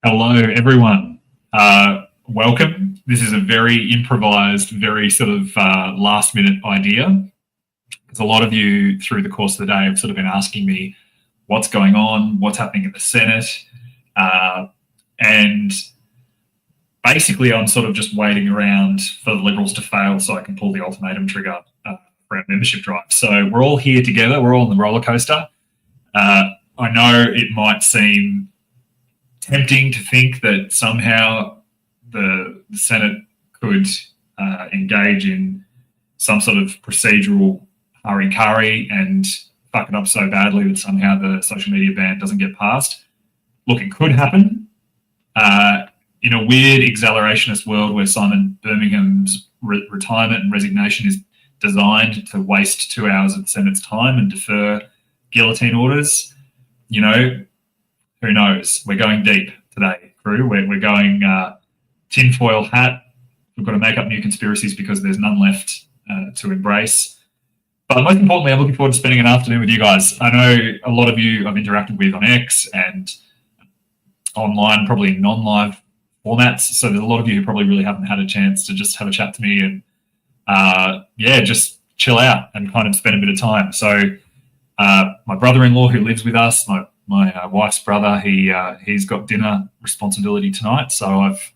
Hello, everyone. Welcome. This is a very improvised, very sort of last-minute idea. Because a lot of you through the course of the day have sort of been asking me what's going on, what's happening in the Senate, and basically I'm sort of just waiting around for the Liberals to fail so I can pull the ultimatum trigger for our membership drive. So we're all here together. We're all on the roller coaster. I know it might seem tempting to think that somehow the Senate could engage in some sort of procedural hurry-curry and fuck it up so badly that somehow the social media ban doesn't get passed. Look, it could happen. In a weird accelerationist world where Simon Birmingham's retirement and resignation is designed to waste 2 hours of the Senate's time and defer guillotine orders, you know, who knows? We're going deep today, crew. We're going tinfoil hat. We've got to make up new conspiracies because there's none left to embrace. But most importantly, I'm looking forward to spending an afternoon with you guys. I know a lot of you I've interacted with on X and online, probably in non-live formats. So there's a lot of you who probably really haven't had a chance to just have a chat to me and, just chill out and kind of spend a bit of time. So my brother-in-law who lives with us, my wife's brother, he's got dinner responsibility tonight. So I've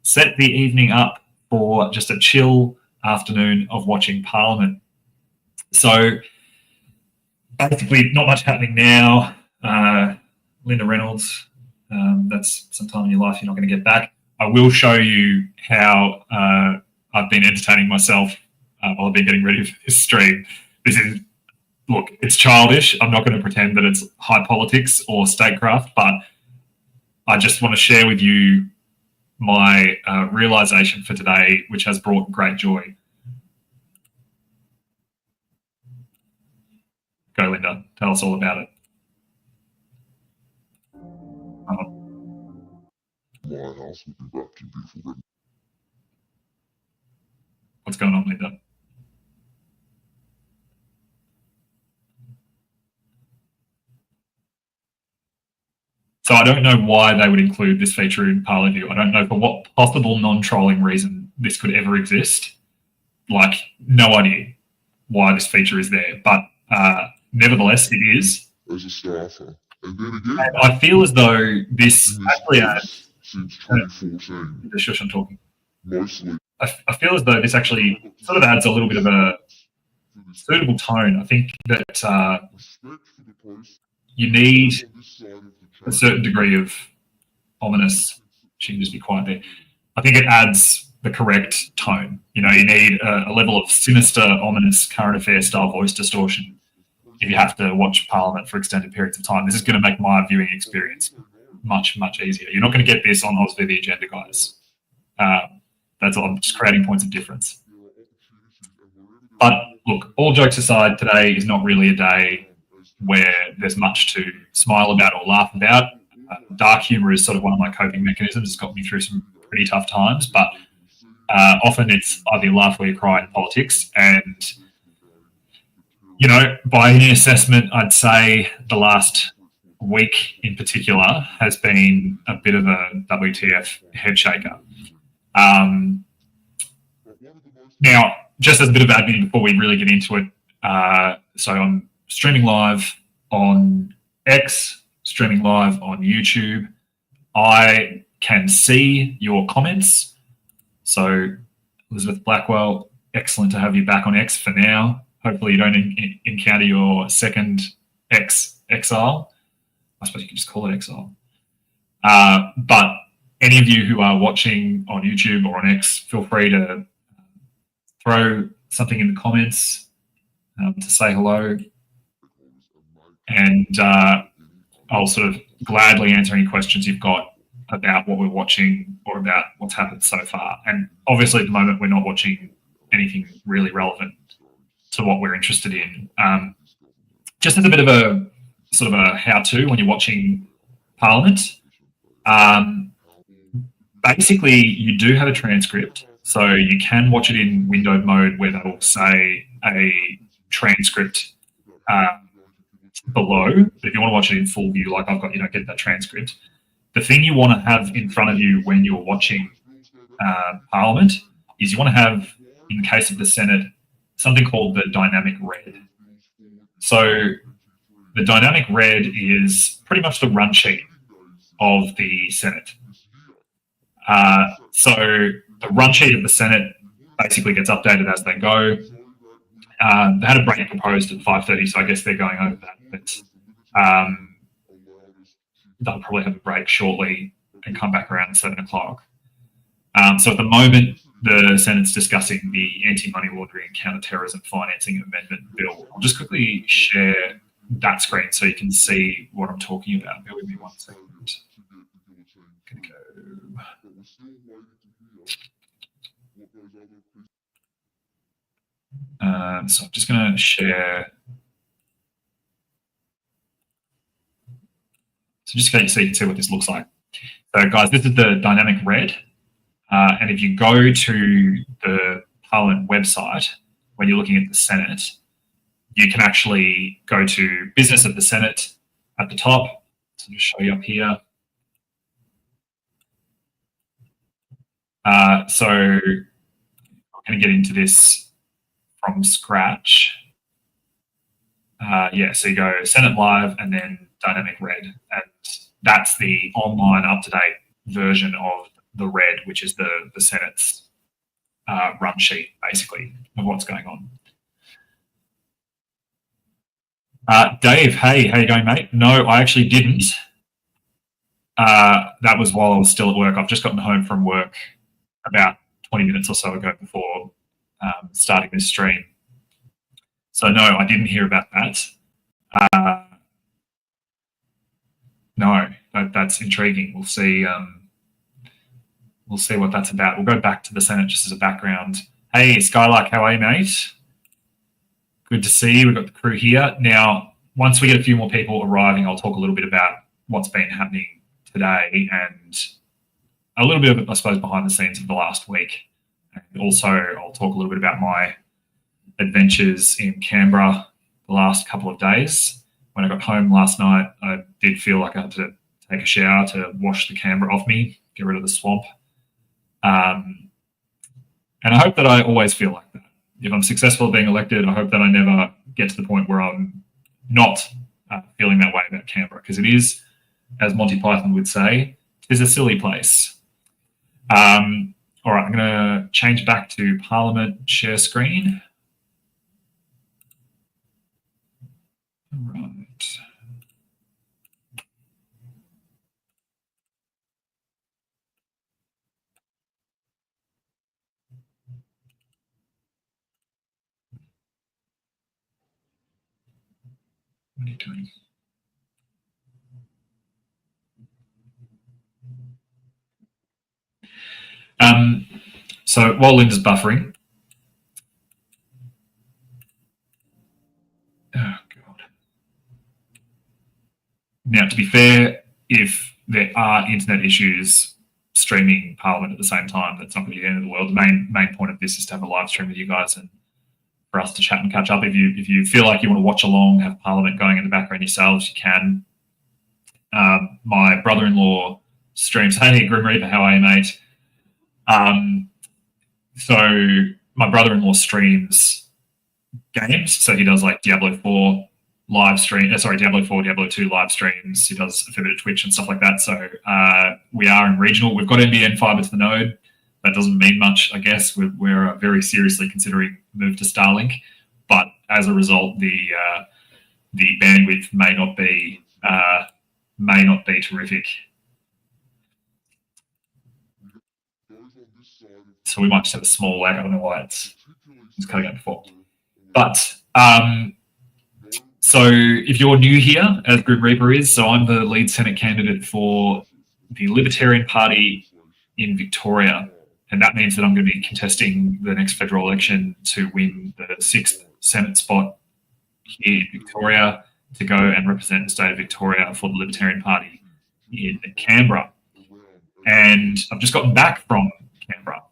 set the evening up for just a chill afternoon of watching Parliament. So basically not much happening now. Linda Reynolds, that's some time in your life you're not going to get back. I will show you how I've been entertaining myself while I've been getting ready for this stream. Look, it's childish. I'm not going to pretend that it's high politics or statecraft, but I just want to share with you my realization for today, which has brought great joy. Go, Linda. Tell us all about it. My house will be wrapped in beautiful ribbon. What's going on, Linda? So I don't know why they would include this feature in parlview. I don't know for what possible non-trolling reason this could ever exist. Like, no idea why this feature is there. But nevertheless, it is. As a staffer. And then again, and I feel as though this actually adds... Since 2014. Shush, I'm talking. Mostly. I feel as though this actually sort of adds a little bit of a suitable tone. I think that you need a certain degree of ominous. She can just be quiet there. I think it adds the correct tone. You know, you need a level of sinister, ominous, current affairs style voice distortion if you have to watch Parliament for extended periods of time. This is going to make my viewing experience much, much easier. You're not going to get this on Aussie the Agenda, guys. That's all. I'm just creating points of difference. But look, all jokes aside, today is not really a day where there's much to smile about or laugh about. Dark humor is sort of one of my coping mechanisms. It's got me through some pretty tough times, but often it's either you laugh or you cry in politics. And, you know, by any assessment, I'd say the last week in particular has been a bit of a WTF head shaker. Now, just as a bit of admin before we really get into it, so I'm streaming live on X, streaming live on YouTube. I can see your comments. So, Elizabeth Blackwell, excellent to have you back on X for now. Hopefully you don't encounter your second exile. I suppose you could just call it exile. But any of you who are watching on YouTube or on X, feel free to throw something in the comments to say hello, and I'll sort of gladly answer any questions you've got about what we're watching or about what's happened so far. And obviously, at the moment, we're not watching anything really relevant to what we're interested in. Just as a bit of a sort of a how-to when you're watching Parliament, basically, you do have a transcript, so you can watch it in windowed mode where that'll say a transcript below. But if you want to watch it in full view, like I've got, get that transcript. The thing you want to have in front of you when you're watching Parliament is you want to have, in the case of the Senate, something called the dynamic red. So the dynamic red is pretty much the run sheet of the Senate. So the run sheet of the Senate basically gets updated as they go. They had a break proposed at 5:30, so I guess they're going over that. But they'll probably have a break shortly and come back around 7 o'clock. So at the moment, the Senate's discussing the Anti-Money Laundering and Counter-Terrorism Financing Amendment Bill. I'll just quickly share that screen so you can see what I'm talking about. Bear with me 1 second. I'm gonna go. So I'm just going to share. So just so you can see what this looks like. So guys, this is the dynamic red. And if you go to the Parliament website, when you're looking at the Senate, you can actually go to Business of the Senate at the top. So I'll just show you up here. So I'm going to get into this from scratch. Yeah, so you go Senate Live and then Dynamic Red, and that's the online up-to-date version of the red, which is the Senate's run sheet, basically, of what's going on. Dave, hey, how you going, mate? No, I actually didn't. That was while I was still at work. I've just gotten home from work about 20 minutes or so ago before starting this stream. So no, I didn't hear about that. No, that's intriguing. We'll see. We'll see what that's about. We'll go back to the Senate just as a background. Hey, Skylark, how are you, mate? Good to see you. We've got the crew here. Now, once we get a few more people arriving, I'll talk a little bit about what's been happening today and a little bit of, I suppose, behind the scenes of the last week. And also, I'll talk a little bit about my adventures in Canberra the last couple of days. When I got home last night, I did feel like I had to take a shower to wash the Canberra off me, get rid of the swamp. And I hope that I always feel like that. If I'm successful at being elected, I hope that I never get to the point where I'm not feeling that way about Canberra, because it is, as Monty Python would say, it is a silly place. All right, I'm going to change back to Parliament share screen. All right. What are you doing? So while Linda's buffering, oh God. Now, to be fair, if there are internet issues streaming Parliament at the same time, that's not going to be the end of the world. The main point of this is to have a live stream with you guys and for us to chat and catch up. If you feel like you want to watch along, have Parliament going in the background yourselves, you can. My brother-in-law streams. Hey, Grim Reaper, how are you, mate? So my brother-in-law streams games. So he does like Diablo 4 live stream. Diablo 4, Diablo 2 live streams. He does a fair bit of Twitch and stuff like that. So we are in regional. We've got NBN fiber to the node. That doesn't mean much, I guess. We're very seriously considering move to Starlink, but as a result, the bandwidth may not be terrific. So we might just have a small lag. I don't know why it's was cutting out before. But so if you're new here, as Grim Reaper is, so I'm the lead Senate candidate for the Libertarian Party in Victoria. And that means that I'm going to be contesting the next federal election to win the 6th Senate spot here in Victoria, to go and represent the state of Victoria for the Libertarian Party in Canberra. And I've just gotten back from Canberra.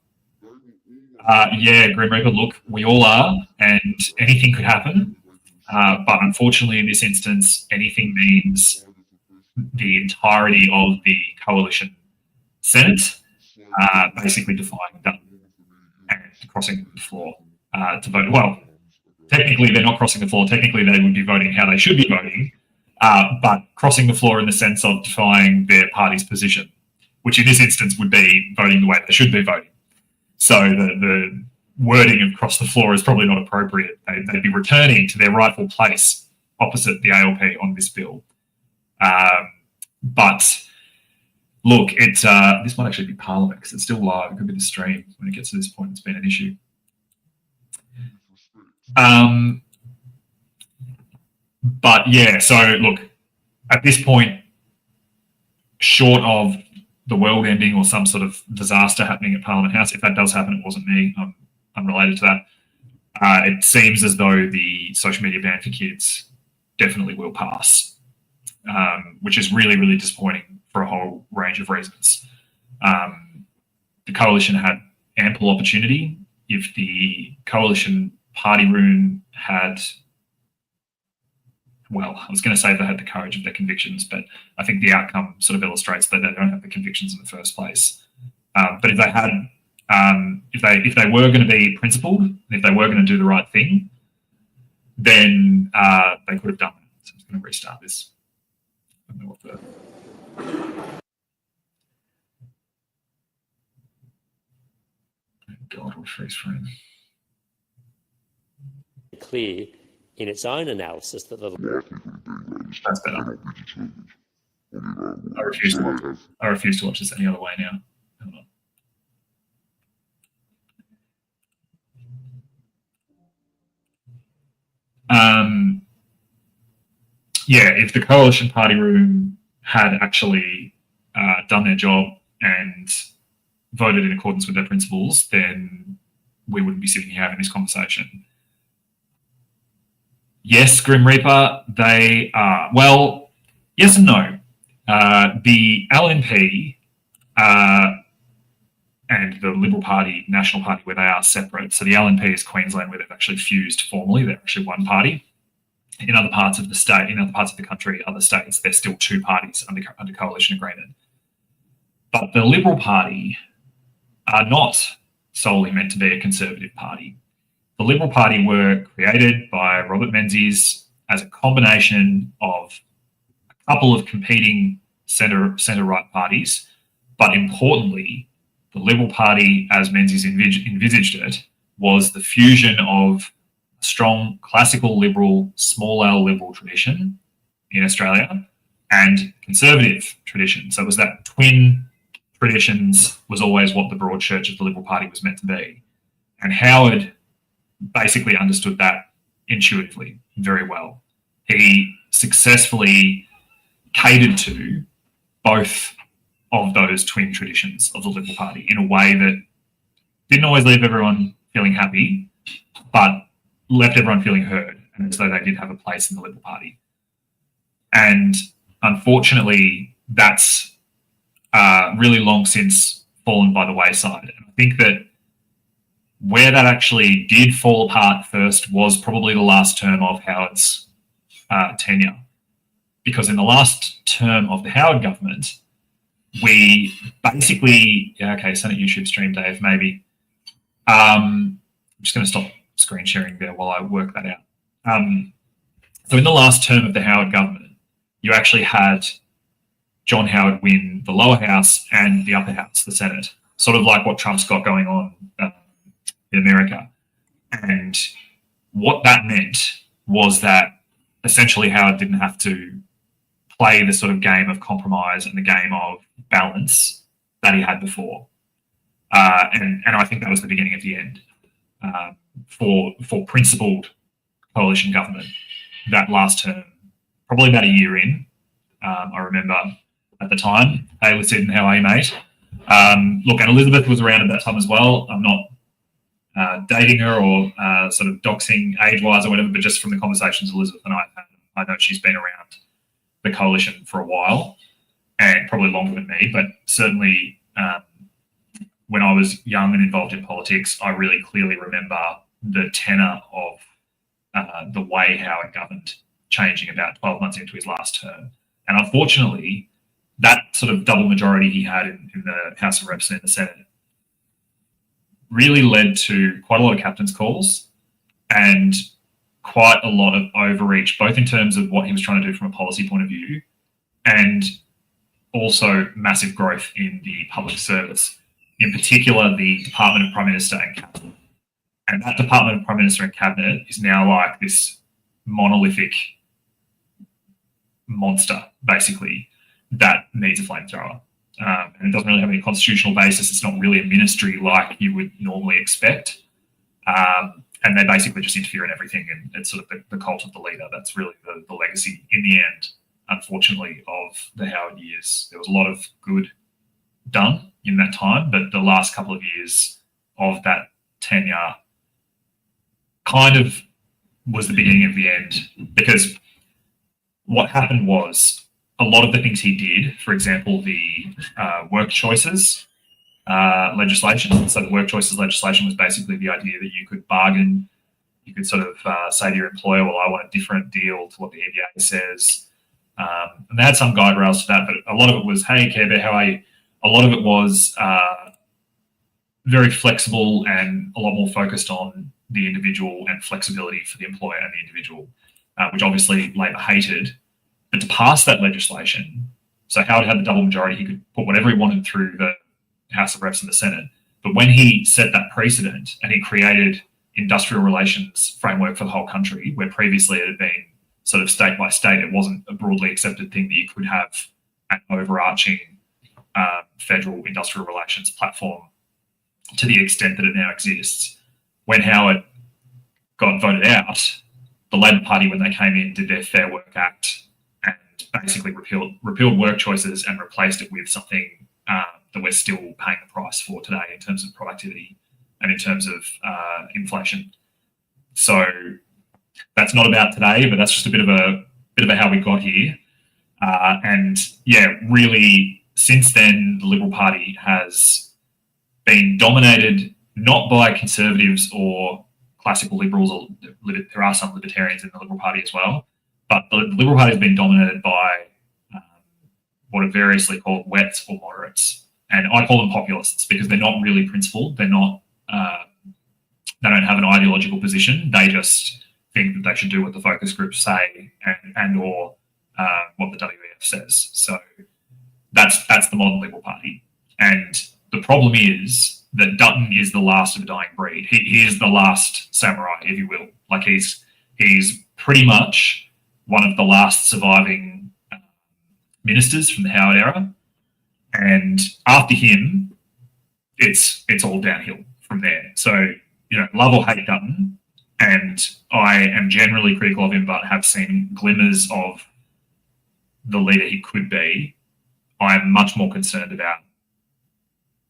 Yeah, Grim Reaper, look, we all are, and anything could happen. But unfortunately, in this instance, anything means the entirety of the coalition Senate basically defying done and crossing the floor to vote. Well, technically, they're not crossing the floor. Technically, they would be voting how they should be voting, but crossing the floor in the sense of defying their party's position, which in this instance would be voting the way they should be voting. So the wording of cross the floor is probably not appropriate. They'd be returning to their rightful place opposite the ALP on this bill. But look, this might actually be Parliament because it's still live. It could be the stream. When it gets to this point, it's been an issue. But yeah, so look, at this point, short of the world ending or some sort of disaster happening at Parliament House, if that does happen, it wasn't me. I'm related to that. It seems as though the social media ban for kids definitely will pass, which is really, really disappointing for a whole range of reasons. The coalition had ample opportunity. If the coalition party room had, well, I was going to say they had the courage of their convictions, but I think the outcome sort of illustrates that they don't have the convictions in the first place. But if they had, if they were going to be principled, if they were going to do the right thing, then they could have done it. So I'm just going to restart this. I don't know what the... God, what freeze frame. Clear in its own analysis that the... That's better. I refuse to watch this any other way now. Hold on. Yeah, if the coalition party room had actually done their job and voted in accordance with their principles, then we wouldn't be sitting here having this conversation. Yes, Grim Reaper, they are. Well, yes and no. The LNP and the Liberal Party, National Party, where they are separate. So the LNP is Queensland, where they've actually fused formally. They're actually one party. In other parts of the state, in other parts of the country, other states, they're still two parties under coalition agreement. But the Liberal Party are not solely meant to be a conservative party. The Liberal Party were created by Robert Menzies as a combination of a couple of competing centre-right parties, but importantly, the Liberal Party, as Menzies envisaged it, was the fusion of a strong classical liberal, small L liberal tradition in Australia and conservative tradition. So it was that twin traditions was always what the broad church of the Liberal Party was meant to be. And Howard basically understood that intuitively very well. He successfully catered to both of those twin traditions of the Liberal Party in a way that didn't always leave everyone feeling happy, but left everyone feeling heard and as though they did have a place in the Liberal Party. And unfortunately, that's really long since fallen by the wayside. And I think that where that actually did fall apart first was probably the last term of Howard's tenure. Because in the last term of the Howard government, we basically, Senate YouTube stream, Dave, maybe. I'm just going to stop screen sharing there while I work that out. So in the last term of the Howard government, you actually had John Howard win the lower house and the upper house, the Senate, sort of like what Trump's got going on in America. And what that meant was that essentially Howard didn't have to play the sort of game of compromise and the game of balance that he had before. And I think that was the beginning of the end. for principled coalition government that last term, probably about a year in. I remember at the time, hey, Lucinda, how are you, mate? Look, and Elizabeth was around at that time as well. I'm not dating her or sort of doxing age-wise or whatever, but just from the conversations Elizabeth and I have had, I know she's been around the coalition for a while and probably longer than me, but certainly when I was young and involved in politics, I really clearly remember the tenor of the way Howard governed changing about 12 months into his last term. And unfortunately, that sort of double majority he had in the House of Reps and in the Senate really led to quite a lot of captain's calls and quite a lot of overreach, both in terms of what he was trying to do from a policy point of view and also massive growth in the public service, in particular the Department of Prime Minister and Cabinet. And that Department of Prime Minister and Cabinet is now like this monolithic monster, basically, that needs a flamethrower. And it doesn't really have any constitutional basis. It's not really a ministry like you would normally expect. And they basically just interfere in everything. And it's sort of the cult of the leader. That's really the legacy in the end, unfortunately, of the Howard years. There was a lot of good done in that time, but the last couple of years of that tenure kind of was the beginning of the end, because what happened was a lot of the things he did, for example, the work choices legislation. So the work choices legislation was basically the idea that you could bargain, you could sort of say to your employer, well, I want a different deal to what the EBA says. And they had some guide rails to that, but a lot of it was, hey, Care Bear, how are you? A lot of it was very flexible and a lot more focused on the individual and flexibility for the employer and the individual, which obviously Labor hated. But to pass that legislation, so Howard had the double majority, he could put whatever he wanted through the House of Reps and the Senate. But when he set that precedent and he created industrial relations framework for the whole country, where previously it had been sort of state by state, it wasn't a broadly accepted thing that you could have an overarching federal industrial relations platform to the extent that it now exists. When Howard got voted out, the Labor Party, when they came in, did their Fair Work Act and basically repealed work choices and replaced it with something that we're still paying the price for today in terms of productivity and in terms of inflation. So that's not about today, but that's just a bit of a how we got here. And yeah, really, since then, the Liberal Party has been dominated not by conservatives or classical liberals, or there are some libertarians in the Liberal Party as well, but the Liberal Party has been dominated by what are variously called wets or moderates. And I call them populists because they're not really principled. They're not, they don't have an ideological position. They just think that they should do what the focus groups say and or what the WEF says. So that's the modern Liberal Party. And the problem is that Dutton is the last of a dying breed. He is the last samurai, if you will. Like he's pretty much one of the last surviving ministers from the Howard era. And after him, it's all downhill from there. So, you know, love or hate Dutton, and I am generally critical of him, but have seen glimmers of the leader he could be. I am much more concerned about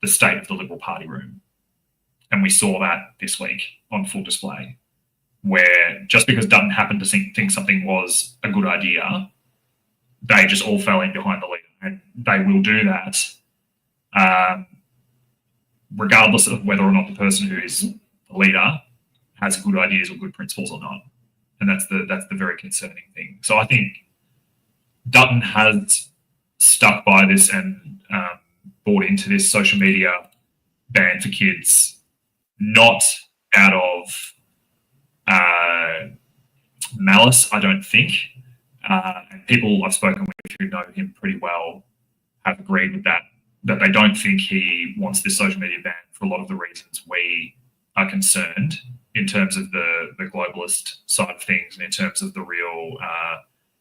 the state of the Liberal Party room. And we saw that this week on full display, where just because Dutton happened to think something was a good idea, they just all fell in behind the leader. And they will do that regardless of whether or not the person who is the leader has good ideas or good principles or not. And that's the very concerning thing. So I think Dutton has stuck by this and bought into this social media ban for kids, not out of malice, I don't think. And people I've spoken with who know him pretty well have agreed with that they don't think he wants this social media ban for a lot of the reasons we are concerned in terms of the globalist side of things and in terms of the real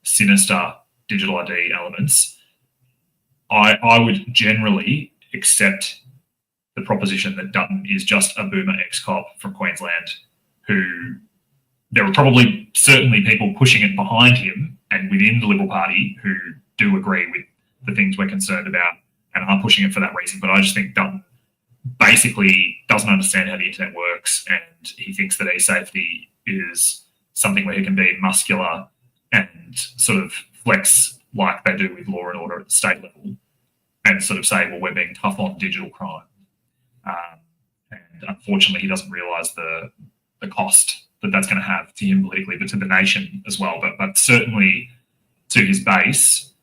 sinister digital ID elements. I would generally accept the proposition that Dutton is just a boomer ex-cop from Queensland who there were probably certainly people pushing it behind him and within the Liberal Party who do agree with the things we're concerned about and are pushing it for that reason. But I just think Dutton basically doesn't understand how the internet works, and he thinks that e-safety is something where he can be muscular and sort of flex like they do with law and order at the state level and sort of say, well, we're being tough on digital crime. And unfortunately, he doesn't realise the cost that that's going to have to him politically, but to the nation as well. But certainly to his base,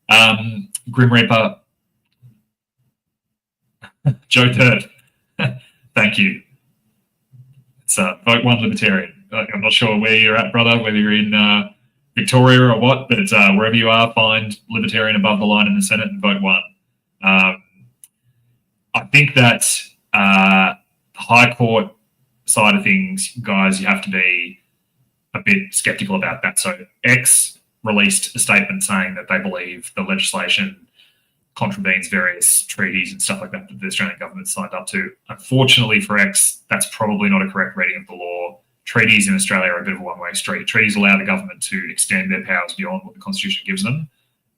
Grim Reaper, Joe Dirt, thank you. It's vote one Libertarian. I'm not sure where you're at, brother, whether you're in Victoria or what, but wherever you are, find Libertarian above the line in the Senate and vote one. I think that the High Court side of things, guys, you have to be a bit sceptical about that. So X released a statement saying that they believe the legislation contravenes various treaties and stuff like that that the Australian government signed up to. Unfortunately for X, that's probably not a correct reading of the law. Treaties in Australia are a bit of a one-way street. Treaties allow the government to extend their powers beyond what the Constitution gives them,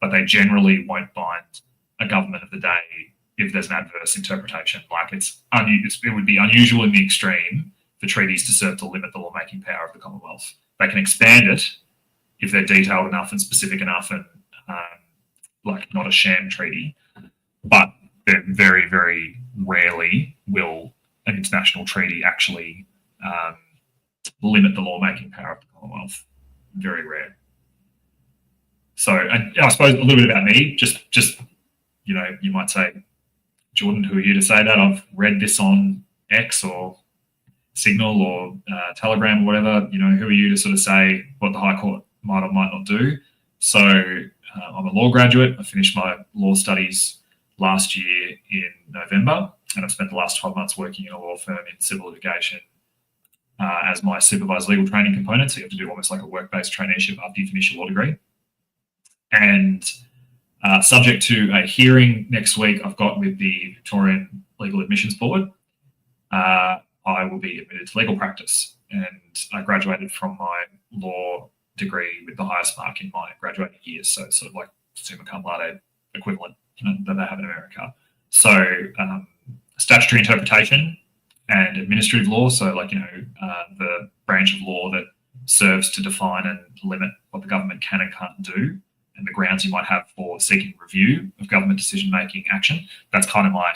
but they generally won't bind a government of the day if there's an adverse interpretation. Like it would be unusual in the extreme for treaties to serve to limit the lawmaking power of the Commonwealth. They can expand it if they're detailed enough and specific enough and like not a sham treaty, but very, very rarely will an international treaty actually limit the lawmaking power of the Commonwealth. Very rare. So, and I suppose a little bit about me, just you know, you might say, Jordan, who are you to say that? I've read this on X or Signal or Telegram or whatever. You know, who are you to sort of say what the High Court might or might not do? So I'm a law graduate. I finished my law studies last year in November, and I've spent the last 12 months working in a law firm in civil litigation as my supervised legal training component. So you have to do almost like a work-based traineeship after you finish your law degree. And subject to a hearing next week I've got with the Victorian Legal Admissions Board, I will be admitted to legal practice. And I graduated from my law degree with the highest mark in my graduating years. So it's sort of like summa cum laude equivalent, you know, that they have in America. So statutory interpretation and administrative law, so like, you know, the branch of law that serves to define and limit what the government can and can't do, and the grounds you might have for seeking review of government decision-making action. That's kind of my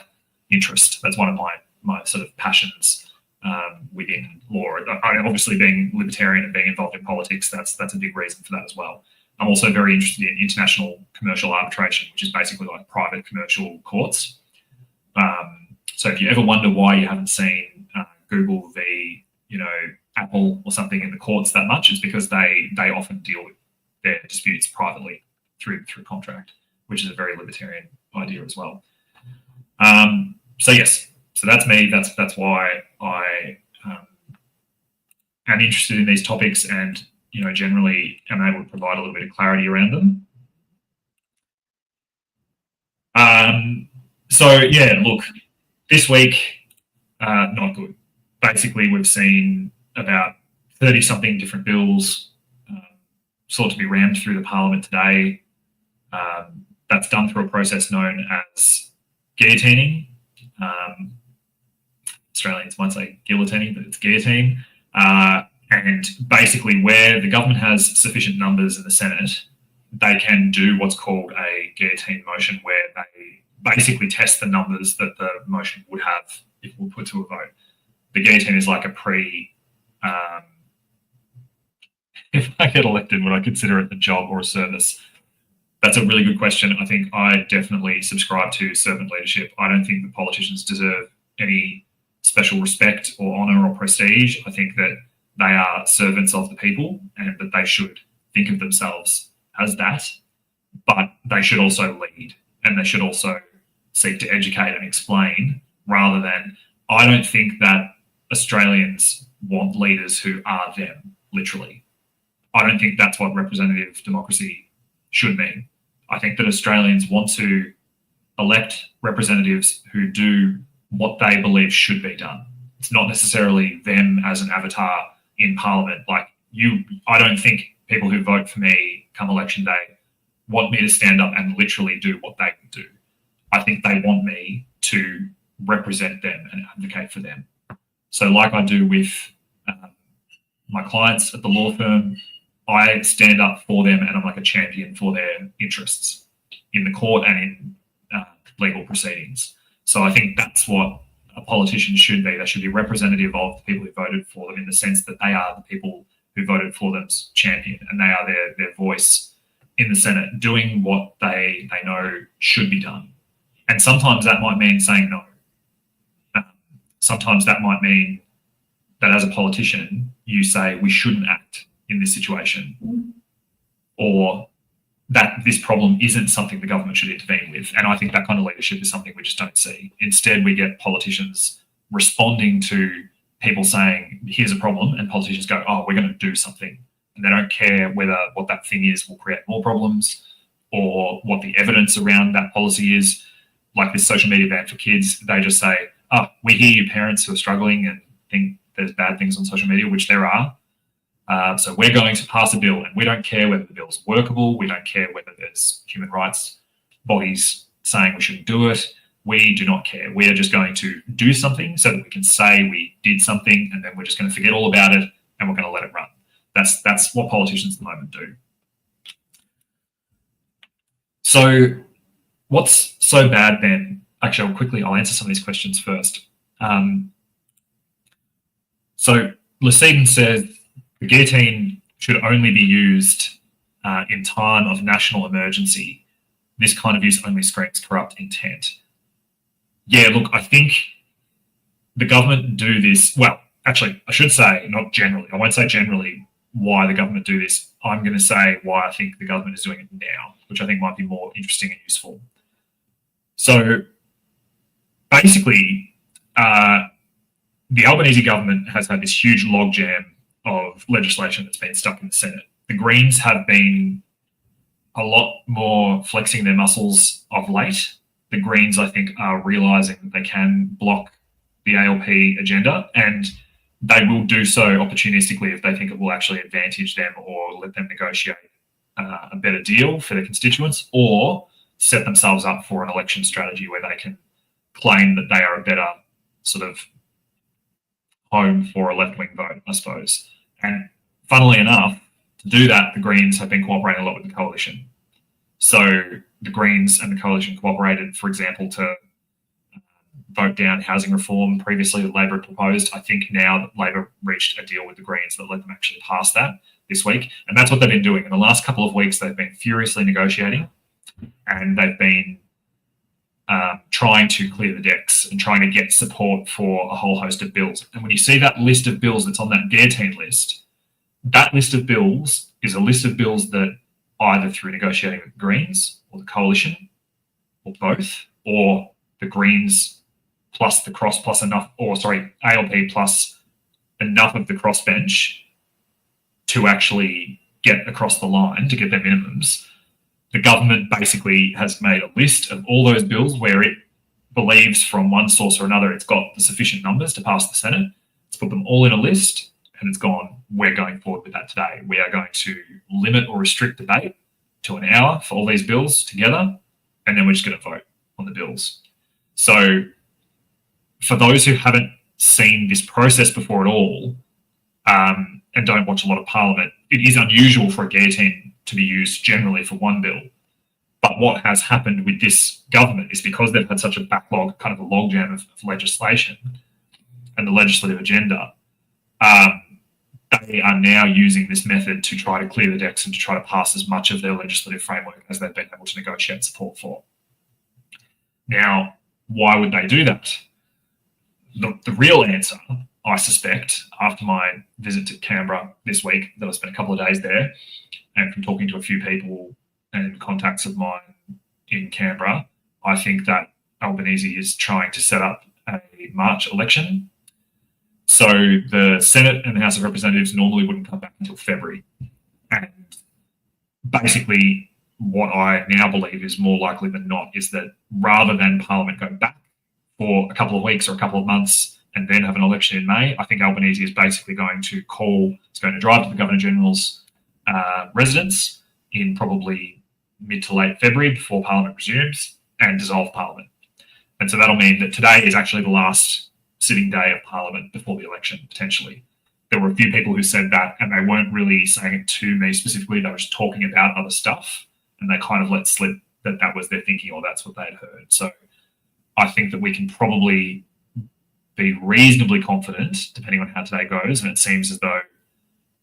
interest. That's one of my sort of passions within law. Obviously, being libertarian and being involved in politics, that's a big reason for that as well. I'm also very interested in international commercial arbitration, which is basically like private commercial courts. So if you ever wonder why you haven't seen Google v. Apple or something in the courts that much, it's because they often deal with their disputes privately through contract, which is a very libertarian idea as well. So yes, so that's me. That's why I am interested in these topics, and generally am able to provide a little bit of clarity around them. So yeah, look, this week not good. Basically, we've seen about 30-something different bills sought to be rammed through the Parliament today. That's done through a process known as guillotining. Australians might say guillotining, but it's guillotine. And basically, where the government has sufficient numbers in the Senate, they can do what's called a guillotine motion, where they basically test the numbers that the motion would have if we put to a vote. The guillotine is like a if I get elected, would I consider it a job or a service? That's a really good question. I think I definitely subscribe to servant leadership. I don't think the politicians deserve any special respect or honour or prestige. I think that they are servants of the people and that they should think of themselves as that, but they should also lead, and they should also seek to educate and explain, rather than, I don't think that Australians want leaders who are them, literally. I don't think that's what representative democracy should mean. I think that Australians want to elect representatives who do what they believe should be done. It's not necessarily them as an avatar in Parliament. Like I don't think people who vote for me come election day want me to stand up and literally do what they would do. I think they want me to represent them and advocate for them. So like I do with my clients at the law firm, I stand up for them and I'm like a champion for their interests in the court and in legal proceedings. So I think that's what a politician should be. They should be representative of the people who voted for them in the sense that they are the people who voted for them's champion and they are their voice in the Senate doing what they know should be done. And sometimes that might mean saying no. Sometimes that might mean that as a politician, you say we shouldn't act in this situation, or that this problem isn't something the government should intervene with. And I think that kind of leadership is something we just don't see. Instead, we get politicians responding to people saying, here's a problem, and politicians go, oh, we're going to do something. And they don't care whether what that thing is will create more problems or what the evidence around that policy is. Like this social media ban for kids, they just say, oh, we hear you parents who are struggling and think there's bad things on social media, which there are. So we're going to pass a bill, and we don't care whether the bill's workable. We don't care whether there's human rights bodies saying we shouldn't do it. We do not care. We are just going to do something so that we can say we did something, and then we're just going to forget all about it and we're going to let it run. That's what politicians at the moment do. So what's so bad then? Actually, I'll answer some of these questions first. So Luciden says the guillotine should only be used in time of national emergency. This kind of use only screams corrupt intent. Yeah, look, I think the government do this. Well, actually, I should say not generally. I won't say generally why the government do this. I'm going to say why I think the government is doing it now, which I think might be more interesting and useful. So basically, the Albanese government has had this huge logjam of legislation that's been stuck in the Senate. The Greens have been a lot more flexing their muscles of late. The Greens, I think, are realising that they can block the ALP agenda, and they will do so opportunistically if they think it will actually advantage them or let them negotiate a better deal for their constituents, or set themselves up for an election strategy where they can claim that they are a better sort of home for a left-wing vote, I suppose. And funnily enough, to do that, the Greens have been cooperating a lot with the coalition. So the Greens and the coalition cooperated, for example, to vote down housing reform previously that Labor had proposed. I think now that Labor reached a deal with the Greens that let them actually pass that this week. And that's what they've been doing. In the last couple of weeks, they've been furiously negotiating, and they've been trying to clear the decks and trying to get support for a whole host of bills. And when you see that list of bills that's on that guillotine list, that list of bills is a list of bills that either through negotiating with the Greens or the coalition or both, or the Greens plus the cross plus enough, or sorry, ALP plus enough of the crossbench to actually get across the line to get their minimums. The government basically has made a list of all those bills where it believes from one source or another it's got the sufficient numbers to pass the Senate. It's put them all in a list and it's gone, we're going forward with that today. We are going to limit or restrict debate to an hour for all these bills together, and then we're just going to vote on the bills. So for those who haven't seen this process before at all and don't watch a lot of Parliament, it is unusual for a guillotine to be used generally for one bill. But what has happened with this government is because they've had such a backlog, kind of a logjam of legislation and the legislative agenda, they are now using this method to try to clear the decks and to try to pass as much of their legislative framework as they've been able to negotiate support for. Now, why would they do that? The real answer, I suspect, after my visit to Canberra this week, that I spent a couple of days there, and from talking to a few people and contacts of mine in Canberra, I think that Albanese is trying to set up a March election. So the Senate and the House of Representatives normally wouldn't come back until February. And basically what I now believe is more likely than not is that rather than Parliament go back for a couple of weeks or a couple of months and then have an election in May. I think Albanese is basically going to drive to the Governor-General's residence in probably mid to late February before Parliament resumes and dissolve Parliament. And so that'll mean that today is actually the last sitting day of Parliament before the election, potentially. There were a few people who said that, and they weren't really saying it to me specifically. They were just talking about other stuff, and they kind of let slip that that was their thinking or that's what they'd heard. So I think that we can probably be reasonably confident, depending on how today goes, and it seems as though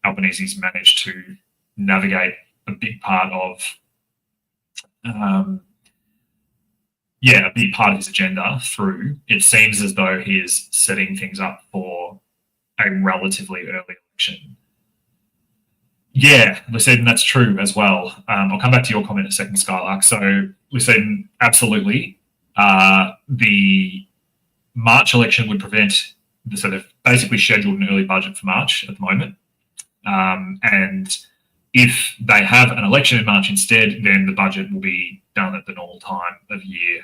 Albanese's managed to navigate a big part of a big part of his agenda through. It seems as though he is setting things up for a relatively early election. Yeah, Luciden, that's true as well. I'll come back to your comment in a second, Skylark. So, Luciden, absolutely. The March election would prevent so they've basically scheduled an early budget for March at the moment. And if they have an election in March instead, then the budget will be done at the normal time of year,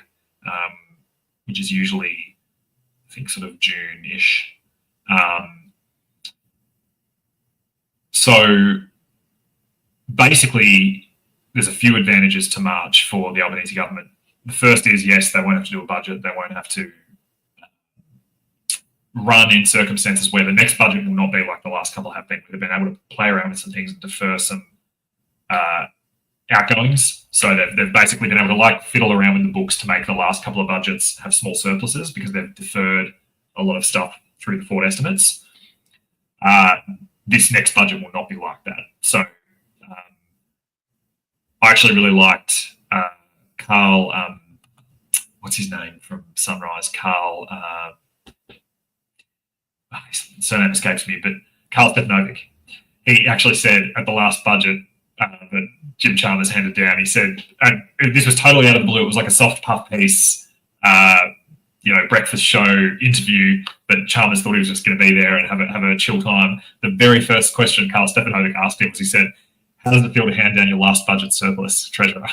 which is usually, I think, sort of June-ish. So basically, there's a few advantages to March for the Albanese government. The first is, yes, they won't have to do a budget. They won't have to run in circumstances where the next budget will not be like the last couple have been. They've been able to play around with some things and defer some outgoings. So they've basically been able to fiddle around with the books to make the last couple of budgets have small surpluses because they've deferred a lot of stuff through the forward estimates. This next budget will not be like that. So I actually really liked Carl, what's his name from Sunrise? Carl, his surname escapes me, but Carl Stefanovic. He actually said at the last budget that Jim Chalmers handed down, he said, and this was totally out of the blue, it was like a soft puff piece, breakfast show interview, but Chalmers thought he was just going to be there and have a chill time. The very first question Carl Stefanovic asked him was, he said, "How does it feel to hand down your last budget surplus, Treasurer?"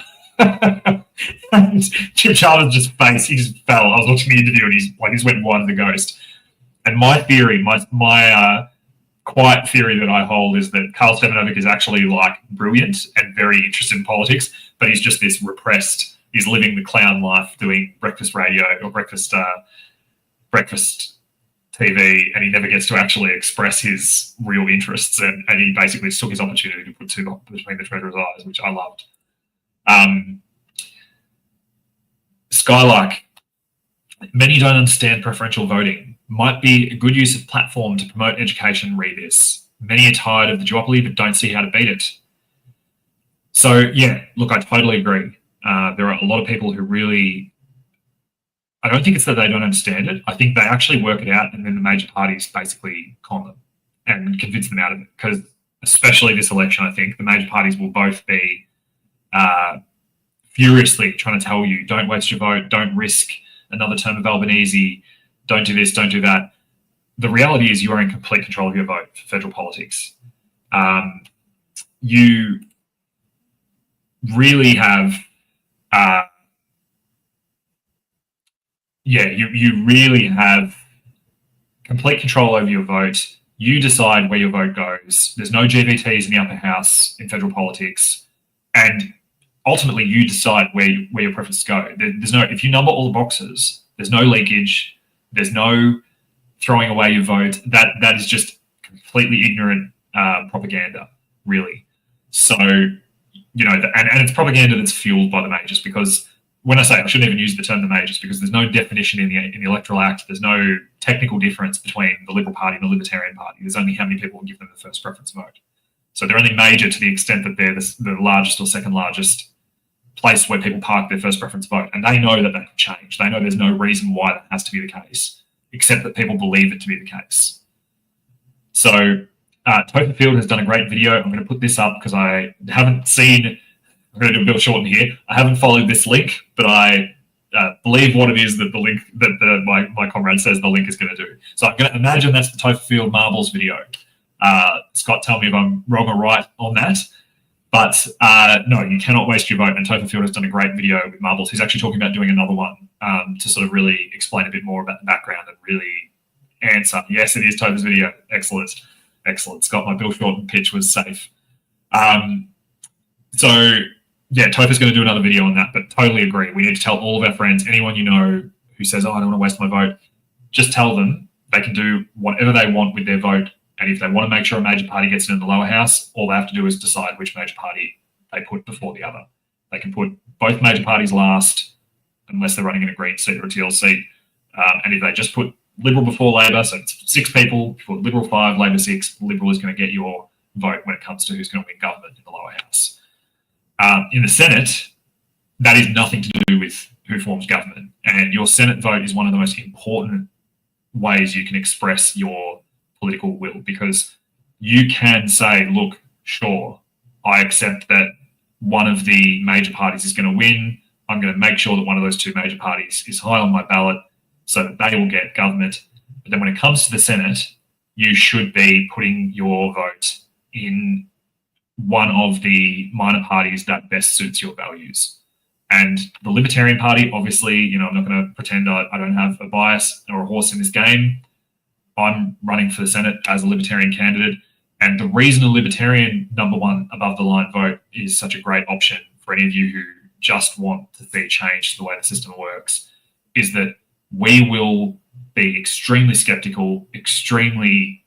And Jim Chalmers' just face, he just fell. I was watching the interview and he just went white as a ghost. And my theory, my quiet theory that I hold is that Carl Stefanovic is actually brilliant and very interested in politics, but he's just this repressed. He's living the clown life, doing breakfast radio or breakfast TV, and he never gets to actually express his real interests. And he basically just took his opportunity to put two between the Treasurer's eyes, which I loved. Skylark, many don't understand preferential voting. Might be a good use of platform to promote education. Read this. Many are tired of the duopoly but don't see how to beat it. So yeah, look, I totally agree. There are a lot of people who really, I don't think it's that they don't understand it. I think they actually work it out and then the major parties basically con them and convince them out of it. Because especially this election, I think the major parties will both be furiously trying to tell you, don't waste your vote, don't risk another term of Albanese, don't do this, don't do that. The reality is you are in complete control of your vote for federal politics. You really have, you really have complete control over your vote. You decide where your vote goes. There's no GVTs in the upper house in federal politics. And ultimately you decide where your preferences go. There's no, if you number all the boxes, there's no leakage, there's no throwing away your vote. That is just completely ignorant propaganda, really. So, and it's propaganda that's fueled by the majors, because when I say, I shouldn't even use the term the majors, because there's no definition in the Electoral Act. There's no technical difference between the Liberal Party and the Libertarian Party. There's only how many people will give them the first preference vote. So they're only major to the extent that they're the largest or second largest place where people park their first preference vote. And they know that can change. They know there's no reason why that has to be the case, except that people believe it to be the case. So Topher Field has done a great video. I'm going to put this up because I haven't seen, I'm going to do a bit of shorten here. I haven't followed this link, but I believe what it is that the link that my comrade says the link is going to do. So I'm going to imagine that's the Topher Field Marbles video. Scott, tell me if I'm wrong or right on that. But no, you cannot waste your vote. And Topher Field has done a great video with Marbles. He's actually talking about doing another one to sort of really explain a bit more about the background and really answer. Yes, it is Topher's video. Excellent. Excellent. Scott, my Bill Shorten pitch was safe. So, yeah, Topher's going to do another video on that, but totally agree. We need to tell all of our friends, anyone you know who says, oh, I don't want to waste my vote, just tell them they can do whatever they want with their vote. And if they want to make sure a major party gets it in the lower house, all they have to do is decide which major party they put before the other. They can put both major parties last, unless they're running in a green seat or a TLC. And if they just put Liberal before Labor, so it's 6 people, for Liberal 5, Labor 6, Liberal is going to get your vote when it comes to who's going to win government in the lower house. In the Senate, that is nothing to do with who forms government. And your Senate vote is one of the most important ways you can express your political will, because you can say, look, sure, I accept that one of the major parties is going to win. I'm going to make sure that one of those 2 major parties is high on my ballot so that they will get government. But then when it comes to the Senate, you should be putting your vote in one of the minor parties that best suits your values. And the Libertarian Party, obviously, I'm not going to pretend I don't have a bias or a horse in this game. I'm running for the Senate as a Libertarian candidate. And the reason a Libertarian #1 above the line vote is such a great option for any of you who just want to see change to the way the system works is that we will be extremely skeptical, extremely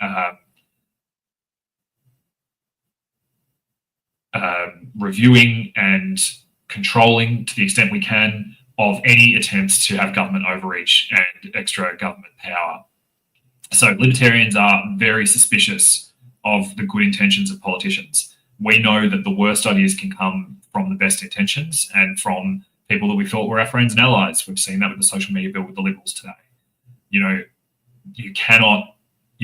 reviewing and controlling to the extent we can of any attempts to have government overreach and extra government power. So Libertarians are very suspicious of the good intentions of politicians. We know that the worst ideas can come from the best intentions and from people that we thought were our friends and allies. We've seen that with the social media bill with the Liberals today. You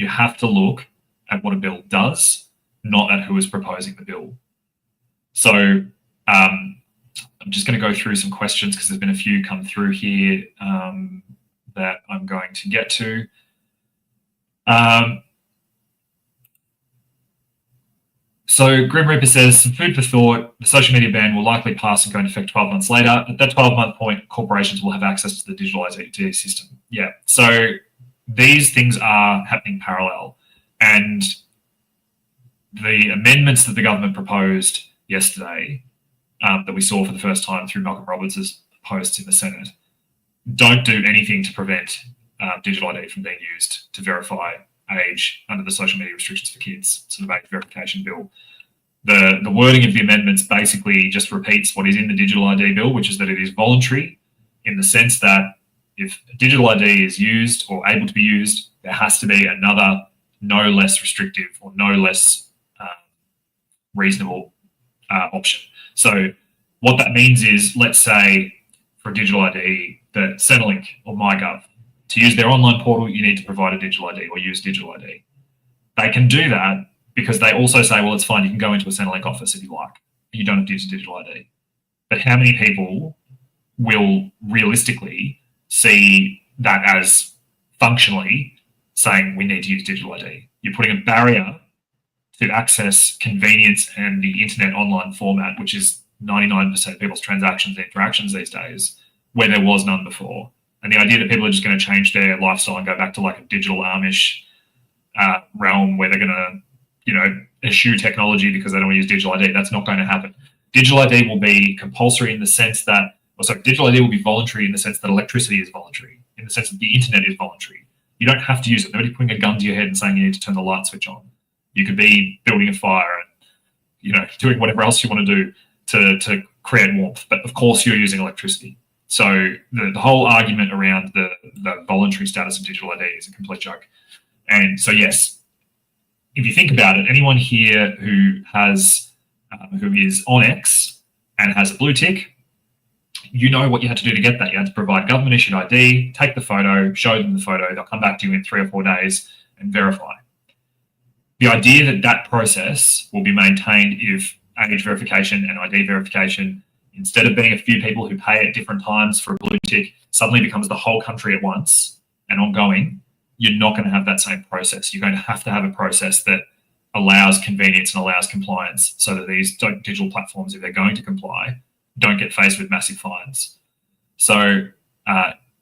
have to look at what a bill does, not at who is proposing the bill. So I'm just going to go through some questions because there's been a few come through here that I'm going to get to. So Grim Reaper says, some food for thought, the social media ban will likely pass and go into effect 12 months later. At that 12-month point, corporations will have access to the digital ID system. Yeah, so these things are happening parallel. And the amendments that the government proposed yesterday, that we saw for the first time through Malcolm Roberts' posts in the Senate, don't do anything to prevent digital ID from being used to verify age under the social media restrictions for kids, sort of age verification bill. The wording of the amendments basically just repeats what is in the digital ID bill, which is that it is voluntary in the sense that if digital ID is used or able to be used, there has to be another no less restrictive or no less reasonable option. So what that means is, let's say for digital ID that Centrelink or MyGov, to use their online portal, you need to provide a digital ID or use digital ID. They can do that because they also say, well, it's fine, you can go into a Centrelink office if you like. You don't have to use a digital ID. But how many people will realistically see that as functionally saying we need to use digital ID? You're putting a barrier to access convenience and the internet online format, which is 99% of people's transactions and interactions these days, where there was none before. And the idea that people are just going to change their lifestyle and go back to like a digital Amish realm where they're going to, eschew technology because they don't want to use digital ID, that's not going to happen. Digital ID will be compulsory in the sense that, digital ID will be voluntary in the sense that electricity is voluntary, in the sense that the internet is voluntary. You don't have to use it. Nobody's putting a gun to your head and saying you need to turn the light switch on. You could be building a fire and, doing whatever else you want to do to create warmth. But of course you're using electricity. So the whole argument around the voluntary status of digital ID is a complete joke. And so, yes, if you think about it, anyone here who is on X and has a blue tick, you know what you had to do to get that. You had to provide government-issued ID, take the photo, show them the photo. They'll come back to you in 3 or 4 days and verify. The idea that process will be maintained if age verification and ID verification, instead of being a few people who pay at different times for a blue tick, suddenly becomes the whole country at once and ongoing, you're not going to have that same process. You're going to have a process that allows convenience and allows compliance so that these digital platforms, if they're going to comply, don't get faced with massive fines. So,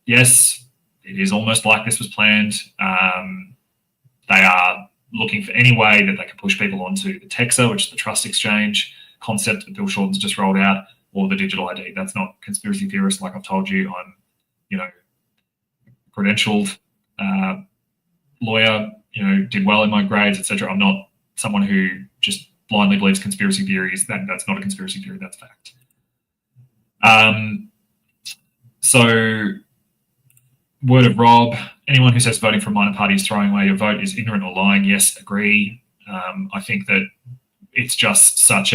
yes, it is almost like this was planned. They are looking for any way that they can push people onto the TEXA, which is the trust exchange concept that Bill Shorten's just rolled out, or the digital ID. That's not conspiracy theorist, like I've told you. I'm, credentialed lawyer, did well in my grades, etc. I'm not someone who just blindly believes conspiracy theories. That's not a conspiracy theory, that's fact. So, word of Rob, anyone who says voting for a minor party is throwing away your vote is ignorant or lying. Yes, agree. I think that it's just such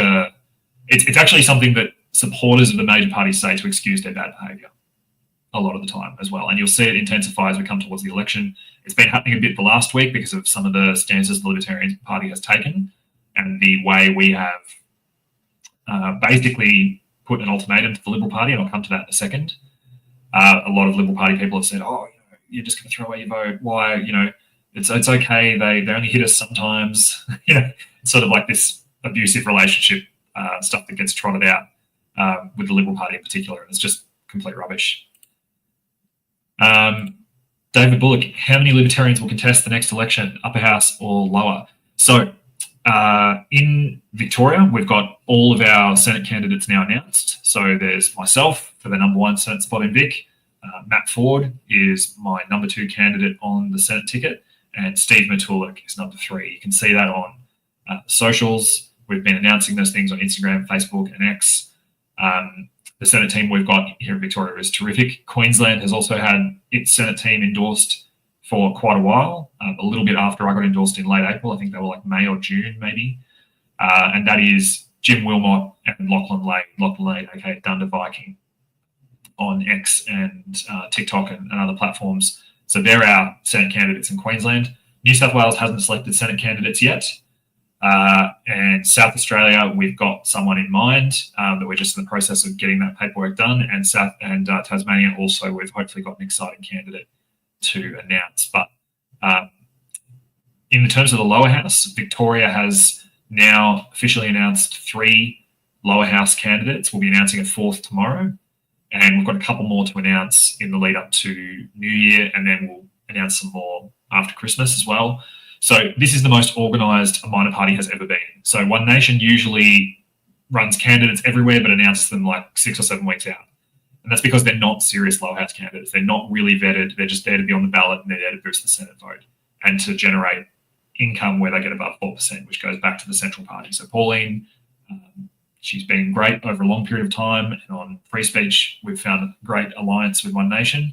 it's actually something that supporters of the major parties say to excuse their bad behaviour a lot of the time as well. And you'll see it intensify as we come towards the election. It's been happening a bit the last week because of some of the stances the Libertarian Party has taken and the way we have basically put an ultimatum to the Liberal Party, and I'll come to that in a second. A lot of Liberal Party people have said, you're just going to throw away your vote. Why? It's okay. They only hit us sometimes. It's sort of like this abusive relationship stuff that gets trotted out with the Liberal Party in particular. And it's just complete rubbish. David Bullock, how many Libertarians will contest the next election, upper house or lower? So in Victoria, we've got all of our Senate candidates now announced. So there's myself for the number 1 Senate spot in Vic. Matt Ford is my number 2 candidate on the Senate ticket, and Steve Matulik is number 3. You can see that on socials. We've been announcing those things on Instagram, Facebook, and X. The Senate team we've got here in Victoria is terrific. Queensland has also had its Senate team endorsed for quite a while, a little bit after I got endorsed in late April. I think they were like May or June, maybe. And that is Jim Wilmot and Lachlan Lade, aka Dunder Viking, on X and TikTok and other platforms. So they're our Senate candidates in Queensland. New South Wales hasn't selected Senate candidates yet. And South Australia, we've got someone in mind that we're just in the process of getting that paperwork done. And Tasmania also, we've hopefully got an exciting candidate to announce. But in terms of the lower house, Victoria has now officially announced 3 lower house candidates. We'll be announcing a 4th tomorrow. And we've got a couple more to announce in the lead up to New Year, and then we'll announce some more after Christmas as well. So this is the most organised a minor party has ever been. So One Nation usually runs candidates everywhere but announces them like 6 or 7 weeks out. And that's because they're not serious lower house candidates. They're not really vetted. They're just there to be on the ballot, and they're there to boost the Senate vote and to generate income where they get above 4%, which goes back to the central party. So Pauline, she's been great over a long period of time. And on free speech, we've found a great alliance with One Nation.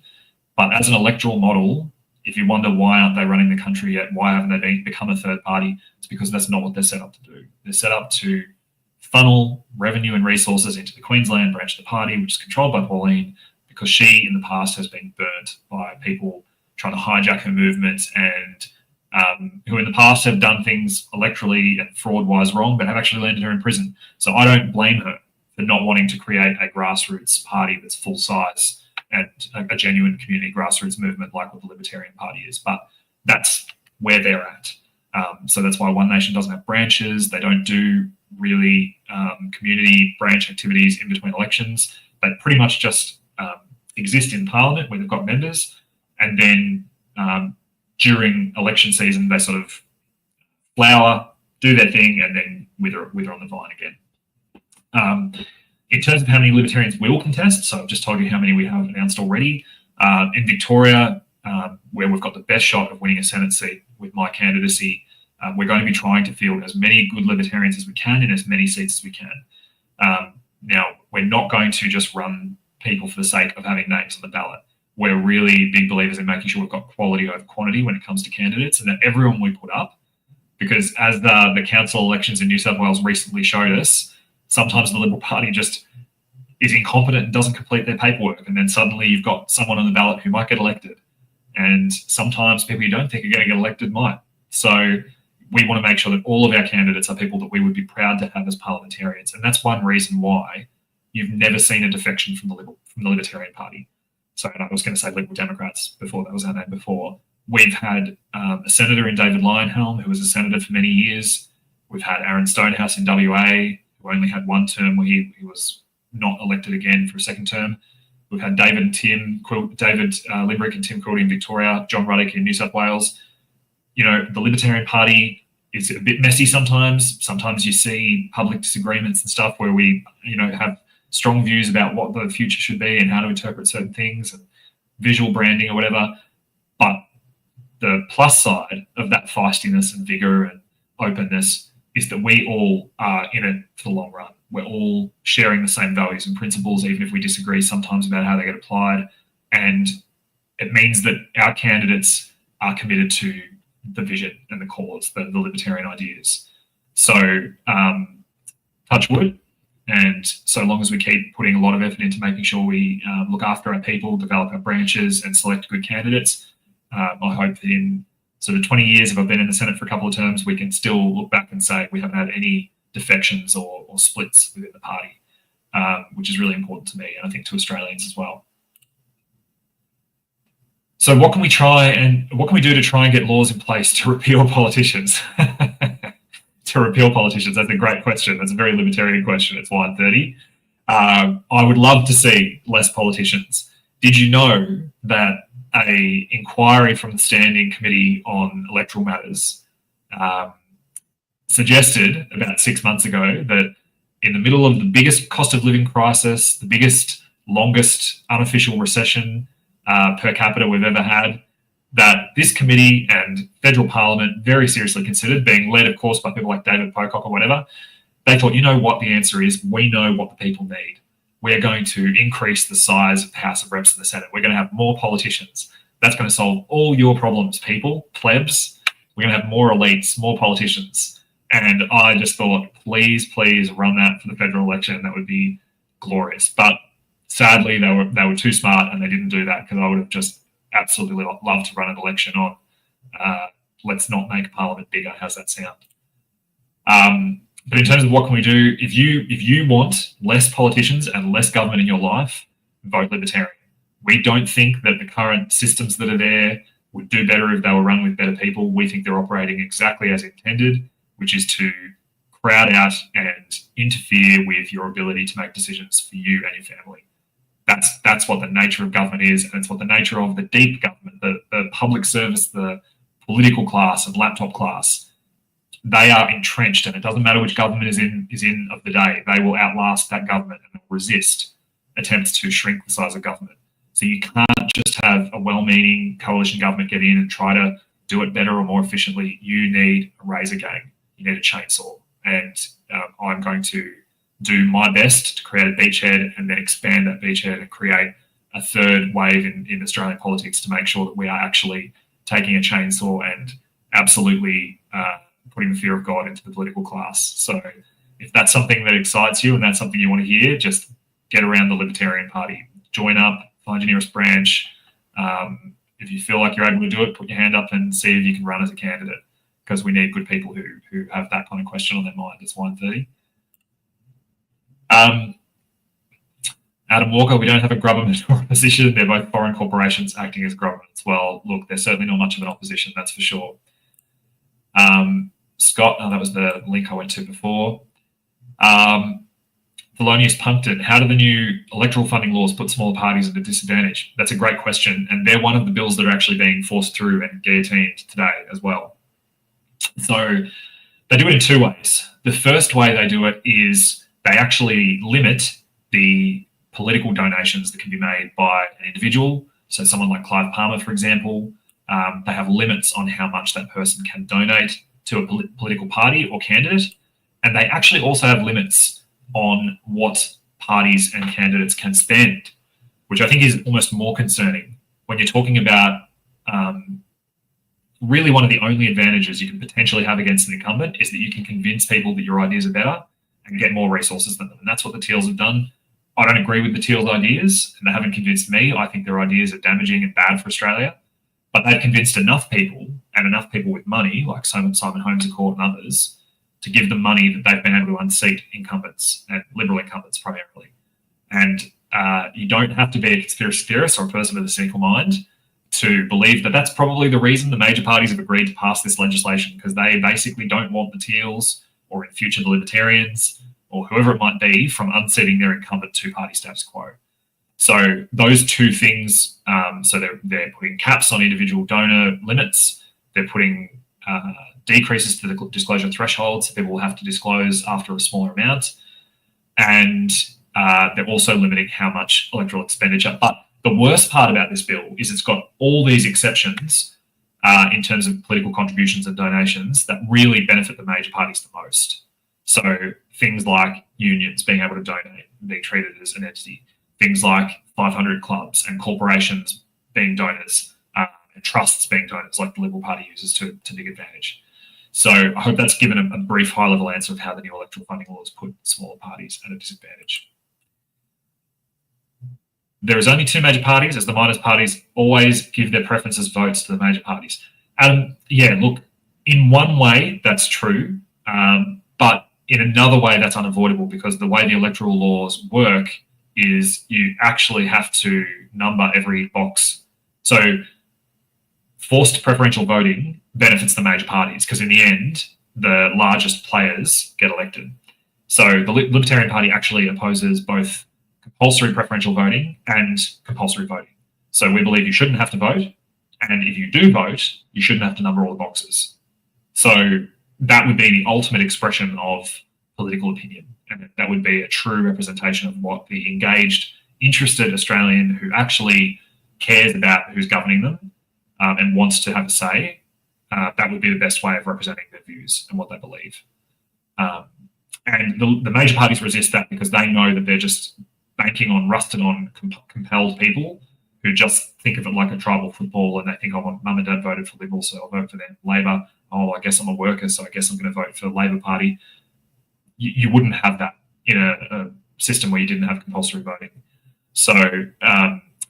But as an electoral model, if you wonder why aren't they running the country yet, why haven't they become a third party, it's because that's not what they're set up to do. They're set up to funnel revenue and resources into the Queensland branch of the party, which is controlled by Pauline, because she in the past has been burnt by people trying to hijack her movement and who in the past have done things electorally and fraud-wise wrong, but have actually landed her in prison. So I don't blame her for not wanting to create a grassroots party that's full size and a genuine community grassroots movement like what the Libertarian Party is. But that's where they're at. So that's why One Nation doesn't have branches. They don't do really community branch activities in between elections. They pretty much just exist in Parliament where they've got members, and then during election season they sort of flower, do their thing, and then wither on the vine again. In terms of how many Libertarians will contest, so I've just told you how many we have announced already. In Victoria, where we've got the best shot of winning a Senate seat with my candidacy, we're going to be trying to field as many good Libertarians as we can in as many seats as we can. Now, we're not going to just run people for the sake of having names on the ballot. We're really big believers in making sure we've got quality over quantity when it comes to candidates, and that everyone we put up, because as the council elections in New South Wales recently showed us, sometimes the Liberal Party just is incompetent and doesn't complete their paperwork, and then suddenly you've got someone on the ballot who might get elected. And sometimes people you don't think are going to get elected might. So we want to make sure that all of our candidates are people that we would be proud to have as parliamentarians. And that's one reason why you've never seen a defection from the Libertarian Party. So I was going to say Liberal Democrats before, that was our name before. We've had a senator in David Lionhelm, who was a senator for many years. We've had Aaron Stonehouse in WA, who only had one term where he was not elected again for a second term. We've had David Limbrick and Tim Quilty in Victoria, John Ruddock in New South Wales. You know, the Libertarian Party is a bit messy sometimes. Sometimes you see public disagreements and stuff where we, you know, have strong views about what the future should be and how to interpret certain things and visual branding or whatever. But the plus side of that feistiness and vigor and openness is that we all are in it for the long run. We're all sharing the same values and principles, even if we disagree sometimes about how they get applied. And it means that our candidates are committed to the vision and the cause, the libertarian ideas. So touch wood. And so long as we keep putting a lot of effort into making sure we look after our people, develop our branches and select good candidates, I hope that in sort of 20 years, if I've been in the Senate for a couple of terms, we can still look back and say we haven't had any defections or splits within the party, which is really important to me and I think to Australians as well. So what can we do to try and get laws in place to repeal politicians? To repeal politicians, that's a great question. That's a very libertarian question. It's 1:30. I would love to see less politicians. Did you know that a inquiry from the Standing Committee on Electoral Matters suggested about 6 months ago that in the middle of the biggest cost of living crisis, the biggest, longest unofficial recession per capita we've ever had, that this committee and federal parliament very seriously considered, being led, of course, by people like David Pocock or whatever. They thought, you know what the answer is? We know what the people need. We're going to increase the size of the House of Reps and the Senate. We're going to have more politicians. That's going to solve all your problems, people, plebs. We're going to have more elites, more politicians. And I just thought, please run that for the federal election. That would be glorious. But sadly, they were too smart and they didn't do that, because I would have just absolutely loved to run an election on let's not make Parliament bigger. How's that sound? But in terms of what can we do, if you want less politicians and less government in your life, vote Libertarian. We don't think that the current systems that are there would do better if they were run with better people. We think they're operating exactly as intended, which is to crowd out and interfere with your ability to make decisions for you and your family. That's what the nature of government is, and it's what the nature of the deep government, the public service, the political class and laptop class. They are entrenched, and it doesn't matter which government is in of the day. They will outlast that government and resist attempts to shrink the size of government. So you can't just have a well-meaning coalition government get in and try to do it better or more efficiently. You need a razor game. You need a chainsaw, and I'm going to do my best to create a beachhead and then expand that beachhead and create a third wave in Australian politics to make sure that we are actually taking a chainsaw and absolutely putting the fear of God into the political class. So if that's something that excites you and that's something you want to hear, just get around the Libertarian Party. Join up, find your nearest branch. If you feel like you're able to do it, put your hand up and see if you can run as a candidate, because we need good people who have that kind of question on their mind. It's 1:30. Adam Walker, we don't have a government or opposition. They're both foreign corporations acting as governments. Well, look, they're certainly not much of an opposition, that's for sure. Scott, that was the link I went to before. Thelonious Pumpkin, how do the new electoral funding laws put smaller parties at a disadvantage? That's a great question, and they're one of the bills that are actually being forced through and guillotined today as well. So they do it in two ways. The first way they do it is they actually limit the political donations that can be made by an individual. So someone like Clive Palmer, for example, they have limits on how much that person can donate to a political party or candidate. And they actually also have limits on what parties and candidates can spend, which I think is almost more concerning when you're talking about really one of the only advantages you can potentially have against an incumbent is that you can convince people that your ideas are better and get more resources than them. And that's what the Teals have done. I don't agree with the Teals' ideas, and they haven't convinced me. I think their ideas are damaging and bad for Australia. But they've convinced enough people, and enough people with money, like Simon Holmes and Court and others, to give them money that they've been able to unseat incumbents, and Liberal incumbents primarily. And you don't have to be a conspiracy theorist or a person with a cynical mind to believe that that's probably the reason the major parties have agreed to pass this legislation, because they basically don't want the Teals, or in future the Libertarians, or whoever it might be, from unseating their incumbent two-party status quo. So those two things, so they're putting caps on individual donor limits. They're putting decreases to the disclosure thresholds. So people will have to disclose after a smaller amount. And they're also limiting how much electoral expenditure. But the worst part about this bill is it's got all these exceptions in terms of political contributions and donations that really benefit the major parties the most. So things like unions being able to donate, being treated as an entity, things like 500 clubs and corporations being donors, and trusts being donors, like the Liberal Party uses to big advantage. So I hope that's given a brief high-level answer of how the new electoral funding laws put smaller parties at a disadvantage. There is only two major parties, as the minor parties always give their preferences votes to the major parties. Yeah, look, in one way, that's true, but in another way, that's unavoidable, because the way the electoral laws work is you actually have to number every box. So forced preferential voting benefits the major parties, because in the end, the largest players get elected. So the Libertarian Party actually opposes both compulsory preferential voting and compulsory voting. So we believe you shouldn't have to vote, and if you do vote, you shouldn't have to number all the boxes. So that would be the ultimate expression of political opinion, and that would be a true representation of what the engaged, interested Australian who actually cares about who's governing them and wants to have a say. That would be the best way of representing their views and what they believe. And the major parties resist that because they know that they're just banking on rusted-on, compelled people who just think of it like a tribal football, and they think, oh, mum and dad voted for Liberal, so I'll vote for them. Labor, oh, I guess I'm a worker, so I guess I'm going to vote for the Labor Party. You wouldn't have that in a system where you didn't have compulsory voting. So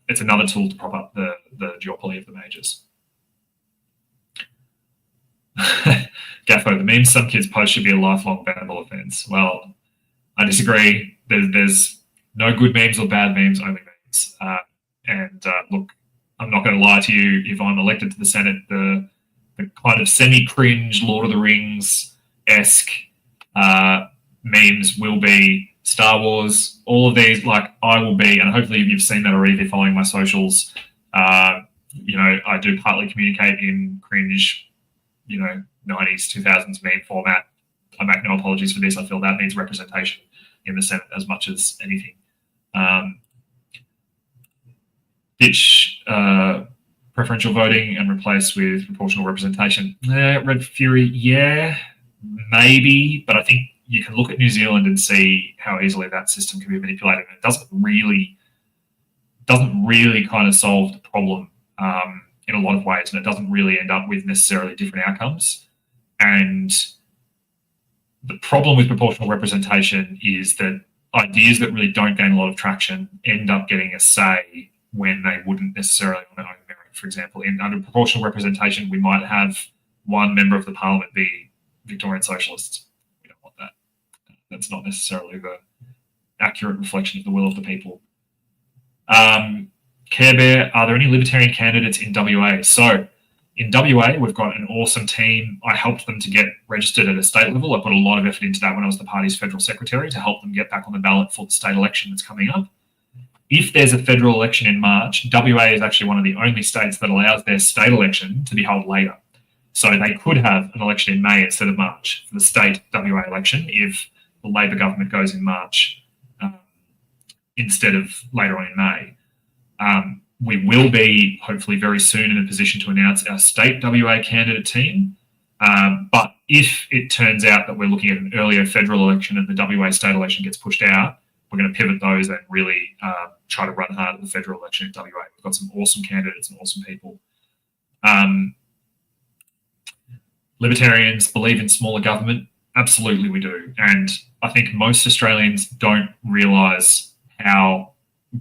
it's another tool to prop up the duopoly of the majors. Gaffo, the memes some kids post should be a lifelong bannable offence. Well, I disagree. There's no good memes or bad memes, only memes. Look, I'm not going to lie to you. If I'm elected to the Senate, the kind of semi-cringe Lord of the Rings-esque memes will be Star Wars. All of these, like, I will be, and hopefully you've seen that already if you're following my socials. I do partly communicate in cringe, 90s, 2000s meme format. I make no apologies for this. I feel that needs representation in the Senate as much as anything. Ditch preferential voting and replace with proportional representation. Red Fury, yeah, maybe, but I think you can look at New Zealand and see how easily that system can be manipulated. And it doesn't really kind of solve the problem in a lot of ways, and it doesn't really end up with necessarily different outcomes. And the problem with proportional representation is that ideas that really don't gain a lot of traction end up getting a say when they wouldn't necessarily on their own merit. For example, under proportional representation, we might have one member of the parliament be Victorian socialists. We don't want that. That's not necessarily the accurate reflection of the will of the people. Care Bear, are there any libertarian candidates in WA? So in WA, we've got an awesome team. I helped them to get registered at a state level. I put a lot of effort into that when I was the party's federal secretary to help them get back on the ballot for the state election that's coming up. If there's a federal election in March, WA is actually one of the only states that allows their state election to be held later. So they could have an election in May instead of March for the state WA election if the Labor government goes in March instead of later on in May. We will be hopefully very soon in a position to announce our state WA candidate team. But if it turns out that we're looking at an earlier federal election and the WA state election gets pushed out, we're going to pivot those and really try to run hard at the federal election in WA. We've got some awesome candidates and awesome people. Libertarians believe in smaller government. Absolutely we do. And I think most Australians don't realise how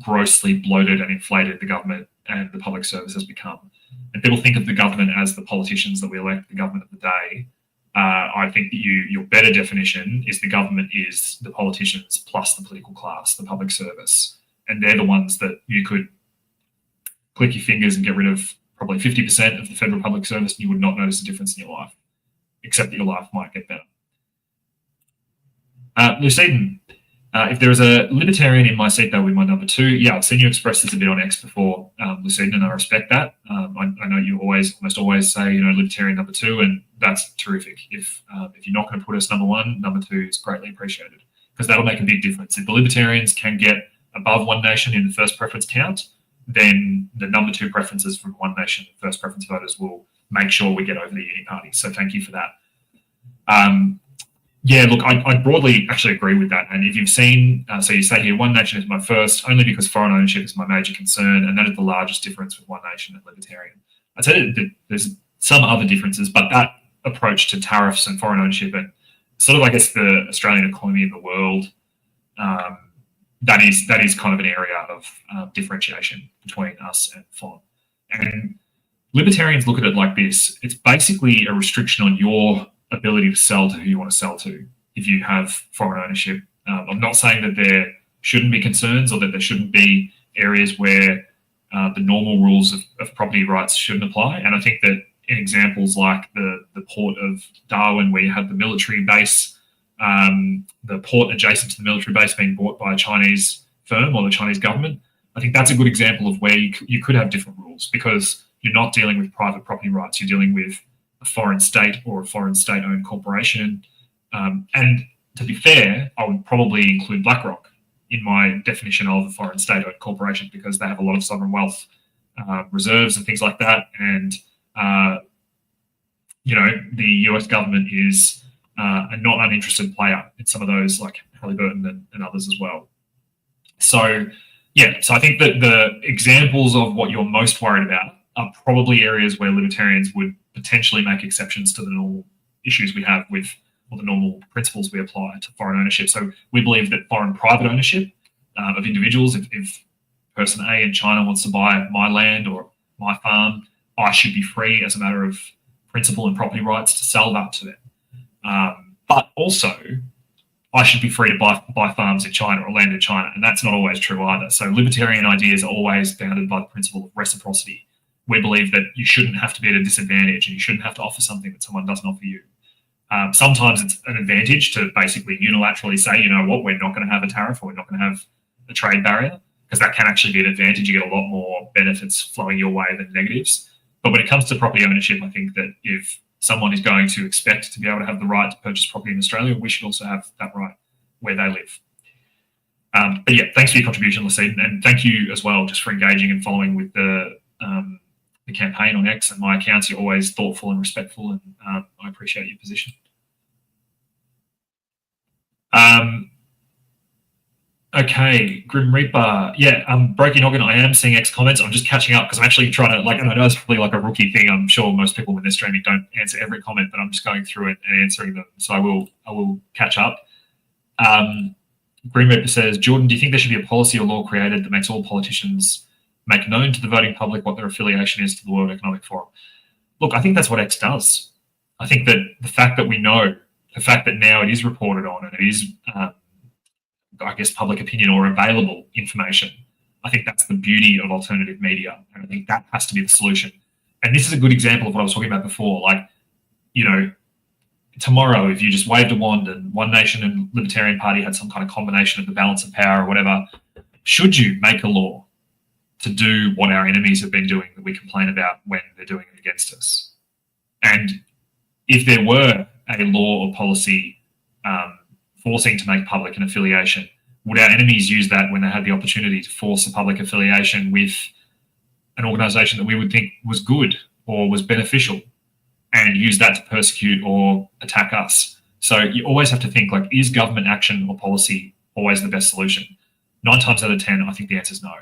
grossly bloated and inflated the government and the public service has become. And people think of the government as the politicians that we elect, the government of the day. I think that your better definition is the government is the politicians plus the political class, the public service. And they're the ones that you could click your fingers and get rid of probably 50% of the federal public service and you would not notice a difference in your life, except that your life might get better. Lucidin, If there is a libertarian in my seat, they'll be my number 2. Yeah, I've seen you express this a bit on X before, Lucinda, and I respect that. I know you almost always say, libertarian number 2, and that's terrific. If you're not going to put us number 1, number 2 is greatly appreciated, because that'll make a big difference. If the libertarians can get above One Nation in the first preference count, then the number 2 preferences from One Nation first preference voters will make sure we get over the Uni Party. So thank you for that. Yeah, look, I broadly actually agree with that. And if you've seen, so you say here, One Nation is my first, only because foreign ownership is my major concern, and that is the largest difference with One Nation and Libertarian. I'd say that there's some other differences, but that approach to tariffs and foreign ownership and sort of, I guess, the Australian economy in the world, that is kind of an area of differentiation between us and FON. And libertarians look at it like this. It's basically a restriction on your ability to sell to who you want to sell to if you have foreign ownership. I'm not saying that there shouldn't be concerns or that there shouldn't be areas where the normal rules of property rights shouldn't apply. And I think that in examples like the port of Darwin, where you had the military base, the port adjacent to the military base being bought by a Chinese firm or the Chinese government, I think that's a good example of where you could have different rules, because you're not dealing with private property rights. You're dealing with a foreign state or a foreign state-owned corporation. And to be fair, I would probably include BlackRock in my definition of a foreign state-owned corporation, because they have a lot of sovereign wealth reserves and things like that. And, the US government is a not uninterested player in some of those, like Halliburton and others as well. So, yeah, so I think that the examples of what you're most worried about are probably areas where libertarians would potentially make exceptions to the normal issues we have with, or the normal principles we apply to foreign ownership. So we believe that foreign private ownership of individuals, if person A in China wants to buy my land or my farm, I should be free as a matter of principle and property rights to sell that to them. But also, I should be free to buy farms in China or land in China, and that's not always true either. So libertarian ideas are always bounded by the principle of reciprocity. We believe that you shouldn't have to be at a disadvantage, and you shouldn't have to offer something that someone doesn't offer you. Sometimes it's an advantage to basically unilaterally say, you know what, we're not going to have a tariff, or we're not going to have a trade barrier, because that can actually be an advantage. You get a lot more benefits flowing your way than negatives. But when it comes to property ownership, I think that if someone is going to expect to be able to have the right to purchase property in Australia, we should also have that right where they live. But yeah, thanks for your contribution, Lucine, and thank you as well just for engaging and following with the campaign on X and my accounts. You're always thoughtful and respectful, and I appreciate your position. Okay, Grim Reaper. Yeah, Breaking Noggin, I am seeing X comments. I'm just catching up because I'm actually trying to, and I know it's probably like a rookie thing. I'm sure most people when they're streaming don't answer every comment, but I'm just going through it and answering them. So I will catch up. Grim Reaper says, Jordan, do you think there should be a policy or law created that makes all politicians make known to the voting public what their affiliation is to the World Economic Forum? Look, I think that's what X does. I think that the fact that we know, the fact that now it is reported on and it is, I guess, public opinion or available information, I think that's the beauty of alternative media. And I think that has to be the solution. And this is a good example of what I was talking about before. Tomorrow, if you just waved a wand and One Nation and Libertarian Party had some kind of combination of the balance of power or whatever, should you make a law to do what our enemies have been doing that we complain about when they're doing it against us? And if there were a law or policy forcing to make public an affiliation, would our enemies use that when they had the opportunity to force a public affiliation with an organisation that we would think was good or was beneficial, and use that to persecute or attack us? So you always have to think, is government action or policy always the best solution? 9 times out of 10, I think the answer is no.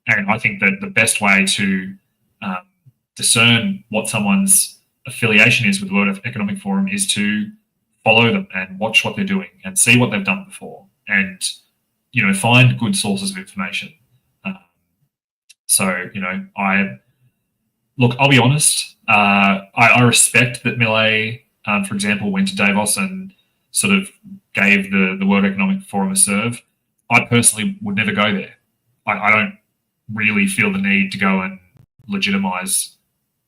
And I think that the best way to discern what someone's affiliation is with the World Economic Forum is to follow them and watch what they're doing and see what they've done before, and find good sources of information. I'll be honest. I respect that Millet, for example, went to Davos and sort of gave the World Economic Forum a serve. I personally would never go there. I don't really feel the need to go and legitimize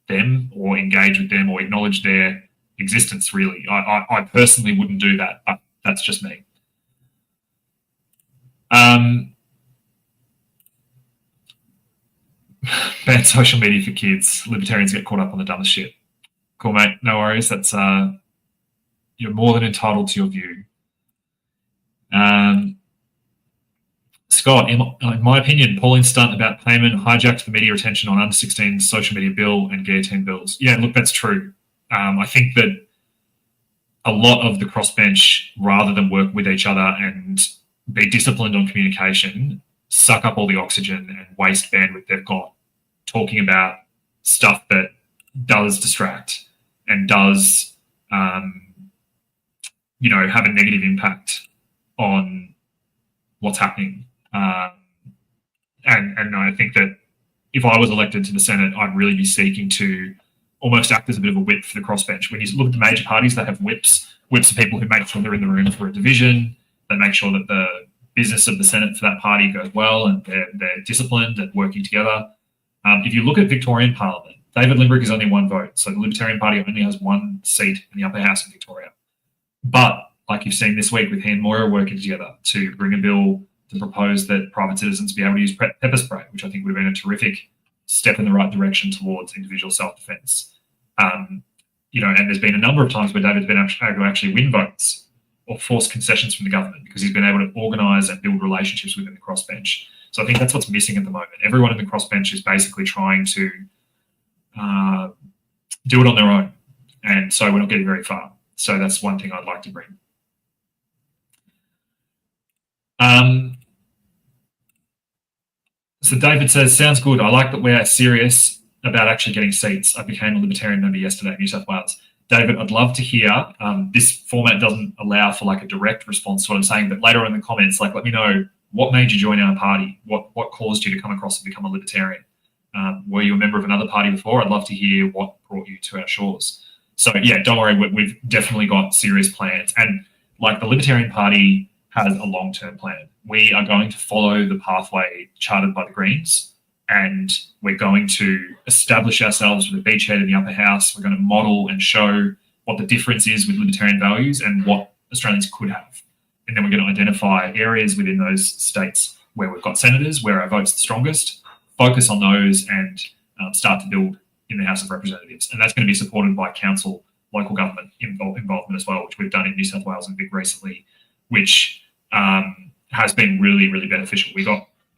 them or engage with them or acknowledge their existence, really. I personally wouldn't do that, but that's just me. Bad social media for kids. Libertarians get caught up on the dumbest shit. Cool, mate. No worries. That's you're more than entitled to your view. Scott, in my opinion, Pauline's stunt about payment hijacked the media attention on under 16 social media bill and guillotine bills. Yeah, look, that's true. I think that a lot of the crossbench, rather than work with each other and be disciplined on communication, suck up all the oxygen and waste bandwidth they've got talking about stuff that does distract and does, have a negative impact on what's happening. And I think that if I was elected to the Senate, I'd really be seeking to almost act as a bit of a whip for the crossbench. When you look at the major parties, they have whips of people who make sure they're in the room for a division. They make sure that the business of the Senate for that party goes well and they're disciplined and working together. If you look at Victorian Parliament, David Limbrick is only one vote. So the Libertarian Party only has one seat in the upper house in Victoria. But like you've seen this week with he and Moira working together to bring a bill to propose that private citizens be able to use pepper spray, which I think would have been a terrific step in the right direction towards individual self-defense. And there's been a number of times where David's been able to actually win votes or force concessions from the government because he's been able to organise and build relationships within the crossbench. So I think that's what's missing at the moment. Everyone in the crossbench is basically trying to do it on their own. And so we're not getting very far. So that's one thing I'd like to bring. So David says, sounds good. I like that we're serious about actually getting seats. I became a Libertarian member yesterday in New South Wales. David, I'd love to hear, this format doesn't allow for like a direct response to what I'm saying, but later on in the comments, let me know what made you join our party? What caused you to come across and become a Libertarian? Were you a member of another party before? I'd love to hear what brought you to our shores. So yeah, don't worry, we've definitely got serious plans. And like the Libertarian Party has a long-term plan. We are going to follow the pathway charted by the Greens, and we're going to establish ourselves with a beachhead in the upper house. We're going to model and show what the difference is with libertarian values and what Australians could have. And then we're going to identify areas within those states where we've got senators, where our vote's the strongest, focus on those and start to build in the House of Representatives. And that's going to be supported by council, local government involvement as well, which we've done in New South Wales and Vic recently, which has been really, really beneficial.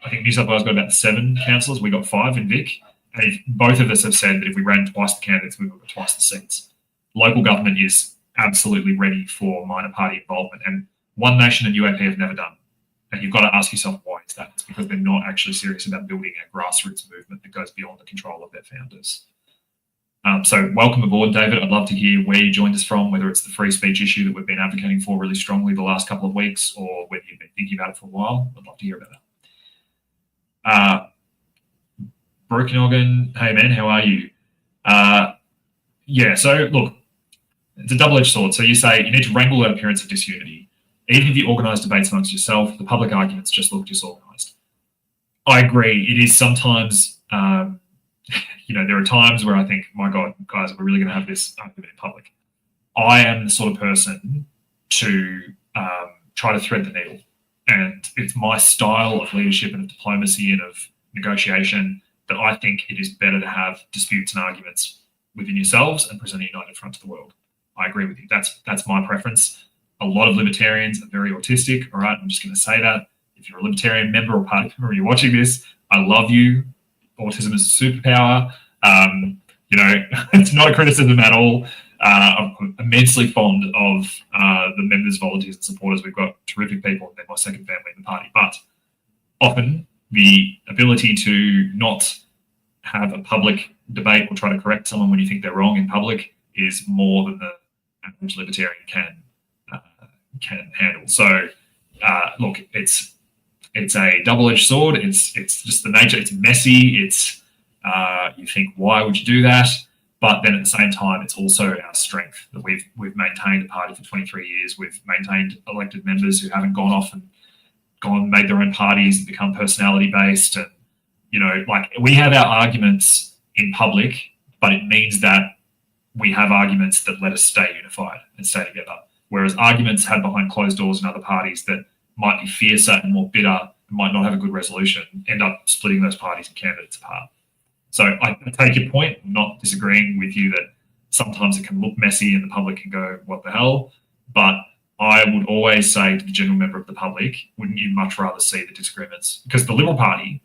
I think New South Wales got about 7 councillors. We got 5 in Vic. And both of us have said that if we ran twice the candidates, we would get twice the seats. Local government is absolutely ready for minor party involvement. And One Nation and UAP have never done. And you've got to ask yourself why is that? It's because they're not actually serious about building a grassroots movement that goes beyond the control of their founders. So welcome aboard, David. I'd love to hear where you joined us from, whether it's the free speech issue that we've been advocating for really strongly the last couple of weeks, or whether you've been thinking about it for a while. I'd love to hear about that. Broken Organ, hey man, how are you? Yeah, so look, it's a double-edged sword. So you say you need to wrangle that appearance of disunity. Even if you organise debates amongst yourself, the public arguments just look disorganised. I agree. It is sometimes, there are times where I think, my God, guys, we're really going to have this argument in public. I am the sort of person to try to thread the needle. And it's my style of leadership and of diplomacy and of negotiation that I think it is better to have disputes and arguments within yourselves and present a united front to the world. I agree with you. That's my preference. A lot of libertarians are very autistic. All right, I'm just going to say that. If you're a libertarian member or party member and you're watching this, I love you. Autism is a superpower. It's not a criticism at all. I'm immensely fond of the members, volunteers, and supporters. We've got terrific people. They're my second family in the party. But often the ability to not have a public debate or try to correct someone when you think they're wrong in public is more than the average libertarian can handle. So, look, it's a double-edged sword. It's just the nature. It's messy. It's you think, why would you do that? But then at the same time, it's also our strength that we've maintained a party for 23 years. We've maintained elected members who haven't gone off and made their own parties and become personality-based. And, we have our arguments in public, but it means that we have arguments that let us stay unified and stay together. Whereas arguments had behind closed doors in other parties that might be fiercer and more bitter, might not have a good resolution, end up splitting those parties and candidates apart. So I take your point, I'm not disagreeing with you that sometimes it can look messy and the public can go, what the hell? But I would always say to the general member of the public, wouldn't you much rather see the disagreements? Because the Liberal Party,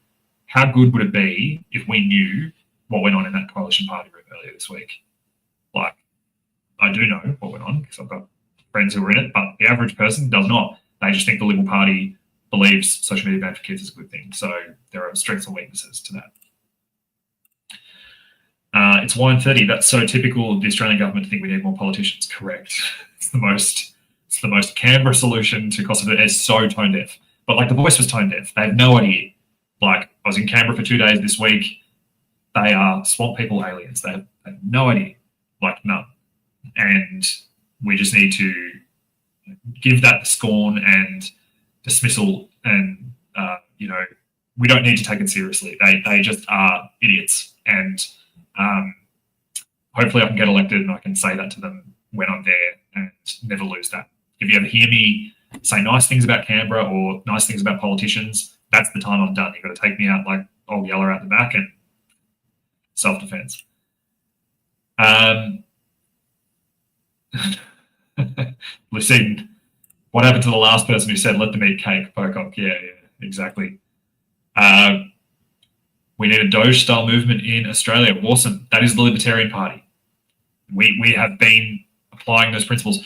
how good would it be if we knew what went on in that coalition party room earlier this week? Like, I do know what went on because I've got friends who were in it, but the average person does not. They just think the Liberal Party believes social media ban for kids is a good thing. So there are strengths and weaknesses to that. It's 1:30. That's so typical of the Australian government to think we need more politicians. Correct. It's the most Canberra solution to cost of it. It's so tone deaf. But like the Voice was tone deaf. They have no idea. Like I was in Canberra for 2 days this week. They are swamp people aliens. They have no idea. Like none. And we just need to give that scorn and dismissal, and we don't need to take it seriously. They just are idiots, and hopefully I can get elected and I can say that to them when I'm there and never lose that. If you ever hear me say nice things about Canberra or nice things about politicians, that's the time I'm done. You've got to take me out like old Yeller out the back and self-defense. Listen, what happened to the last person who said, let them eat cake, Pocock? Yeah, exactly. We need a Doge-style movement in Australia. Awesome. That is the Libertarian Party. We have been applying those principles.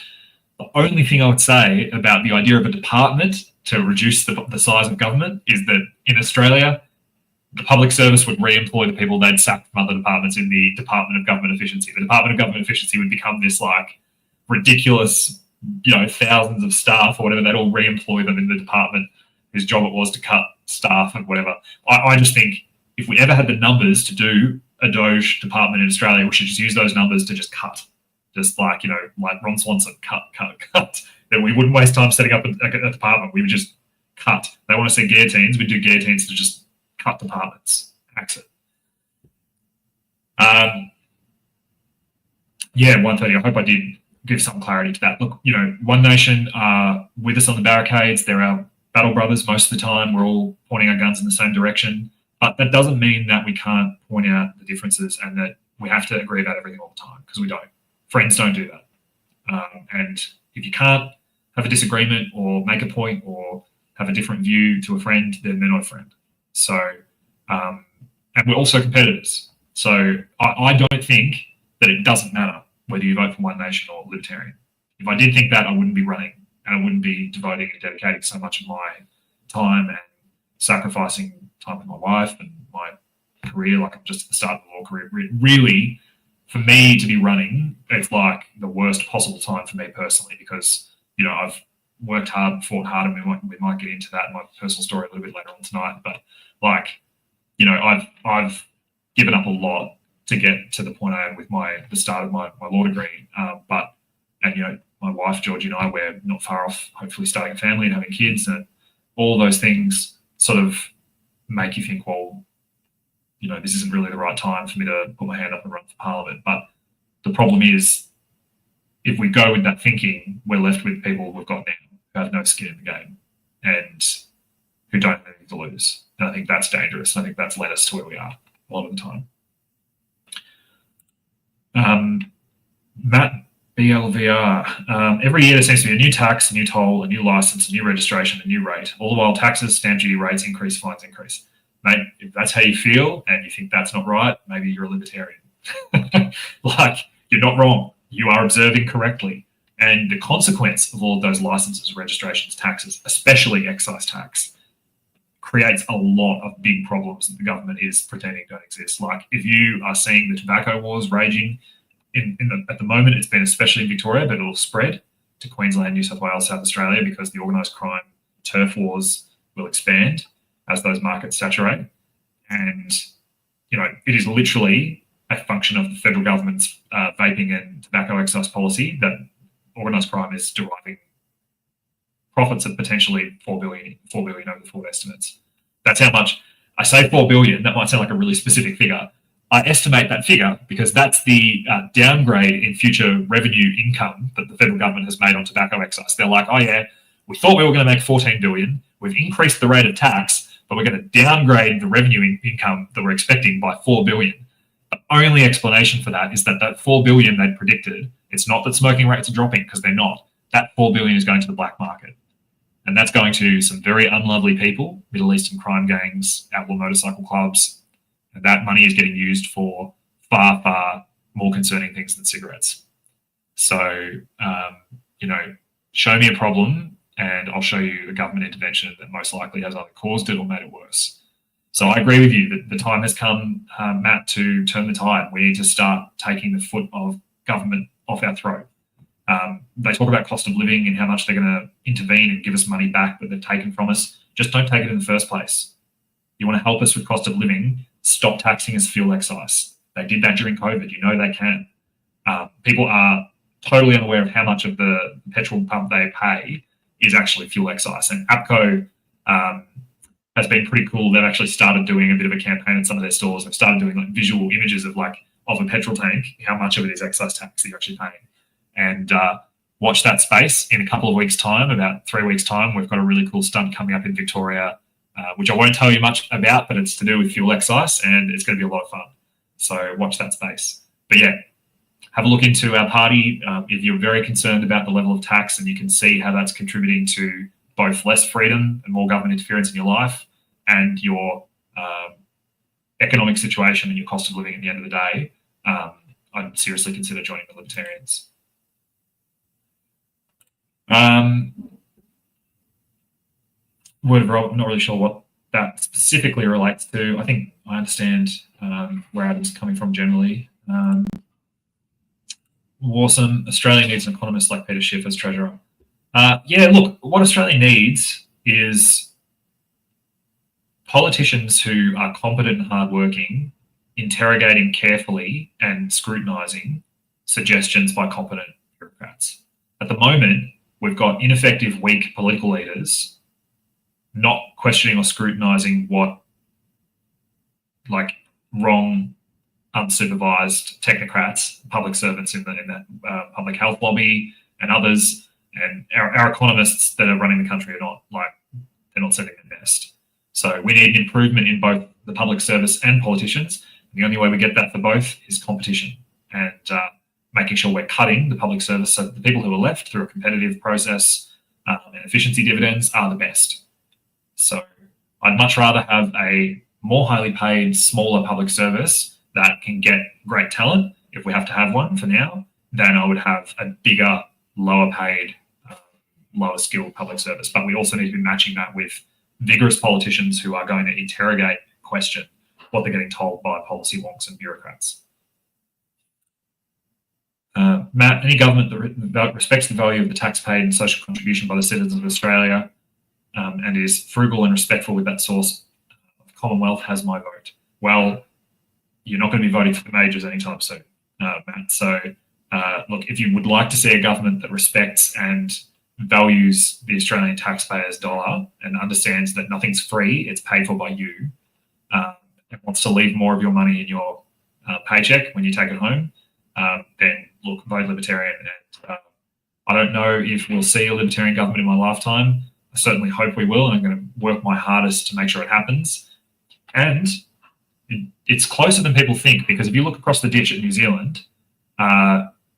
The only thing I would say about the idea of a department to reduce the size of government is that in Australia, the public service would re-employ the people they'd sacked from other departments in the Department of Government Efficiency. The Department of Government Efficiency would become this like ridiculous, thousands of staff or whatever. They'd all re-employ them in the department whose job it was to cut staff and whatever. I just think if we ever had the numbers to do a Doge department in Australia, we should just use those numbers to just cut. Just like, like Ron Swanson, cut. Then we wouldn't waste time setting up a department. We would just cut. They want to see guillotines. We'd do guillotines to just cut departments. Axe it. Yeah, 1:30. I hope I did give some clarity to that. Look, One Nation are with us on the barricades. They're our battle brothers most of the time. We're all pointing our guns in the same direction. But that doesn't mean that we can't point out the differences and that we have to agree about everything all the time, because we don't. Friends don't do that. And if you can't have a disagreement or make a point or have a different view to a friend, then they're not a friend. So, and we're also competitors. So I don't think that it doesn't matter whether you vote for One Nation or Libertarian. If I did think that, I wouldn't be running, and I wouldn't be devoting and dedicating so much of my time and sacrificing time with my wife and my career. Like I'm just at the start of the law career. Really, for me to be running, it's like the worst possible time for me personally, because I've worked hard and fought hard, and we might get into that in my personal story a little bit later on tonight. But I've given up a lot to get to the point I am with the start of my law degree. My wife Georgie and I, we're not far off hopefully starting a family and having kids, and all those things sort of make you think, well, this isn't really the right time for me to put my hand up and run for Parliament. But the problem is, if we go with that thinking, we're left with people we've got now who have no skin in the game and who don't have anything to lose. And I think that's dangerous. I think that's led us to where we are a lot of the time. Matt BLVR. Every year there seems to be a new tax, a new toll, a new license, a new registration, a new rate. All the while taxes, stamp duty rates increase, fines increase. Mate, if that's how you feel and you think that's not right, maybe you're a libertarian. You're not wrong. You are observing correctly. And the consequence of all of those licenses, registrations, taxes, especially excise tax, creates a lot of big problems that the government is pretending don't exist. Like if you are seeing the tobacco wars raging at the moment, it's been especially in Victoria, but it'll spread to Queensland, New South Wales, South Australia, because the organised crime turf wars will expand as those markets saturate. And, it is literally a function of the federal government's vaping and tobacco excise policy that organised crime is deriving profits of potentially $4 billion over the forward estimates. That's how much. I say $4 billion, that might sound like a really specific figure. I estimate that figure because that's the downgrade in future revenue income that the federal government has made on tobacco excise. They're like, oh yeah, we thought we were going to make 14 billion. We've increased the rate of tax, but we're going to downgrade the revenue income that we're expecting by 4 billion. The only explanation for that is that 4 billion they'd predicted, it's not that smoking rates are dropping, because they're not. That 4 billion is going to the black market. And that's going to some very unlovely people, Middle Eastern crime gangs, outlaw motorcycle clubs. And that money is getting used for far, far more concerning things than cigarettes. So, show me a problem and I'll show you a government intervention that most likely has either caused it or made it worse. So I agree with you that the time has come, Matt, to turn the tide. We need to start taking the foot of government off our throat. They talk about cost of living and how much they're going to intervene and give us money back that they've taken from us. Just don't take it in the first place. You want to help us with cost of living, stop taxing us fuel excise. They did that during COVID. You know they can. People are totally unaware of how much of the petrol pump they pay is actually fuel excise. And APCO has been pretty cool. They've actually started doing a bit of a campaign in some of their stores. They've started doing like visual images of a petrol tank, how much of it is excise tax that you're actually paying. And watch that space. In a couple of weeks' time, about 3 weeks' time, we've got a really cool stunt coming up in Victoria, which I won't tell you much about, but it's to do with fuel excise, and it's going to be a lot of fun. So watch that space. But yeah, have a look into our party. If you're very concerned about the level of tax and you can see how that's contributing to both less freedom and more government interference in your life and your economic situation and your cost of living at the end of the day, I'd seriously consider joining the Libertarians. Word of Rob, I'm not really sure what that specifically relates to. I think I understand where Adam's coming from generally. Awesome. Australia needs an economist like Peter Schiff as treasurer. Yeah, look, what Australia needs is politicians who are competent and hardworking, interrogating carefully and scrutinising suggestions by competent bureaucrats. At the moment, we've got ineffective, weak political leaders not questioning or scrutinising what wrong, unsupervised technocrats, public servants in the public health lobby and others, and our economists that are running the country are not they're not setting their best. So we need an improvement in both the public service and politicians. The only way we get that for both is competition and making sure we're cutting the public service so that the people who are left through a competitive process and efficiency dividends are the best. So I'd much rather have a more highly paid, smaller public service that can get great talent, if we have to have one for now, than I would have a bigger, lower paid, lower skilled public service. But we also need to be matching that with vigorous politicians who are going to interrogate, question what they're getting told by policy wonks and bureaucrats. Matt, any government that respects the value of the tax paid and social contribution by the citizens of Australia and is frugal and respectful with that source of Commonwealth has my vote. Well, you're not going to be voting for the majors anytime soon, Matt. So, look, if you would like to see a government that respects and values the Australian taxpayer's dollar and understands that nothing's free, it's paid for by you, and wants to leave more of your money in your paycheck when you take it home, then look, vote Libertarian. And I don't know if we'll see a Libertarian government in my lifetime. I certainly hope we will, and I'm going to work my hardest to make sure it happens. And it's closer than people think, because if you look across the ditch at New Zealand,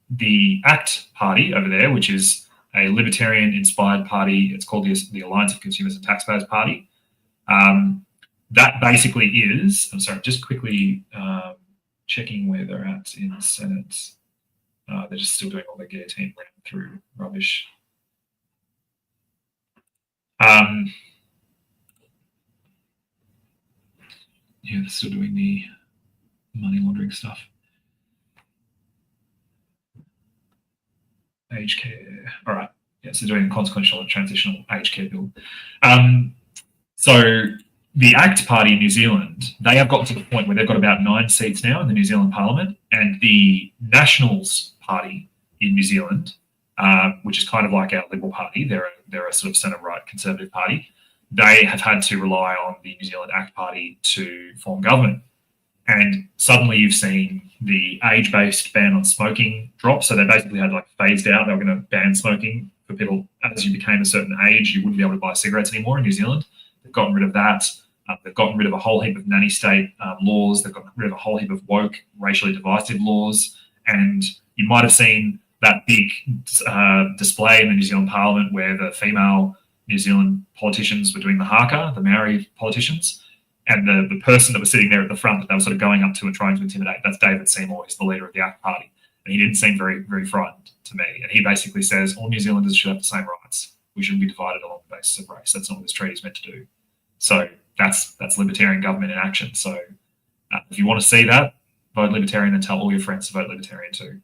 the ACT party over there, which is a libertarian-inspired party, it's called the Alliance of Consumers and Taxpayers Party. That basically is, I'm sorry, just quickly checking where they're at in the Senate. They're just still doing all the guillotine round through rubbish. Yeah, they're still doing the money laundering stuff. Aged care. All right. Yeah, so doing a consequential and transitional aged care bill. So the ACT party in New Zealand, they have gotten to the point where they've got about 9 seats now in the New Zealand Parliament, and the Nationals party in New Zealand, which is kind of like our Liberal Party, they're a sort of centre-right conservative party, they have had to rely on the New Zealand ACT party to form government. And suddenly you've seen the age-based ban on smoking drop. So they basically had phased out. They were going to ban smoking for people, as you became a certain age, you wouldn't be able to buy cigarettes anymore in New Zealand. They've gotten rid of that. They've gotten rid of a whole heap of nanny state laws. They've gotten rid of a whole heap of woke, racially divisive laws. And you might have seen that big display in the New Zealand Parliament where the female New Zealand politicians were doing the haka, the Maori politicians. And the person that was sitting there at the front that they were sort of going up to and trying to intimidate, that's David Seymour. He's the leader of the ACT Party. And he didn't seem very, very frightened to me. And he basically says all New Zealanders should have the same rights. We shouldn't be divided along the basis of race. That's not what this treaty is meant to do. So that's libertarian government in action. So if you want to see that, vote Libertarian and tell all your friends to vote Libertarian too.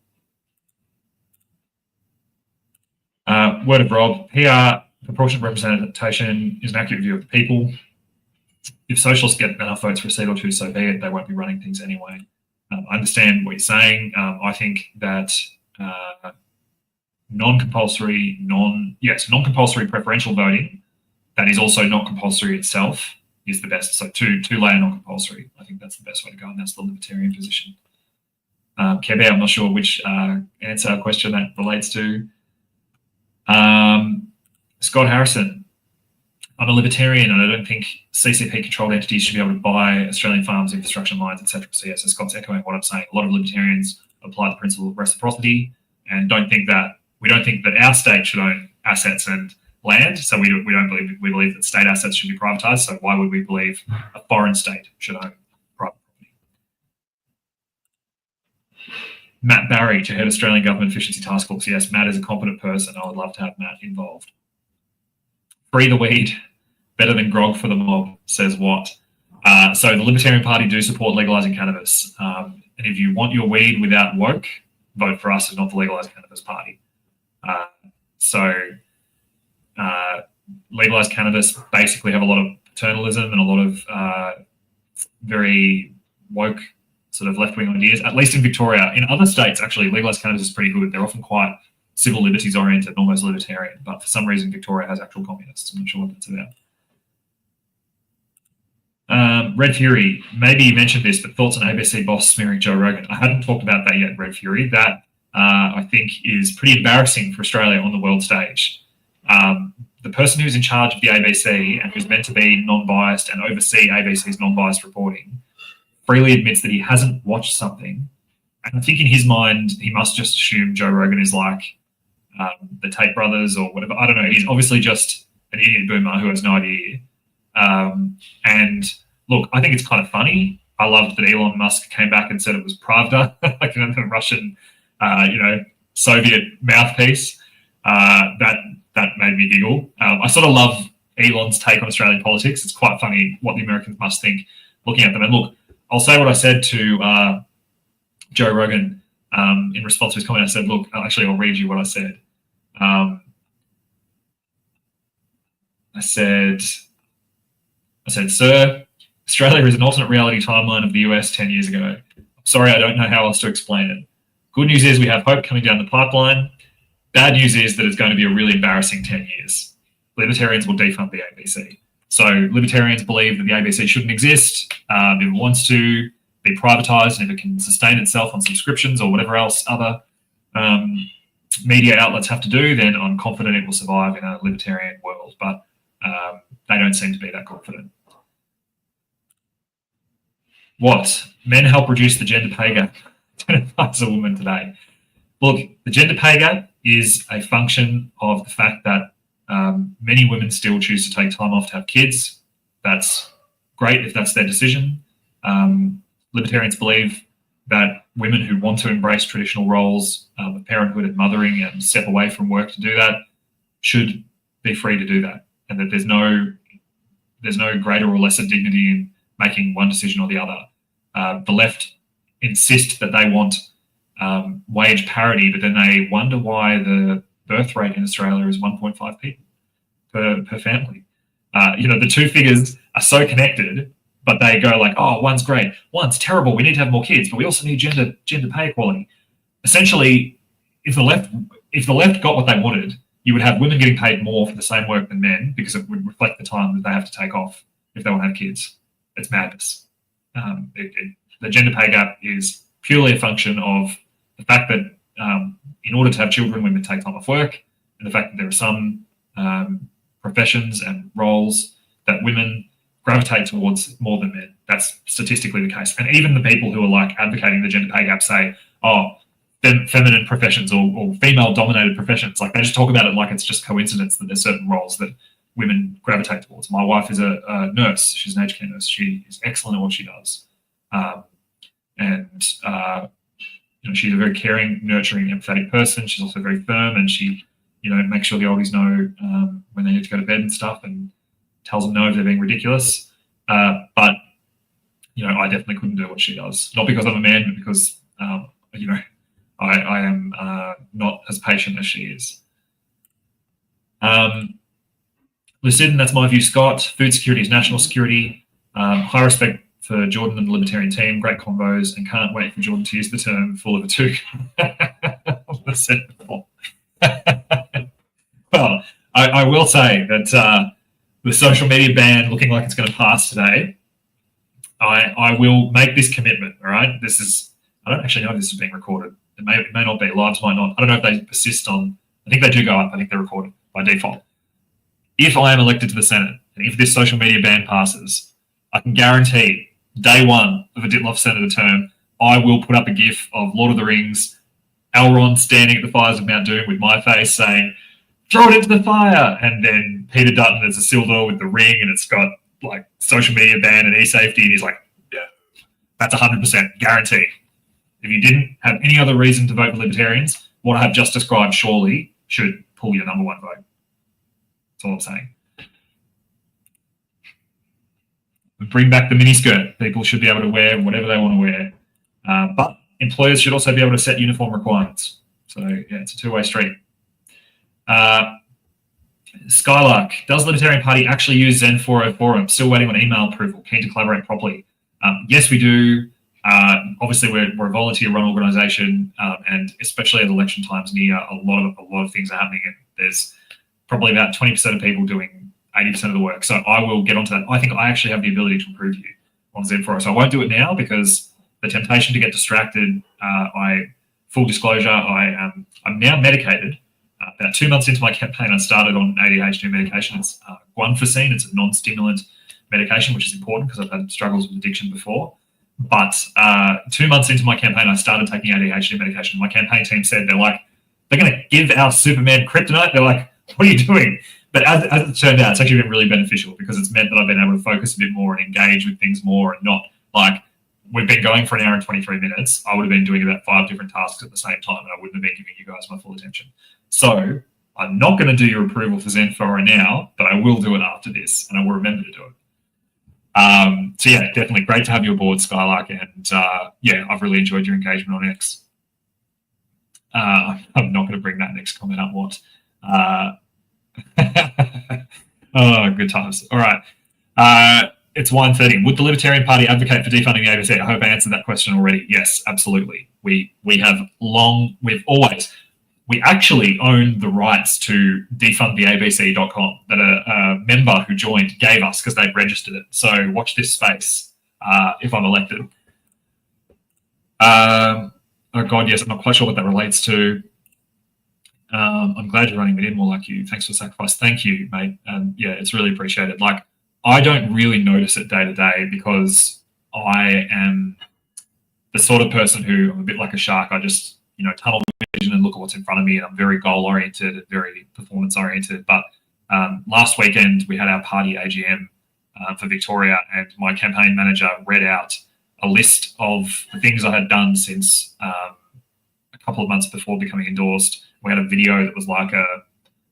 Word of Rob, PR, proportionate representation is an accurate view of the people. If socialists get enough votes for a seat or two, so be it. They won't be running things anyway. I understand what you're saying. I think that non-compulsory preferential voting that is also not compulsory itself is the best. So two-layer non-compulsory. I think that's the best way to go, and that's the libertarian position. Kebe, I'm not sure which answer question that relates to. Scott Harrison, I'm a libertarian, and I don't think CCP-controlled entities should be able to buy Australian farms, infrastructure lines, etc. So, yeah, so Scott's echoing what I'm saying. A lot of libertarians apply the principle of reciprocity and we don't think that our state should own assets and land. So we believe that state assets should be privatised. So why would we believe a foreign state should own private property? Matt Barry to head Australian Government Efficiency Task Force. Yes, Matt is a competent person. I would love to have Matt involved. Free the weed, better than grog for the mob, says what? So the Libertarian Party do support legalising cannabis. And if you want your weed without woke, vote for us as not the Legalised Cannabis Party. Legalised cannabis basically have a lot of paternalism and a lot of very woke sort of left-wing ideas, at least in Victoria. In other states, actually, legalised cannabis is pretty good. They're often quite civil liberties oriented and almost libertarian, but for some reason Victoria has actual communists. I'm not sure what that's about. Red Fury, maybe you mentioned this, but thoughts on ABC boss smearing Joe Rogan? I hadn't talked about that yet, Red Fury. That I think is pretty embarrassing for Australia on the world stage. The person who's in charge of the ABC and who's meant to be non-biased and oversee ABC's non-biased reporting freely admits that he hasn't watched something. And I think in his mind, he must just assume Joe Rogan is like the Tate brothers or whatever. I don't know. He's obviously just an idiot boomer who has no idea. And look, I think it's kind of funny. I loved that Elon Musk came back and said it was Pravda, like the Russian, Soviet mouthpiece. That made me giggle. I sort of love Elon's take on Australian politics. It's quite funny what the Americans must think looking at them. And look, I'll say what I said to Joe Rogan in response to his comment. I said, look, actually, I'll read you what I said. I said, sir, Australia is an alternate reality timeline of the US 10 years ago. Sorry, I don't know how else to explain it. Good news is we have hope coming down the pipeline. Bad news is that it's going to be a really embarrassing 10 years. Libertarians will defund the ABC. So libertarians believe that the ABC shouldn't exist. If it wants to be privatised and if it can sustain itself on subscriptions or whatever else other media outlets have to do, then I'm confident it will survive in a libertarian world. But they don't seem to be that confident. What? Men help reduce the gender pay gap. Identifies a woman today. Look, the gender pay gap is a function of the fact that many women still choose to take time off to have kids. That's great if that's their decision. Libertarians believe that women who want to embrace traditional roles of parenthood and mothering and step away from work to do that should be free to do that, and that there's no greater or lesser dignity in making one decision or the other. The left insist that they want wage parity, but then they wonder why the birth rate in Australia is 1.5 people per family. The two figures are so connected, but they go like, oh, one's great, one's terrible, we need to have more kids, but we also need gender pay equality. Essentially, if the left got what they wanted, you would have women getting paid more for the same work than men because it would reflect the time that they have to take off if they want to have kids. It's madness. The gender pay gap is purely a function of the fact that in order to have children, women take time off work. and the fact that there are some professions and roles that women gravitate towards more than men. That's statistically the case. And even the people who are like advocating the gender pay gap say, oh, feminine professions or female-dominated professions. Like they just talk about it like it's just coincidence that there's certain roles that women gravitate towards. My wife is a nurse. She's an aged care nurse. She is excellent at what she does. She's a very caring, nurturing, empathetic person. She's also very firm, and she, makes sure the oldies know when they need to go to bed and stuff, and tells them no if they're being ridiculous. But I definitely couldn't do what she does. Not because I'm a man, but because I am not as patient as she is. Lucidin, that's my view, Scott. Food security is national security. High respect for Jordan and the Libertarian team. Great convos, and can't wait for Jordan to use the term full of a toque. I said before. Well, I will say that the social media ban looking like it's going to pass today, I will make this commitment, all right? I don't actually know if this is being recorded. It may not be. Lives might not. I don't know if they persist on. I think they do go up. I think they're recorded by default. If I am elected to the Senate, and if this social media ban passes, I can guarantee day one of a Dittloff senator term, I will put up a GIF of Lord of the Rings, Elrond standing at the fires of Mount Doom with my face saying, throw it into the fire. And then Peter Dutton as a Sildor with the ring, and it's got like social media ban and e-safety. And he's like, yeah, that's 100% guaranteed. If you didn't have any other reason to vote for Libertarians, what I have just described surely should pull your number one vote. That's all I'm saying. Bring back the miniskirt. People should be able to wear whatever they want to wear. But employers should also be able to set uniform requirements. So, yeah, it's a two-way street. Skylark, does the Libertarian Party actually use Zen 4.0 forum? Still waiting on email approval. Keen to collaborate properly. Yes, we do. Obviously, we're a volunteer-run organisation, and especially at election times near, a lot of things are happening. There's probably about 20% of people doing 80% of the work. So I will get onto that. I think I actually have the ability to improve you on Zen4. So I won't do it now because the temptation to get distracted. Full disclosure, I'm now medicated. About 2 months into my campaign, I started on ADHD medication. It's guanfacine. It's a non-stimulant medication, which is important because I've had struggles with addiction before. But 2 months into my campaign, I started taking ADHD medication. My campaign team said, they're going to give our Superman kryptonite. They're like, what are you doing? But as it turned out, it's actually been really beneficial because it's meant that I've been able to focus a bit more and engage with things more, and not like we've been going for an hour and 23 minutes. I would have been doing about 5 different tasks at the same time, and I wouldn't have been giving you guys my full attention. So I'm not going to do your approval for Zen4 now, but I will do it after this, and I will remember to do it. So yeah, definitely great to have you aboard, Skylark, and yeah, I've really enjoyed your engagement on X. I'm not going to bring that next comment up. What? Oh, good times. All right. It's 1:30. Would the Libertarian Party advocate for defunding the ABC? I hope I answered that question already. Yes, absolutely. We actually own the rights to defundtheabc.com that a member who joined gave us because they've registered it. So watch this space if I'm elected. Oh God, yes, I'm not quite sure what that relates to. I'm glad you're running it in more like you. Thanks for the sacrifice. Thank you, mate. Yeah, it's really appreciated. Like, I don't really notice it day to day because I am the sort of person who, I'm a bit like a shark. I just, tunnel vision and look at what's in front of me, and I'm very goal oriented, very performance oriented. But last weekend we had our party AGM for Victoria, and my campaign manager read out a list of the things I had done since a couple of months before becoming endorsed. We had a video that was like a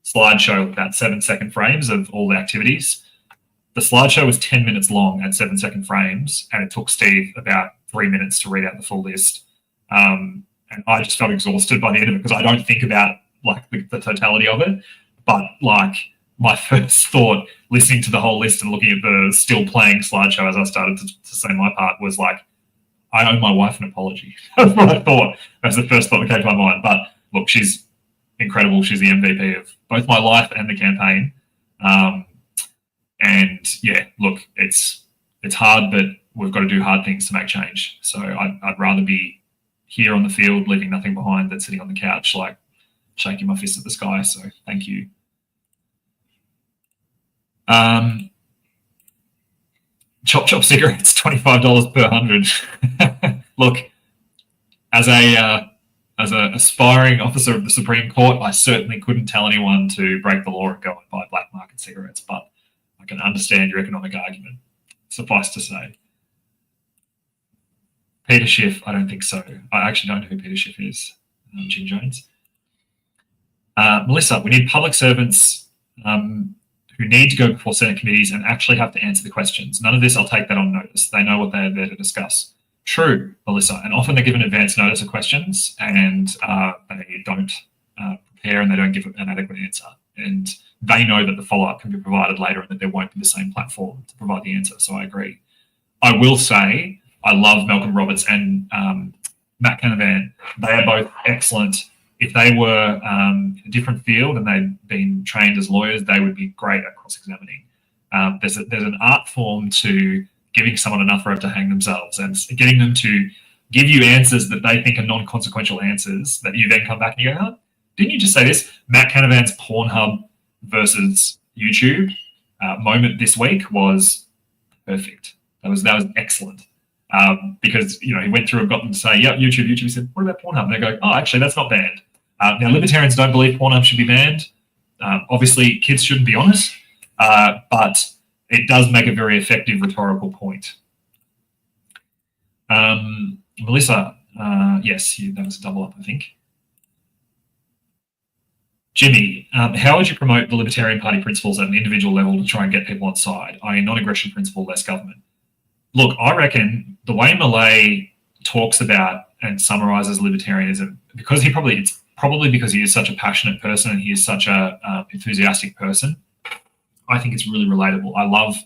slideshow with about 7-second frames of all the activities. The slideshow was 10 minutes long at 7-second frames, and it took Steve about 3 minutes to read out the full list. And I just felt exhausted by the end of it because I don't think about like the totality of it. But like my first thought, listening to the whole list and looking at the still playing slideshow as I started to say my part, was like, I owe my wife an apology. That's what I thought. That's the first thought that came to my mind. But look, she's incredible. She's the MVP of both my life and the campaign. And yeah, look, it's hard, but we've got to do hard things to make change. So I'd rather be here on the field, leaving nothing behind, than sitting on the couch. Like, shaking my fist at the sky. So thank you. Chop Chop cigarettes, $25 per 100. Look, as a aspiring officer of the Supreme Court, I certainly couldn't tell anyone to break the law and go and buy black market cigarettes, but I can understand your economic argument. Suffice to say. Peter Schiff, I don't think so. I actually don't know who Peter Schiff is. Jim Jones. Melissa, we need public servants who need to go before Senate committees and actually have to answer the questions. None of this, I'll take that on notice. They know what they're there to discuss. True, Melissa, and often they're given advance notice of questions and they don't prepare and they don't give an adequate answer. And they know that the follow-up can be provided later and that there won't be the same platform to provide the answer. So I agree. I will say I love Malcolm Roberts and Matt Canavan. They are both excellent. If they were a different field and they'd been trained as lawyers, they would be great at cross-examining. There's an art form to giving someone enough rope to hang themselves and getting them to give you answers that they think are non-consequential answers that you then come back and you go, oh, didn't you just say this? Matt Canavan's Pornhub versus YouTube moment this week was perfect. That was excellent. Because, you know, he went through and got them to say, yep, YouTube. YouTube said, what about Pornhub? And they go, oh, actually, that's not banned. Now, libertarians don't believe Pornhub should be banned. Obviously, kids shouldn't be honest, but it does make a very effective rhetorical point. Melissa, yes, that was a double up, I think. Jimmy, how would you promote the Libertarian Party principles at an individual level to try and get people on side, i.e. non-aggression principle, less government? Look, I reckon the way Malay talks about and summarizes libertarianism, because it's probably because he is such a passionate person and he is such a enthusiastic person, I think it's really relatable. I love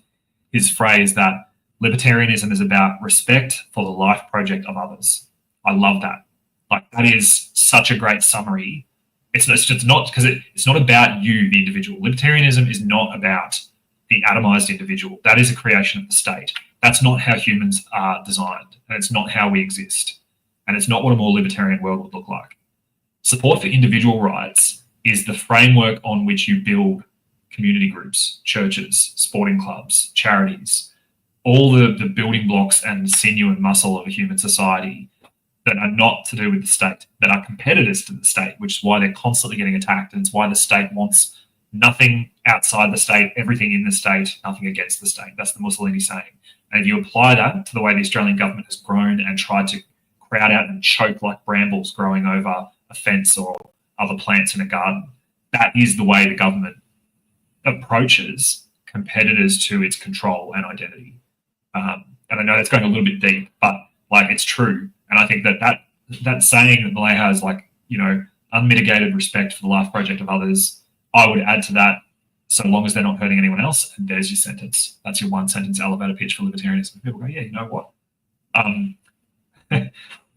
his phrase that libertarianism is about respect for the life project of others. I love that. Like, that is such a great summary. It's not because it's not about you, the individual. Libertarianism is not about the atomized individual. That is a creation of the state. That's not how humans are designed, and it's not how we exist, and it's not what a more libertarian world would look like. Support for individual rights is the framework on which you build community groups, churches, sporting clubs, charities, all the building blocks and sinew and muscle of a human society that are not to do with the state, that are competitors to the state, which is why they're constantly getting attacked, and it's why the state wants nothing outside the state, everything in the state, nothing against the state. That's the Mussolini saying. And if you apply that to the way the Australian government has grown and tried to crowd out and choke like brambles growing over a fence or other plants in a garden, that is the way the government approaches competitors to its control and identity. And I know that's going a little bit deep, but like, it's true. And I think that saying that Malay has, like, you know, unmitigated respect for the life project of others, I would add to that, so long as they're not hurting anyone else, and there's your sentence. That's your one sentence elevator pitch for libertarianism. People go, yeah, you know what?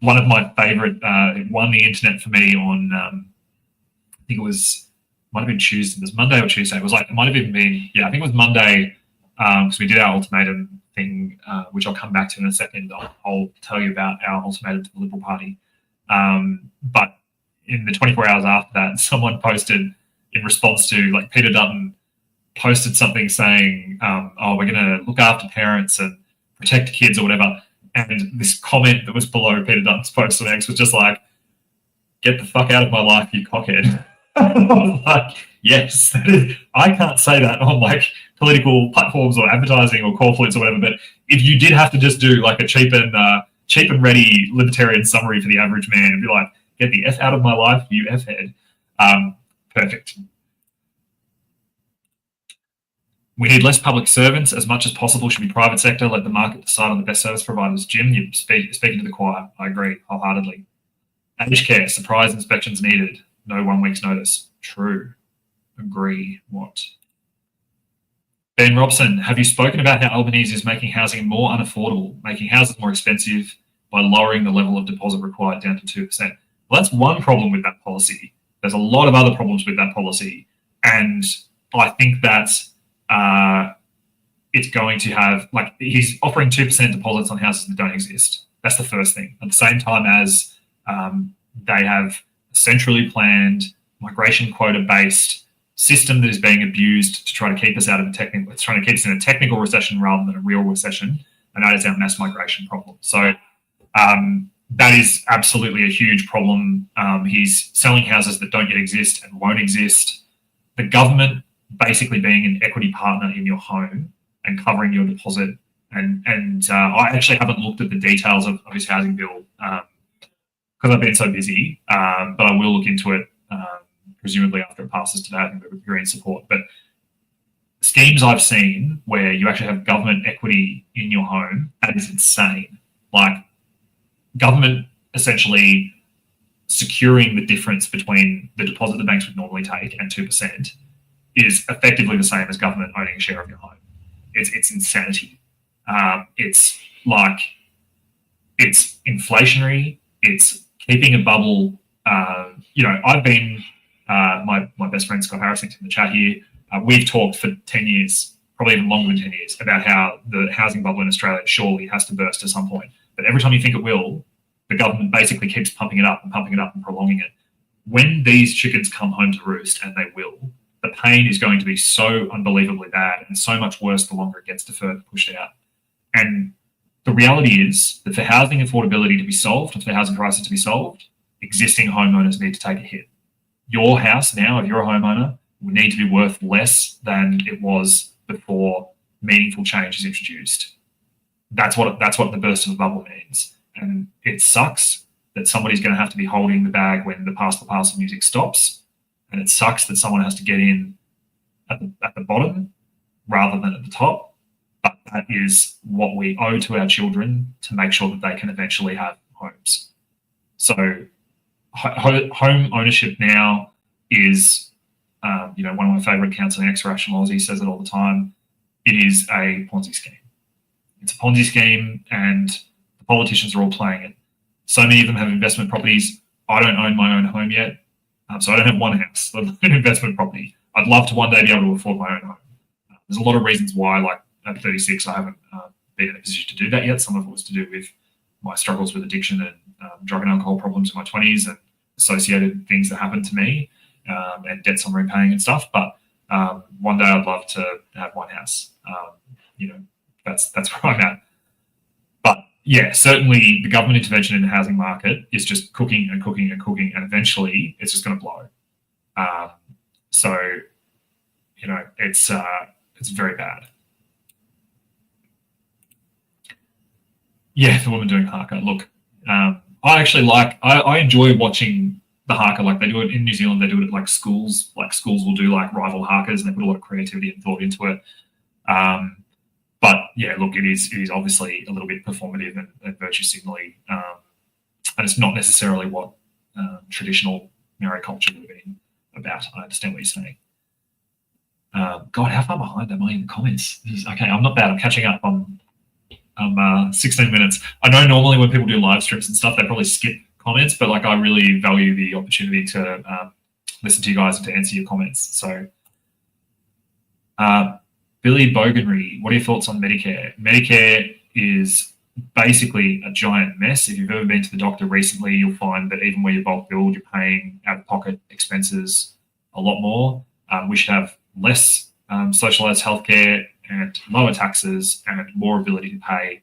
One of my favorite, it won the internet for me on, I think might have been Tuesday. It was Monday or Tuesday. It might have even been, I think it was Monday, because we did our ultimatum thing, which I'll come back to in a second. I'll tell you about our ultimatum to the Liberal Party. But in the 24 hours after that, someone posted in response to, like, Peter Dutton posted something saying, oh, we're going to look after parents and protect kids or whatever. And this comment that was below Peter Dutton's post on X was just like, get the fuck out of my life, you cockhead. I was like, yes, I can't say that on, like, political platforms or advertising or call flutes or whatever, but if you did have to just do like a cheap and ready libertarian summary for the average man and be like, get the F out of my life, you F-head, perfect. We need less public servants. As much as possible should be private sector. Let the market decide on the best service providers. Jim, you're speaking to the choir. I agree wholeheartedly. Aged care, surprise inspections needed. No 1 week's notice. True. Agree. What? Ben Robson, have you spoken about how Albanese is making housing more unaffordable, making houses more expensive by lowering the level of deposit required down to 2%? Well, that's one problem with that policy. There's a lot of other problems with that policy. And I think that it's going to have, like, he's offering 2% deposits on houses that don't exist. That's the first thing. At the same time as they have centrally planned migration quota-based system that is being abused to try to keep us out of a technical, it's trying to keep us in a technical recession rather than a real recession, and that is our mass migration problem. So that is absolutely a huge problem. He's selling houses that don't yet exist and won't exist. The government basically being an equity partner in your home and covering your deposit. And I actually haven't looked at the details of his housing bill because I've been so busy, but I will look into it presumably after it passes today. I think we're in support. But schemes I've seen where you actually have government equity in your home, that is insane. Like government essentially securing the difference between the deposit the banks would normally take and 2% is effectively the same as government owning a share of your home. It's insanity. It's like, it's inflationary. It's keeping a bubble. I've been, my best friend Scott Harrison's in the chat here. We've talked for 10 years, probably even longer than 10 years, about how the housing bubble in Australia surely has to burst at some point. But every time you think it will, the government basically keeps pumping it up and pumping it up and prolonging it. When these chickens come home to roost, and they will, the pain is going to be so unbelievably bad and so much worse the longer it gets deferred and pushed out. And the reality is that for housing affordability to be solved and for housing crisis to be solved, existing homeowners need to take a hit. Your house now, if you're a homeowner, would need to be worth less than it was before meaningful change is introduced. That's what the burst of the bubble means. And it sucks that somebody's going to have to be holding the bag when the pass the parcel music stops. And it sucks that someone has to get in at the bottom rather than at the top. But that is what we owe to our children to make sure that they can eventually have homes. So home ownership now is, one of my favorite accounts on X Rational Aussie says it all the time. It is a Ponzi scheme. It's a Ponzi scheme, and the politicians are all playing it. So many of them have investment properties. I don't own my own home yet, so I don't have one house, let alone an investment property. I'd love to one day be able to afford my own home. There's a lot of reasons why, like at 36, I haven't been in a position to do that yet. Some of it was to do with my struggles with addiction and drug and alcohol problems in my 20s and associated things that happened to me and debts I'm repaying and stuff. But one day I'd love to have one house. That's where I'm at. But yeah, certainly the government intervention in the housing market is just cooking and cooking and cooking, and eventually it's just going to blow. It's very bad. Yeah, the woman doing haka. Look, I enjoy watching the haka. Like they do it in New Zealand, they do it at like schools. Like schools will do like rival hakas, and they put a lot of creativity and thought into it. But yeah, look, it is obviously a little bit performative and virtue signaling, and it's not necessarily what traditional Maori culture would have been about. I understand what you're saying. God, how far behind am I in the comments? Okay, I'm not bad. I'm catching up. I'm 16 minutes. I know normally when people do live streams and stuff, they probably skip comments, but like I really value the opportunity to listen to you guys and to answer your comments. So, Billy Boganry, what are your thoughts on Medicare? Medicare is basically a giant mess. If you've ever been to the doctor recently, you'll find that even where you're bulk billed, you're paying out-of-pocket expenses a lot more. We should have less socialised healthcare and lower taxes and more ability to pay.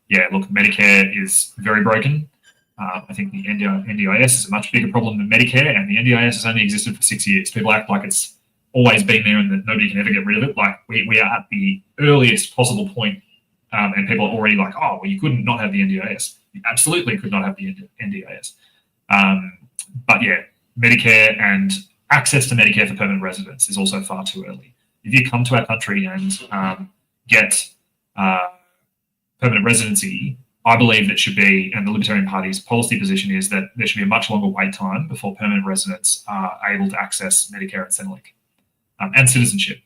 Yeah, look, Medicare is very broken. I think the NDIS is a much bigger problem than Medicare, and the NDIS has only existed for 6 years. People act like it's always been there and that nobody can ever get rid of it. Like we are at the earliest possible point, and people are already like, oh, well, you couldn't not have the NDIS. You absolutely could not have the NDIS. But yeah, Medicare and access to Medicare for permanent residents is also far too early. If you come to our country and get permanent residency, I believe that should be, and the Libertarian Party's policy position is that there should be a much longer wait time before permanent residents are able to access Medicare and Centrelink and citizenship.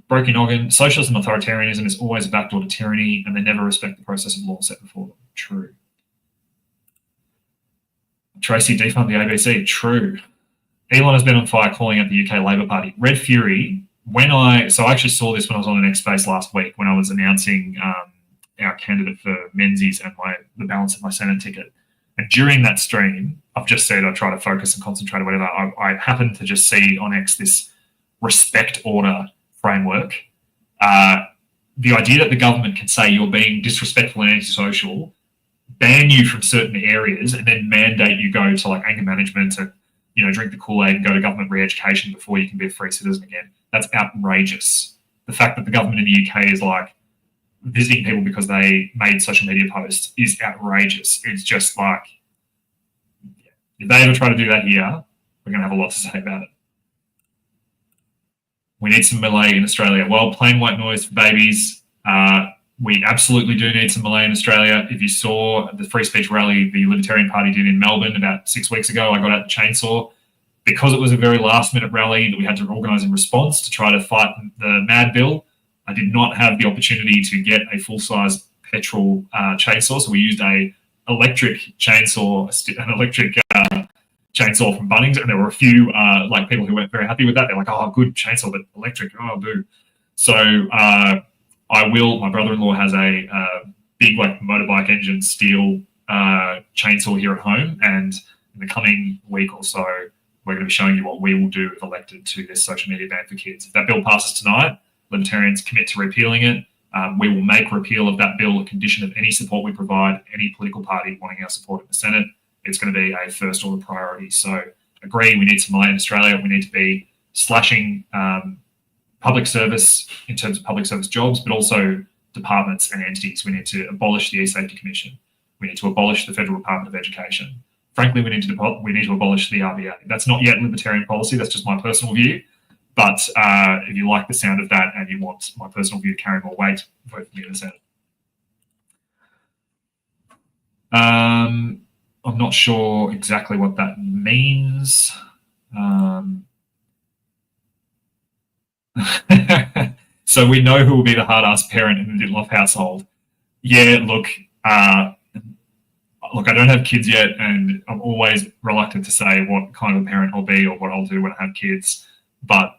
Broken noggin, socialism and authoritarianism is always a backdoor to tyranny, and they never respect the process of law set before them. True. Tracy, defund the ABC. True. Elon has been on fire calling out the UK Labour Party. Red Fury, I actually saw this when I was on the Next Space last week when I was announcing our candidate for Menzies and the balance of my Senate ticket. And during that stream, I've just said I try to focus and concentrate or whatever. I happened to just see on X this respect order framework. The idea that the government can say you're being disrespectful and antisocial, ban you from certain areas, and then mandate you go to like anger management and drink the Kool-Aid and go to government re-education before you can be a free citizen again. That's outrageous. The fact that the government in the UK is like visiting people because they made social media posts is outrageous. It's just like, if they ever try to do that here, we're going to have a lot to say about it. We need some Malay in Australia. Well, plain white noise for babies. We absolutely do need some Malay in Australia. If you saw the free speech rally the Libertarian Party did in Melbourne about 6 weeks ago, I got out the chainsaw. Because it was a very last-minute rally that we had to organise in response to try to fight the mad bill, I did not have the opportunity to get a full-size petrol chainsaw, so we used a electric chainsaw, an electric chainsaw from Bunnings, and there were a few like people who weren't very happy with that. They're like, "Oh, good chainsaw, but electric, oh, boo." So my brother-in-law has a big like motorbike engine steel chainsaw here at home, and in the coming week or so, we're going to be showing you what we will do if elected to this social media ban for kids. If that bill passes tonight, Libertarians commit to repealing it. We will make repeal of that bill a condition of any support we provide any political party wanting our support in the Senate. It's going to be a first order priority. So agree, we need some Malay in Australia. We need to be slashing public service in terms of public service jobs, but also departments and entities. We need to abolish the E-Safety Commission. We need to abolish the Federal Department of Education. Frankly, we need to abolish the RBA. That's not yet Libertarian policy. That's just my personal view. But if you like the sound of that and you want my personal view to carry more weight, vote for me in the Senate. I'm not sure exactly what that means. So we know who will be the hard-ass parent in the Dittloff household. Yeah, look, I don't have kids yet, and I'm always reluctant to say what kind of a parent I'll be or what I'll do when I have kids. But,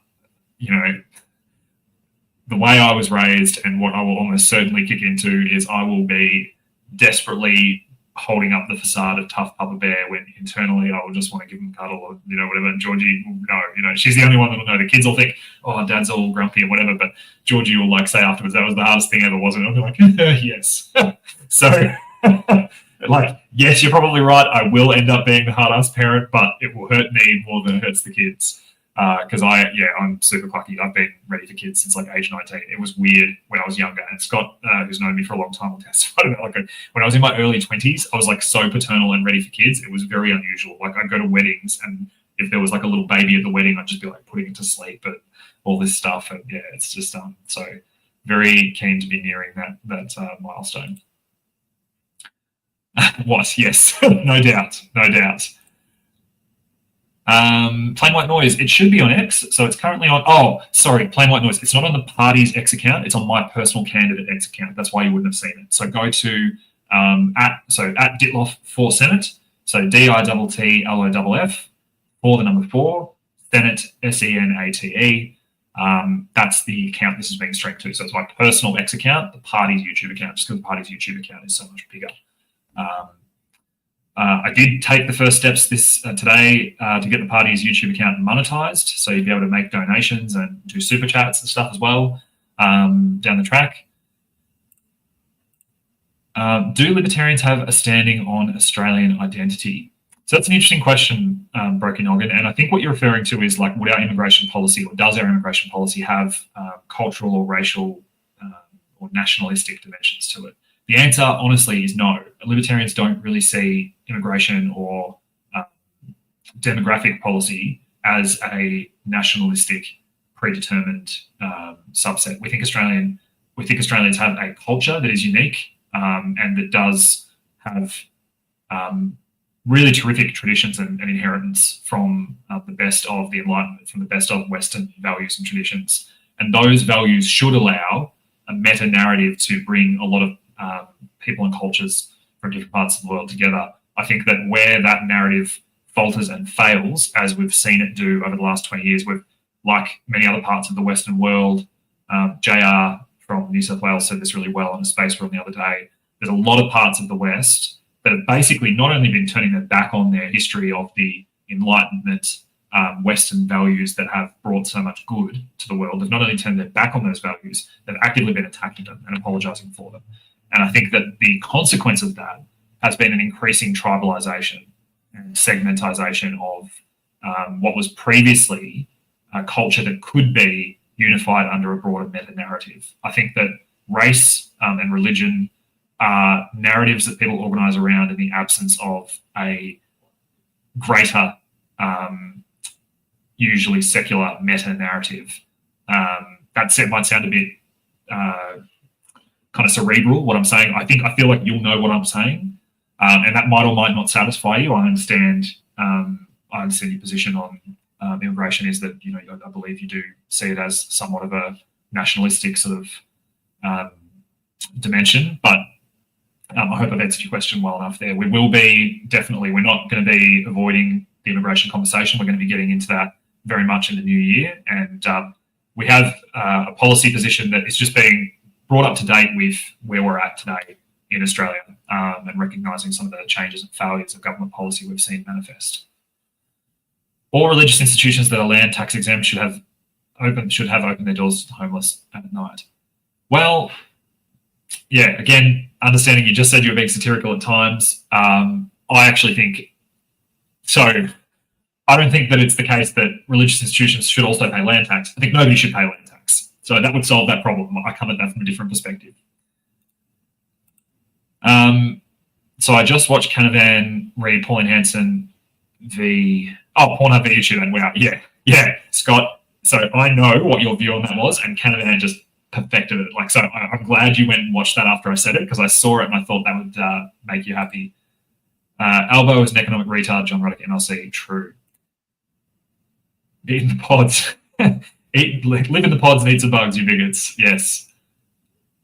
the way I was raised and what I will almost certainly kick into is I will be desperately holding up the facade of tough Papa Bear when internally I will just want to give him a cuddle or, whatever. And Georgie will know, she's the only one that will know. The kids will think, oh, Dad's all grumpy or whatever. But Georgie will like say afterwards, that was the hardest thing ever, wasn't it? I'll be like, yes. So, yes, you're probably right. I will end up being the hard-ass parent, but it will hurt me more than it hurts the kids. Because I'm super plucky. I've been ready for kids since like age 19. It was weird when I was younger. And Scott, who's known me for a long time, will testify to that. When I was in my early 20s, I was like so paternal and ready for kids. It was very unusual. Like I'd go to weddings, and if there was like a little baby at the wedding, I'd just be like putting it to sleep and all this stuff. And yeah, it's just so very keen to be nearing that milestone. What? Yes, no doubt. Plain White Noise, it should be on X, so it's currently on, Plain White Noise, it's not on the party's X account, it's on my personal candidate X account. That's why you wouldn't have seen it. So go to at Dittloff for Senate, so DITTLOFF for the number 4, Senate SENATE. That's the account this is being streamed to. So it's my personal X account, the party's YouTube account, just because the party's YouTube account is so much bigger. I did take the first steps today to get the party's YouTube account monetized, so you'd be able to make donations and do super chats and stuff as well down the track. Do libertarians have a standing on Australian identity? So that's an interesting question, Broken Noggin, and I think what you're referring to is like, would our immigration policy, or does our immigration policy have cultural or racial or nationalistic dimensions to it? The answer, honestly, is no. Libertarians don't really see immigration or demographic policy as a nationalistic, predetermined subset. We think Australians have a culture that is unique and that does have really terrific traditions and inheritance from the best of the Enlightenment, from the best of Western values and traditions. And those values should allow a meta-narrative to bring a lot of people and cultures from different parts of the world together. I think that where that narrative falters and fails, as we've seen it do over the last 20 years, with like many other parts of the Western world, JR from New South Wales said this really well on a space room the other day. There's a lot of parts of the West that have basically not only been turning their back on their history of the Enlightenment, Western values that have brought so much good to the world. They've not only turned their back on those values, they've actively been attacking them and apologising for them. And I think that the consequence of that has been an increasing tribalisation and segmentisation of what was previously a culture that could be unified under a broader meta-narrative. I think that race and religion are narratives that people organise around in the absence of a greater usually secular meta-narrative. That might sound a bit kind of cerebral, what I'm saying. I feel like you'll know what I'm saying, and that might or might not satisfy you. I understand your position on immigration is that, I believe you do see it as somewhat of a nationalistic sort of dimension, but I hope I've answered your question well enough there. We will be, definitely, we're not going to be avoiding the immigration conversation. We're going to be getting into that very much in the new year. And we have a policy position that is just being brought up to date with where we're at today in Australia, and recognising some of the changes and failures of government policy we've seen manifest. All religious institutions that are land tax exempt should have opened their doors to the homeless at night. Well, yeah, again, understanding you just said you were being satirical at times. I actually think so. I don't think that it's the case that religious institutions should also pay land tax. I think nobody should pay land tax. So that would solve that problem. I come at that from a different perspective. So I just watched Canavan read Pauline Hanson Pornhub video shoot, and wow, yeah, Scott. So I know what your view on that was, and Canavan just perfected it. So I'm glad you went and watched that after I said it, because I saw it and I thought that would make you happy. Albo is an economic retard, John Ruddock, NLC, true. Eat in the pods. Live in the pods and eat some bugs, you bigots. Yes.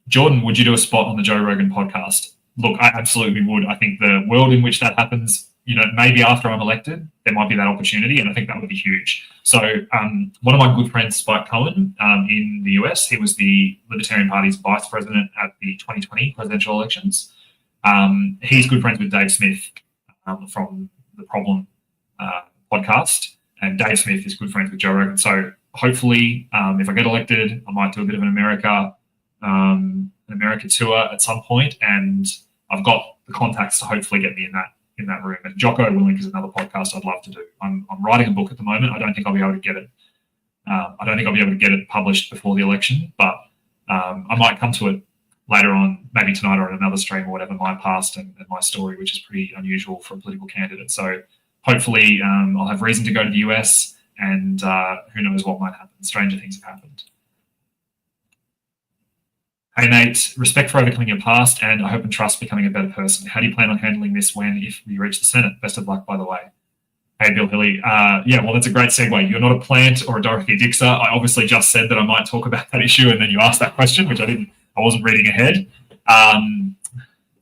Jordan, would you do a spot on the Joe Rogan podcast? Look, I absolutely would. I think the world in which that happens, maybe after I'm elected, there might be that opportunity, and I think that would be huge. So one of my good friends, Spike Cohen, in the US, he was the Libertarian Party's vice president at the 2020 presidential elections. He's good friends with Dave Smith from the Problem podcast, and Dave Smith is good friends with Joe Rogan. So hopefully, if I get elected, I might do a bit of an America tour at some point, and I've got the contacts to hopefully get me in that room. And Jocko Willink is another podcast I'd love to do. I'm writing a book at the moment. I don't think I'll be able to get it. Published before the election, but I might come to it later on, maybe tonight or in another stream or whatever, my past and my story, which is pretty unusual for a political candidate. So hopefully I'll have reason to go to the US, and who knows what might happen. Stranger things have happened. Hey, Nate, respect for overcoming your past, and I hope and trust becoming a better person. How do you plan on handling this if you reach the Senate? Best of luck, by the way. Hey, Bill Hilly. Well, that's a great segue. You're not a plant or a Dorothy Dixer. I obviously just said that I might talk about that issue, and then you asked that question, which I wasn't reading ahead.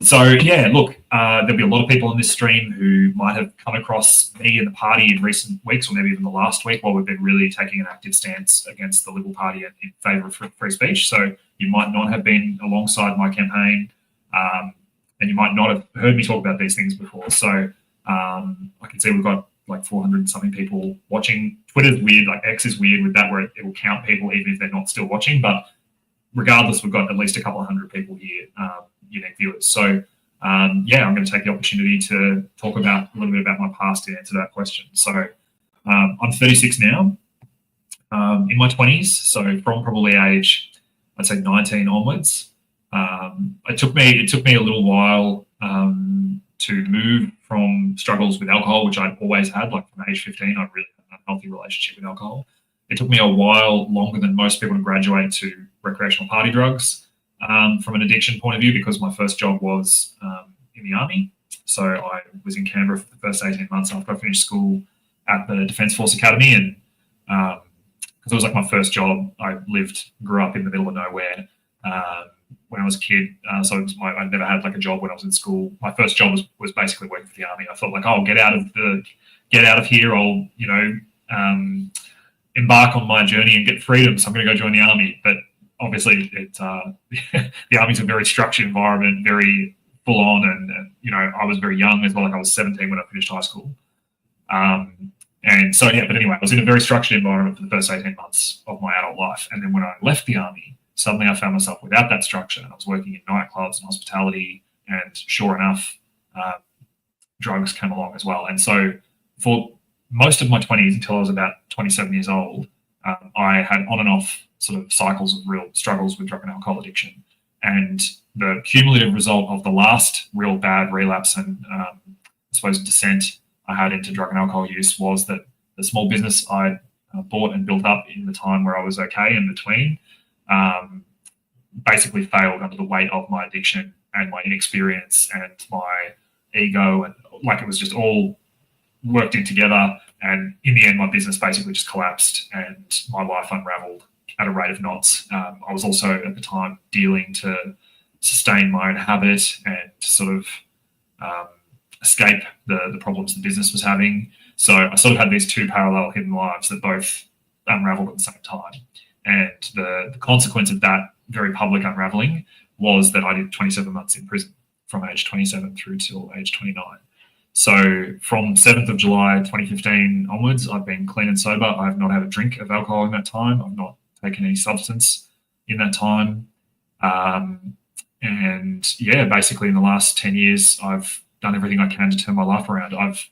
There'll be a lot of people on this stream who might have come across me and the party in recent weeks, or maybe even the last week, while we've been really taking an active stance against the Liberal Party and in favour of free speech. So you might not have been alongside my campaign, and you might not have heard me talk about these things before. So I can see we've got like 400 and something people watching. Twitter's weird, like X is weird with that, where it will count people even if they're not still watching. But regardless, we've got at least a couple of hundred people here, unique viewers. So I'm going to take the opportunity to talk a little bit about my past to answer that question. So I'm 36 now, in my 20s. So from probably age, I'd say 19 onwards. It took me a little while to move from struggles with alcohol, which I'd always had. Like from age 15, I really had an unhealthy relationship with alcohol. It took me a while, longer than most people, to graduate to recreational party drugs from an addiction point of view, because my first job was in the Army. So I was in Canberra for the first 18 months after I finished school at the Defence Force Academy. And because it was like my first job, I grew up in the middle of nowhere when I was a kid. So I never had like a job when I was in school. My first job was basically working for the Army. I felt like, I'll get out of here. I'll, embark on my journey and get freedom. So I'm going to go join the Army. But obviously the Army's a very structured environment, very full on, and you know, I was very young as well. Like I was 17 when I finished high school. And so, yeah, but anyway, I was in a very structured environment for the first 18 months of my adult life. And then when I left the army, suddenly I found myself without that structure. And I was working in nightclubs and hospitality, and sure enough, drugs came along as well. And so for most of my 20s until I was about 27 years old, I had on and off sort of cycles of real struggles with drug and alcohol addiction. And the cumulative result of the last real bad relapse and I suppose descent I had into drug and alcohol use was that the small business I bought and built up in the time where I was okay in between basically failed under the weight of my addiction and my inexperience and my ego, and like it was just all worked in together. And in the end, my business basically just collapsed and my life unraveled at a rate of knots. I was also at the time dealing to sustain my own habit and to sort of escape the problems the business was having. So I sort of had these two parallel hidden lives that both unraveled at the same time. And the consequence of that very public unraveling was that I did 27 months in prison from age 27 through till age 29. So from 7th of July 2015 onwards, I've been clean and sober. I've not had a drink of alcohol in that time. I've not taken any substance in that time. And yeah, basically in the last 10 years, I've done everything I can to turn my life around. I've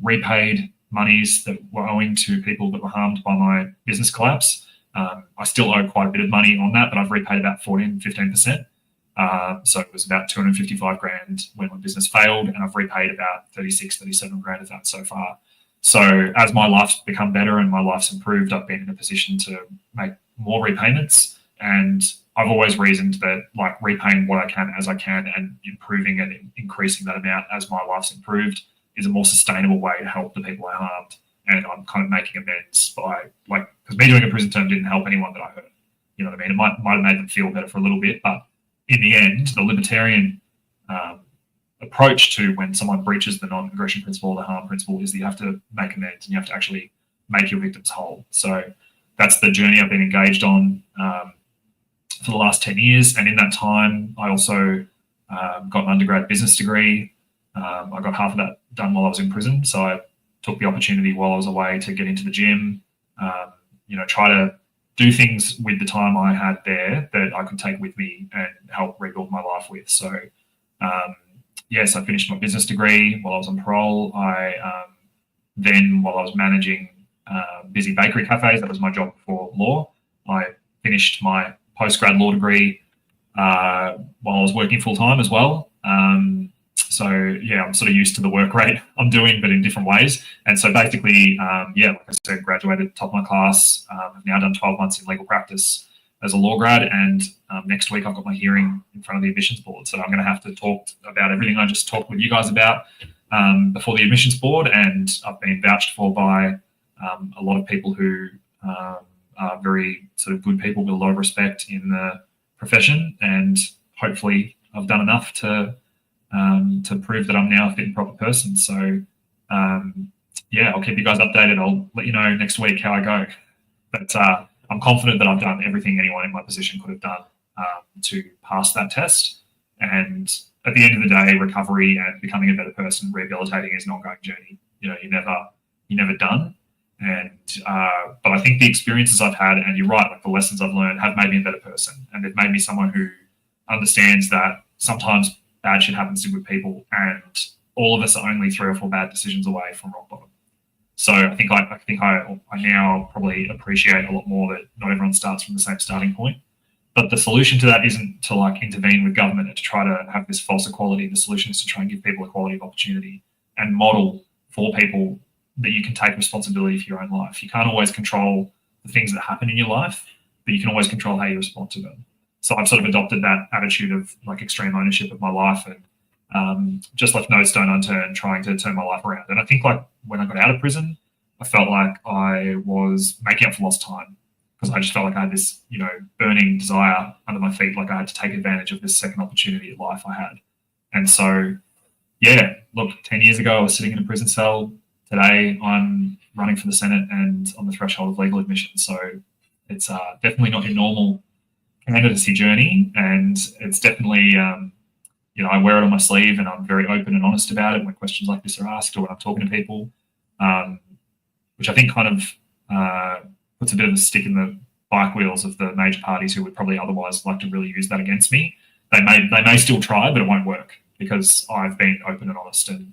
repaid monies that were owing to people that were harmed by my business collapse. I still owe quite a bit of money on that, but I've repaid about 15%. So it was about 255 grand when my business failed, and I've repaid about 37 grand of that so far. So as my life's become better and my life's improved, I've been in a position to make more repayments. And I've always reasoned that like repaying what I can as I can and improving and increasing that amount as my life's improved is a more sustainable way to help the people I harmed. And I'm kind of making amends by like, because me doing a prison term didn't help anyone that I hurt. You know what I mean? It might have made them feel better for a little bit, but in the end, the libertarian approach to when someone breaches the non-aggression principle or the harm principle is that you have to make amends and you have to actually make your victims whole. So that's the journey I've been engaged on for the last 10 years. And in that time, I also got an undergrad business degree. I got half of that done while I was in prison. So I took the opportunity while I was away to get into the gym, try to do things with the time I had there that I could take with me and help rebuild my life with. So, yes, I finished my business degree while I was on parole. Then while I was managing busy bakery cafes, that was my job before law, I finished my post-grad law degree while I was working full-time as well. So yeah, I'm sort of used to the work rate I'm doing, but in different ways. And so basically, like I said, graduated top of my class. I've now done 12 months in legal practice as a law grad. And next week I've got my hearing in front of the admissions board. So I'm going to have to talk about everything I just talked with you guys about before the admissions board. And I've been vouched for by a lot of people who are very sort of good people with a lot of respect in the profession. And hopefully I've done enough to prove that I'm now a fit and proper person. So, I'll keep you guys updated. I'll let you know next week how I go. But I'm confident that I've done everything anyone in my position could have done to pass that test. And at the end of the day, recovery and becoming a better person, rehabilitating is an ongoing journey. You know, you're never done. And but I think the experiences I've had, and you're right, like the lessons I've learned have made me a better person, and they've made me someone who understands that sometimes bad shit happens to good people, and all of us are only 3 or 4 bad decisions away from rock bottom. So I think I now probably appreciate a lot more that not everyone starts from the same starting point. But the solution to that isn't to like intervene with government and to try to have this false equality. The solution is to try and give people equality of opportunity and model for people that you can take responsibility for your own life. You can't always control the things that happen in your life, but you can always control how you respond to them. So I've sort of adopted that attitude of like extreme ownership of my life and just left no stone unturned trying to turn my life around. And I think like when I got out of prison, I felt like I was making up for lost time because I just felt like I had this, burning desire under my feet. Like I had to take advantage of this second opportunity at life I had. And so, yeah, look, 10 years ago, I was sitting in a prison cell. Today, I'm running for the Senate and on the threshold of legal admission. So it's definitely not your normal candidacy journey, and it's definitely I wear it on my sleeve, and I'm very open and honest about it when questions like this are asked or when I'm talking to people, which I think kind of puts a bit of a stick in the bike wheels of the major parties who would probably otherwise like to really use that against me. They may still try, but it won't work because I've been open and honest, and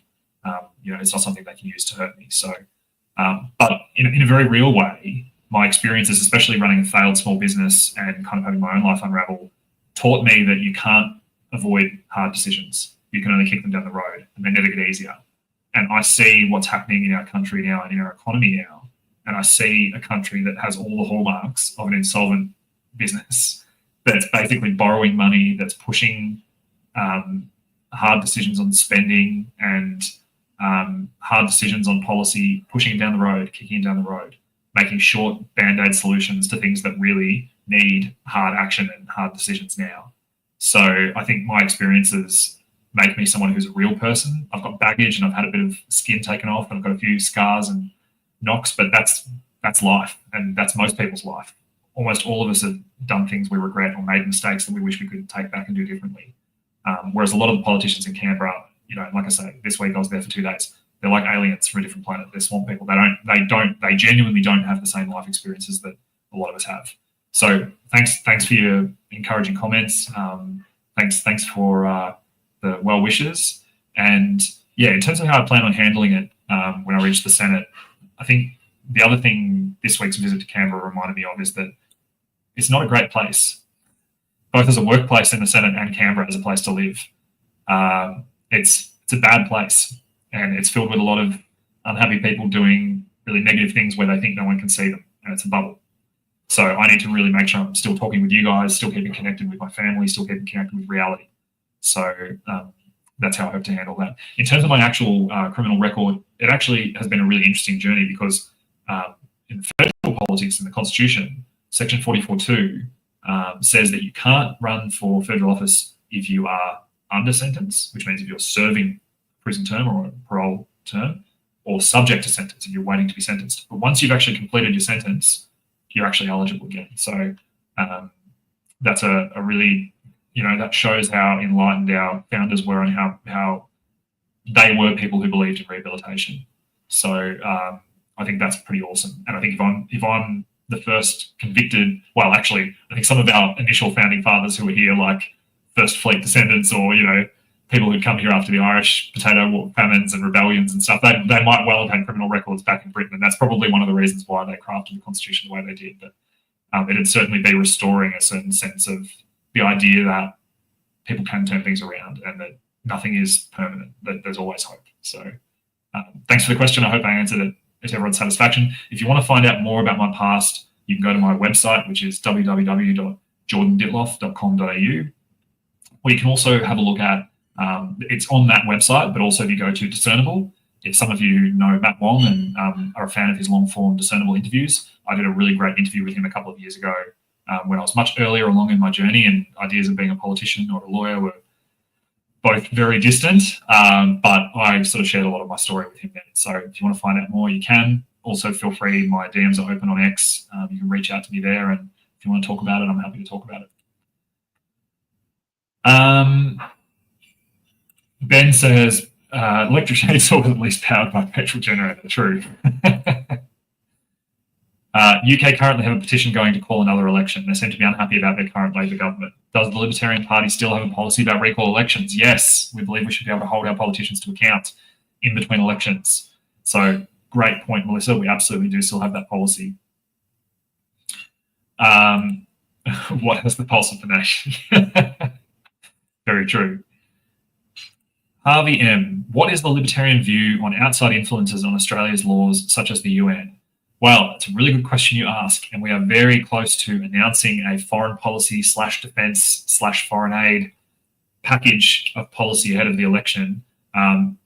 it's not something they can use to hurt me. So, but in a very real way, my experiences, especially running a failed small business and kind of having my own life unravel, taught me that you can't avoid hard decisions. You can only kick them down the road, and they never get easier. And I see what's happening in our country now and in our economy now. And I see a country that has all the hallmarks of an insolvent business, that's basically borrowing money, that's pushing hard decisions on spending and hard decisions on policy, pushing it down the road, kicking it down the road, making short band-aid solutions to things that really need hard action and hard decisions now. So I think my experiences make me someone who's a real person. I've got baggage and I've had a bit of skin taken off, and I've got a few scars and knocks, but that's life, and that's most people's life. Almost all of us have done things we regret or made mistakes that we wish we could take back and do differently. Whereas a lot of the politicians in Canberra, like I say, this week I was there for 2 days. They're like aliens from a different planet. They're swamp people. They genuinely don't have the same life experiences that a lot of us have. So thanks for your encouraging comments. Thanks for the well wishes. And yeah, in terms of how I plan on handling it when I reach the Senate, I think the other thing this week's visit to Canberra reminded me of is that it's not a great place, both as a workplace in the Senate and Canberra as a place to live. It's a bad place, and it's filled with a lot of unhappy people doing really negative things where they think no one can see them, and it's a bubble. So I need to really make sure I'm still talking with you guys, still keeping connected with my family, still keeping connected with reality. So that's how I hope to handle that. In terms of my actual criminal record, it actually has been a really interesting journey because in federal politics, in the Constitution, Section 44(2) says that you can't run for federal office if you are under sentence, which means if you're serving a prison term or a parole term, or subject to sentence if you're waiting to be sentenced. But once you've actually completed your sentence, you're actually eligible again. So that's a really, that shows how enlightened our founders were and how they were people who believed in rehabilitation. So I think that's pretty awesome. And I think if I'm the first convicted, well, actually, I think some of our initial founding fathers who were here, like First Fleet descendants, or people who'd come here after the Irish potato famines and rebellions and stuff, they might well have had criminal records back in Britain, and that's probably one of the reasons why they crafted the Constitution the way they did. But it'd certainly be restoring a certain sense of the idea that people can turn things around and that nothing is permanent, that there's always hope. So thanks for the question. I hope I answered it to everyone's satisfaction. If you want to find out more about my past, you can go to my website, which is www.jordandittloff.com.au, or you can also have a look at, it's on that website, but also if you go to Discernible, if some of you know Matt Wong and are a fan of his long-form Discernible interviews, I did a really great interview with him a couple of years ago when I was much earlier along in my journey, and ideas of being a politician or a lawyer were both very distant, but I sort of shared a lot of my story with him then. So if you want to find out more, you can. Also, feel free, my DMs are open on X. You can reach out to me there, and if you want to talk about it, I'm happy to talk about it. Ben says, electric chainsaw was at least powered by petrol generator. True. UK currently have a petition going to call another election. They seem to be unhappy about their current Labor government. Does the Libertarian Party still have a policy about recall elections? Yes, we believe we should be able to hold our politicians to account in between elections. So great point, Melissa. We absolutely do still have that policy. What has the pulse of the nation? Very true. Harvey M. What is the Libertarian view on outside influences on Australia's laws, such as the UN? Well, it's a really good question you ask, and we are very close to announcing a foreign policy / defence / foreign aid package of policy ahead of the election. You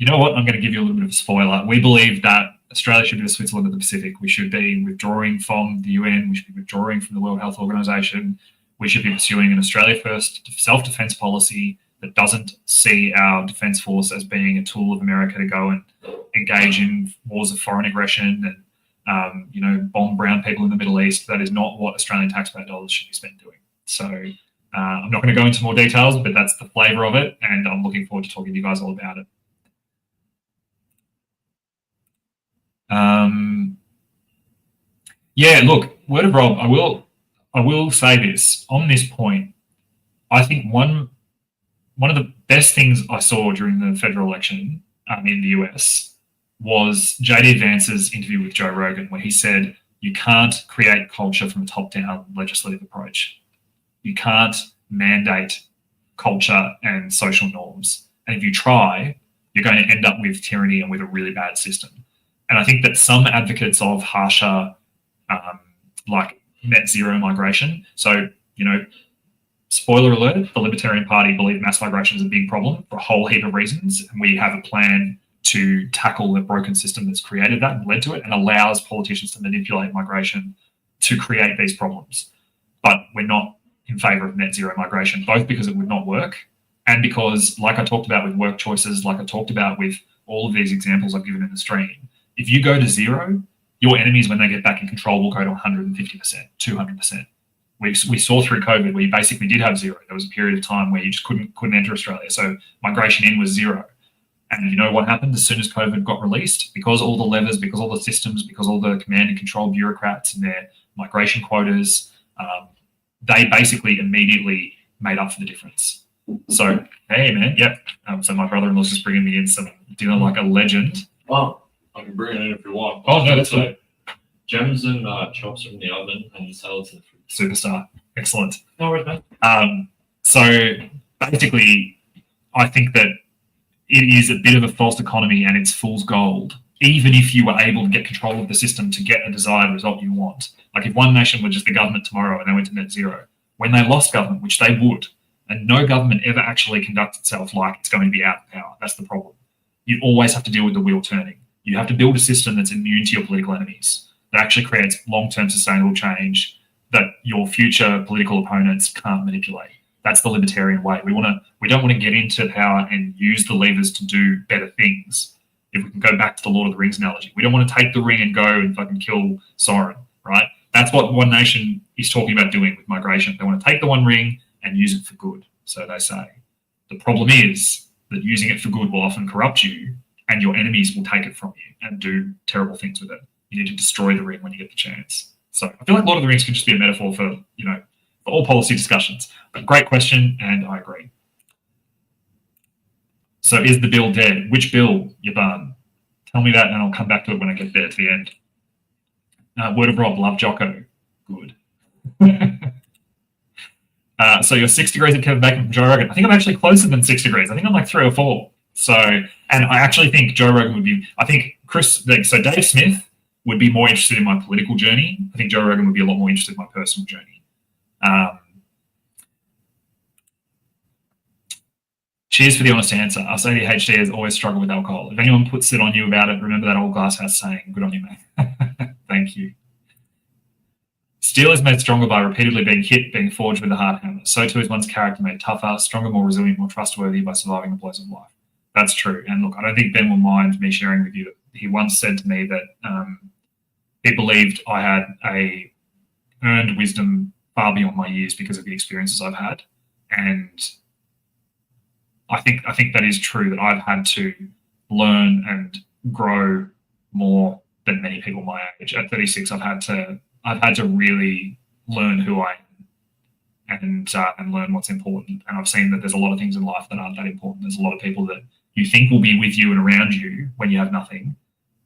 know what? I'm going to give you a little bit of a spoiler. We believe that Australia should be the Switzerland of the Pacific. We should be withdrawing from the UN. We should be withdrawing from the World Health Organization. We should be pursuing an Australia first self-defense policy that doesn't see our defense force as being a tool of America to go and engage in wars of foreign aggression and, bomb brown people in the Middle East. That is not what Australian taxpayer dollars should be spent doing. So I'm not going to go into more details, but that's the flavour of it, and I'm looking forward to talking to you guys all about it. Yeah, look, word of Rob, I will say this on this point. I think one of the best things I saw during the federal election in the US was JD Vance's interview with Joe Rogan, where he said you can't create culture from a top-down legislative approach. You can't mandate culture and social norms. And if you try, you're going to end up with tyranny and with a really bad system. And I think that some advocates of harsher, like net zero migration. So, spoiler alert, the Libertarian Party believe mass migration is a big problem for a whole heap of reasons. And we have a plan to tackle the broken system that's created that and led to it and allows politicians to manipulate migration to create these problems. But we're not in favour of net zero migration, both because it would not work and because, like I talked about with work choices, like I talked about with all of these examples I've given in the stream, if you go to zero, your enemies, when they get back in control, will go to 150%, 200%. We saw through COVID where you basically did have zero. There was a period of time where you just couldn't enter Australia. So migration in was zero. And you know what happened as soon as COVID got released? Because all the levers, because all the systems, because all the command and control bureaucrats and their migration quotas, they basically immediately made up for the difference. So, hey, man, yep. So my brother-in-law's just bringing me in some dinner like a legend. Oh, I can bring it in if you want. Oh, no, that's fine. Gems and chops from the oven and the salads in the fridge. Superstar. Excellent. No worries, man. So basically, I think that it is a bit of a false economy and it's fool's gold, even if you were able to get control of the system to get a desired result you want. Like if one nation were just the government tomorrow and they went to net zero, when they lost government, which they would, and no government ever actually conducts itself like it's going to be out of power. That's the problem. You always have to deal with the wheel turning. You have to build a system that's immune to your political enemies, that actually creates long-term sustainable change that your future political opponents can't manipulate. That's the libertarian way. We don't want to get into power and use the levers to do better things. If we can go back to the Lord of the Rings analogy, we don't want to take the ring and go and fucking kill Sauron, right? That's what One Nation is talking about doing with migration. They want to take the One Ring and use it for good, so they say. The problem is that using it for good will often corrupt you and your enemies will take it from you and do terrible things with it. You need to destroy the ring when you get the chance. So I feel like Lord of the Rings could just be a metaphor for, for all policy discussions. But great question, and I agree. So is the bill dead? Which bill, Yaban? Tell me that and I'll come back to it when I get there to the end. Word of Rob, love Jocko. Good. So you're 6 degrees of Kevin Bacon from Joe Rogan. I think I'm actually closer than 6 degrees. I think I'm like 3 or 4. So, and I actually think Joe Rogan would be, so Dave Smith would be more interested in my political journey. I think Joe Rogan would be a lot more interested in my personal journey. Cheers for the honest answer. Us ADHDers always struggle with alcohol. If anyone puts it on you about it, remember that old glass house saying, good on you, mate. Thank you. Steel is made stronger by repeatedly being hit, being forged with a hard hammer. So too is one's character made tougher, stronger, more resilient, more trustworthy by surviving the blows of life. That's true. And look, I don't think Ben will mind me sharing with you that he once said to me that he believed I had a earned wisdom far beyond my years because of the experiences I've had. And I think that is true, that I've had to learn and grow more than many people my age. At 36, I've had to really learn who I am and learn what's important. And I've seen that there's a lot of things in life that aren't that important. There's a lot of people that you think will be with you and around you when you have nothing,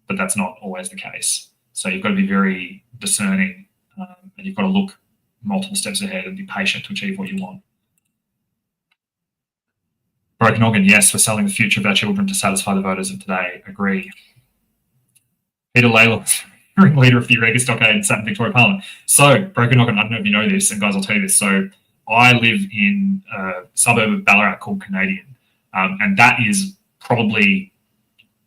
but that's not always the case. So you've got to be very discerning, and you've got to look multiple steps ahead and be patient to achieve what you want. Broken Noggin, yes, we're selling the future of our children to satisfy the voters of today. Agree. Peter Layla, hearing leader of the Eureka Stockade and sat in Victoria Parliament. So, Broken Noggin, I don't know if you know this, and guys, I'll tell you this. So, I live in a suburb of Ballarat called Canadian, and that is probably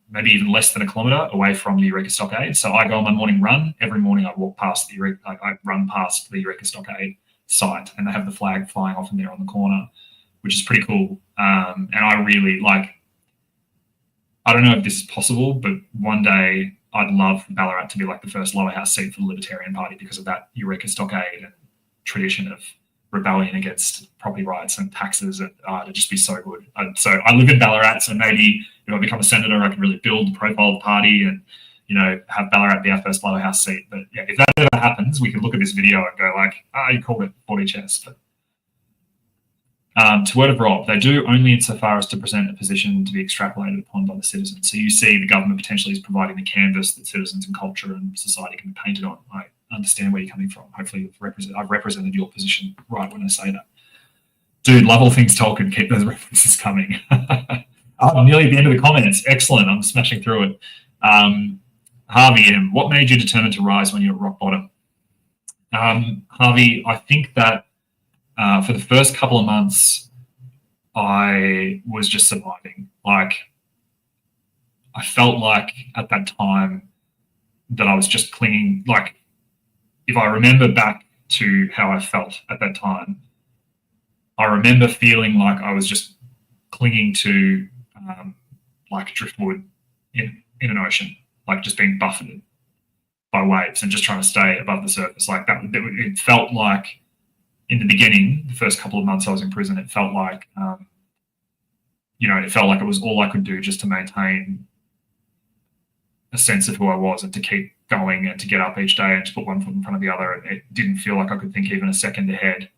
maybe even less than a kilometre away from the Eureka Stockade. So, I go on my morning run. Every morning I walk past the Eureka, I run past the Eureka Stockade site, and they have the flag flying off in there on the corner, which is pretty cool. And I really I don't know if this is possible, but one day I'd love Ballarat to be like the first lower house seat for the Libertarian Party because of that Eureka Stockade and tradition of rebellion against property rights and taxes. And it'd just be so good. So I live in Ballarat, so maybe if I become a senator, I can really build the profile of the party and, have Ballarat be our first lower house seat. But yeah, if that ever happens, we can look at this video and go like, you called it 40 chess. But to word of Rob, they do only insofar as to present a position to be extrapolated upon by the citizens. So you see the government potentially is providing the canvas that citizens and culture and society can be painted on. I understand where you're coming from. Hopefully I've represented your position right when I say that. Dude, love all things Tolkien. Keep those references coming. I'm nearly at the end of the comments. Excellent. I'm smashing through it. Harvey M, what made you determined to rise when you were at rock bottom? Harvey, I think that for the first couple of months, I was just surviving. Like, I felt like at that time that I was just clinging. Like, if I remember back to how I felt at that time, I remember feeling like I was just clinging to like driftwood in an ocean, like just being buffeted by waves and just trying to stay above the surface. Like that, it felt like in the beginning, the first couple of months I was in prison, it felt like, it felt like it was all I could do just to maintain a sense of who I was and to keep going and to get up each day and to put one foot in front of the other. It didn't feel like I could think even a second ahead.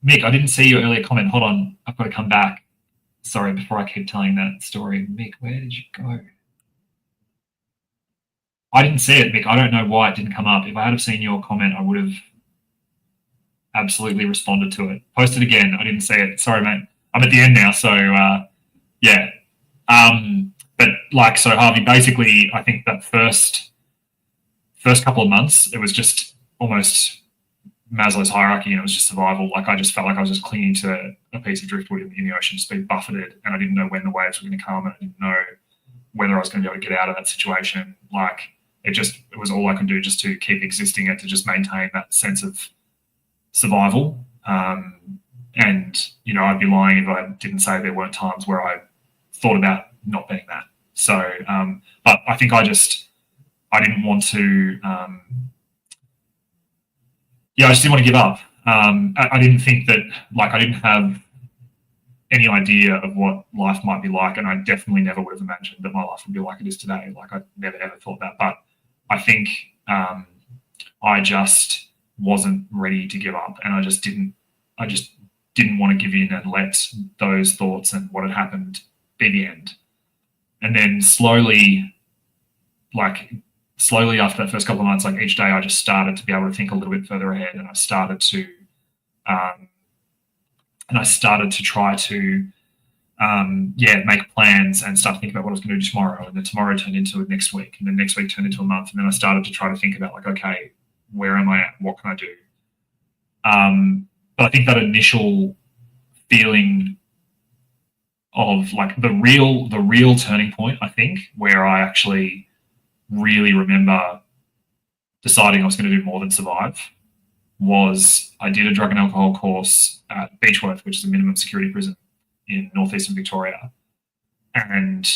Mick, I didn't see your earlier comment. Hold on, I've got to come back. Sorry, before I keep telling that story. Mick, where did you go? I didn't see it, Mick. I don't know why it didn't come up. If I had seen your comment, I would have absolutely responded to it. Post it again. I didn't see it. Sorry, mate. I'm at the end now, so yeah. But like, so Harvey, basically, I think that first couple of months, it was just almost Maslow's hierarchy, and it was just survival. Like, I just felt like I was just clinging to a piece of driftwood in the ocean, just being buffeted, and I didn't know when the waves were going to come, and I didn't know whether I was going to be able to get out of that situation. Like, it was all I could do just to keep existing and to just maintain that sense of survival. And, I'd be lying if I didn't say there weren't times where I thought about not being that. So, but I think I didn't want to, I just didn't want to give up. I didn't think that, like, I didn't have any idea of what life might be like, and I definitely never would have imagined that my life would be like it is today. Like, I never ever thought that. But I think I just wasn't ready to give up, and I just didn't want to give in and let those thoughts and what had happened be the end. And then slowly after that first couple of months, like each day I just started to be able to think a little bit further ahead, and I started to try to make plans and start to think about what I was going to do tomorrow. And then tomorrow turned into next week, and then next week turned into a month. And then I started to try to think about, like, okay, where am I at? What can I do? But I think that initial feeling of, like, the real turning point, I think, where I actually really remember deciding I was going to do more than survive, was I did a drug and alcohol course at Beechworth, which is a minimum security prison in northeastern Victoria. And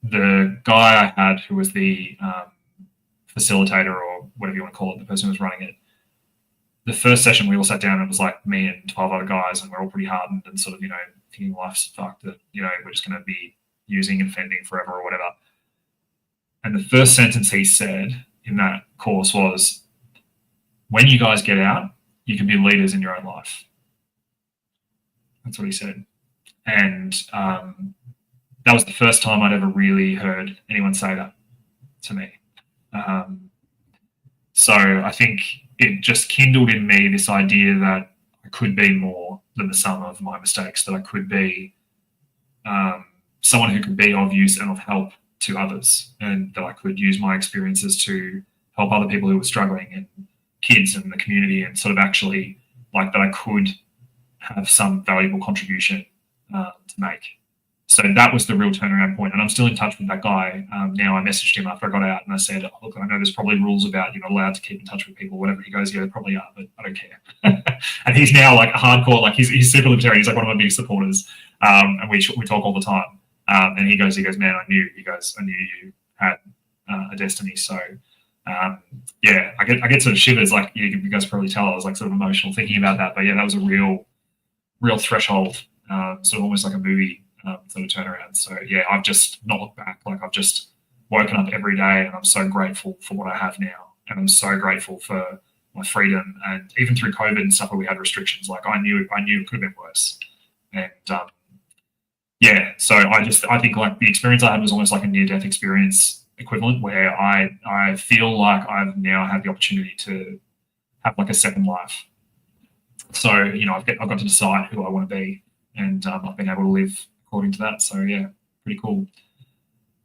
the guy I had, who was the facilitator, or whatever you want to call it, the person who was running it, the first session we all sat down and it was like me and 12 other guys, and we're all pretty hardened and sort of, thinking life's fucked, that, we're just going to be using and fending forever or whatever. And the first sentence he said in that course was, when you guys get out, you can be leaders in your own life. That's what he said. And that was the first time I'd ever really heard anyone say that to me. So I think it just kindled in me this idea that I could be more than the sum of my mistakes, that I could be someone who could be of use and of help to others, and that I could use my experiences to help other people who were struggling, and kids and the community, and sort of actually, like, that I could have some valuable contribution to make. So that was the real turnaround point. And I'm still in touch with that guy. Now I messaged him after I got out and I said, look, I know there's probably rules about you're not allowed to keep in touch with people, whatever. He goes, yeah, there probably are, but I don't care. And he's now like a hardcore, like he's super libertarian. He's like one of my biggest supporters. And we talk all the time. And he goes, man, I knew you had a destiny. So yeah, I get sort of shivers. Like you guys probably tell, I was like sort of emotional thinking about that. But yeah, that was a real threshold, sort of almost like a movie sort of turnaround. So yeah, I've just not looked back. Like I've just woken up every day, and I'm so grateful for what I have now, and I'm so grateful for my freedom. And even through COVID and stuff where we had restrictions, like I knew it could have been worse. And yeah, so I think like the experience I had was almost like a near-death experience equivalent, where I feel like I've now had the opportunity to have like a second life. So you know, I've got to decide who I want to be, and I've been able to live according to that. So yeah, pretty cool.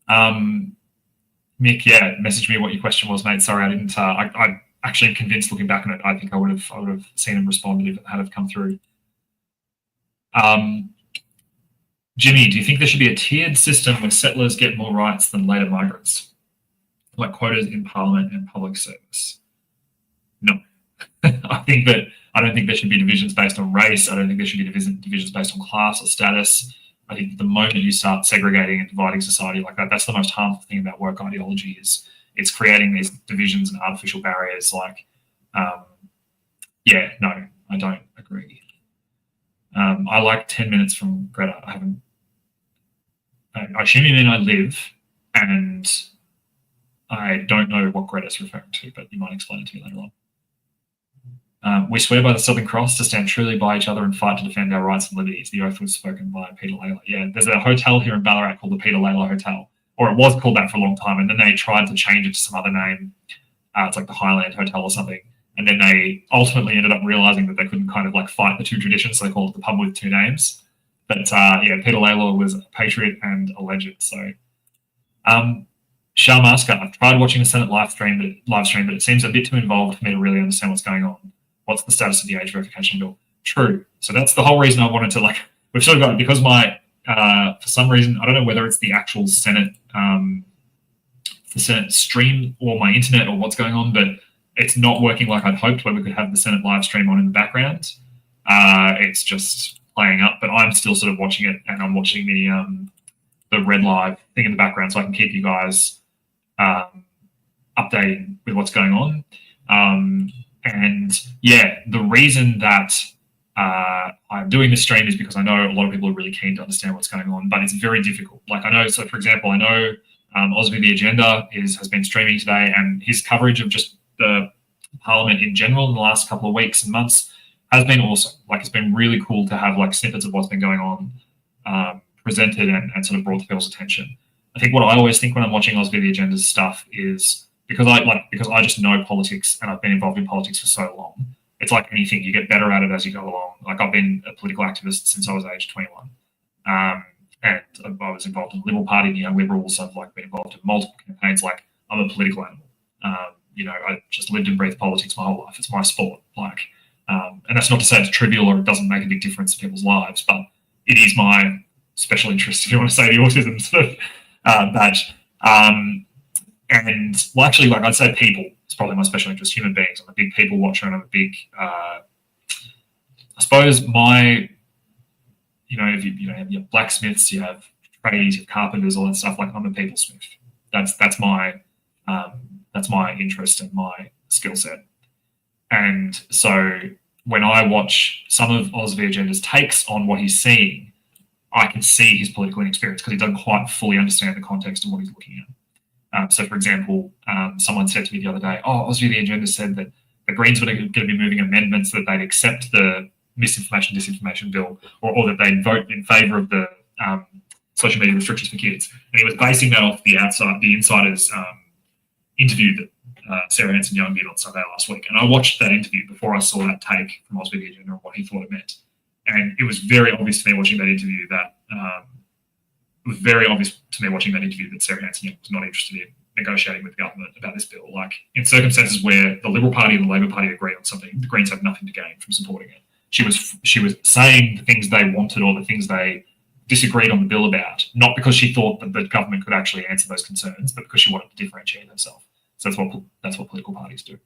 Mick, yeah, message me what your question was, mate. Sorry, I didn't. I actually am convinced, looking back on it, I think I would have seen and responded if it had have come through. Jimmy, do you think there should be a tiered system where settlers get more rights than later migrants, like quotas in Parliament and public service? No. I don't think there should be divisions based on race. I don't think there should be divisions based on class or status. I think the moment you start segregating and dividing society like that, that's the most harmful thing about woke ideology. Is it's creating these divisions and artificial barriers. Like, yeah, no, I don't agree. I like 10 minutes from Greta. I assume you mean I live, and I don't know what Greta's referring to, but you might explain it to me later on. We swear by the Southern Cross to stand truly by each other and fight to defend our rights and liberties. The oath was spoken by Peter Layla. Yeah, there's a hotel here in Ballarat called the Peter Layla Hotel, or it was called that for a long time, and then they tried to change it to some other name. It's like the Highland Hotel or something. And then they ultimately ended up realizing that they couldn't kind of like fight the two traditions, so they called it the pub with two names. But yeah, Peter Layla was a patriot and a legend. So, Shah Masker, I've tried watching the Senate live stream, but it seems a bit too involved for me to really understand what's going on. What's the status of the age verification bill? True. So that's the whole reason I wanted to, like, we've sort of got, because my, for some reason, I don't know whether it's the actual Senate, the Senate stream or my internet or what's going on, but it's not working like I'd hoped, where we could have the Senate live stream on in the background. It's just playing up, but I'm still sort of watching it, and I'm watching the red live thing in the background, so I can keep you guys updated with what's going on. And yeah, the reason that I'm doing this stream is because I know a lot of people are really keen to understand what's going on, but it's very difficult. Like I know, so for example, I know Aussie the Agenda has been streaming today, and his coverage of just the Parliament in general in the last couple of weeks and months has been awesome. Like it's been really cool to have like snippets of what's been going on presented and sort of brought to people's attention. I think what I always think when I'm watching Aussie the Agenda's stuff is because I just know politics and I've been involved in politics for so long. It's like anything, you get better at it as you go along. Like I've been a political activist since I was age 21. And I was involved in the Liberal Party, the Young Liberals. I've like been involved in multiple campaigns. Like I'm a political animal. You know, I just lived and breathed politics my whole life. It's my sport. Like, and that's not to say it's trivial or it doesn't make a big difference to people's lives, but it is my special interest, if you want to say, the autism sort of badge. And well, actually, like I'd say people is probably my special interest, human beings. I'm a big people watcher, and I'm a big, I suppose my, if you have blacksmiths, you have tradies, you have carpenters, all that stuff. Like I'm a people smith. That's my interest and my skill set. And so when I watch some of Aussie Agenda's takes on what he's seeing, I can see his political inexperience because he doesn't quite fully understand the context of what he's looking at. So, for example, someone said to me the other day, Aussie the Agenda said that the Greens were going to be moving amendments that they'd accept the disinformation bill, or that they'd vote in favour of the social media restrictions for kids. And he was basing that off the Insider's interview that Sarah Hanson-Young did on Sunday last week. And I watched that interview before I saw that take from Aussie the Agenda and what he thought it meant. And it was very obvious to me watching that interview that Sarah Hanson-Young was not interested in negotiating with the government about this bill. Like in circumstances where the Liberal Party and the Labor Party agree on something, the Greens have nothing to gain from supporting it. She was saying the things they wanted or the things they disagreed on the bill about, not because she thought that the government could actually answer those concerns, but because she wanted to differentiate herself. So that's what political parties do.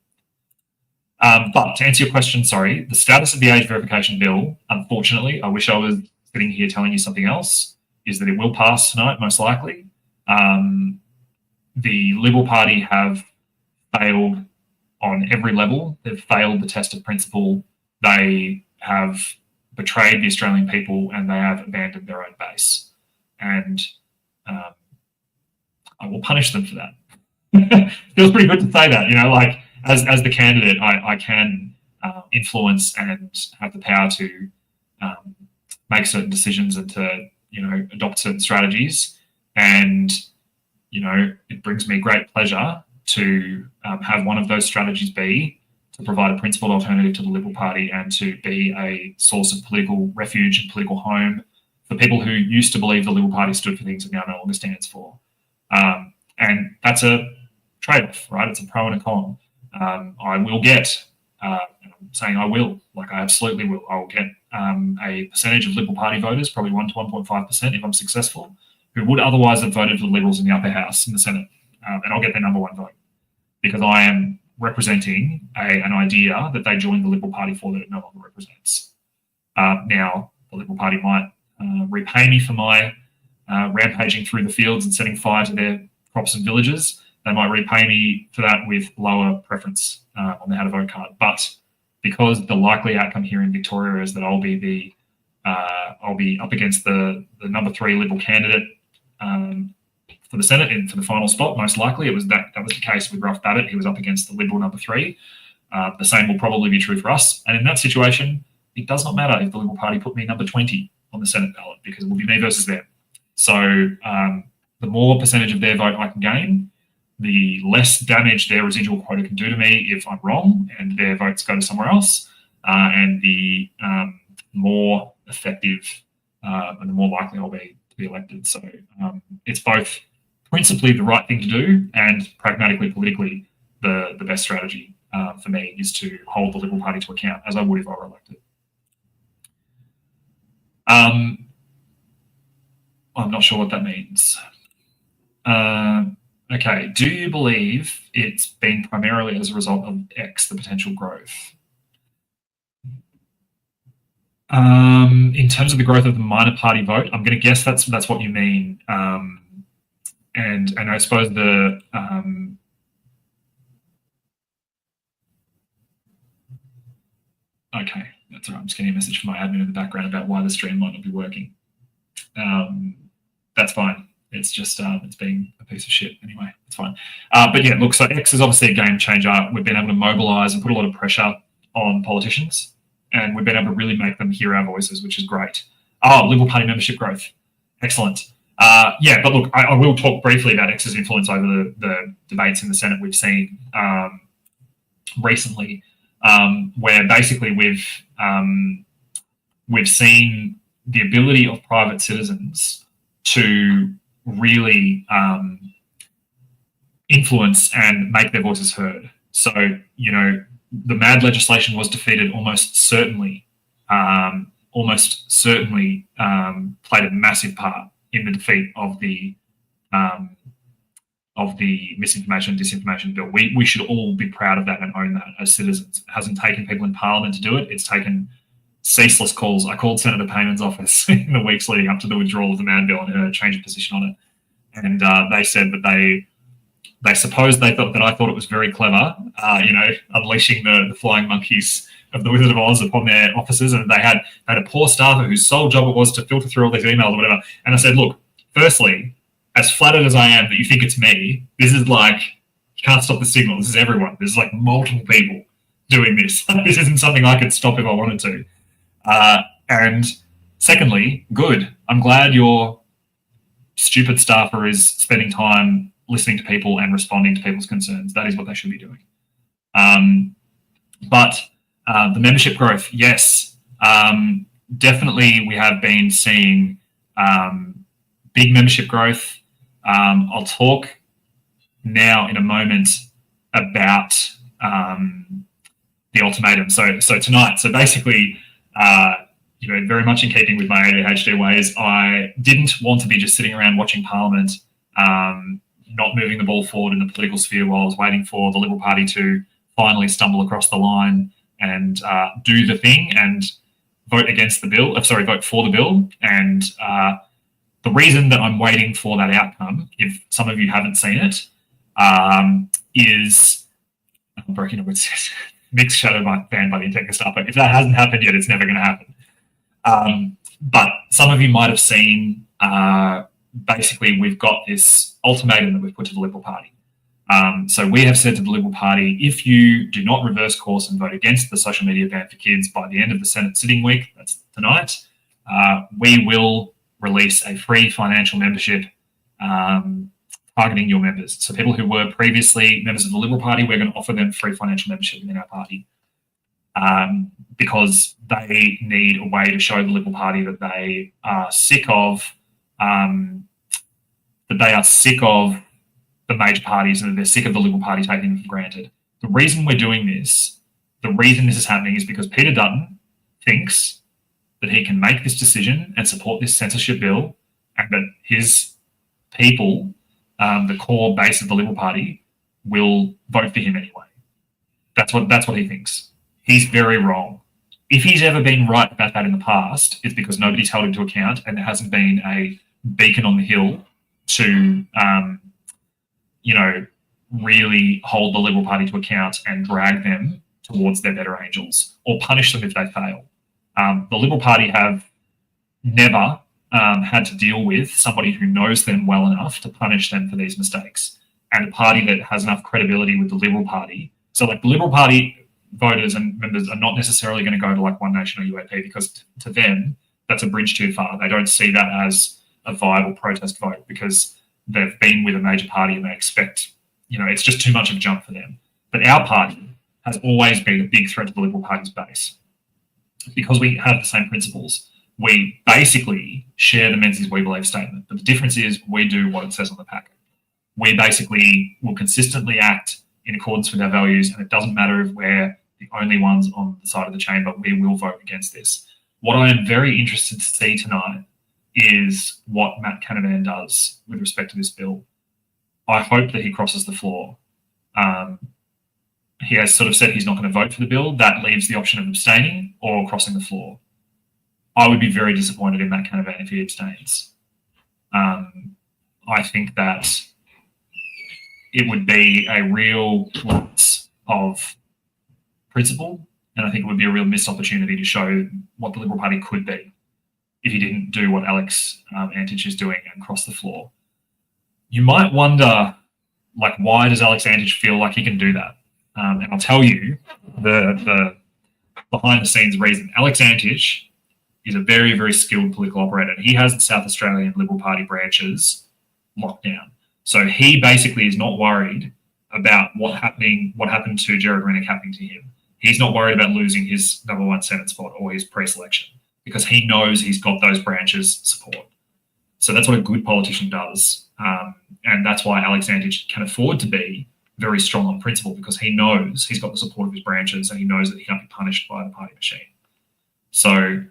But to answer your question, sorry, the status of the age verification bill, unfortunately, I wish I was sitting here telling you something else, is that it will pass tonight, most likely. The Liberal Party have failed on every level. They've failed the test of principle. They have betrayed the Australian people, and they have abandoned their own base. And I will punish them for that. Feels pretty good to say that, like as the candidate, I can influence and have the power to make certain decisions and to, adopt certain strategies. And, it brings me great pleasure to have one of those strategies be to provide a principled alternative to the Liberal Party and to be a source of political refuge and political home for people who used to believe the Liberal Party stood for things it now no longer stands for. And that's a trade-off, right? It's a pro and a con. I will get, I'm saying I will, like I absolutely will. I will get a percentage of Liberal Party voters, probably 1 to 1.5% if I'm successful, who would otherwise have voted for the Liberals in the upper house in the Senate. And I'll get their number one vote because I am representing an idea that they joined the Liberal Party for that it no longer represents. Now, the Liberal Party might repay me for my rampaging through the fields and setting fire to their crops and villages. They might repay me for that with lower preference on the how to vote card. But because the likely outcome here in Victoria is that I'll be up against the number 3 Liberal candidate for the Senate and for the final spot, most likely. That was the case with Ralph Babbitt. He was up against the Liberal number 3. The same will probably be true for us. And in that situation, it does not matter if the Liberal Party put me number 20 on the Senate ballot because it will be me versus them. So the more percentage of their vote I can gain, the less damage their residual quota can do to me if I'm wrong and their votes go to somewhere else, and the more effective and the more likely I'll be to be elected. So it's both principally the right thing to do and pragmatically, politically, the best strategy for me is to hold the Liberal Party to account, as I would if I were elected. I'm not sure what that means. Okay, do you believe it's been primarily as a result of X, the potential growth? In terms of the growth of the minor party vote, I'm going to guess that's what you mean. And I suppose the okay, that's all right. I'm just getting a message from my admin in the background about why the stream might not be working. That's fine. It's just it's being a piece of shit anyway. It's fine. But yeah, look, so X is obviously a game changer. We've been able to mobilise and put a lot of pressure on politicians, and we've been able to really make them hear our voices, which is great. Oh, Liberal Party membership growth. Excellent. Yeah, but look, I will talk briefly about X's influence over the debates in the Senate we've seen recently, where basically we've seen the ability of private citizens to really influence and make their voices heard. So, the MAD legislation was defeated almost certainly played a massive part in the defeat of the misinformation and disinformation bill. We should all be proud of that and own that as citizens. It hasn't taken people in Parliament to do it. It's taken ceaseless calls. I called Senator Payman's office in the weeks leading up to the withdrawal of the MAD bill and her change of position on it. And they said that they supposed they thought that I thought it was very clever, unleashing the flying monkeys of the Wizard of Oz upon their offices, and they had a poor staffer whose sole job it was to filter through all these emails or whatever. And I said, look, firstly, as flattered as I am that you think it's me, this is like, you can't stop the signal. This is everyone. There's like multiple people doing this. This isn't something I could stop if I wanted to. And secondly, good. I'm glad your stupid staffer is spending time listening to people and responding to people's concerns. That is what they should be doing. But the membership growth, yes, definitely we have been seeing big membership growth. I'll talk now in a moment about the ultimatum. So tonight, so basically, very much in keeping with my ADHD ways, I didn't want to be just sitting around watching Parliament, not moving the ball forward in the political sphere while I was waiting for the Liberal Party to finally stumble across the line and do the thing and vote for the bill. And the reason that I'm waiting for that outcome, if some of you haven't seen it, is Broken into its mixed shadow by banned by the intent stuff. But if that hasn't happened yet, it's never going to happen. But some of you might have seen, basically, we've got this ultimatum that we've put to the Liberal Party. So we have said to the Liberal Party, if you do not reverse course and vote against the social media ban for kids by the end of the Senate sitting week, that's tonight, we will release a free financial membership targeting your members. So people who were previously members of the Liberal Party, we're going to offer them free financial membership within our party, because they need a way to show the Liberal Party that they are sick of the major parties and that they're sick of the Liberal Party taking them for granted. The reason we're doing this, the reason this is happening, is because Peter Dutton thinks that he can make this decision and support this censorship bill, and that his people, the core base of the Liberal Party, will vote for him anyway. That's what he thinks. He's very wrong. If he's ever been right about that in the past, it's because nobody's held him to account and there hasn't been a beacon on the hill to, really hold the Liberal Party to account and drag them towards their better angels or punish them if they fail. The Liberal Party have never had to deal with somebody who knows them well enough to punish them for these mistakes, and a party that has enough credibility with the Liberal Party. So like the Liberal Party voters and members are not necessarily going to go to like One Nation or UAP, because to them, that's a bridge too far. They don't see that as a viable protest vote because they've been with a major party and they expect, it's just too much of a jump for them. But our party has always been a big threat to the Liberal Party's base because we have the same principles. We basically share the Menzies We Believe statement, but the difference is we do what it says on the packet. We basically will consistently act in accordance with our values, and it doesn't matter if we're the only ones on the side of the chamber, we will vote against this. What I am very interested to see tonight is what Matt Canavan does with respect to this bill. I hope that he crosses the floor. He has sort of said he's not going to vote for the bill. That leaves the option of abstaining or crossing the floor. I would be very disappointed in Matt Canavan if he abstains. I think that it would be a real loss of principle, and I think it would be a real missed opportunity to show what the Liberal Party could be if he didn't do what Alex Antich is doing and cross the floor. You might wonder, why does Alex Antich feel like he can do that? And I'll tell you the behind-the-scenes reason. Alex Antich is a very, very skilled political operator. He has the South Australian Liberal Party branches locked down. So he basically is not worried about what happened to Jared Rennick happening to him. He's not worried about losing his number one Senate spot or his pre-selection because he knows he's got those branches' support. So that's what a good politician does. And that's why Alex Antich can afford to be very strong on principle, because he knows he's got the support of his branches and he knows that he can't be punished by the party machine. So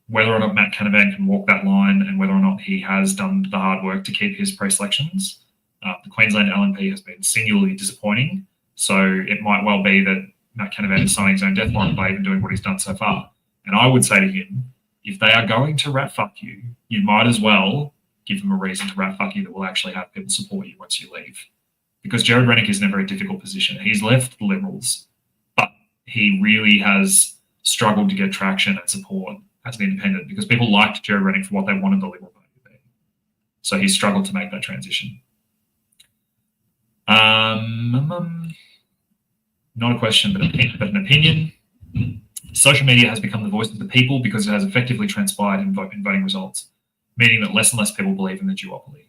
whether or not Matt Canavan can walk that line and whether or not he has done the hard work to keep his pre-selections, the Queensland LNP has been singularly disappointing. So it might well be that Matt Canavan is signing his own death warrant by even doing what he's done so far. And I would say to him, if they are going to rat fuck you, you might as well give them a reason to rat fuck you that will actually have people support you once you leave. Because Jared Rennick is in a very difficult position. He's left the Liberals, but he really has struggled to get traction and support as an independent because people liked Jared Rennick for what they wanted the Liberal Party to be. So he's struggled to make that transition. Not a question, but an opinion. Social media has become the voice of the people because it has effectively transpired in voting results, meaning that less and less people believe in the duopoly.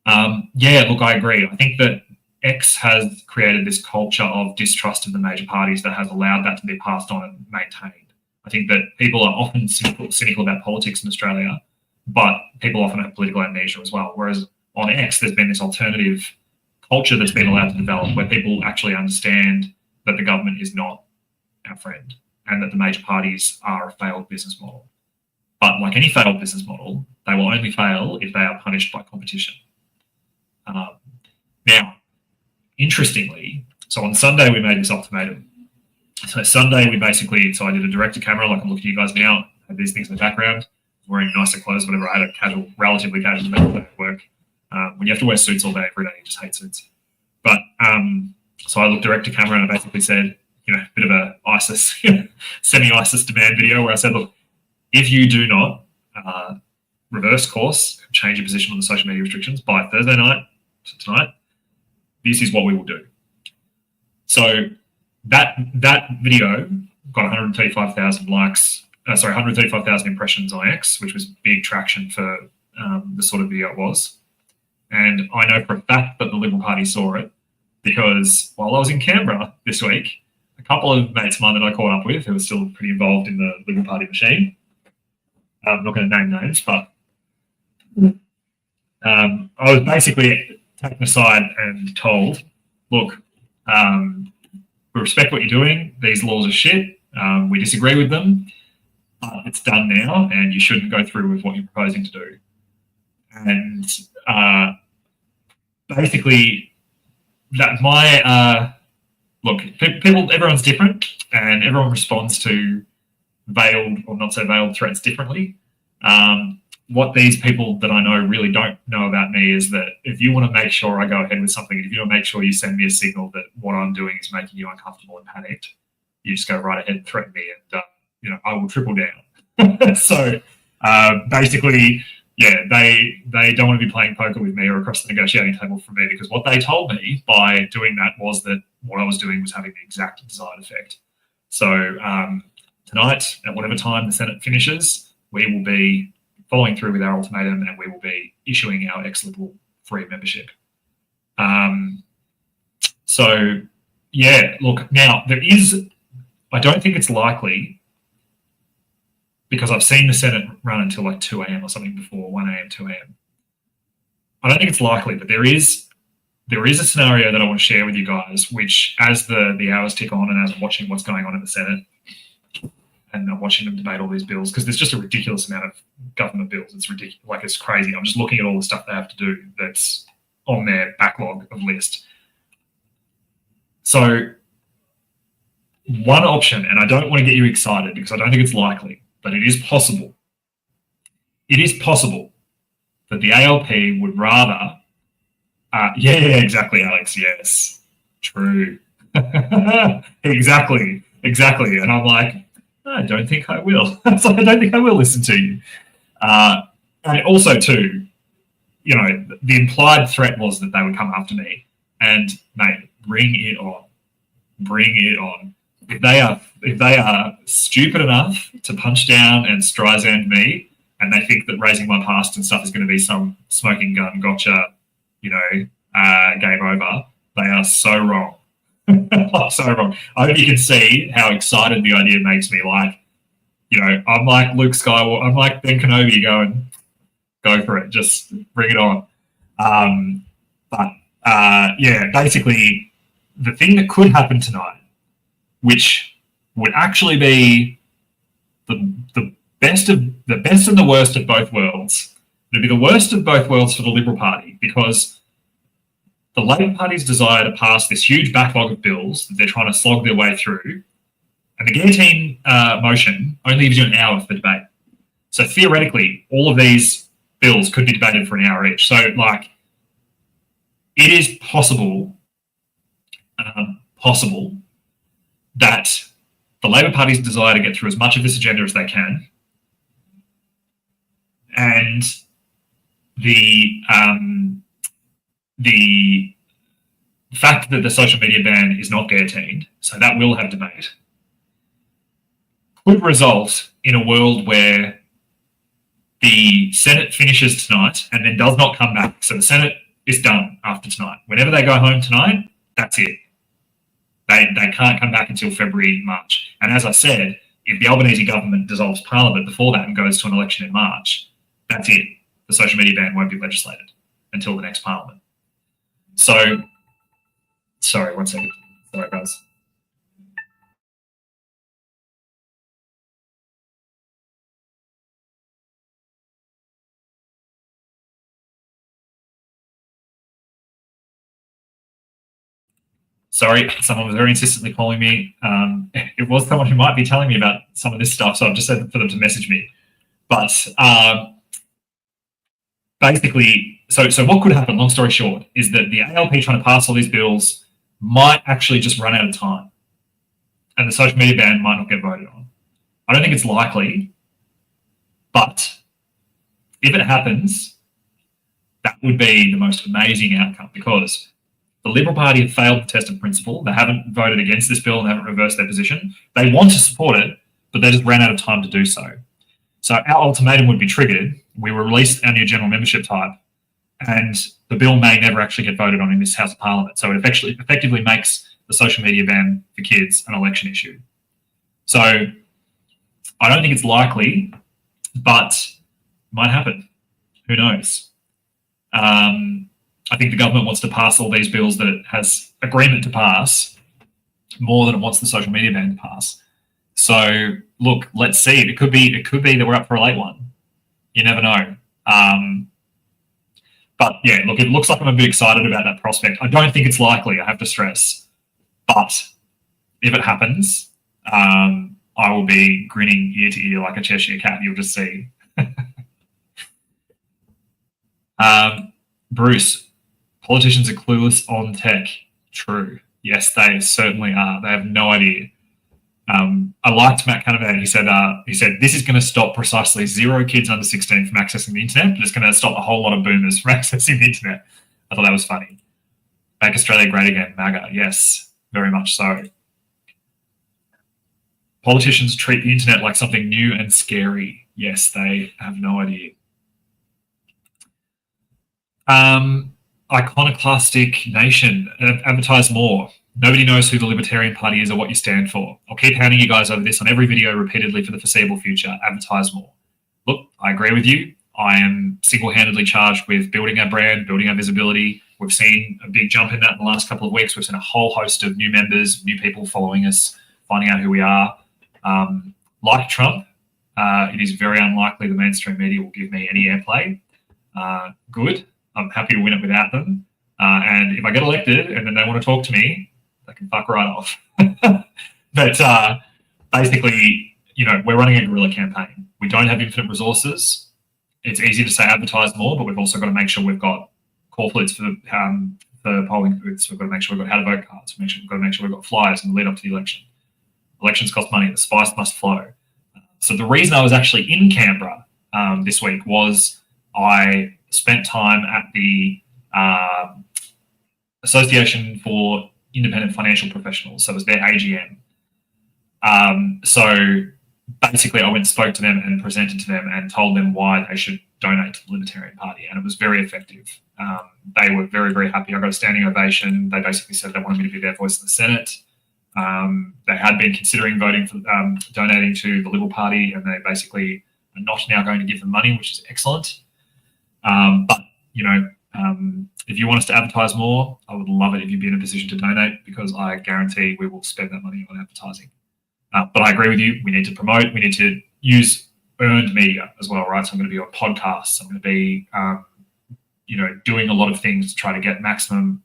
Look, I agree. I think that X has created this culture of distrust of the major parties that has allowed that to be passed on and maintained. I think that people are often cynical about politics in Australia, but people often have political amnesia as well. Whereas on X, there's been this alternative culture that's been allowed to develop where people actually understand that the government is not our friend and that the major parties are a failed business model. But like any failed business model, they will only fail if they are punished by competition. Now, interestingly, so on Sunday we made this ultimatum. So Sunday I did a direct to camera, like I'm looking at you guys now, I had these things in the background, wearing nicer clothes, whatever. I had a relatively casual day at work. When you have to wear suits all day every day, you just hate suits. But So I looked direct to camera and I basically said, a bit of a ISIS, semi-ISIS demand video where I said, look, if you do not reverse course, change your position on the social media restrictions by Thursday night, so tonight, this is what we will do. So that video got 135,000 likes, 135,000 impressions on X, which was big traction for the sort of video it was. And I know for a fact that the Liberal Party saw it because while I was in Canberra this week, a couple of mates of mine that I caught up with who were still pretty involved in the Liberal Party machine, I'm not going to name names, but I was basically taken aside and told, look, we respect what you're doing. These laws are shit. We disagree with them. It's done now, and you shouldn't go through with what you're proposing to do. And basically, that my look, people, everyone's different, and everyone responds to veiled or not so veiled threats differently. What these people that I know really don't know about me is that if you want to make sure I go ahead with something, if you want to make sure you send me a signal that what I'm doing is making you uncomfortable and panicked, you just go right ahead and threaten me, and I will triple down. So basically, yeah, they don't want to be playing poker with me or across the negotiating table from me, because what they told me by doing that was that what I was doing was having the exact desired effect. So tonight, at whatever time the Senate finishes, we will be following through with our ultimatum, and we will be issuing our ex-Liberal free membership. So, yeah, look, now I don't think it's likely, because I've seen the Senate run until like 2 a.m. or something before, 1 a.m., 2 a.m. I don't think it's likely, but there is a scenario that I want to share with you guys, which as the hours tick on and as I'm watching what's going on in the Senate, and I'm watching them debate all these bills, because there's just a ridiculous amount of government bills. It's ridiculous, like it's crazy. I'm just looking at all the stuff they have to do that's on their backlog of list. So one option, and I don't want to get you excited because I don't think it's likely, but it is possible. It is possible that the ALP would rather, yeah, exactly, Alex, yes, true. Exactly. And I'm like, I don't think I will. So I don't think I will listen to you. And also, too, the implied threat was that they would come after me. And, mate, bring it on. Bring it on. If they are stupid enough to punch down and Streisand me, and they think that raising my past and stuff is going to be some smoking gun gotcha, game over, they are so wrong. So wrong. I hope you can see how excited the idea makes me. Like, I'm like Luke Skywalker. I'm like Ben Kenobi going, go for it. Just bring it on. Yeah, basically, the thing that could happen tonight, which would actually be the best and the worst of both worlds. It would be the worst of both worlds for the Liberal Party, because the Labor Party's desire to pass this huge backlog of bills that they're trying to slog their way through, and the guillotine motion only gives you an hour for the debate. So theoretically, all of these bills could be debated for an hour each. So, like, it is possible that the Labor Party's desire to get through as much of this agenda as they can, and the fact that the social media ban is not guillotined, so that will have debate, could result in a world where the Senate finishes tonight and then does not come back. So the Senate is done after tonight. Whenever they go home tonight, that's it. They can't come back until February, March. And as I said, if the Albanese government dissolves Parliament before that and goes to an election in March, that's it. The social media ban won't be legislated until the next Parliament. So, sorry, 1 second. Sorry, guys. Sorry, someone was very insistently calling me. It was someone who might be telling me about some of this stuff, so I've just said for them to message me. But basically, so what could happen, long story short, is that the ALP trying to pass all these bills might actually just run out of time, and the social media ban might not get voted on. I don't think it's likely, but if it happens, that would be the most amazing outcome, because the Liberal Party have failed the test of principle. They haven't voted against this bill and they haven't reversed their position. They want to support it, but they just ran out of time to do so. So our ultimatum would be triggered. We will release our new general membership type, and the bill may never actually get voted on in this House of Parliament. So it effectively makes the social media ban for kids an election issue. So I don't think it's likely, but it might happen. Who knows? I think the government wants to pass all these bills that it has agreement to pass more than it wants the social media ban to pass. So look, let's see. It could be that we're up for a late one. You never know. But yeah, look, it looks like I'm a bit excited about that prospect. I don't think it's likely, I have to stress. But if it happens, I will be grinning ear to ear like a Cheshire cat. You'll just see. Bruce, politicians are clueless on tech. True. Yes, they certainly are. They have no idea. I liked Matt Canavan. He said this is going to stop precisely 0 kids under 16 from accessing the internet, but it's going to stop a whole lot of boomers from accessing the internet. I thought that was funny. Make Australia great again, MAGA. Yes, very much so. Politicians treat the internet like something new and scary. Yes, they have no idea. Iconoclastic nation, advertise more. Nobody knows who the Libertarian Party is or what you stand for. I'll keep hounding you guys over this on every video repeatedly for the foreseeable future. Advertise more. Look, I agree with you. I am single-handedly charged with building our brand, building our visibility. We've seen a big jump in that in the last couple of weeks. We've seen a whole host of new members, new people following us, finding out who we are. Like Trump, it is very unlikely the mainstream media will give me any airplay. Good. I'm happy to win it without them. And if I get elected and then they want to talk to me, they can fuck right off. But basically, we're running a guerrilla campaign. We don't have infinite resources. It's easy to say advertise more, but we've also got to make sure we've got call flips for polling booths. We've got to make sure we've got how to vote cards. We've got to make sure we've got flyers in the lead up to the election. Elections cost money. The spice must flow. So the reason I was actually in Canberra this week was I spent time at the Association for Independent Financial Professionals. So it was their AGM. So basically I went and spoke to them and presented to them and told them why they should donate to the Libertarian Party. And it was very effective. They were very, very happy. I got a standing ovation. They basically said they wanted me to be their voice in the Senate. They had been considering voting for donating to the Liberal Party, and they basically are not now going to give them money, which is excellent. But if you want us to advertise more, I would love it if you'd be in a position to donate, because I guarantee we will spend that money on advertising. But I agree with you. We need to promote. We need to use earned media as well, right? So I'm going to be on podcasts. I'm going to be, doing a lot of things to try to get maximum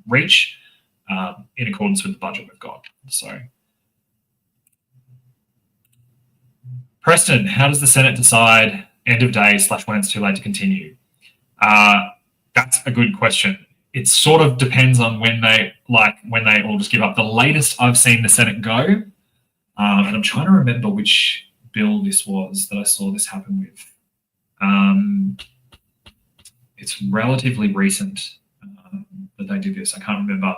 reach in accordance with the budget we've got. So, Preston, how does the Senate decide end of day / when it's too late to continue? That's a good question. It sort of depends on when they all just give up. The latest I've seen the Senate go, and I'm trying to remember which bill this was that I saw this happen with. It's relatively recent that they did this. I can't remember,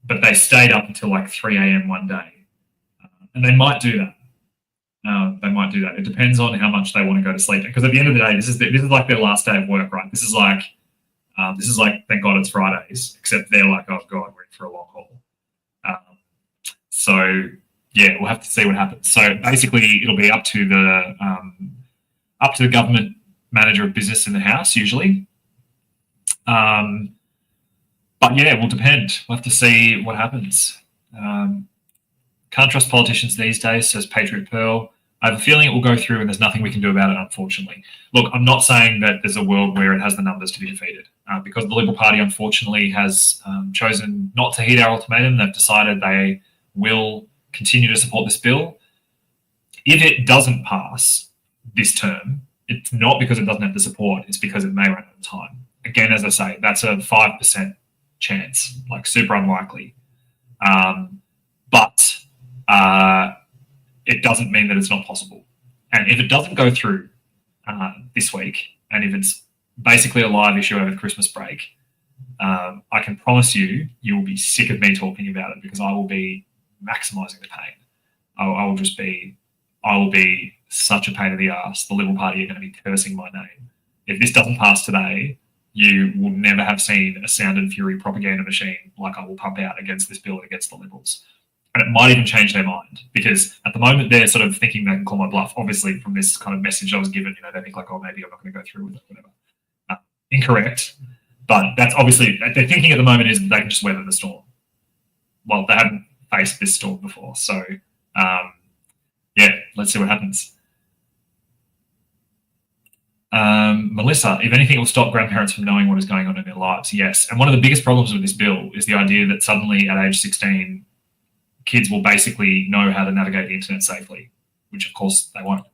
but they stayed up until like 3 a.m. one day, and they might do that. They might do that. It depends on how much they want to go to sleep. Because at the end of the day, this is like their last day of work, right? This is like thank God it's Fridays, except they're like, oh God, we're in for a long haul. So yeah, we'll have to see what happens. So basically, it'll be up to the government manager of business in the House usually. But yeah, it will depend. We'll have to see what happens. Can't trust politicians these days, says Patriot Pearl. I have a feeling it will go through and there's nothing we can do about it, unfortunately. Look, I'm not saying that there's a world where it has the numbers to be defeated, because the Liberal Party, unfortunately, has chosen not to heed our ultimatum. They've decided they will continue to support this bill. If it doesn't pass this term, it's not because it doesn't have the support, it's because it may run out of time. Again, as I say, that's a 5% chance, like super unlikely. But it doesn't mean that it's not possible. And if it doesn't go through this week, and if it's basically a live issue over the Christmas break, I can promise you will be sick of me talking about it, because I will be maximising the pain. I will be such a pain in the ass. The Liberal Party are going to be cursing my name. If this doesn't pass today, you will never have seen a sound and fury propaganda machine like I will pump out against this bill and against the Liberals. And it might even change their mind, because at the moment they're sort of thinking they can call my bluff. Obviously, from this kind of message I was given, they think like, oh, maybe I'm not going to go through with it, whatever. Incorrect. But that's obviously, their thinking at the moment is they can just weather the storm. Well, they haven't faced this storm before. So, yeah, let's see what happens. Melissa, if anything, it will stop grandparents from knowing what is going on in their lives. Yes. And one of the biggest problems with this bill is the idea that suddenly at age 16, kids will basically know how to navigate the internet safely, which of course they won't.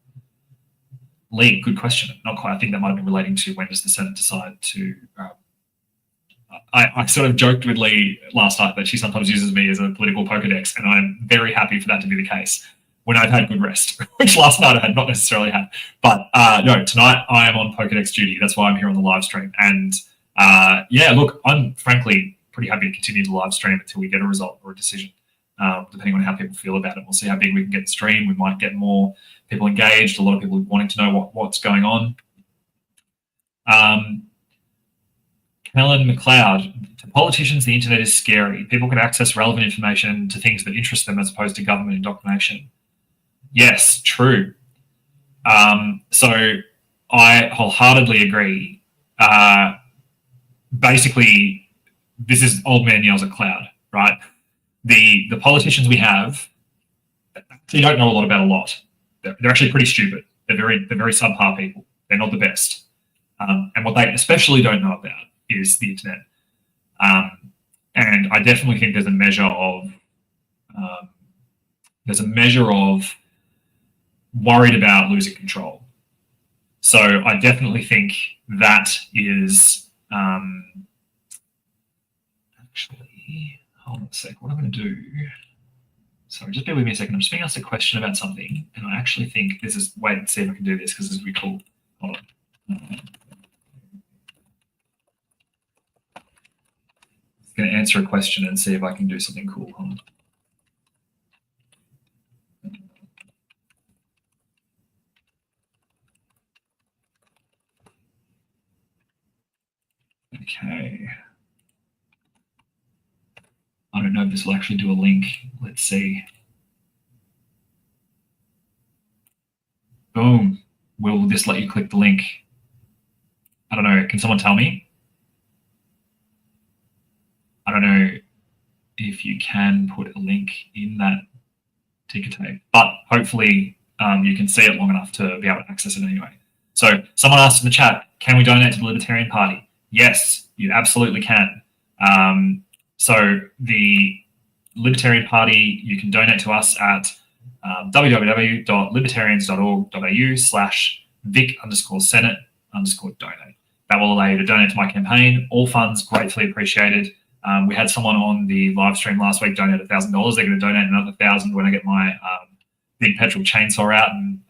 Lee, good question. Not quite. I think that might have been relating to when does the Senate decide to... I sort of joked with Lee last night that she sometimes uses me as a political Pokedex, and I'm very happy for that to be the case when I've had good rest, which last night I had not necessarily had. But no, tonight I am on Pokedex duty. That's why I'm here on the live stream. And yeah, look, I'm frankly pretty happy to continue the live stream until we get a result or a decision, depending on how people feel about it. We'll see how big we can get the stream. We might get more people engaged, a lot of people wanting to know what's going on. Helen McLeod, to politicians, the internet is scary. People can access relevant information to things that interest them as opposed to government indoctrination. Yes, true. So I wholeheartedly agree. Basically, this is old man yells at cloud, right? The politicians we have, they don't know a lot about a lot. They're actually pretty stupid. They're very subpar people. They're not the best. And what they especially don't know about is the internet. And I definitely think there's a measure of worried about losing control. So I definitely think that is actually, hold on a sec, what I'm going to do. Sorry, just bear with me a second. I'm just being asked a question about something, and I actually think this is, wait and see if I can do this, because this is really cool. Hold on. Going to answer a question and see if I can do something cool. Hold on. Okay. I don't know if this will actually do a link. Let's see. Boom. Will this let you click the link? I don't know. Can someone tell me? I don't know if you can put a link in that ticker tape, but hopefully you can see it long enough to be able to access it anyway. So someone asked in the chat, can we donate to the Libertarian Party? Yes, you absolutely can. So the Libertarian Party, you can donate to us at www.libertarians.org.au/Vic_Senate_donate. That will allow you to donate to my campaign. All funds gratefully appreciated. We had someone on the live stream last week donate $1,000. They're going to donate another $1,000 when I get my big petrol chainsaw out and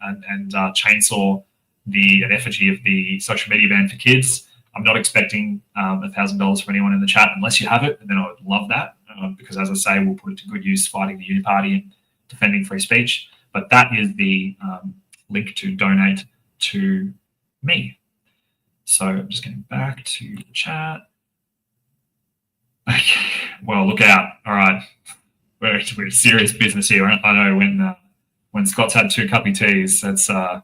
chainsaw an effigy of the social media ban for kids. I'm not expecting $1,000 for anyone in the chat unless you have it, and then I would love that because, as I say, we'll put it to good use fighting the Uniparty and defending free speech. But that is the link to donate to me. So I'm just getting back to the chat. Okay. Well, look out. All right. We're serious business here. I know when Scott's had 2 cuppy teas, that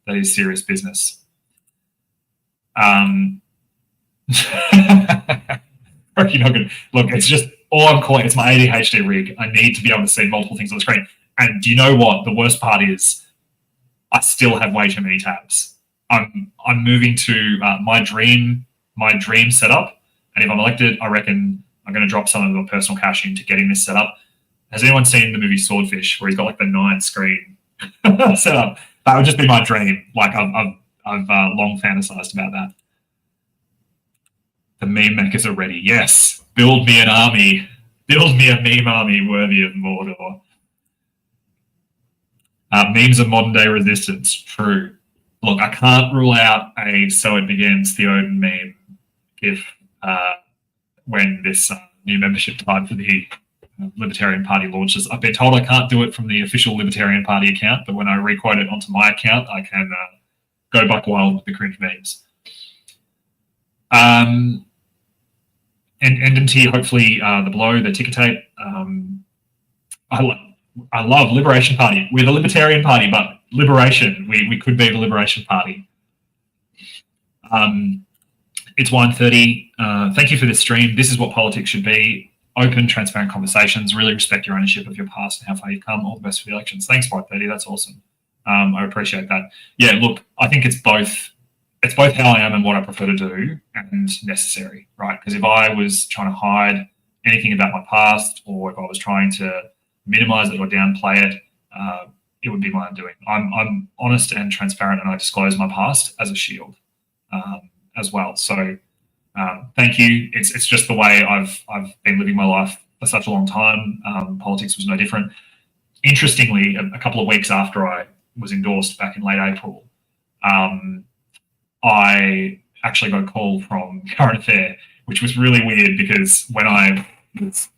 is serious business. You're not good. Look, it's just all I'm calling. It's my ADHD rig. I need to be able to see multiple things on the screen. And do you know what? The worst part is I still have way too many tabs. I'm moving to my dream setup. And if I'm elected, I reckon I'm going to drop some of my personal cash into getting this set up. Has anyone seen the movie Swordfish, where he's got like the 9-screen setup? That would just be my dream. Like I've long fantasized about that. The meme makers are ready. Yes, Build me an army. Build me a meme army worthy of Mordor. Memes of modern day resistance. True. Look, I can't rule out a "So It Begins" Theoden meme if when this new membership type for the Libertarian Party launches. I've been told I can't do it from the official Libertarian Party account, but when I requote it onto my account, I can go buck wild with the cringe memes. And NDT, hopefully the blow, the ticker tape. I love Liberation Party. We're the Libertarian Party, but liberation. We could be the Liberation Party. It's 1:30. Thank you for this stream. This is what politics should be. Open, transparent conversations. Really respect your ownership of your past and how far you've come. All the best for the elections. Thanks, 1:30. That's awesome. I appreciate that. Yeah, look, I think it's both. It's both how I am and what I prefer to do and necessary, right? Because if I was trying to hide anything about my past or if I was trying to minimize it or downplay it, it would be my undoing. I'm honest and transparent, and I disclose my past as a shield as well. So thank you. It's just the way I've been living my life for such a long time. Politics was no different. Interestingly, a couple of weeks after I was endorsed back in late April, I actually got a call from Current Affair, which was really weird because when I was,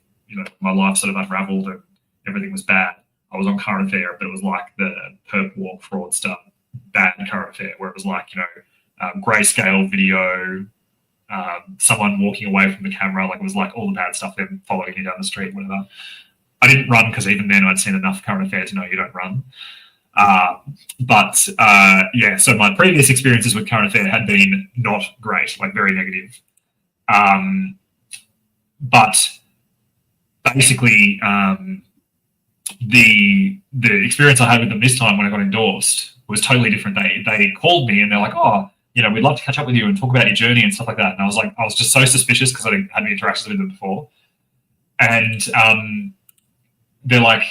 my life sort of unraveled and everything was bad, I was on Current Affair, but it was like the perp walk fraudster bad Current Affair, where it was like, grayscale video, someone walking away from the camera, like it was like all the bad stuff, them following you down the street, whatever. I didn't run because even then I'd seen enough Current Affair to know you don't run. So my previous experiences with Current Affair had been not great, like very negative. But basically, the experience I had with them this time when I got endorsed was totally different. They called me and they're like, "Oh, we'd love to catch up with you and talk about your journey and stuff like that." And I was just so suspicious because I didn't have any interactions with them before. And they're like,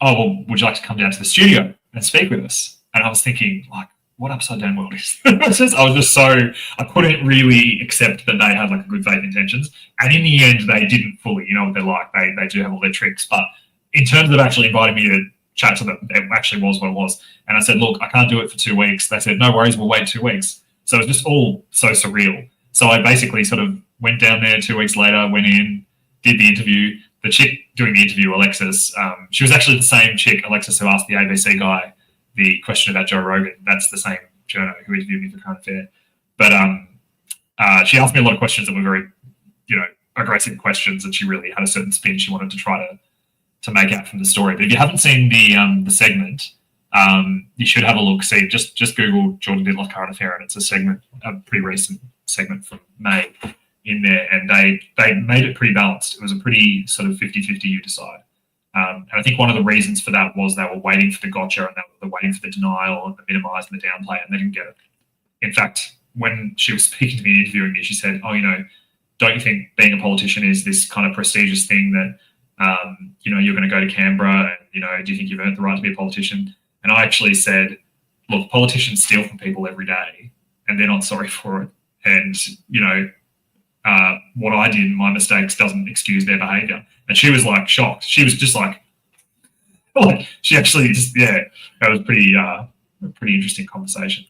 "Oh, well, would you like to come down to the studio and speak with us?" And I was thinking, like, what upside down world is this? I couldn't really accept that they had like a good faith intentions. And in the end, they didn't fully, what they're like. They do have all their tricks. But in terms of actually inviting me to chat to them, it actually was what it was. And I said, "Look, I can't do it for 2 weeks." They said, "No worries, we'll wait 2 weeks." So it was just all so surreal. So I basically sort of went down there 2 weeks later, went in, did the interview. The chick doing the interview, Alexis, she was actually the same chick, Alexis, who asked the ABC guy the question about Joe Rogan. That's the same journo who interviewed me for Current Affair. But she asked me a lot of questions that were very, aggressive questions, and she really had a certain spin she wanted to try to make out from the story. But if you haven't seen the segment, you should have a look. See, just Google Jordan Dittloff Current Affair, and it's a pretty recent segment from May in there, and they made it pretty balanced. It was a pretty sort of 50-50, you decide. And I think one of the reasons for that was they were waiting for the gotcha, and they were waiting for the denial and the minimize and the downplay, and they didn't get it. In fact, when she was speaking to me and interviewing me, she said, "Oh, don't you think being a politician is this kind of prestigious thing that, you're going to go to Canberra and, do you think you've earned the right to be a politician?" And I actually said, "Look, politicians steal from people every day, and they're not sorry for it. And, what I did, my mistakes, doesn't excuse their behavior." And she was like shocked. She was just like she actually just, that was a pretty interesting conversation.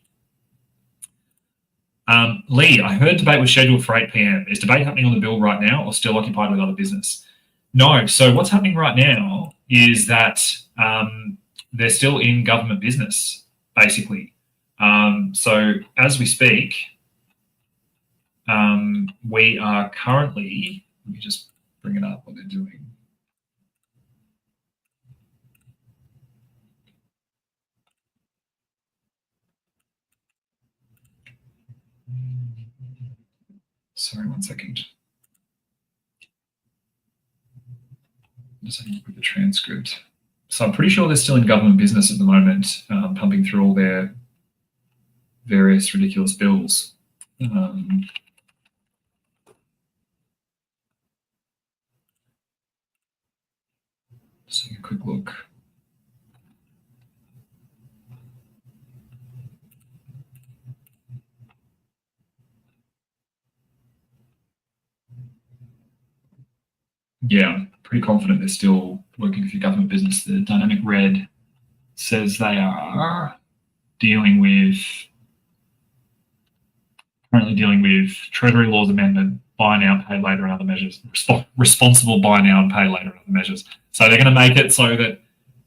Lee, I heard debate was scheduled for 8 p.m. Is debate happening on the bill right now or still occupied with other business? No. So what's happening right now is that they're still in government business, basically. So as we speak, we are currently, let me just bring it up what they're doing. Sorry, 1 second. Just having a look at the transcript. So I'm pretty sure they're still in government business at the moment, pumping through all their various ridiculous bills. Just take a quick look. Yeah, I'm pretty confident they're still working for government business. The Dynamic Red says they are currently dealing with Treasury Laws Amendment, buy now, pay later, and other measures, responsible buy now and pay later and other measures. So they're going to make it so that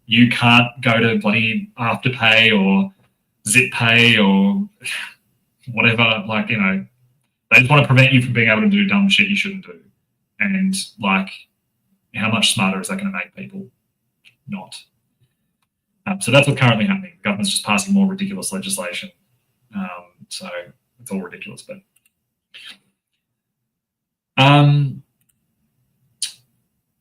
you can't go to bloody Afterpay or Zip Pay or whatever. Like, you know, they just want to prevent you from being able to do dumb shit you shouldn't do. And like, how much smarter is that going to make people? Not. So that's what's currently happening. The government's just passing more ridiculous legislation. So it's all ridiculous. But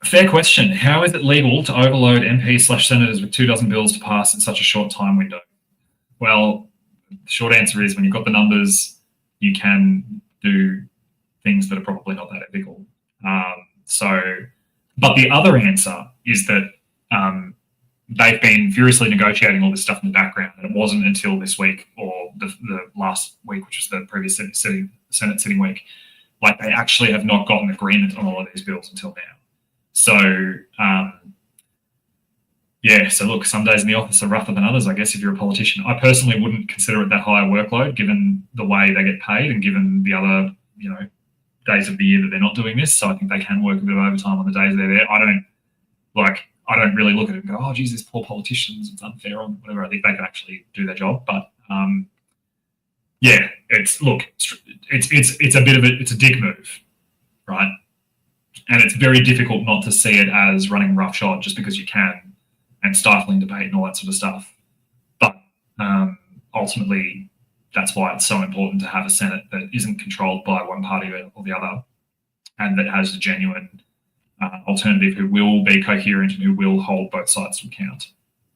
fair question. How is it legal to overload MPs/senators with 24 bills to pass in such a short time window? Well, the short answer is when you've got the numbers, you can do things that are probably not that ethical. But the other answer is that they've been furiously negotiating all this stuff in the background, and it wasn't until this week or the last week, which was the previous Senate sitting week, like they actually have not gotten agreement on all of these bills until now. So, so look, some days in the office are rougher than others, I guess, if you're a politician. I personally wouldn't consider it that high a workload, given the way they get paid and given the other, days of the year that they're not doing this. So I think they can work a bit of overtime on the days they're there. I don't really look at it and go, oh, geez, these poor politicians, it's unfair on whatever. I think they can actually do their job. But it's a dick move, right? And it's very difficult not to see it as running roughshod just because you can and stifling debate and all that sort of stuff. But ultimately, that's why it's so important to have a Senate that isn't controlled by one party or the other, and that has a genuine alternative who will be coherent and who will hold both sides to account.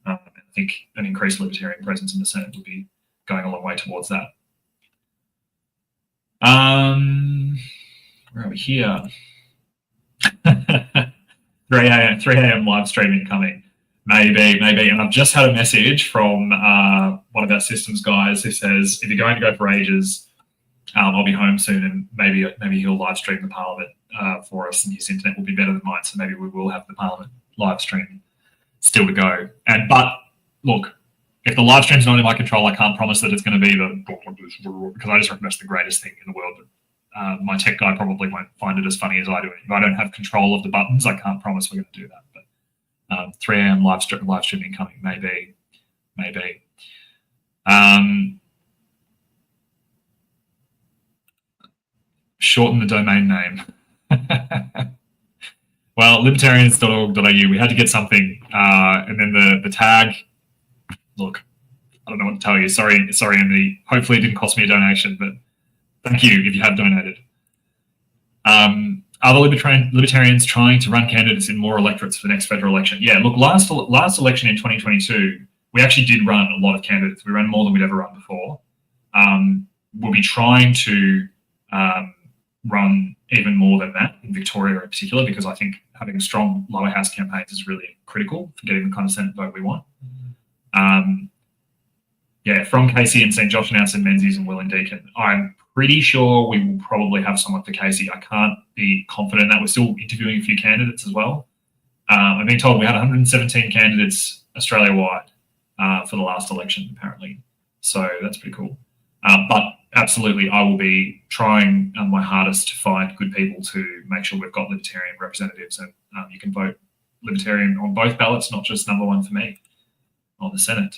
I think an increased libertarian presence in the Senate would be going a long way towards that. Where are we here? 3 a.m. live streaming coming. Maybe. And I've just had a message from one of our systems guys who says, if you're going to go for ages, I'll be home soon, and maybe he'll live stream the Parliament for us, and his internet will be better than mine, so maybe we will have the Parliament live stream still to go. But look, if the live stream's not in my control, I can't promise that it's going to be because I just reckon that's the greatest thing in the world. But my tech guy probably won't find it as funny as I do. If I don't have control of the buttons, I can't promise we're going to do that. But 3 a.m. live streaming coming, maybe. Shorten the domain name. Well, libertarians.org.au, we had to get something, and then the tag. Look, I don't know what to tell you. Sorry, Emily. Hopefully, it didn't cost me a donation, but thank you if you have donated. Are the libertarians trying to run candidates in more electorates for the next federal election? Yeah, look, last election in 2022, we actually did run a lot of candidates. We ran more than we'd ever run before. We'll be trying to run even more than that in Victoria in particular, because I think having strong lower house campaigns is really critical for getting the kind of Senate vote we want. From Casey and St. Josh and St. Menzies and Will and Deakin, I'm pretty sure we will probably have someone for Casey. I can't be confident in that. We're still interviewing a few candidates as well. I've been told we had 117 candidates Australia-wide for the last election, apparently. So that's pretty cool. But absolutely, I will be trying my hardest to find good people to make sure we've got libertarian representatives, and you can vote libertarian on both ballots, not just number one for me on the Senate.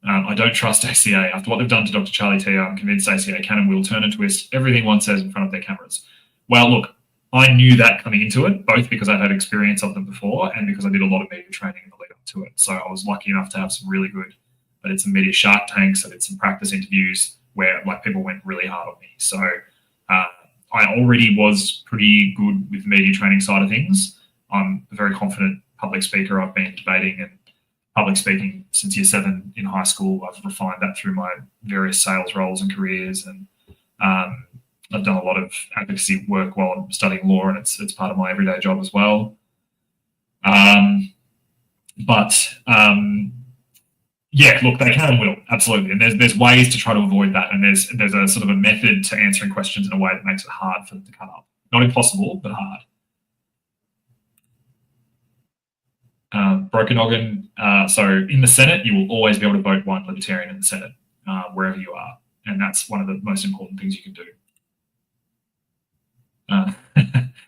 I don't trust ACA. After what they've done to Dr. Charlie T, I'm convinced ACA can and will turn and twist everything one says in front of their cameras. Well, look, I knew that coming into it, both because I've had experience of them before and because I did a lot of media training in the lead up to it. So I was lucky enough to have some really good, I did some media shark tanks, I did some practice interviews where people went really hard on me. So I already was pretty good with the media training side of things. I'm a very confident public speaker. I've been debating and public speaking since year 7 in high school. I've refined that through my various sales roles and careers, and I've done a lot of advocacy work while I'm studying law, and it's part of my everyday job as well. Look, they can and will, absolutely, and there's ways to try to avoid that, and there's a sort of a method to answering questions in a way that makes it hard for them to cut up. Not impossible, but hard. Broken noggin. So in the Senate, you will always be able to vote one Libertarian in the Senate, wherever you are. And that's one of the most important things you can do.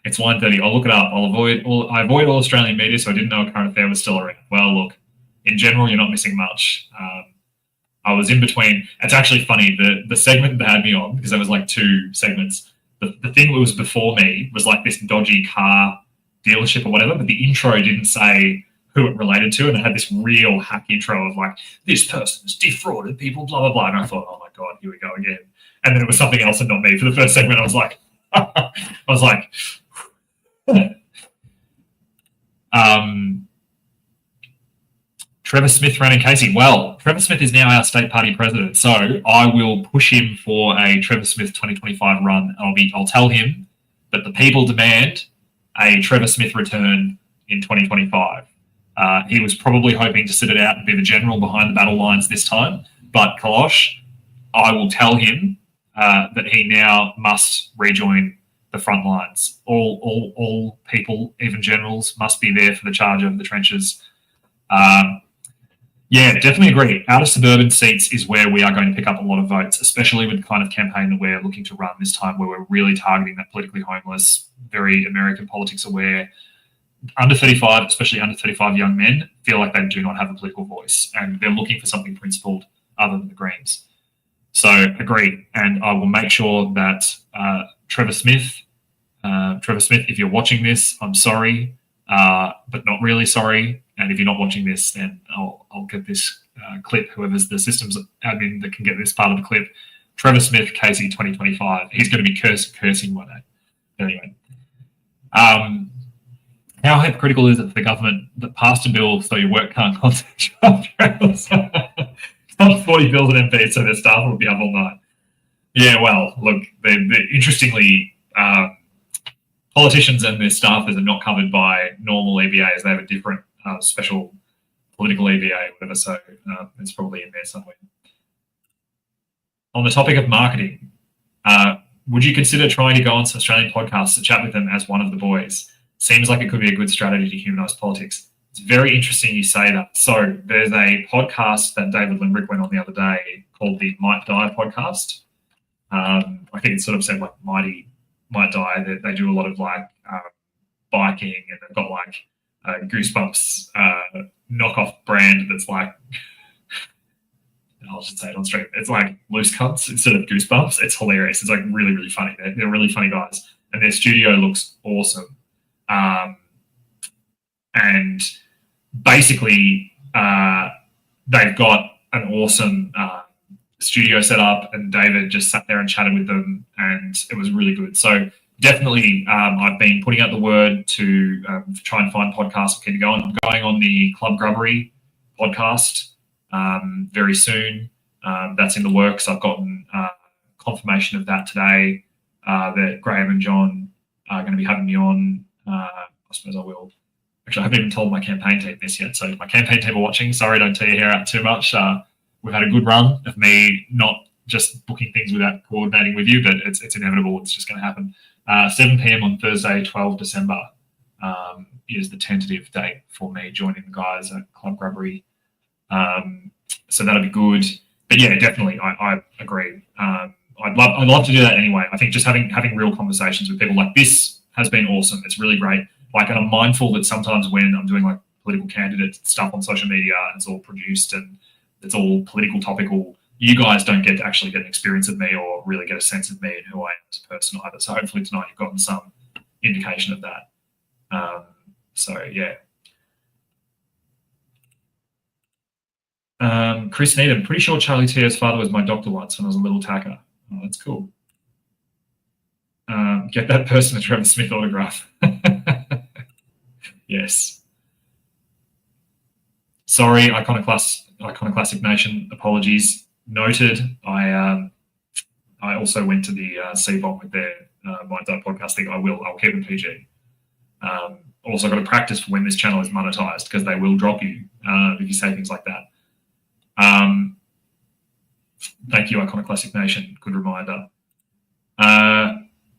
It's 1:30. I'll look it up. I avoid all Australian media, so I didn't know a current affair was still around. Well, look, in general, you're not missing much. I was in between. It's actually funny. The segment that had me on, because there was like 2 segments. The thing that was before me was like this dodgy car dealership or whatever, but the intro didn't say who it related to, and it had this real hack intro of like, this person has defrauded people, blah, blah, blah. And I thought, oh my God, here we go again. And then it was something else and not me. For the first segment, I was like, Trevor Smith running Casey. Well, Trevor Smith is now our state party president, so I will push him for a Trevor Smith 2025 run. I'll tell him that the people demand a Trevor Smith return in 2025. He was probably hoping to sit it out and be the general behind the battle lines this time, but Kalosh, I will tell him that he now must rejoin the front lines. All people, even generals, must be there for the charge of the trenches. Yeah, definitely agree. Out of suburban seats is where we are going to pick up a lot of votes, especially with the kind of campaign that we're looking to run this time, where we're really targeting that politically homeless, very American politics aware. Under 35, especially under 35 young men, feel like they do not have a political voice, and they're looking for something principled other than the Greens. So agree, and I will make sure that Trevor Smith, if you're watching this, I'm sorry, but not really sorry. And if you're not watching this, then I'll get this clip, whoever's the systems admin that can get this part of the clip. Trevor Smith, Casey 2025. He's going to be cursing one day. Anyway. How hypocritical is it for the government that passed a bill so your work can't contact job trails? 40 bills and MPs so their staff will be up all night. Yeah, well, look, they're interestingly, politicians and their staffers are not covered by normal EBAs. They have a different special political EBA or whatever, so it's probably in there somewhere. On the topic of marketing, would you consider trying to go on some Australian podcasts to chat with them as one of the boys? Seems like it could be a good strategy to humanise politics. It's very interesting you say that. So there's a podcast that David Limbrick went on the other day called the Might Die podcast. I think it's sort of said like Might Die. They do a lot of like biking, and they've got like Goosebumps knockoff brand that's like, I'll just say it on stream. It's like Loose Cunts instead of Goosebumps. It's hilarious. It's like really, really funny. They're really funny guys, and their studio looks awesome. And basically, they've got an awesome studio set up, and David just sat there and chatted with them, and it was really good. So definitely, I've been putting out the word to try and find podcasts that keep going. I'm going on the Club Grubbery podcast very soon. That's in the works. I've gotten confirmation of that today, that Graham and John are going to be having me on. I suppose I will. Actually, I haven't even told my campaign team this yet. So if my campaign team are watching, sorry, don't tear your hair out too much. We've had a good run of me not just booking things without coordinating with you, but it's inevitable. It's just going to happen. 7 p.m. on Thursday, 12 December is the tentative date for me joining the guys at Club Grubbery. So that'll be good. But yeah, definitely, I agree. I'd love to do that anyway. I think just having real conversations with people like this has been awesome. It's really great. Like, and I'm mindful that sometimes when I'm doing like political candidate stuff on social media, and it's all produced and it's all political topical, you guys don't get to actually get an experience of me or really get a sense of me and who I am as a person either. So hopefully tonight you've gotten some indication of that. So yeah. Chris Needham, pretty sure Charlie Tier's father was my doctor once when I was a little tacker. Oh, that's cool. Get that person a Trevor Smith autograph. Yes. Sorry, Iconoclastic Nation. Apologies. Noted. I also went to the C-bomb with their Might Die podcast thing. I'll keep it PG. Also got to practice for when this channel is monetized, because they will drop you if you say things like that. Thank you, Iconoclastic Nation. Good reminder.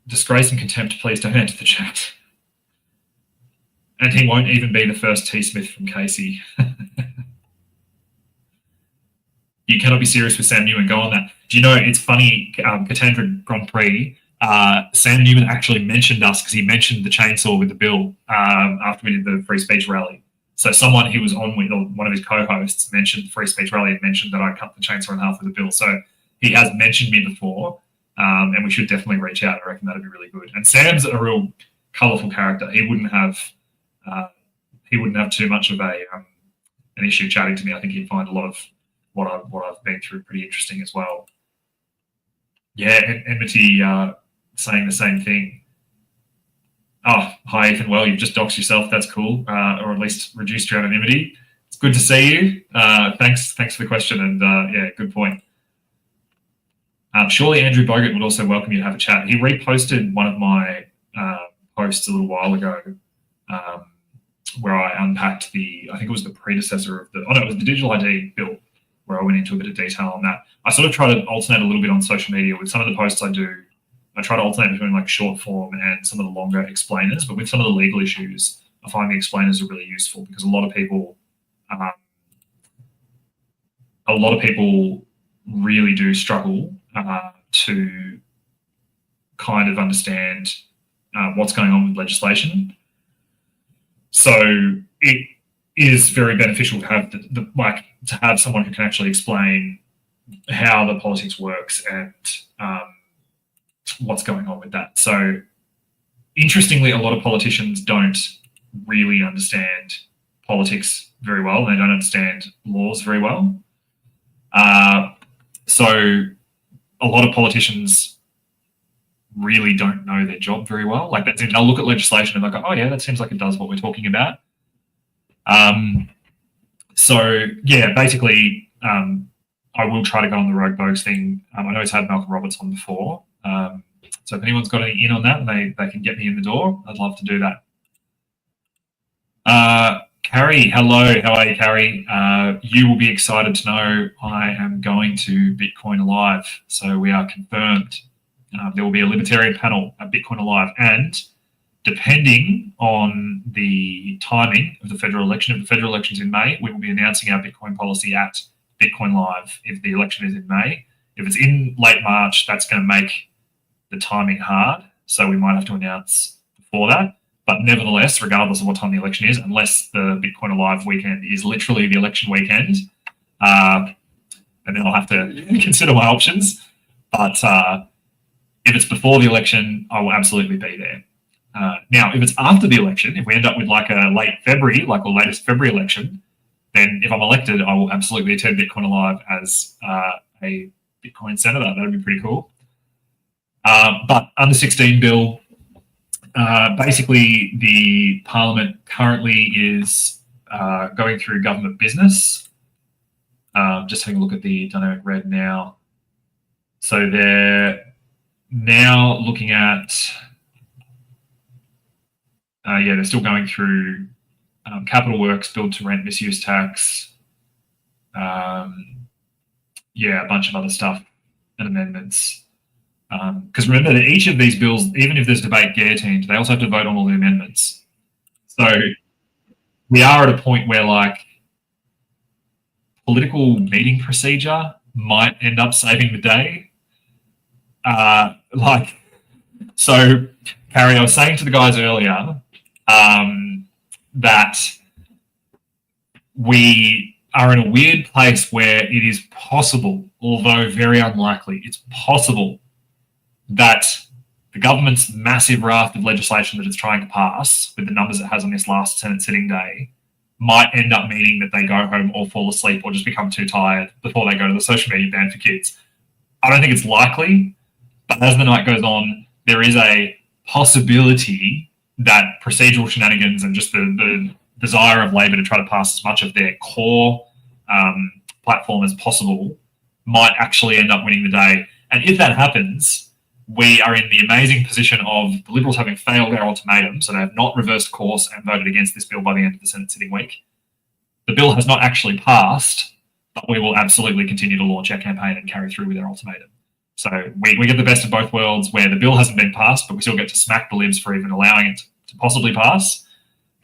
Disgrace and contempt, please don't enter the chat. And he won't even be the first T. Smith from Casey. You cannot be serious with Sam Newman. Go on that. Do you know, it's funny, Katandra Grand Prix, Sam Newman actually mentioned us because he mentioned the chainsaw with the bill after we did the free speech rally. So someone he was on with, or one of his co-hosts, mentioned the free speech rally and mentioned that I cut the chainsaw in half with the bill. So he has mentioned me before, and we should definitely reach out. I reckon that'd be really good. And Sam's a real colourful character. He wouldn't have too much of an issue chatting to me. I think he'd find a lot of what I've been through pretty interesting as well. Yeah, Enmity saying the same thing. Oh, hi Ethan. Well, you've just doxed yourself. That's cool, or at least reduced your anonymity. It's good to see you. Thanks for the question, and yeah, good point. Surely Andrew Bogut would also welcome you to have a chat. He reposted one of my posts a little while ago, where I unpacked I think it was the predecessor of it was the digital ID bill, where I went into a bit of detail on that. I sort of try to alternate a little bit on social media with some of the posts I do. I try to alternate between like short form and some of the longer explainers, but with some of the legal issues, I find the explainers are really useful because a lot of people really do struggle to kind of understand what's going on with legislation. So it is very beneficial to have to have someone who can actually explain how the politics works and what's going on with that. So interestingly, a lot of politicians don't really understand politics very well. They don't understand laws very well. So a lot of politicians really don't know their job very well. Like that's they'll look at legislation and they'll go, oh yeah, that seems like it does what we're talking about. So yeah, basically, I will try to go on the Rogue Bogues thing. I know it's had Malcolm Roberts on before. So if anyone's got any in on that and they can get me in the door, I'd love to do that. Carrie, hello. How are you, Carrie? You will be excited to know I am going to Bitcoin Alive. So we are confirmed. There will be a libertarian panel at Bitcoin Alive. And depending on the timing of the federal election, if the federal election is in May, we will be announcing our Bitcoin policy at Bitcoin Live if the election is in May. If it's in late March, that's going to make the timing hard. So we might have to announce before that. But nevertheless, regardless of what time the election is, unless the Bitcoin Alive weekend is literally the election weekend, and then I'll have to consider my options. But if it's before the election, I will absolutely be there. Now, if it's after the election, if we end up with like a late February, like the latest February election, then if I'm elected, I will absolutely attend Bitcoin Alive as a Bitcoin senator. That would be pretty cool. But under 16 bill, basically the Parliament currently is going through government business. Just having a look at the dynamic red now. So they're now looking at, they're still going through capital works, build to rent, misuse tax, a bunch of other stuff and amendments. Because remember that each of these bills, even if there's debate guillotined, they also have to vote on all the amendments. So we are at a point where like political meeting procedure might end up saving the day. So Carrie, I was saying to the guys earlier that we are in a weird place where it is possible, although very unlikely, it's possible that the government's massive raft of legislation that it's trying to pass with the numbers it has on this last Senate sitting day might end up meaning that they go home or fall asleep or just become too tired before they go to the social media ban for kids. I don't think it's likely, but as the night goes on, there is a possibility that procedural shenanigans and just the desire of Labor to try to pass as much of their core platform as possible might actually end up winning the day. And if that happens, we are in the amazing position of the Liberals having failed our ultimatum, so they have not reversed course and voted against this bill by the end of the Senate sitting week. The bill has not actually passed, but we will absolutely continue to launch our campaign and carry through with our ultimatum. So we get the best of both worlds where the bill hasn't been passed, but we still get to smack the Libs for even allowing it to possibly pass.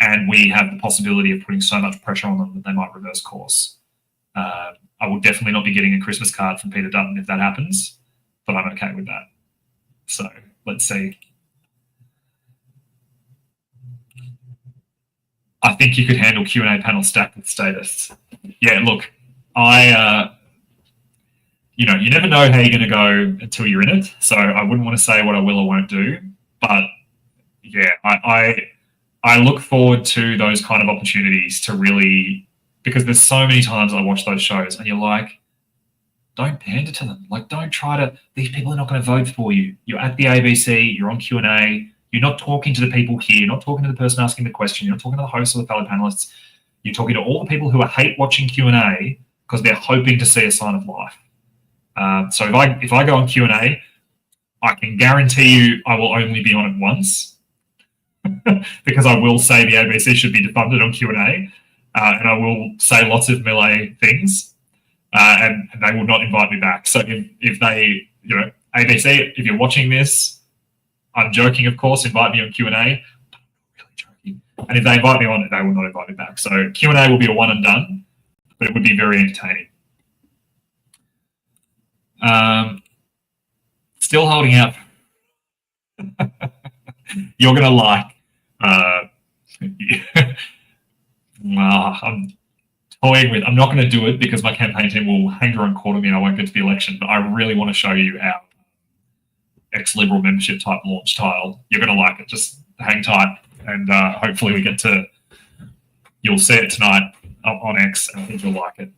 and we have the possibility of putting so much pressure on them that they might reverse course. I will definitely not be getting a Christmas card from Peter Dutton if that happens, but I'm okay with that. So let's see. I think you could handle Q&A panel stacked with statists. Yeah, look, you know, you never know how you're going to go until you're in it. So I wouldn't want to say what I will or won't do, but yeah, I look forward to those kind of opportunities to really, because there's so many times I watch those shows and you're like, don't pander to them. Like, don't try to, these people are not going to vote for you. You're at the ABC, you're on Q&A, you're not talking to the people here, you're not talking to the person asking the question, you're not talking to the host or the fellow panelists, you're talking to all the people who hate watching Q&A because they're hoping to see a sign of life. So if I go on Q&A, I can guarantee you I will only be on it once because I will say the ABC should be defunded on Q&A, and I will say lots of melee things, and they will not invite me back. So if they, you know, ABC, if you're watching this, I'm joking, of course, invite me on Q&A, but I'm really joking. And if they invite me on it, they will not invite me back. So Q&A will be a one and done, but it would be very entertaining. Still holding out. You're going to like. I'm toying with. I'm not going to do it because my campaign team will hang around quarter me and I won't get to the election. But I really want to show you our ex-Liberal membership type launch tile. You're going to like it. Just hang tight, and hopefully we get to. You'll see it tonight on X, and I think you'll like it.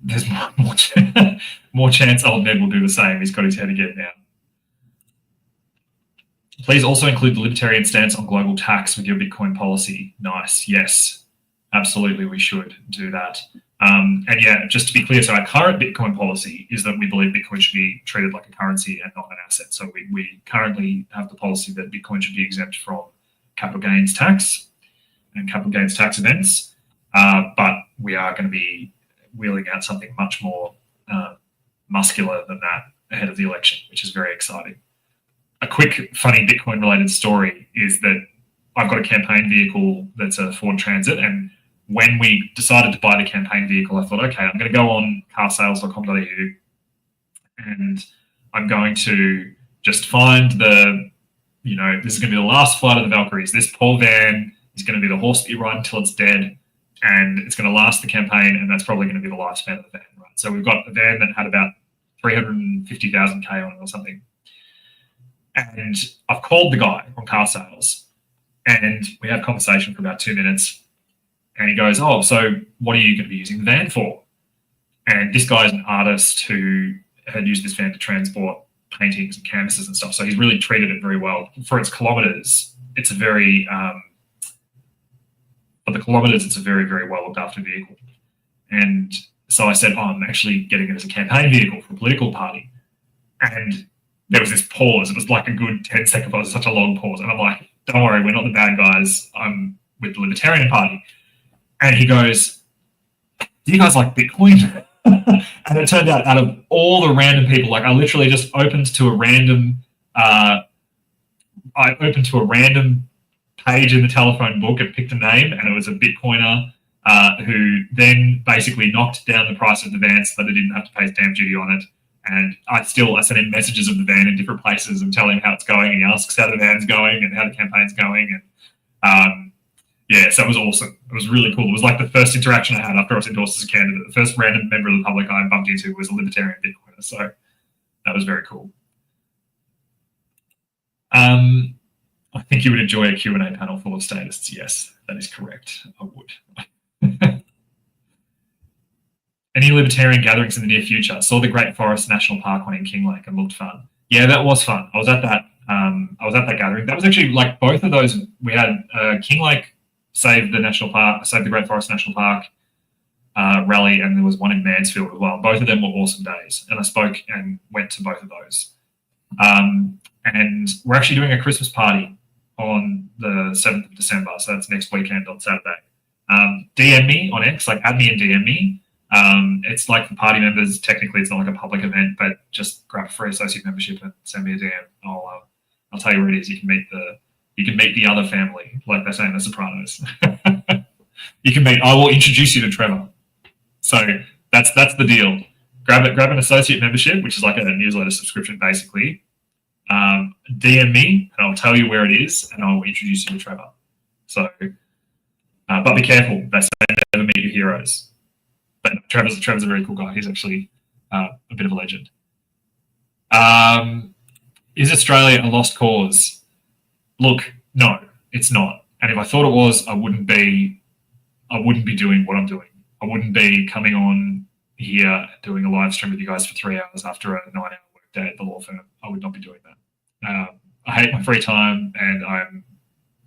There's more chance old Ned will do the same. He's got his head again now. Please also include the libertarian stance on global tax with your Bitcoin policy. Nice. Yes, absolutely. We should do that. And yeah, just to be clear, so our current Bitcoin policy is that we believe Bitcoin should be treated like a currency and not an asset. So we currently have the policy that Bitcoin should be exempt from capital gains tax and capital gains tax events. But we are going to be wheeling out something much more muscular than that ahead of the election, which is very exciting. A quick, funny Bitcoin-related story is that I've got a campaign vehicle that's a Ford Transit, and when we decided to buy the campaign vehicle, I thought, okay, I'm going to go on carsales.com.au and I'm going to just find the, you know, this is going to be the last flight of the Valkyries. This poor van is going to be the horse that you ride until it's dead, and it's going to last the campaign, and that's probably going to be the lifespan of the van, right? So we've got a van that had about 350,000 K on it or something. And I've called the guy on car sales, and we had a conversation for about 2 minutes, and he goes, oh, so what are you going to be using the van for? And this guy's an artist who had used this van to transport paintings and canvases and stuff, so he's really treated it very well. For its kilometres, it's a very... for the kilometres, it's a very, very well looked after vehicle. And so I said, oh, I'm actually getting it as a campaign vehicle for a political party. And there was this pause. It was like a good 10-second pause, such a long pause. And I'm like, don't worry, we're not the bad guys. I'm with the Libertarian Party. And he goes, do you guys like Bitcoin? And it turned out of all the random people, like I literally just opened to a random page in the telephone book and picked a name, and it was a Bitcoiner who then basically knocked down the price of the van so that they didn't have to pay stamp duty on it. And I sent in messages of the van in different places and tell him how it's going, and he asks how the van's going and how the campaign's going. And yeah, so it was awesome. It was really cool. It was like the first interaction I had after I was endorsed as a candidate. The first random member of the public I bumped into was a libertarian Bitcoiner. So that was very cool. I think you would enjoy a Q&A panel full of statists. Yes, that is correct. I would. Any libertarian gatherings in the near future? Saw the Great Forest National Park one in Kinglake and looked fun. Yeah, that was fun. I was at that gathering. That was actually like both of those. We had Kinglake Save the Great Forest National Park rally, and there was one in Mansfield as well. Both of them were awesome days, and I spoke and went to both of those. And we're actually doing a Christmas party on the 7th of December, so that's next weekend on Saturday. DM me on X, like add me and DM me. It's like for party members. Technically, it's not like a public event, but just grab a free associate membership and send me a DM. I'll tell you where it is. You can meet You can meet the other family, like they say in The Sopranos. You can meet. I will introduce you to Trevor. So that's the deal. Grab an associate membership, which is like a newsletter subscription, basically. DM me, and I'll tell you where it is, and I'll introduce you to Trevor. So, but be careful. They say never meet your heroes. But Trevor's a very cool guy. He's actually a bit of a legend. Is Australia a lost cause? Look, no, it's not. And if I thought it was, I wouldn't be doing what I'm doing. I wouldn't be coming on here doing a live stream with you guys for 3 hours after a 9-hour workday at the law firm. I would not be doing that. I hate my free time, and I'm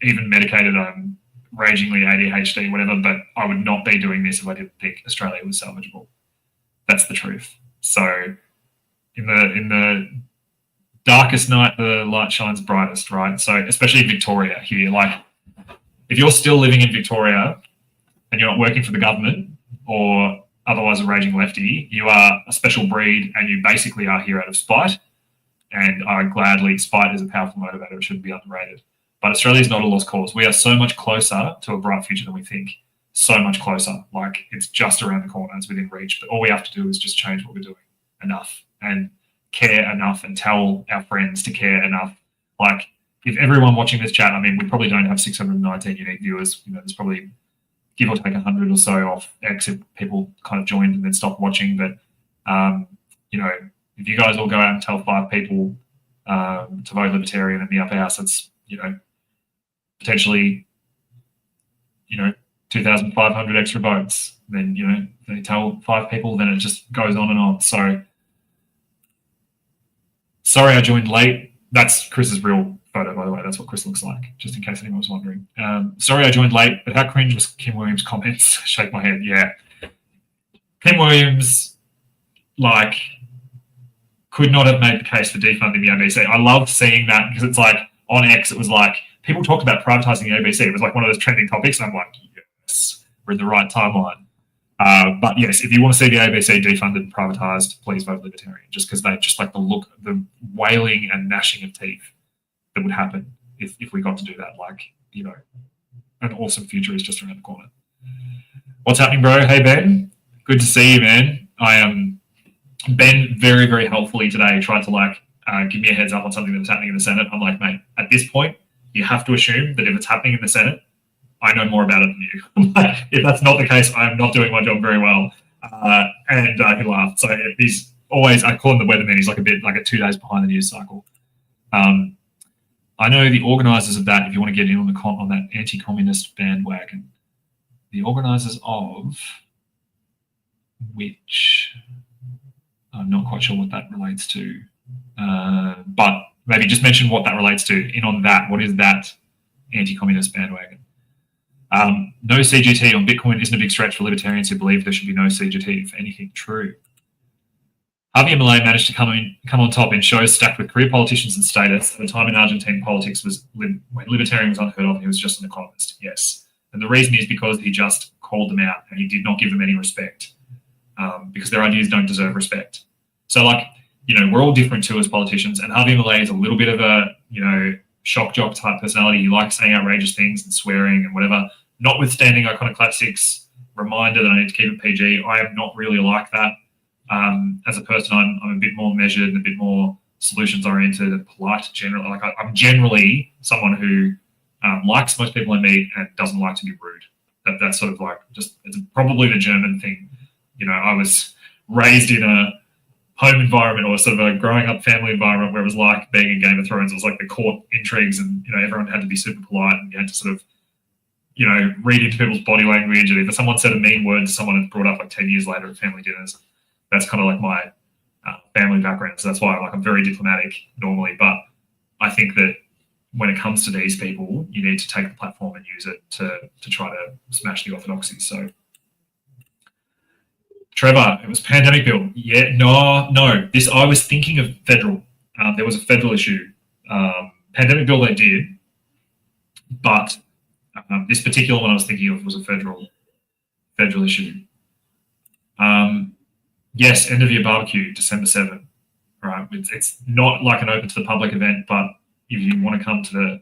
even medicated. I'm ragingly ADHD, whatever, but I would not be doing this if I didn't think Australia was salvageable. That's the truth. So in the darkest night, the light shines brightest, right? So especially in Victoria here, like if you're still living in Victoria and you're not working for the government or otherwise a raging lefty, you are a special breed, and you basically are here out of spite. And spite is a powerful motivator. It shouldn't be underrated. But Australia is not a lost cause. We are so much closer to a bright future than we think. So much closer. Like, it's just around the corner. It's within reach. But all we have to do is just change what we're doing enough and care enough and tell our friends to care enough. Like, if everyone watching this chat, I mean, we probably don't have 619 unique viewers. You know, there's probably give or take 100 or so off X if people kind of joined and then stopped watching. But, you know, if you guys all go out and tell 5 people to vote Libertarian in the upper house, it's, you know, potentially, you know, 2,500 extra votes. Then, you know, they tell 5 people, then it just goes on and on. So, sorry I joined late. That's Chris's real photo, by the way. That's what Chris looks like, just in case anyone was wondering. Sorry I joined late, but how cringe was Kim Williams' comments? Shake my head. Yeah. Kim Williams, like, could not have made the case for defunding the ABC. I love seeing that because it's like on X, it was like people talked about privatising the ABC. It was like one of those trending topics, and I'm like, yes, we're in the right timeline. But yes, if you want to see the ABC defunded and privatised, please vote Libertarian, just because they just like the wailing and gnashing of teeth that would happen if we got to do that. Like, you know, an awesome future is just around the corner. What's happening, bro? Hey, Ben. Good to see you, man. I am. Ben very, very helpfully today tried to like give me a heads up on something that was happening in the Senate. I'm like, mate, at this point, you have to assume that if it's happening in the Senate, I know more about it than you. If that's not the case, I am not doing my job very well. And he laughed. So he's always, I call him the weatherman. He's like a bit like a 2 days behind the news cycle. I know the organisers of that, if you want to get in on that anti-communist bandwagon, the organisers of which... I'm not quite sure what that relates to, but maybe just mention what that relates to. In on that, what is that anti-communist bandwagon? No CGT on Bitcoin isn't a big stretch for libertarians who believe there should be no CGT, if anything. True. Javier Milei managed to come on top in shows stacked with career politicians and status at a time in Argentine politics when libertarian was unheard of and he was just an economist. Yes. And the reason is because he just called them out and he did not give them any respect. Because their ideas don't deserve respect. So, like, you know, we're all different too as politicians, and Javier Milei is a little bit of a, you know, shock jock type personality. He likes saying outrageous things and swearing and whatever. Notwithstanding iconoclastics, reminder that I need to keep it PG. I am not really like that. As a person, I'm a bit more measured and a bit more solutions oriented and polite. Generally, like I'm generally someone who likes most people I meet and doesn't like to be rude. That's sort of like just it's probably the German thing. You know, I was raised in a home environment or sort of a growing up family environment where it was like being in Game of Thrones. It was like the court intrigues and, you know, everyone had to be super polite and you had to sort of, you know, read into people's body language. And if someone said a mean word to someone and brought up like 10 years later at family dinners, that's kind of like my family background. So that's why I'm very diplomatic normally. But I think that when it comes to these people, you need to take the platform and use it to try to smash the orthodoxy. So, Trevor, it was pandemic bill. Yeah, no. This I was thinking of federal. There was a federal issue. Pandemic bill they did, but this particular one I was thinking of was a federal issue. Yes, end of year barbecue, December 7th. Right, it's not like an open to the public event, but if you want to come to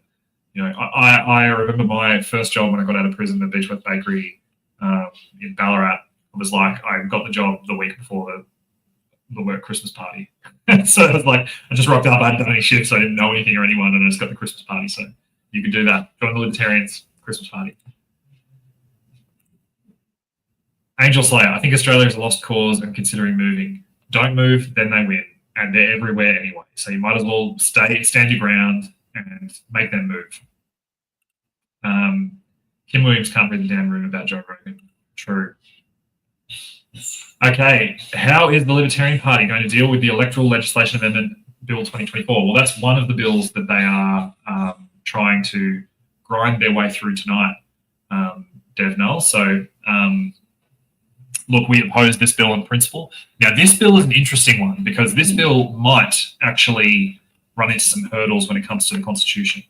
You know, I remember my first job when I got out of prison at Beechworth Bakery in Ballarat. It was like I got the job the week before the work Christmas party. So it was like I just rocked up, I hadn't done any shifts, so I didn't know anything or anyone, and I just got the Christmas party. So you could do that. Join the Libertarians Christmas party. Angel Slayer, I think Australia is a lost cause and considering moving. Don't move, then they win. And they're everywhere anyway. So you might as well stand your ground and make them move. Kim Williams can't read the damn room about Joe Rogan. True. Okay, how is the Libertarian Party going to deal with the Electoral Legislation Amendment Bill 2024? Well, that's one of the bills that they are trying to grind their way through tonight, Dev Null. So, look, we oppose this bill in principle. Now, this bill is an interesting one because this bill might actually run into some hurdles when it comes to the Constitution.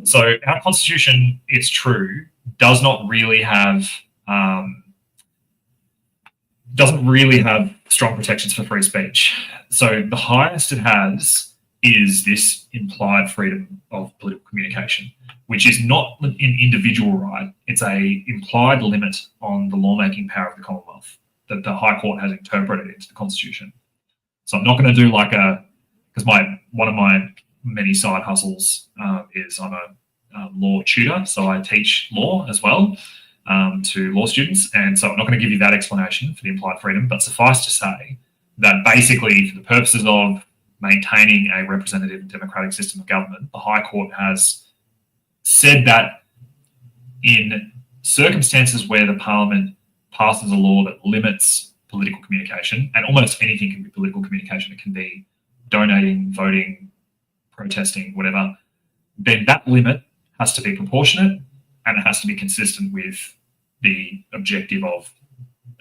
So our Constitution, it's true, does not really have strong protections for free speech. So the highest it has is this implied freedom of political communication, which is not an individual right. It's a implied limit on the lawmaking power of the Commonwealth that the High Court has interpreted into the Constitution. So I'm not going to do like because one of my many side hustles is I'm a law tutor, so I teach law as well to law students, and so I'm not going to give you that explanation for the implied freedom, but suffice to say that basically for the purposes of maintaining a representative democratic system of government, the High Court has said that in circumstances where the Parliament passes a law that limits political communication, and almost anything can be political communication, it can be donating, voting, protesting, whatever, then that limit has to be proportionate and it has to be consistent with the objective of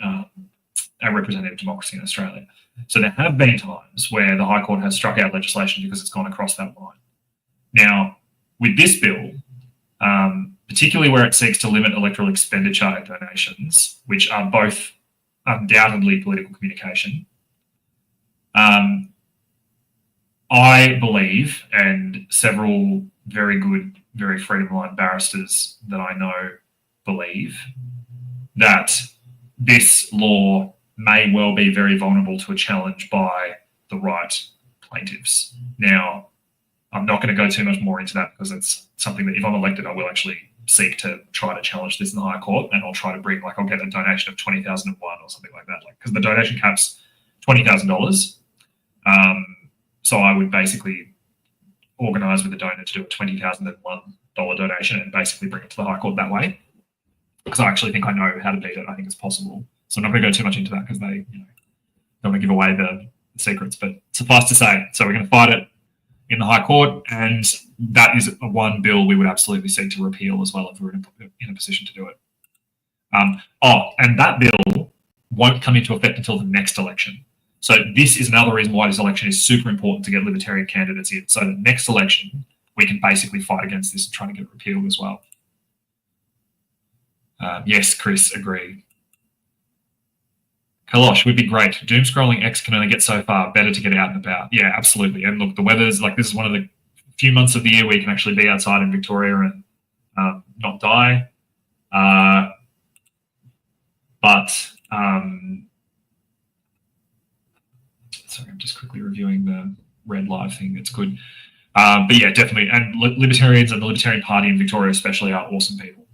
a representative democracy in Australia. So there have been times where the High Court has struck out legislation because it's gone across that line. Now, with this bill, particularly where it seeks to limit electoral expenditure and donations, which are both undoubtedly political communication, I believe, and several very good, very freedom-aligned barristers that I know believe, that this law may well be very vulnerable to a challenge by the right plaintiffs. Now, I'm not going to go too much more into that because it's something that if I'm elected, I will actually seek to try to challenge this in the High Court, and I'll try to bring, I'll get a donation of $20,001 or something like that, because the donation cap's $20,000. So I would basically organise with the donor to do a $20,001 donation and basically bring it to the High Court that way, because I actually think I know how to beat it. I think it's possible. So I'm not going to go too much into that because they, don't want to give away the secrets. But suffice to say, so we're going to fight it in the High Court, and that is one bill we would absolutely seek to repeal as well if we were in a position to do it. And that bill won't come into effect until the next election. So this is another reason why this election is super important to get Libertarian candidates in. So the next election, we can basically fight against this and try to get it repealed as well. Yes, Chris, agree. Kalosh would be great. Doom scrolling X can only get so far. Better to get out and about. Yeah, absolutely. And look, the weather's this is one of the few months of the year where you can actually be outside in Victoria and not die. Sorry, I'm just quickly reviewing the red live thing. That's good. But yeah, definitely. And Libertarians and the Libertarian Party in Victoria especially are awesome people.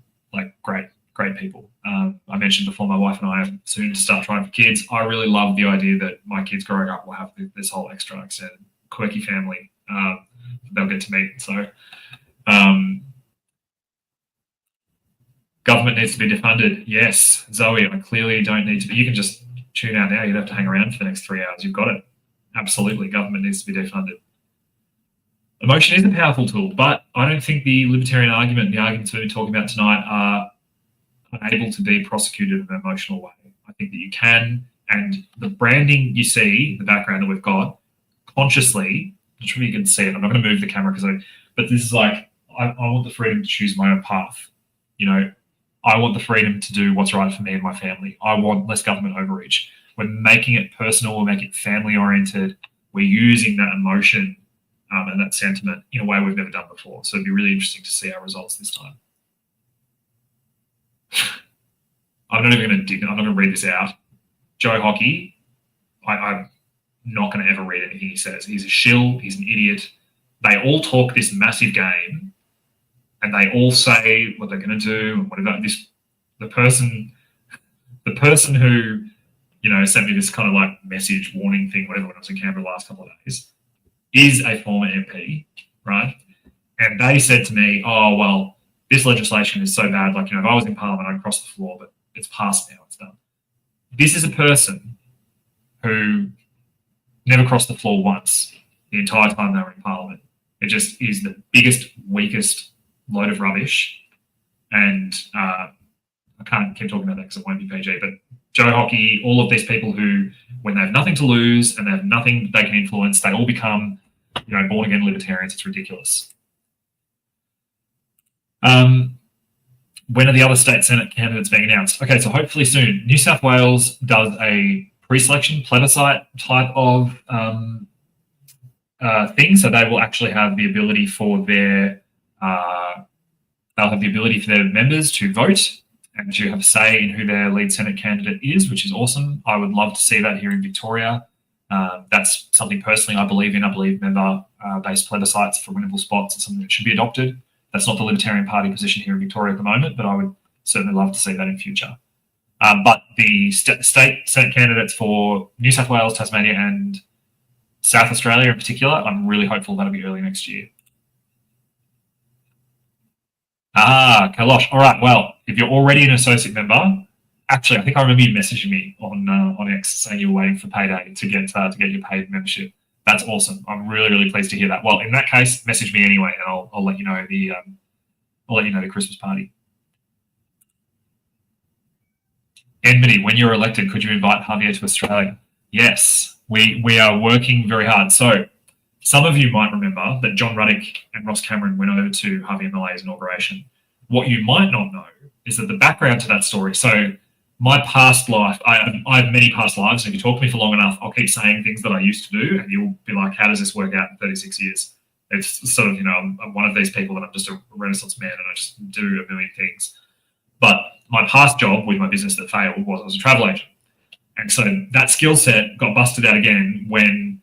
Great people. I mentioned before, my wife and I are soon to start trying for kids. I really love the idea that my kids growing up will have this whole extra extended quirky family they'll get to meet. So government needs to be defunded. Yes, Zoe, I clearly don't need to be. You can just tune out now. You'd have to hang around for the next 3 hours. You've got it. Absolutely. Government needs to be defunded. Emotion is a powerful tool, but I don't think the libertarian argument and the arguments we've been talking about tonight are unable to be prosecuted in an emotional way. I think that you can, and the branding you see, the background that we've got, consciously, I'm sure you can see it. I'm not going to move the camera but this is I want the freedom to choose my own path. I want the freedom to do what's right for me and my family. I want less government overreach. We're making it personal. We're making it family oriented. We're using that emotion and that sentiment in a way we've never done before. So it'd be really interesting to see our results this time. I'm not even going to I'm not going to read this out. Joe Hockey, I'm not going to ever read anything he says. He's a shill. He's an idiot. They all talk this massive game, and they all say what they're going to do and whatever. The person who, you know, sent me this kind of like message warning thing, whatever, when I was in Canberra the last couple of days, is a former MP, right? And they said to me, oh, well, this legislation is so bad. Like, you know, if I was in Parliament, I'd cross the floor, but it's passed now, it's done. This is a person who never crossed the floor once the entire time they were in Parliament. It just is the biggest, weakest load of rubbish. And I can't keep talking about that because it won't be PG, but Joe Hockey, all of these people who, when they have nothing to lose and they have nothing they can influence, they all become, you know, born-again libertarians. It's ridiculous. When are the other state Senate candidates being announced? Okay, so hopefully soon. New South Wales does a pre-selection plebiscite type of thing, so they will actually have the ability for their members to vote and to have a say in who their lead Senate candidate is, which is awesome. I would love to see that here in Victoria. That's something personally I believe in. I believe member-based plebiscites for winnable spots is something that should be adopted. That's not the Libertarian Party position here in Victoria at the moment, but I would certainly love to see that in future. But the state Senate candidates for New South Wales, Tasmania, and South Australia in particular, I'm really hopeful that'll be early next year. Kalosh. All right. Well, if you're already an associate member, actually, I think I remember you messaging me on X saying you were waiting for payday to get your paid membership. That's awesome. I'm really, really pleased to hear that. Well, in that case, message me anyway, and I'll let you know the Christmas party. Enmity, when you're elected, could you invite Javier to Australia? Yes, we are working very hard. So some of you might remember that John Ruddick and Ross Cameron went over to Javier Malay's inauguration. What you might not know is that the background to that story. So my past life, I have many past lives. And if you talk to me for long enough, I'll keep saying things that I used to do, and you'll be like, how does this work out in 36 years? It's sort of, you know, I'm one of these people that I'm just a Renaissance man and I just do a million things. But my past job with my business that failed was I was a travel agent. And so that skill set got busted out again when,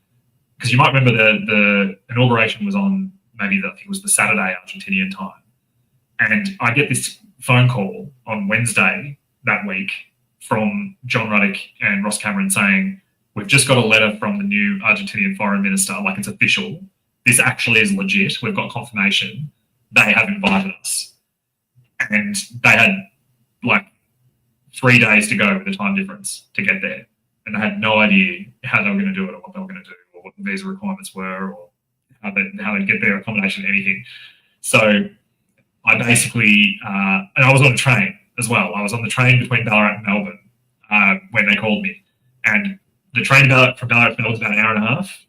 because you might remember the inauguration was on maybe I think it was the Saturday Argentinian time. And I get this phone call on Wednesday that week from John Ruddick and Ross Cameron saying, we've just got a letter from the new Argentinian foreign minister, like it's official. This actually is legit. We've got confirmation. They have invited us. And they had like 3 days to go with the time difference to get there. And they had no idea how they were going to do it or what they were going to do or what the visa requirements were or how they'd get their accommodation, anything. So I basically, and I was on a train as well. I was on the train between Ballarat and Melbourne when they called me. And the train from Ballarat to Melbourne was about an hour and a half.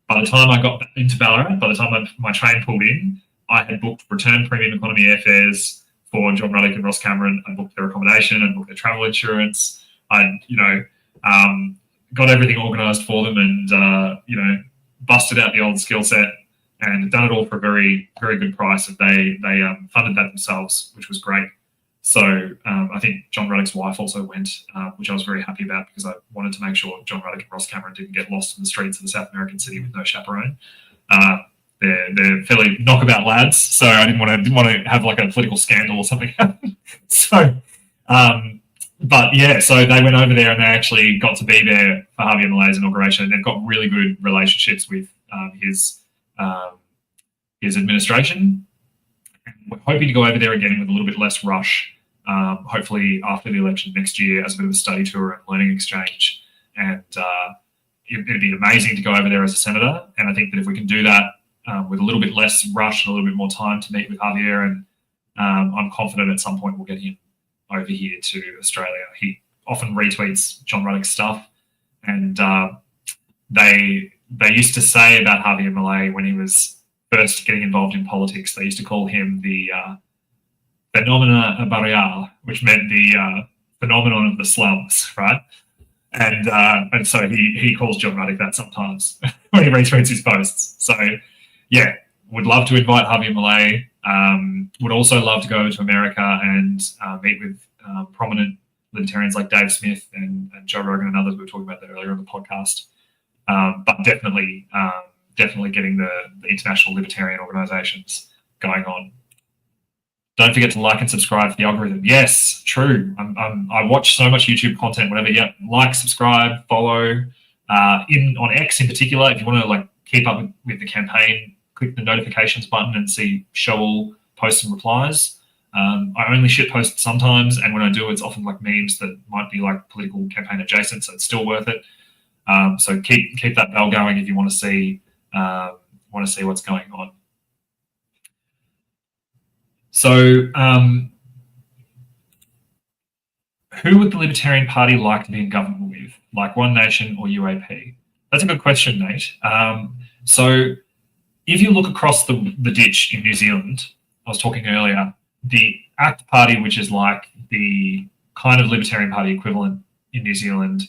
By the time I got into Ballarat, by the time my train pulled in, I had booked return premium economy airfares for John Ruddick and Ross Cameron. I booked their accommodation and booked their travel insurance. I, got everything organised for them and, busted out the old skill set and done it all for a very, very good price. And they funded that themselves, which was great. So I think John Ruddick's wife also went, which I was very happy about because I wanted to make sure John Ruddick and Ross Cameron didn't get lost in the streets of the South American city with no chaperone. They're fairly knockabout lads, so I didn't want to have like a political scandal or something. So they went over there and they actually got to be there for Javier Malay's inauguration. They've got really good relationships with his administration. We're hoping to go over there again with a little bit less rush, hopefully after the election next year as a bit of a study tour and learning exchange. And it'd be amazing to go over there as a senator. And I think that if we can do that with a little bit less rush and a little bit more time to meet with Javier, and I'm confident at some point we'll get him over here to Australia. He often retweets John Ruddick's stuff. And they used to say about Javier Malay when he was first getting involved in politics, they used to call him the phenomena barrial, which meant the phenomenon of the slums, right? And so he calls John Ruddick that sometimes when he retweets his posts. So yeah, would love to invite Javier Milei. Would also love to go to America and meet with prominent libertarians like Dave Smith and Joe Rogan and others. We were talking about that earlier on the podcast. But definitely getting the international libertarian organizations going on. Don't forget to like and subscribe for the algorithm. Yes, true. I watch so much YouTube content, whatever. Yeah, like, subscribe, follow. On X in particular, if you want to like keep up with the campaign, click the notifications button and see show all posts and replies. I only shit post sometimes, and when I do, it's often like memes that might be like political campaign adjacent, so it's still worth it. So keep that bell going if you want to see what's going on. So, who would the Libertarian Party like to be in government with? Like One Nation or UAP? That's a good question, Nate. So, if you look across the ditch in New Zealand, I was talking earlier, the ACT Party, which is like the kind of Libertarian Party equivalent in New Zealand,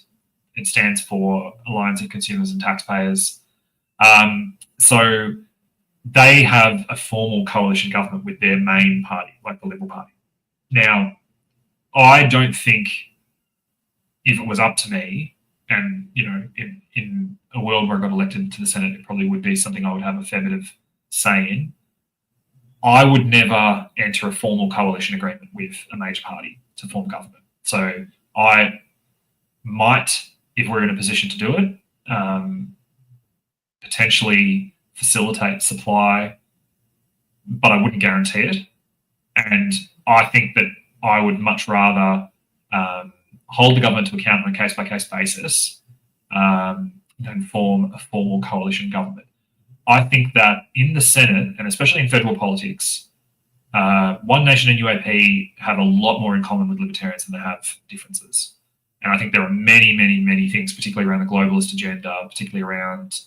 it stands for Alliance of Consumers and Taxpayers. So they have a formal coalition government with their main party, like the Liberal Party. Now, I don't think if it was up to me, and in a world where I got elected to the Senate, it probably would be something I would have a fair bit of say in. I would never enter a formal coalition agreement with a major party to form government. So I might, if we're in a position to do it, potentially facilitate supply, but I wouldn't guarantee it. And I think that I would much rather hold the government to account on a case-by-case basis than form a formal coalition government. I think that in the Senate, and especially in federal politics, One Nation and UAP have a lot more in common with libertarians than they have differences. And I think there are many, many, many things, particularly around the globalist agenda, particularly around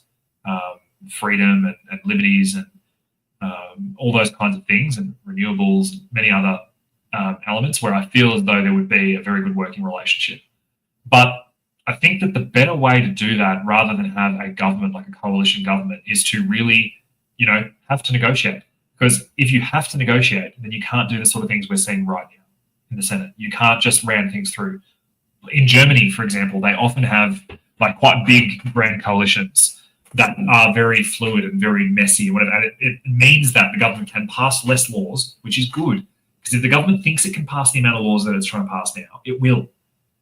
freedom and liberties and all those kinds of things, and renewables and many other elements where I feel as though there would be a very good working relationship. But I think that the better way to do that, rather than have a government like a coalition government, is to really, have to negotiate. Because if you have to negotiate, then you can't do the sort of things we're seeing right now in the Senate. You can't just ram things through. In Germany, for example, they often have like quite big grand coalitions that are very fluid and very messy. And it means that the government can pass less laws, which is good. Because if the government thinks it can pass the amount of laws that it's trying to pass now, it will.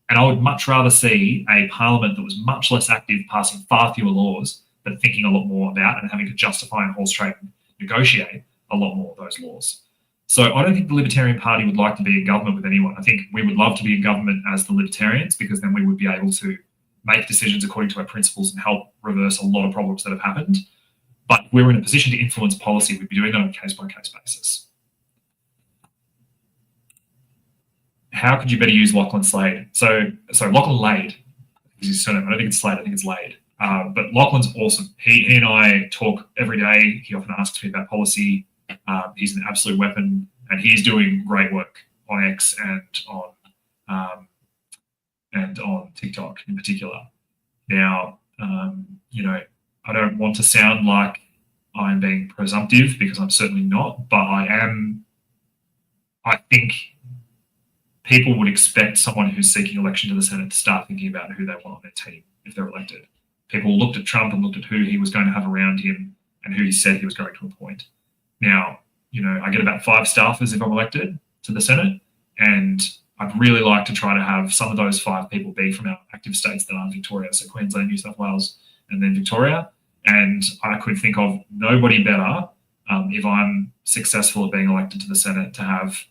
And I would much rather see a parliament that was much less active, passing far fewer laws, but thinking a lot more about and having to justify and horse trade and negotiate a lot more of those laws. So I don't think the Libertarian Party would like to be in government with anyone. I think we would love to be in government as the Libertarians, because then we would be able to make decisions according to our principles and help reverse a lot of problems that have happened. But if we were in a position to influence policy, we'd be doing that on a case-by-case basis. How could you better use Lachlan Slade? So Lachlan Lade is his surname. I don't think it's Slade. I think it's Lade. But Lachlan's awesome. He and I talk every day. He often asks me about policy. He's an absolute weapon, and he's doing great work on X and on TikTok in particular. Now, I don't want to sound like I'm being presumptive, because I'm certainly not, but I think people would expect someone who's seeking election to the Senate to start thinking about who they want on their team if they're elected. People looked at Trump and looked at who he was going to have around him and who he said he was going to appoint. Now, I get about 5 staffers if I'm elected to the Senate, and I'd really like to try to have some of those 5 people be from our active states that aren't Victoria, so Queensland, New South Wales, and then Victoria. And I could think of nobody better, if I'm successful at being elected to the Senate, to have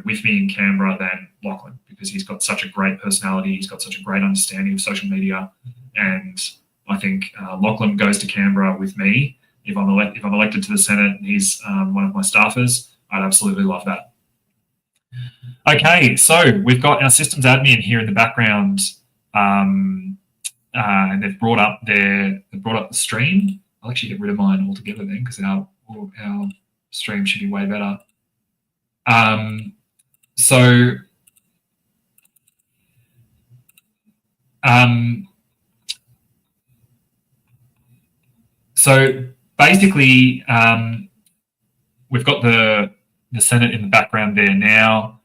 with me in Canberra than Lachlan, because he's got such a great personality, he's got such a great understanding of social media, and I think Lachlan goes to Canberra with me. If I'm elected to the Senate and he's one of my staffers, I'd absolutely love that. Okay, so we've got our systems admin here in the background, and they've brought up the stream. I'll actually get rid of mine altogether then, because our stream should be way better. So basically, we've got the Senate in the background there now.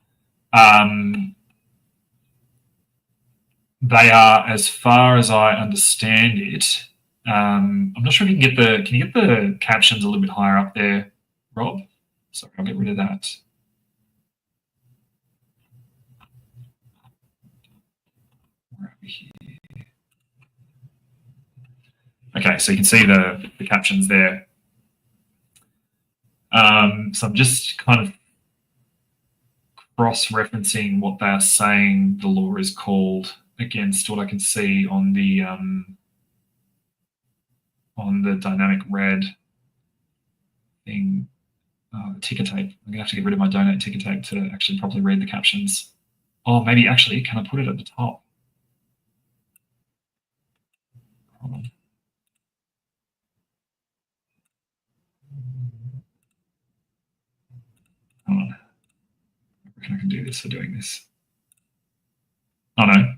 They are, as far as I understand it, I'm not sure if you can get the captions a little bit higher up there, Rob? Sorry, I'll get rid of that. Where are we here? Okay, so you can see the captions there. So I'm just kind of cross-referencing what they're saying the law is called against what I can see on the dynamic red thing, the ticker tape. I'm gonna have to get rid of my donate ticker tape to actually properly read the captions. Oh, maybe actually, can I put it at the top? Hold on. Hold on. I reckon I can do this for doing this. Oh no.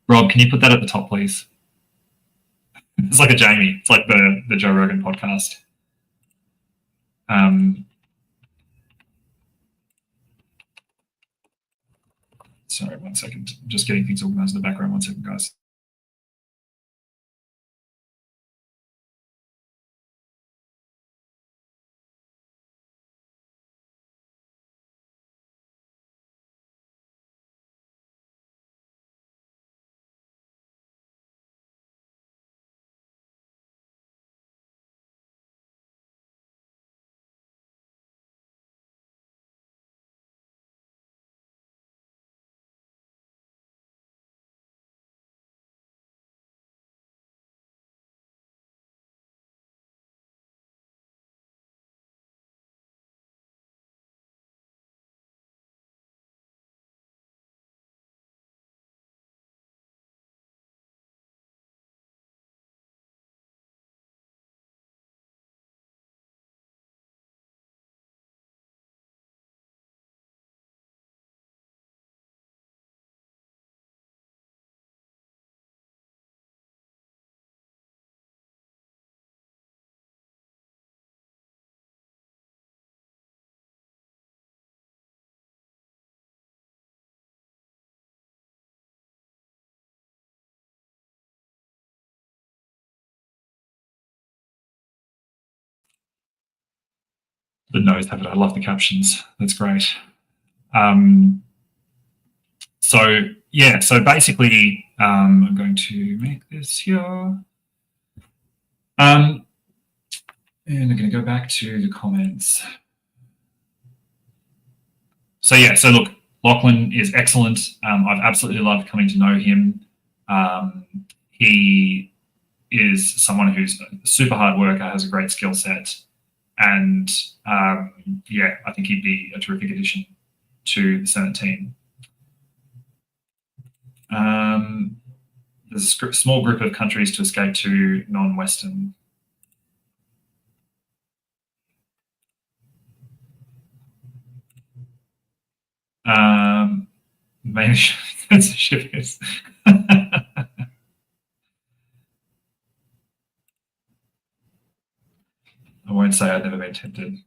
Rob, can you put that at the top, please? It's like a Jamie. It's like the Joe Rogan podcast. Sorry, 1 second. I'm just getting things organized in the background. 1 second, guys. The nose have it. I love the captions. That's great. So yeah, so basically, I'm going to make this here. And I'm going to go back to the comments. So yeah, so look, Lachlan is excellent. I've absolutely loved coming to know him. He is someone who's a super hard worker, has a great skill set, and yeah, I think he'd be a terrific addition to the Senate team. There's a small group of countries to escape to non-Western. Mainly censorship is. I won't say I've never been tempted.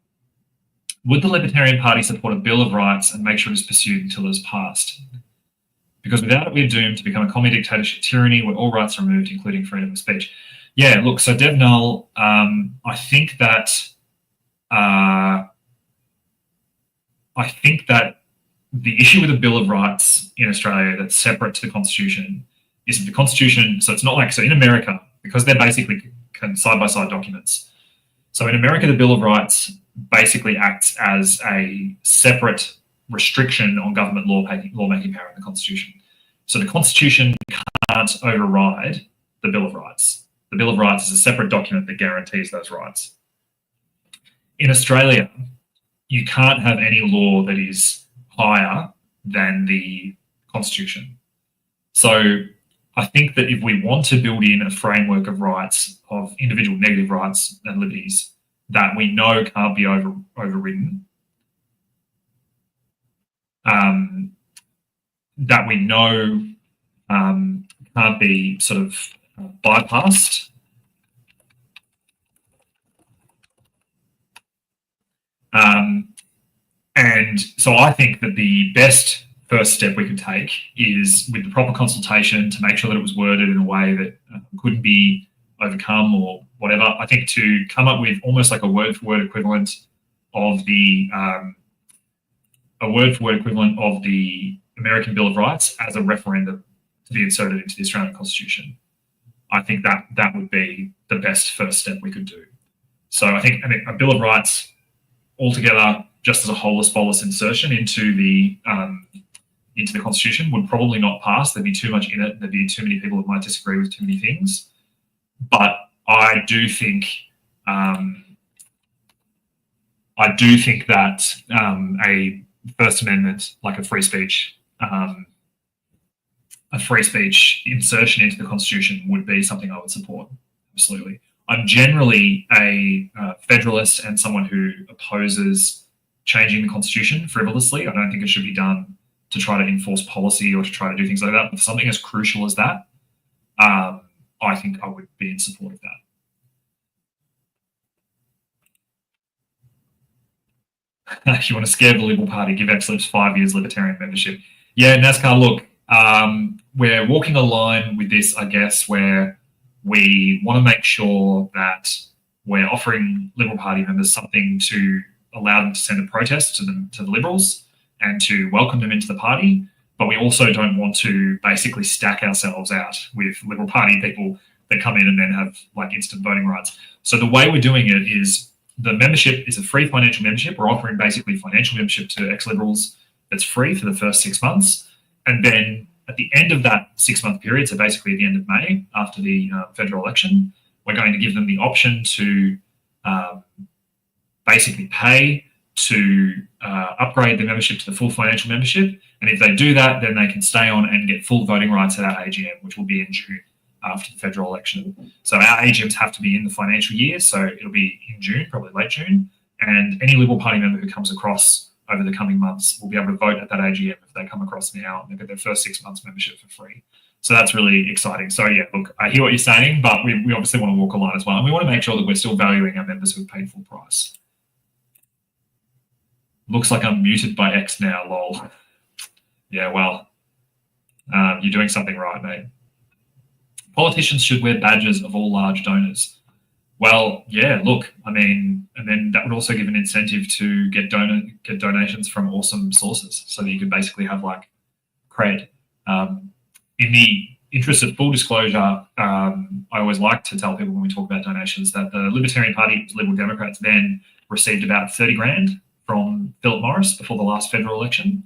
Would the Libertarian Party support a Bill of Rights and make sure it is pursued until it is passed? Because without it, we're doomed to become a commie dictatorship tyranny where all rights are removed, including freedom of speech. Yeah, look, so Dev Null, I think that the issue with a Bill of Rights in Australia that's separate to the Constitution is that the Constitution, so it's not like, so in America, because they're basically side-by-side documents. So in America, the Bill of Rights basically acts as a separate restriction on government lawmaking power in the Constitution. So the Constitution can't override the Bill of Rights. The Bill of Rights is a separate document that guarantees those rights. In Australia, you can't have any law that is higher than the Constitution. So I think that if we want to build in a framework of rights, of individual negative rights and liberties that we know can't be overridden, that we know can't be sort of bypassed, And so I think that the best first step we could take is, with the proper consultation, to make sure that it was worded in a way that couldn't be overcome or whatever. I think to come up with almost like a word-for-word equivalent of the American Bill of Rights as a referendum to be inserted into the Australian Constitution. I think that would be the best first step we could do. So I think a Bill of Rights altogether, just as a holus bolus insertion into the Constitution, would probably not pass. There'd be too much in it. There'd be too many people that might disagree with too many things. But I do think that a First Amendment, like a free speech insertion into the Constitution, would be something I would support. Absolutely. I'm generally a federalist and someone who opposes changing the Constitution frivolously. I don't think it should be done to try to enforce policy or to try to do things like that. But for something as crucial as that, I think I would be in support of that. If you want to scare the Liberal Party, give ex-libs 5 years libertarian membership. Yeah, NASCAR, look, we're walking a line with this, I guess, where we want to make sure that we're offering Liberal Party members something to allow them to send a protest to the Liberals and to welcome them into the party. But we also don't want to basically stack ourselves out with Liberal Party people that come in and then have like instant voting rights. So the way we're doing it is, the membership is a free financial membership. We're offering basically financial membership to ex-Liberals that's free for the first 6 months. And then at the end of that 6-month period, so basically at the end of May, after the federal election, we're going to give them the option to basically pay to upgrade their membership to the full financial membership. And if they do that, then they can stay on and get full voting rights at our AGM, which will be in June after the federal election. So our AGMs have to be in the financial year, so it'll be in June, probably late June. And any Liberal Party member who comes across over the coming months will be able to vote at that AGM if they come across now, and they get their first 6 months membership for free. So that's really exciting. So yeah, look, I hear what you're saying, but we obviously want to walk a line as well. And we want to make sure that we're still valuing our members who have paid full price. Looks like I'm muted by X now, lol. Yeah, well, you're doing something right, mate. Politicians should wear badges of all large donors. Well, yeah, look, I mean, and then that would also give an incentive to get donations from awesome sources, so that you could basically have like cred. In the interest of full disclosure, I always like to tell people when we talk about donations that the Libertarian Party, Liberal Democrats, then received about 30 grand from Philip Morris before the last federal election.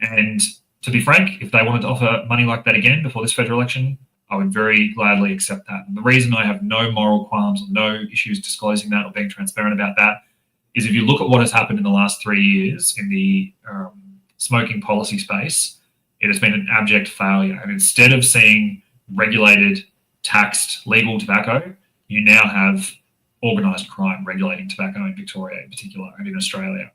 And to be frank, if they wanted to offer money like that again before this federal election, I would very gladly accept that. And the reason I have no moral qualms or no issues disclosing that or being transparent about that is, if you look at what has happened in the last 3 years in the smoking policy space, it has been an abject failure. And instead of seeing regulated, taxed, legal tobacco, you now have organised crime regulating tobacco in Victoria in particular and in Australia.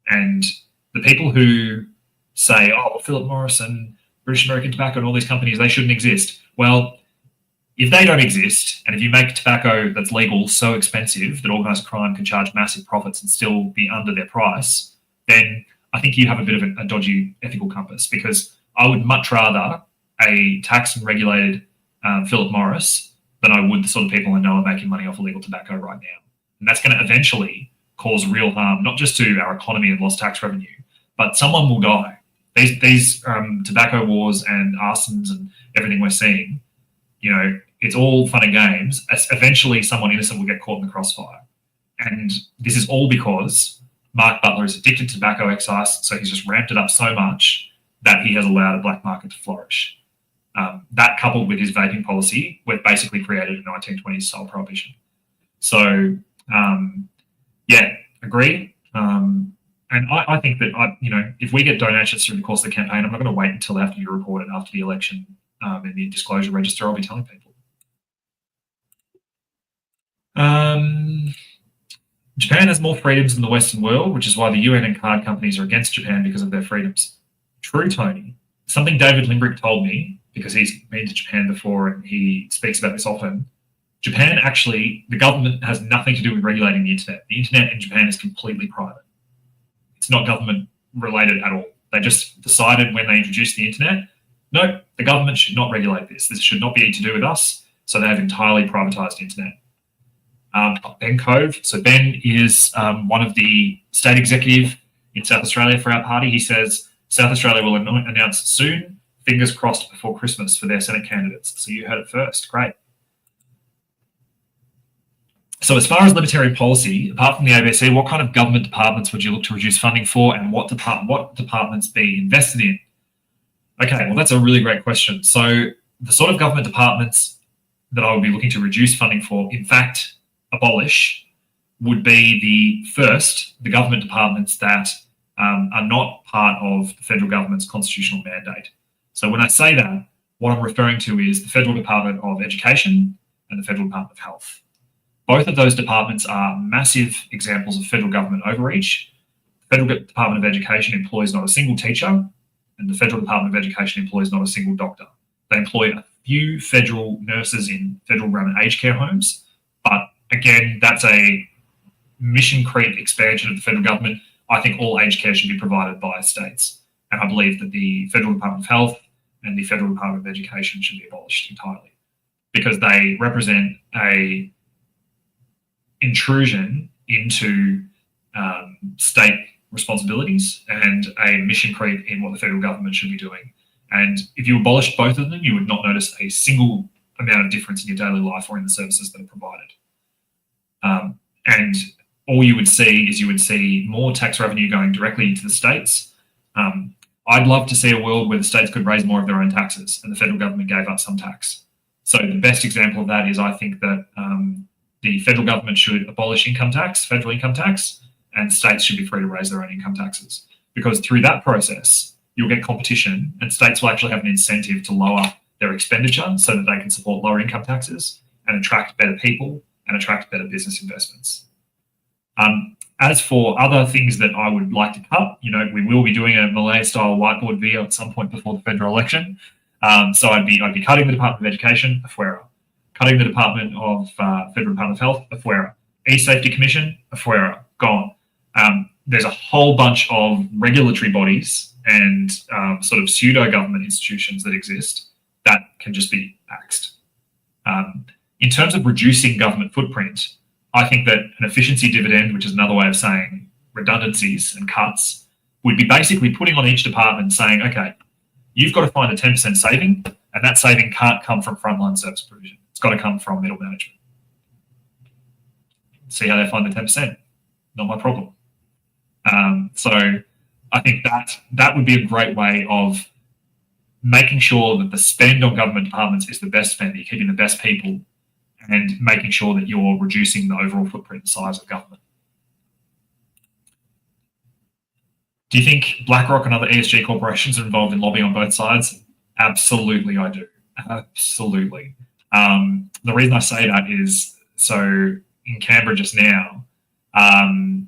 And the people who say, oh, well, Philip Morris and British American Tobacco and all these companies, they shouldn't exist. Well, if they don't exist, and if you make tobacco that's legal so expensive that organised crime can charge massive profits and still be under their price, then I think you have a bit of a dodgy ethical compass, because I would much rather a taxed and regulated Philip Morris than I would the sort of people I know are making money off illegal tobacco right now. And that's going to eventually cause real harm, not just to our economy and lost tax revenue, but someone will die. These tobacco wars and arsons and everything we're seeing, you know, it's all fun and games. Eventually, someone innocent will get caught in the crossfire. And this is all because Mark Butler is addicted to tobacco excise, so he's just ramped it up so much that he has allowed a black market to flourish. That, coupled with his vaping policy, we've basically created a 1920s style prohibition. So, yeah, agree. And I think that, if we get donations through the course of the campaign, I'm not going to wait until after you report it, after the election, in the disclosure register. I'll be telling people. Japan has more freedoms than the Western world, which is why the UN and card companies are against Japan because of their freedoms. True, Tony. Something David Limbrick told me, because he's been to Japan before and he speaks about this often. Japan actually, the government has nothing to do with regulating the internet. The internet in Japan is completely private. It's not government related at all. They just decided when they introduced the internet, no, the government should not regulate this. This should not be to do with us. So they have entirely privatised internet. Ben Cove. So Ben is one of the state executive in South Australia for our party. He says South Australia will announce soon, fingers crossed before Christmas, for their Senate candidates. So you heard it first. Great. So as far as libertarian policy, apart from the ABC, what kind of government departments would you look to reduce funding for, and what departments be invested in? Okay, well, that's a really great question. So the sort of government departments that I would be looking to reduce funding for, in fact, abolish, would be the government departments that are not part of the federal government's constitutional mandate. So when I say that, what I'm referring to is the Federal Department of Education and the Federal Department of Health. Both of those departments are massive examples of federal government overreach. The Federal Department of Education employs not a single teacher, and the Federal Department of Education employs not a single doctor. They employ a few federal nurses in federal-run aged care homes, but again, that's a mission creep expansion of the federal government. I think all aged care should be provided by states, and I believe that the Federal Department of Health and the Federal Department of Education should be abolished entirely, because they represent a intrusion into state responsibilities and a mission creep in what the federal government should be doing. And if you abolished both of them, you would not notice a single amount of difference in your daily life or in the services that are provided. And all you would see more tax revenue going directly into the states. I'd love to see a world where the states could raise more of their own taxes and the federal government gave up some tax. So the best example of that is, I think that the federal government should abolish income tax, federal income tax, and states should be free to raise their own income taxes. Because through that process, you'll get competition and states will actually have an incentive to lower their expenditure so that they can support lower income taxes and attract better people and attract better business investments. As for other things that I would like to cut, we will be doing a Malay-style whiteboard video at some point before the federal election. So I'd be cutting the Department of Education, afuera. Cutting the Department of Federal Department of Health, afuera. E-Safety Commission, afuera. Gone. There's a whole bunch of regulatory bodies and sort of pseudo-government institutions that exist that can just be axed. In terms of reducing government footprint, I think that an efficiency dividend, which is another way of saying redundancies and cuts, would be basically putting on each department saying, okay, you've got to find a 10% saving, and that saving can't come from frontline service provision. It's got to come from middle management. See how they find the 10%. Not my problem. So I think that would be a great way of making sure that the spend on government departments is the best spend, that you're keeping the best people, and making sure that you're reducing the overall footprint and size of government. Do you think BlackRock and other ESG corporations are involved in lobbying on both sides? Absolutely, I do. Absolutely. The reason I say that is, so in Canberra just now, I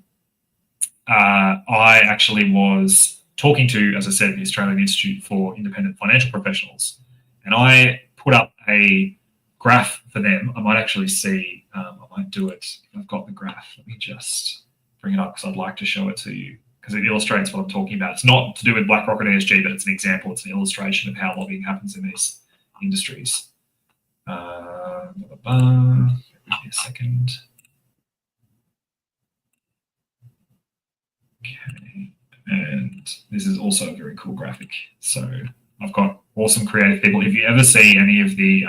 actually was talking to, as I said, the Australian Institute for Independent Financial Professionals, and I put up a graph for them. I might actually see, I might do it. I've got the graph. Let me just bring it up because I'd like to show it to you because it illustrates what I'm talking about. It's not to do with BlackRock and ESG, but it's an example. It's an illustration of how lobbying happens in these industries. Give me a second. Okay, and this is also a very cool graphic. So I've got awesome creative people. If you ever see any of the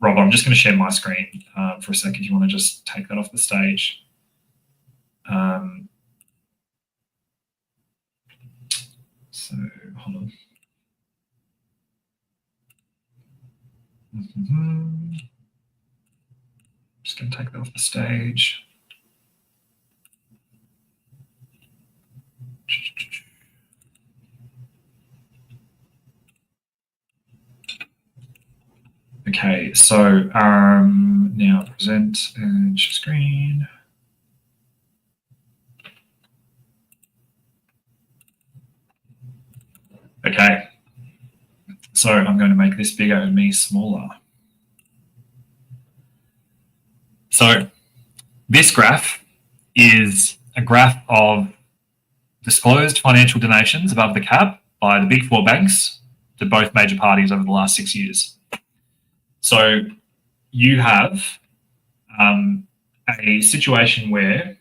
Rob, I'm just going to share my screen for a second. You want to just take that off the stage. So hold on. Just going to take that off the stage. Okay, so now present and share screen. Okay, so I'm going to make this bigger and me smaller. So this graph is a graph of disclosed financial donations above the cap by the big four banks to both major parties over the last 6 years. So you have a situation where,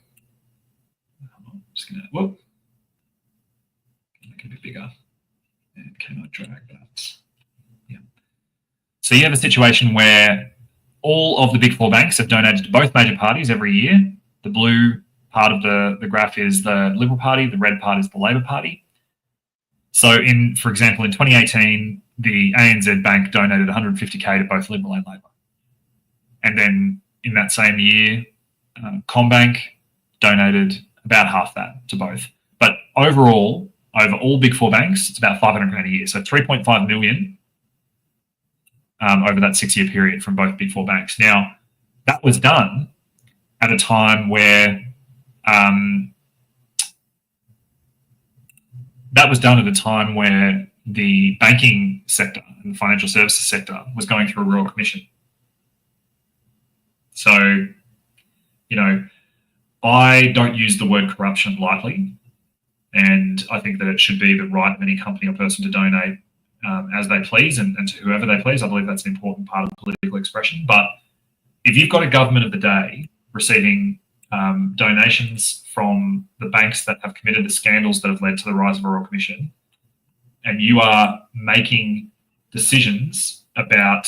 I'm just going to, make it a bit bigger. And can I drag that? Yeah. So you have a situation where all of the big four banks have donated to both major parties every year. The blue part of the graph is the Liberal Party, the red part is the Labor Party. So for example, in 2018, the ANZ Bank donated 150k to both Liberal and Labor. And then in that same year, CommBank donated about half that to both. But overall, over all big four banks, it's about 500 grand a year. So 3.5 million over that 6-year period from both big four banks. Now, that was done at a time where the banking sector and the financial services sector was going through a royal commission. So, I don't use the word corruption lightly, and I think that it should be the right of any company or person to donate as they please and to whoever they please. I believe that's an important part of political expression. But if you've got a government of the day receiving donations from the banks that have committed the scandals that have led to the rise of a royal commission, and you are making decisions about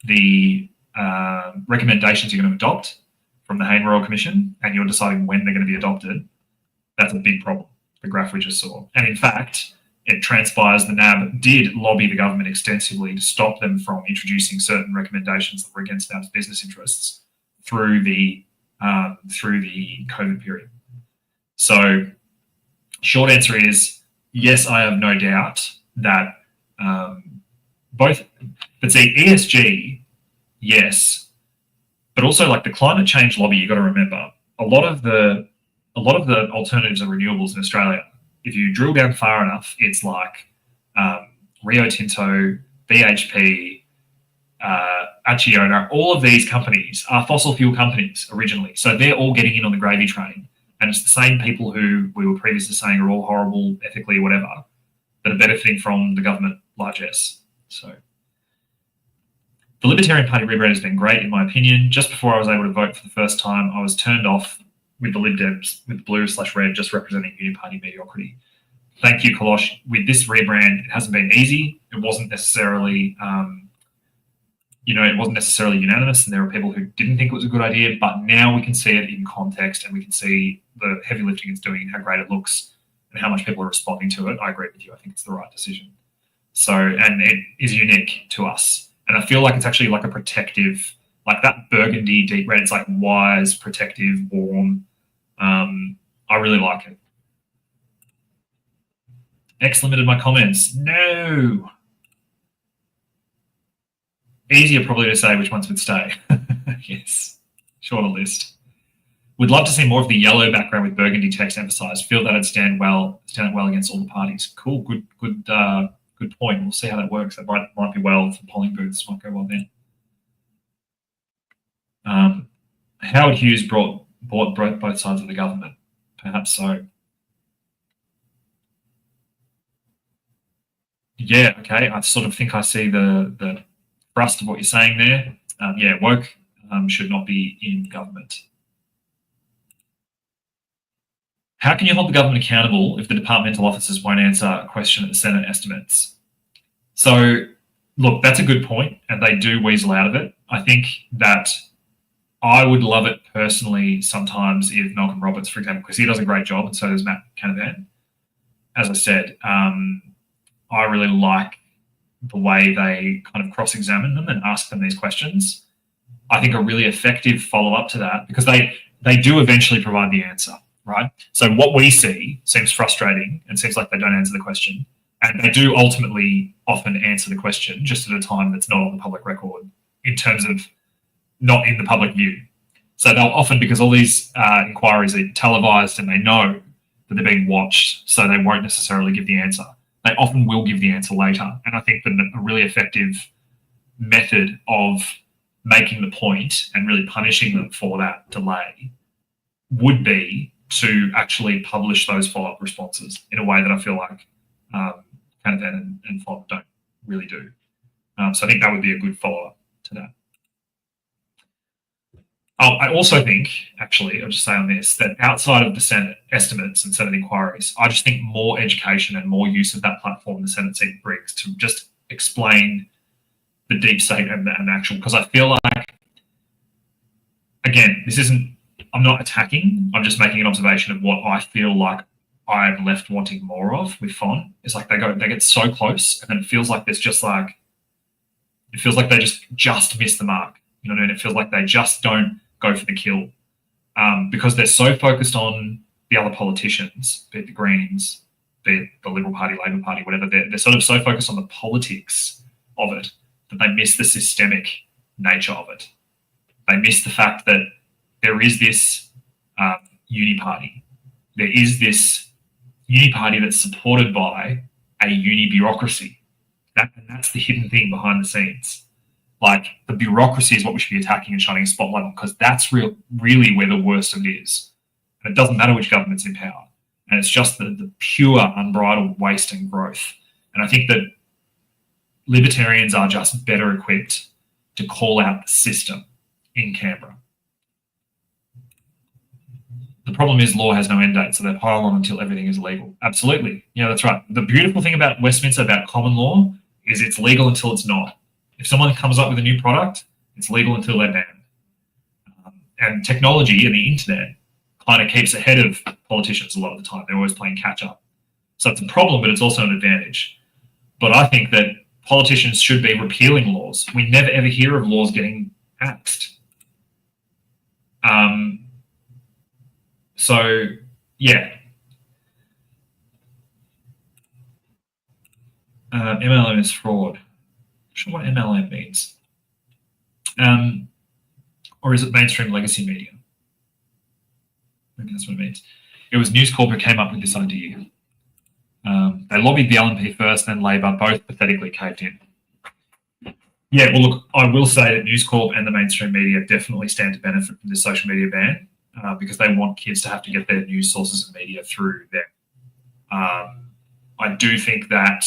the recommendations you're going to adopt from the Hayne Royal Commission, and you're deciding when they're going to be adopted, that's a big problem, the graph we just saw. And in fact, it transpires the NAB did lobby the government extensively to stop them from introducing certain recommendations that were against NAB's business interests through the COVID period. So short answer is, yes, I have no doubt that ESG, yes, but also like the climate change lobby, you got to remember, a lot of the alternatives and renewables in Australia, if you drill down far enough, it's like Rio Tinto, BHP, Acciona, all of these companies are fossil fuel companies originally. So they're all getting in on the gravy train. And it's the same people who we were previously saying are all horrible ethically or whatever that are benefiting from the government largesse. So the Libertarian Party rebrand has been great, in my opinion. Just before I was able to vote for the first time, I was turned off with the Lib Dems, with blue/red, just representing Uniparty mediocrity. Thank you, Kolosh. With this rebrand, it hasn't been easy. It wasn't necessarily, unanimous, and there were people who didn't think it was a good idea. But now we can see it in context, and we can see the heavy lifting it's doing, and how great it looks, and how much people are responding to it. I agree with you. I think it's the right decision. So, and it is unique to us. And I feel like it's actually like a protective, like that burgundy deep red. It's like wise, protective, warm. I really like it. X limited my comments. No. Easier probably to say which ones would stay. Yes. Shorter list. Would love to see more of the yellow background with burgundy text emphasized. Feel that it'd stand well against all the parties. Cool. Good point. We'll see how that works. That might be well for polling booths. Might go well then. Howard Hughes bought both sides of the government. Perhaps so. Yeah, okay. I sort of think I see the thrust of what you're saying there. Yeah, woke should not be in government. How can you hold the government accountable if the departmental officers won't answer a question at the Senate estimates? So, look, that's a good point, and they do weasel out of it. I think that I would love it personally sometimes if Malcolm Roberts, for example, because he does a great job, and so does Matt Canavan. As I said, I really like the way they kind of cross-examine them and ask them these questions. I think a really effective follow-up to that, because they do eventually provide the answer, right? So what we see seems frustrating and seems like they don't answer the question. And they do ultimately often answer the question just at a time that's not on the public record, in terms of not in the public view. So they'll often, because all these inquiries are televised and they know that they're being watched, so they won't necessarily give the answer. They often will give the answer later. And I think that a really effective method of making the point and really punishing them for that delay would be to actually publish those follow-up responses in a way that I feel like Canavan and FOD don't really do. So I think that would be a good follow-up to that. I also think, actually, I'll just say on this, that outside of the Senate estimates and Senate inquiries, I just think more education and more use of that platform the Senate seat brings to just explain the deep state and the actual, because I feel like, again, this isn't, I'm not attacking, I'm just making an observation of what I feel like I'm left wanting more of with FON. It's like they get so close, and then it feels like there's just like, it feels like they just miss the mark. You know what I mean? It feels like they just don't go for the kill because they're so focused on the other politicians, be it the Greens, be it the Liberal Party, Labor Party, whatever. They're sort of so focused on the politics of it that they miss the systemic nature of it. They miss the fact that there is this uni party. There is this uni party that's supported by a uni bureaucracy. And that's the hidden thing behind the scenes. Like, the bureaucracy is what we should be attacking and shining a spotlight on, because that's really where the worst of it is. And it doesn't matter which government's in power. And it's just the pure, unbridled waste and growth. And I think that libertarians are just better equipped to call out the system in Canberra. The problem is law has no end date, so they pile on until everything is legal. Absolutely. Yeah, that's right. The beautiful thing about Westminster, about common law, is it's legal until it's not. If someone comes up with a new product, it's legal until they're banned. And technology and the internet kind of keeps ahead of politicians a lot of the time. They're always playing catch up. So it's a problem, but it's also an advantage. But I think that politicians should be repealing laws. We never ever hear of laws getting axed. So, yeah. MLM is fraud. Not sure what MLM means. Or is it mainstream legacy media? Maybe that's what it means. It was News Corp who came up with this idea. They lobbied the LNP first, then Labor, both pathetically caved in. Yeah, well, look, I will say that News Corp and the mainstream media definitely stand to benefit from this social media ban because they want kids to have to get their news sources and media through them. I do think that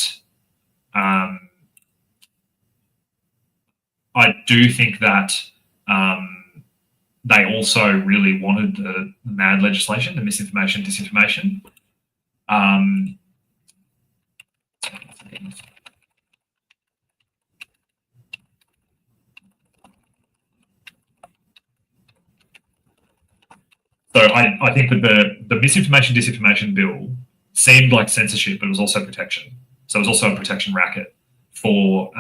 they also really wanted the MAD legislation, the misinformation, disinformation. So I think that the misinformation, disinformation bill seemed like censorship, but it was also protection. So it was also a protection racket for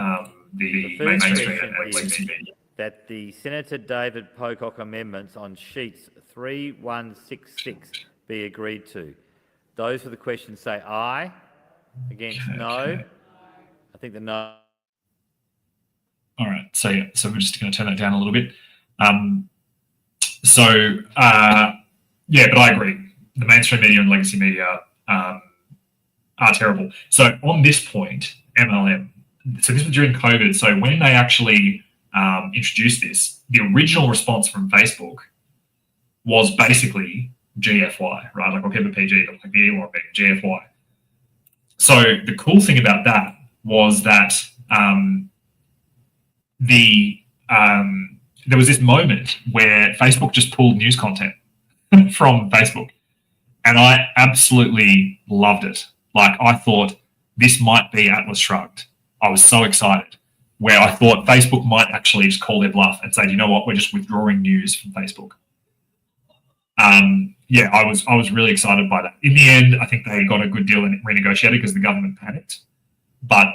the mainstream and legacy media. That the Senator David Pocock amendments on sheets 3166 be agreed to. Those for the question say aye. Against no. I think the no. All right. So we're just going to turn that down a little bit. Yeah, but I agree. The mainstream media and legacy media are terrible. So on this point, MLM. So this was during COVID. So when they actually introduced this, the original response from Facebook was basically GFY, right? Like, or PG, like the Elon being GFY. So the cool thing about that was that there was this moment where Facebook just pulled news content from Facebook, and I absolutely loved it. Like, I thought this might be Atlas Shrugged. I was so excited, where I thought Facebook might actually just call their bluff and say, you know what, we're just withdrawing news from Facebook. Yeah, I was really excited by that. In the end, I think they got a good deal and renegotiated because the government panicked. But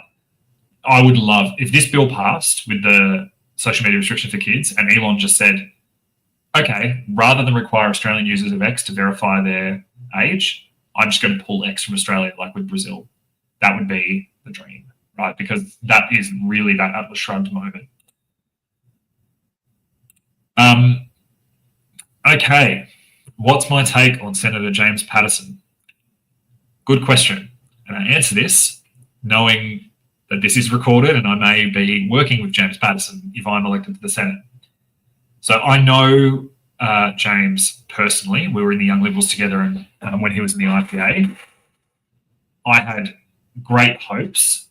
I would love, if this bill passed with the social media restriction for kids and Elon just said, okay, rather than require Australian users of X to verify their age, I'm just going to pull X from Australia, like with Brazil. That would be the dream, right? Because that is really that Atlas Shrugged moment. Okay, what's my take on Senator James Paterson? Good question. And I answer this knowing that this is recorded and I may be working with James Paterson if I'm elected to the Senate. So I know James personally. We were in the Young Liberals together, and when he was in the IPA, I had great hopes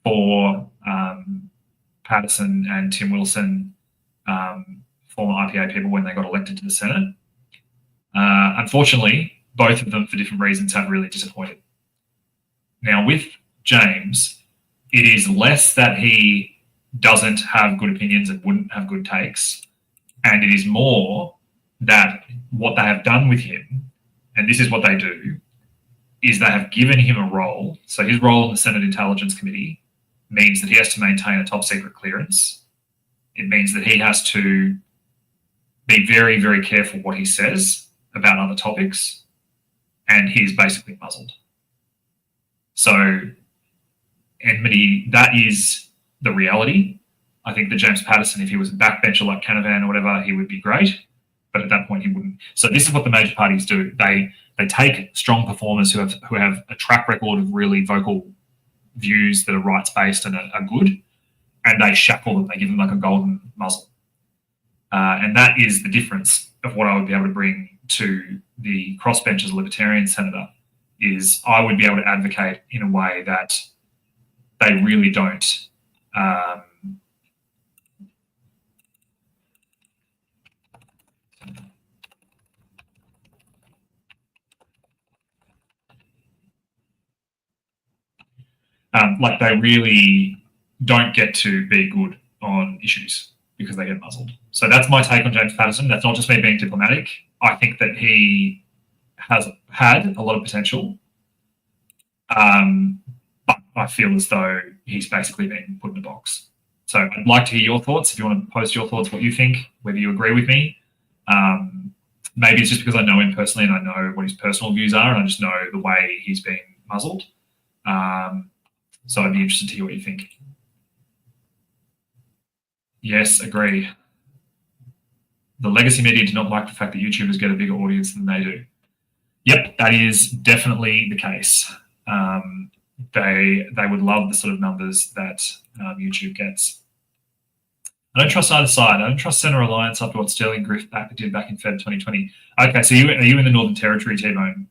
for Patterson and Tim Wilson, former IPA people, when they got elected to the Senate. Unfortunately, both of them, for different reasons, have really disappointed. Now, with James, it is less that he doesn't have good opinions and wouldn't have good takes, and it is more that what they have done with him, and this is what they do, is they have given him a role. So his role in the Senate Intelligence Committee means that he has to maintain a top secret clearance. It means that he has to be very, very careful what he says about other topics, and he's basically muzzled. So enmity, that is the reality. I think that James Patterson, if he was a backbencher like Canavan or whatever, he would be great, but at that point he wouldn't. So this is what the major parties do. They take strong performers who have a track record of really vocal views that are rights-based and are good, and they shackle them. They give them like a golden muzzle. And that is the difference of what I would be able to bring to the crossbench as a Libertarian senator, is I would be able to advocate in a way that they really don't like they really don't get to be good on issues because they get muzzled. So that's my take on James Patterson. That's not just me being diplomatic. I think that he has had a lot of potential, but I feel as though he's basically been put in a box. So I'd like to hear your thoughts. If you want to post your thoughts, what you think, whether you agree with me. Maybe it's just because I know him personally and I know what his personal views are, and I just know the way he's been muzzled. So I'd be interested to hear what you think. Yes, agree. The legacy media do not like the fact that YouTubers get a bigger audience than they do. Yep, that is definitely the case. They would love the sort of numbers that YouTube gets. I don't trust either side. I don't trust Centre Alliance after what Sterling Griff did back in Feb 2020. Okay, so are you in the Northern Territory, T-Bone?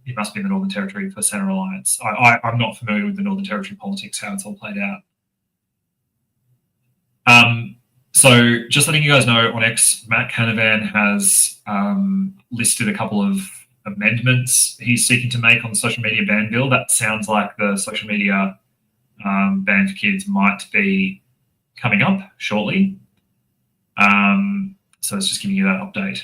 You must be in the Northern Territory for Centre Alliance. I'm not familiar with the Northern Territory politics, how it's all played out. So just letting you guys know, on X, Matt Canavan has listed a couple of amendments he's seeking to make on the social media ban bill. That sounds like the social media ban for kids might be coming up shortly. So it's just giving you that update.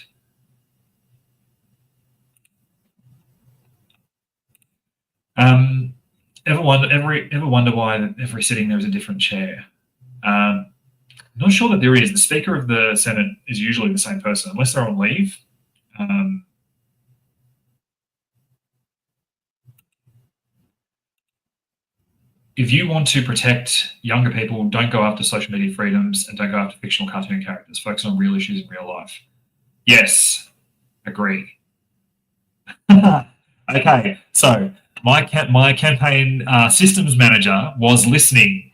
Ever wonder why every sitting there is a different chair? I'm not sure that there is. The Speaker of the Senate is usually the same person, unless they're on leave. If you want to protect younger people, don't go after social media freedoms and don't go after fictional cartoon characters. Focus on real issues in real life. Yes, agree. Okay, so my campaign systems manager was listening,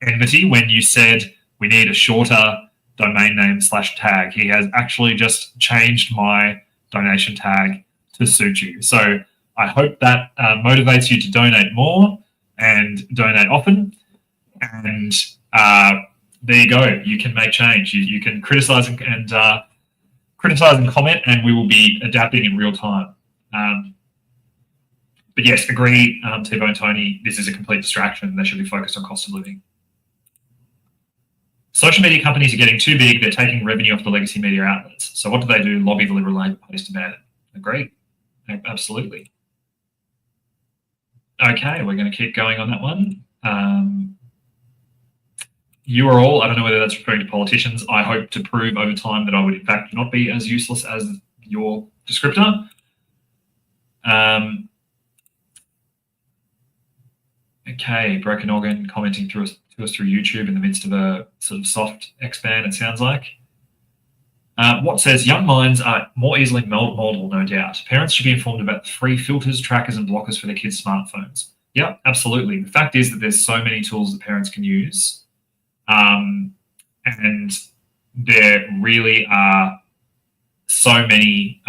Enmity, when you said we need a shorter domain name / tag. He has actually just changed my donation tag to suit you. So I hope that motivates you to donate more and donate often. And there you go. You can make change. You can criticize and comment, and we will be adapting in real time. But yes, agree, T-Bone Tony, this is a complete distraction. They should be focused on cost of living. Social media companies are getting too big. They're taking revenue off the legacy media outlets. So what do? Lobby the Liberal Labor parties to ban it. Agreed. Absolutely. Okay, we're going to keep going on that one. You are all, I don't know whether that's referring to politicians. I hope to prove over time that I would in fact not be as useless as your descriptor. Okay, Broken Organ commenting to us through YouTube in the midst of a sort of soft X-ban, it sounds like. What says, young minds are more easily moldable, no doubt. Parents should be informed about the free filters, trackers, and blockers for their kids' smartphones. Yeah, absolutely. The fact is that there's so many tools that parents can use. And there really are so many,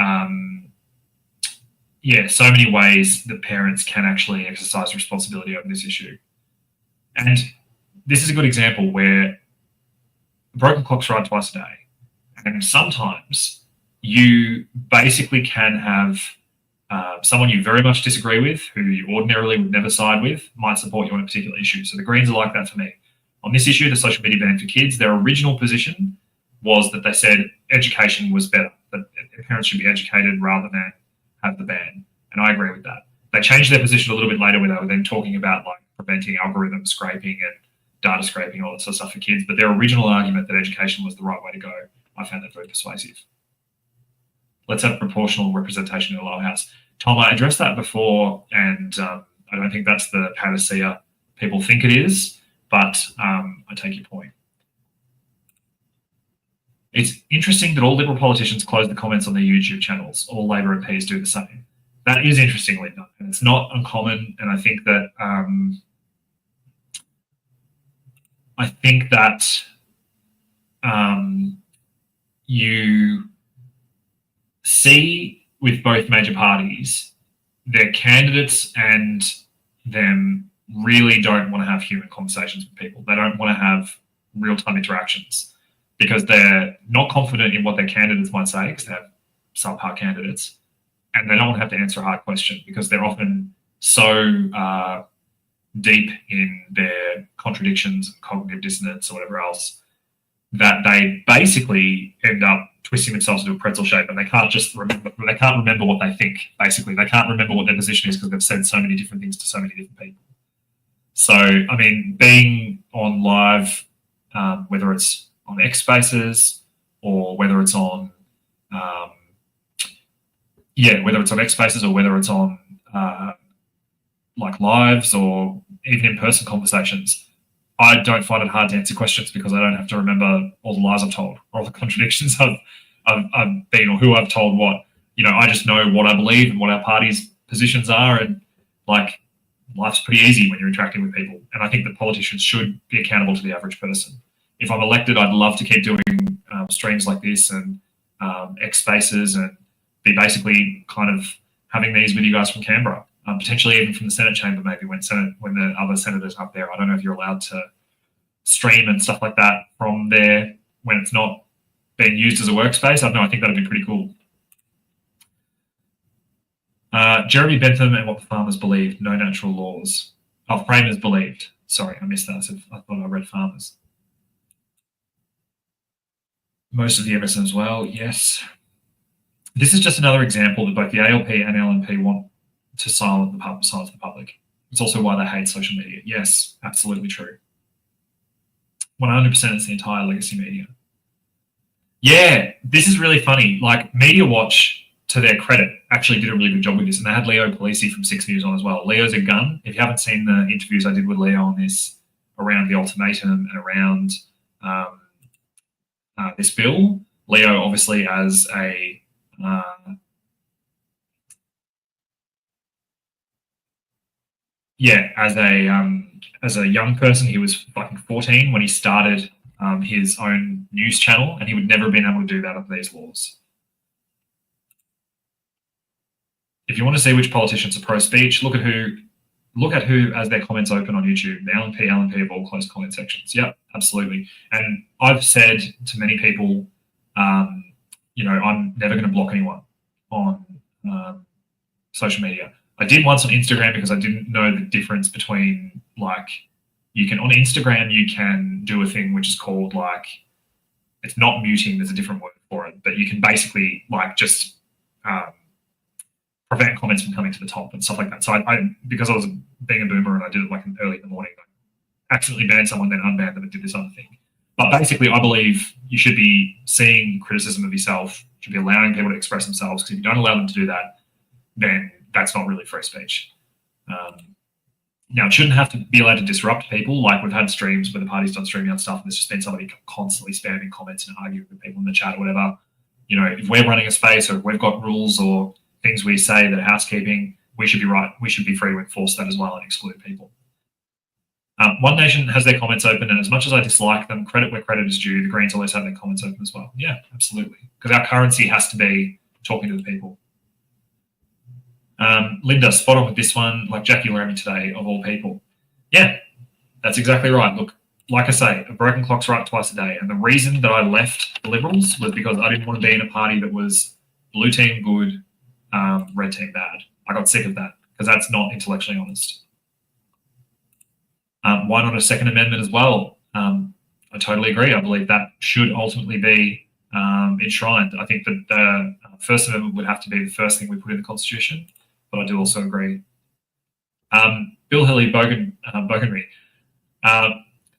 so many ways that parents can actually exercise responsibility over this issue. And this is a good example where broken clocks ride twice a day. And sometimes you basically can have someone you very much disagree with, who you ordinarily would never side with, might support you on a particular issue. So the Greens are like that for me. On this issue, the social media ban for kids, their original position was that they said education was better, that parents should be educated rather than have the ban. And I agree with that. They changed their position a little bit later when they were then talking about like preventing algorithm scraping and data scraping, all that sort of stuff for kids. But their original argument that education was the right way to go, I found that very persuasive. Let's have proportional representation in the lower house. Tom, I addressed that before, and I don't think that's the panacea people think it is, but I take your point. It's interesting that all Liberal politicians close the comments on their YouTube channels. All Labor MPs do the same. That is interestingly done, and it's not uncommon. And I think that you see with both major parties, their candidates and them really don't want to have human conversations with people. They don't want to have real-time interactions because they're not confident in what their candidates might say because they have subpar candidates, and they don't want to have to answer a hard question because they're often so deep in their contradictions, cognitive dissonance, or whatever else, that they basically end up twisting themselves into a pretzel shape, and they can't just remember. They can't remember what they think. Basically, they can't remember what their position is because they've said so many different things to so many different people. So, I mean, being on live, whether it's on X Spaces or whether it's on, whether it's on X Spaces or whether it's on like lives or even in-person conversations, I don't find it hard to answer questions because I don't have to remember all the lies I've told or all the contradictions I've been or who I've told what. You know, I just know what I believe and what our party's positions are, and like life's pretty easy when you're interacting with people. And I think that politicians should be accountable to the average person. If I'm elected, I'd love to keep doing streams like this and X Spaces and be basically kind of having these with you guys from Canberra. Potentially even from the Senate chamber, maybe when the other senators are up there. I don't know if you're allowed to stream and stuff like that from there when it's not being used as a workspace. I don't know. I think that'd be pretty cool. Jeremy Bentham and what the farmers believed. No natural laws. Oh, framers believed. Sorry, I missed that. I thought I read farmers. Most of the evidence as well. Yes. This is just another example that both the ALP and LNP want to silence the public. It's also why they hate social media. Yes, absolutely true. 100% it's the entire legacy media. Yeah, this is really funny. Like Media Watch, to their credit, actually did a really good job with this, and they had Leo Polisi from 6 News on as well. Leo's a gun. If you haven't seen the interviews I did with Leo on this, around the ultimatum and around this bill, Leo obviously as a as a young person, he was fucking 14 when he started his own news channel, and he would never have been able to do that under these laws. If you want to see which politicians are pro-speech, look at who has their comments open on YouTube. The LNP have all closed comment sections. Yep, absolutely. And I've said to many people, you know, I'm never going to block anyone on social media. I did once on Instagram because I didn't know the difference between, like, on Instagram you can do a thing which is called, like, it's not muting, there's a different word for it, but you can basically like just prevent comments from coming to the top and stuff like that. So I because I was being a boomer and I did it like early in the morning, I accidentally banned someone, then unbanned them and did this other thing. But basically I believe you should be seeing criticism of yourself, you should be allowing people to express themselves, because if you don't allow them to do that, then that's not really free speech. Now, it shouldn't have to be allowed to disrupt people. Like, we've had streams where the party's done streaming on stuff and there's just been somebody constantly spamming comments and arguing with people in the chat or whatever. You know, if we're running a space or if we've got rules or things we say that are housekeeping, we should be free to enforce that as well and exclude people. One Nation has their comments open, and as much as I dislike them, credit where credit is due, the Greens always have their comments open as well. Yeah, absolutely. Because our currency has to be talking to the people. Linda, spot on with this one, like Jackie Laramie today, of all people. Yeah, that's exactly right. Look, like I say, a broken clock's right twice a day. And the reason that I left the Liberals was because I didn't want to be in a party that was blue team good, red team bad. I got sick of that because that's not intellectually honest. Why not a Second Amendment as well? I totally agree. I believe that should ultimately be enshrined. I think that the First Amendment would have to be the first thing we put in the Constitution, but I do also agree. Bill Hilly Boganry.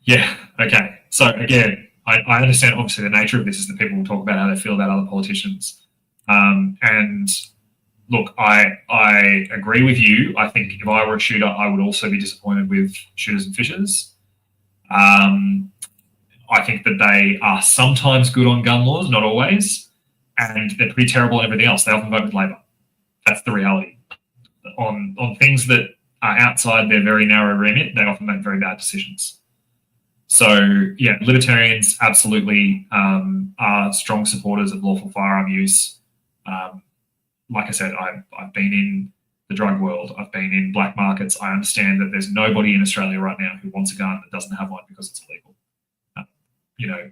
Yeah, okay. So again, I understand obviously the nature of this is that people will talk about how they feel about other politicians. And look, I agree with you. I think if I were a shooter, I would also be disappointed with shooters and fishers. I think that they are sometimes good on gun laws, not always, and they're pretty terrible on everything else. They often vote with Labor. That's the reality. On things that are outside their very narrow remit, they often make very bad decisions. So, yeah, libertarians absolutely are strong supporters of lawful firearm use. Like I said, I've been in the drug world. I've been in black markets. I understand that there's nobody in Australia right now who wants a gun that doesn't have one because it's illegal.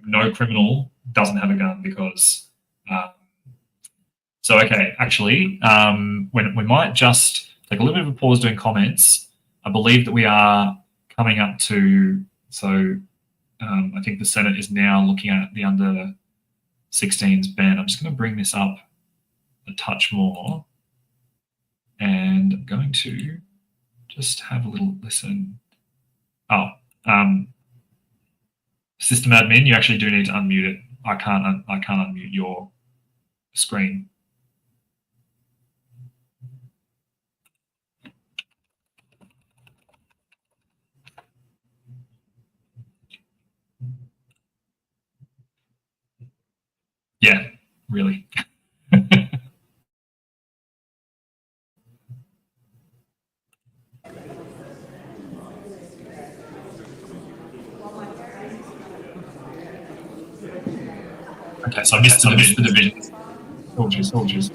No criminal doesn't have a gun because... So, okay, actually, we might just take a little bit of a pause doing comments. I believe that we are coming up to... So I think the Senate is now looking at the under 16s ban. I'm just going to bring this up a touch more. And I'm going to just have a little listen. Oh, system admin, you actually do need to unmute it. I can't unmute your screen. Yeah, really. Okay, so I missed the divisions. Soldiers.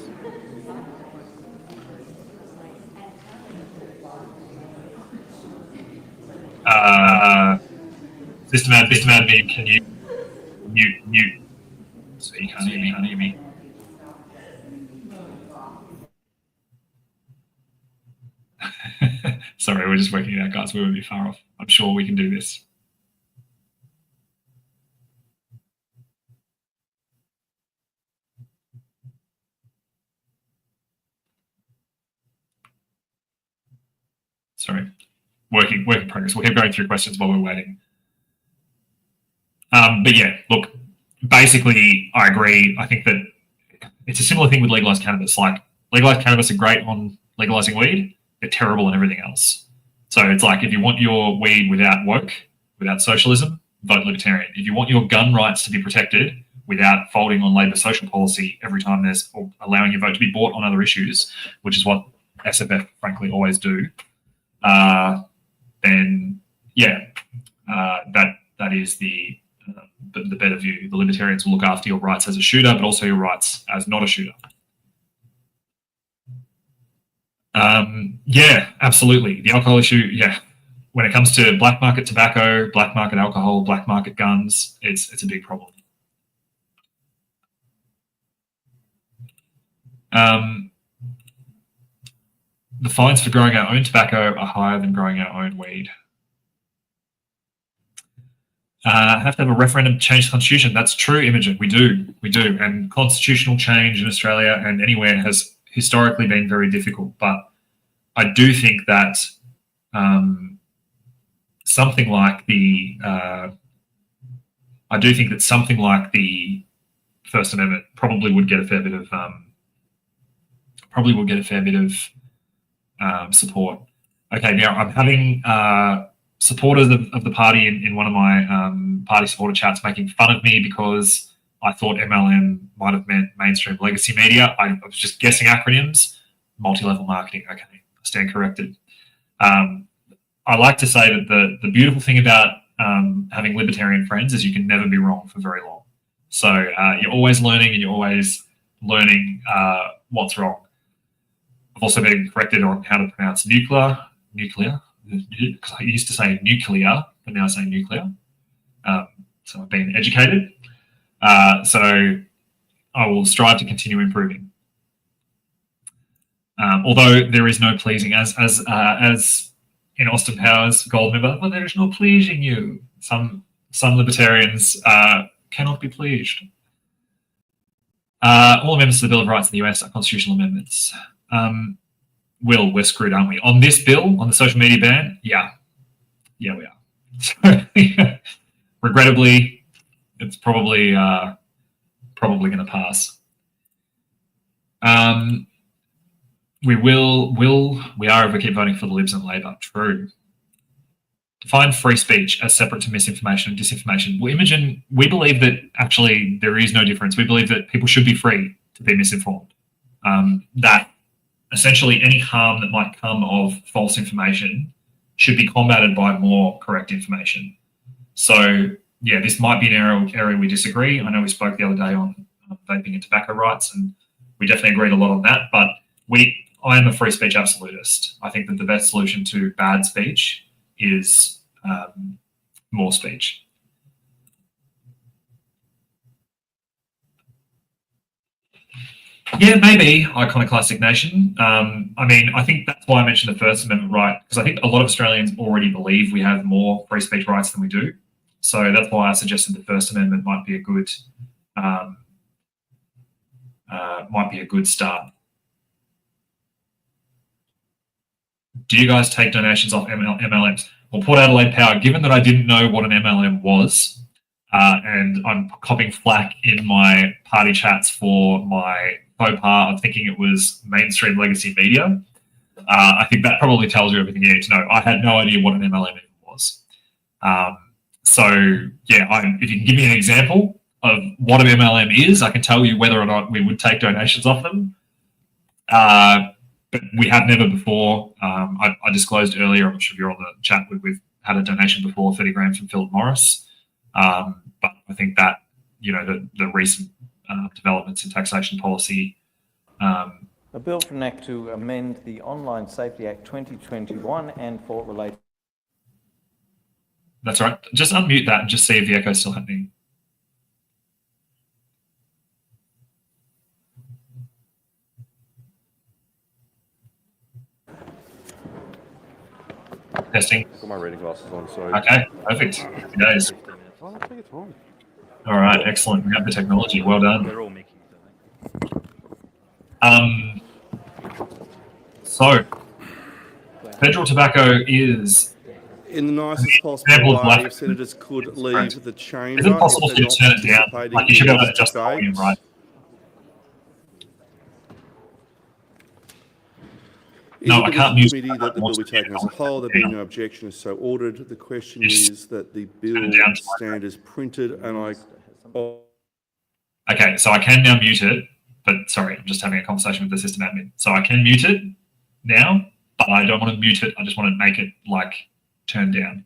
System admin, can you mute? So you can't hear me. Sorry, we're just working it out, guys. We won't be far off. I'm sure we can do this. Sorry, work in progress. We'll keep going through questions while we're waiting. But yeah, look, basically, I agree. I think that it's a similar thing with legalized cannabis. Like, legalized cannabis are great on legalizing weed. They're terrible on everything else. So it's like, if you want your weed without woke, without socialism, vote libertarian. If you want your gun rights to be protected without folding on Labor social policy every time there's, or allowing your vote to be bought on other issues, which is what SFF frankly always do, then yeah, that is the better view. The libertarians will look after your rights as a shooter, but also your rights as not a shooter. Yeah, absolutely. The alcohol issue, yeah. When it comes to black market tobacco, black market alcohol, black market guns, it's a big problem. The fines for growing our own tobacco are higher than growing our own weed. Have to have a referendum to change the constitution. That's true, Imogen. We do. And constitutional change in Australia and anywhere has historically been very difficult. But I do think that something like the First Amendment probably would get a fair bit of support. Okay, now I'm having supporters of the party in one of my party supporter chats making fun of me because I thought MLM might have meant mainstream legacy media. I was just guessing acronyms. Multi-level marketing. Okay, I stand corrected. I like to say that the beautiful thing about having libertarian friends is you can never be wrong for very long. So you're always learning, and you're always learning what's wrong. I've also been corrected on how to pronounce nuclear, because I used to say nuclear, but now I say nuclear. So I've been educated. So I will strive to continue improving. Although there is no pleasing, as in Austin Powers Gold member, well, there is no pleasing you. Some libertarians cannot be pleased. All amendments to the Bill of Rights in the US are constitutional amendments. Will, we're screwed, aren't we? On this bill, on the social media ban, yeah, we are. So, regrettably, it's probably going to pass. We are, if we keep voting for the Libs and Labor. True. Define free speech as separate to misinformation and disinformation. Well, Imogen, we believe that actually there is no difference. We believe that people should be free to be misinformed. That essentially any harm that might come of false information should be combated by more correct information. So, yeah, this might be an area we disagree. I know we spoke the other day on vaping and tobacco rights, and we definitely agreed a lot on that. But I am a free speech absolutist. I think that the best solution to bad speech is more speech. Yeah, maybe iconoclastic nation. I mean, I think that's why I mentioned the First Amendment right, because I think a lot of Australians already believe we have more free speech rights than we do. So that's why I suggested the First Amendment might be a good start. Do you guys take donations off MLMs? Well, Port Adelaide Power, given that I didn't know what an MLM was, and I'm copying flack in my party chats for my faux pas of thinking it was mainstream legacy media, I think that probably tells you everything you need to know. I had no idea what an MLM even was. So, yeah, if you can give me an example of what an MLM is, I can tell you whether or not we would take donations off them. But we have never before. I disclosed earlier, I'm not sure if you're on the chat, we've had a donation before, 30 grand from Philip Morris. But I think that, the recent developments in taxation policy. A bill for an act to amend the Online Safety Act 2021 and for related. That's right. Just unmute that and just see if the echo is still happening. Testing. I've got my reading glasses on, so. Okay, perfect. Happy days. Oh, take your time. All right, excellent. We have the technology. Well done. They're all Mickey. So, federal tobacco is In the nicest example possible of way, black- if senators could leave the chamber. Is it possible if for you they're to turn it down? participating Like, you should be able to in adjust the volume, debates. right? Is No, it I the can't mute committee that. that the bill Wants be to get taken it as a on. whole. There being no objection is so ordered. The question Yes. is that the Turn bill it down to stand as printed, and I. Oh, Okay, so I can now mute it, but sorry, I'm just having a conversation with the system admin. So I can mute it now, but I don't want to mute it. I just want to make it turned down.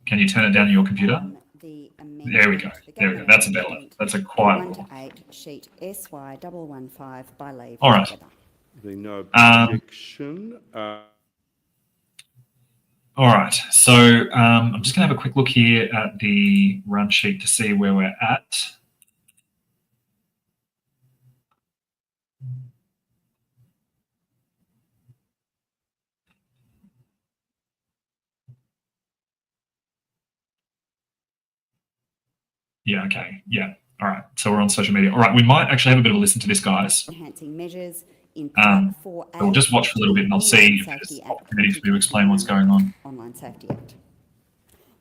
Can you turn it down on your computer? There we go. There we go. That's a better one. That's a quiet 1 one. to 8, sheet SY115 by leave. All right. together. being no objection. All right, so I'm just going to have a quick look here at the run sheet to see where we're at. Yeah, okay, yeah. All right, so we're on social media. All right, we might actually have a bit of a listen to this, guys. Enhancing measures in part 4A. So we'll just watch for a little bit and I'll see if there's opportunities for me to explain what's going on. Online Safety Act.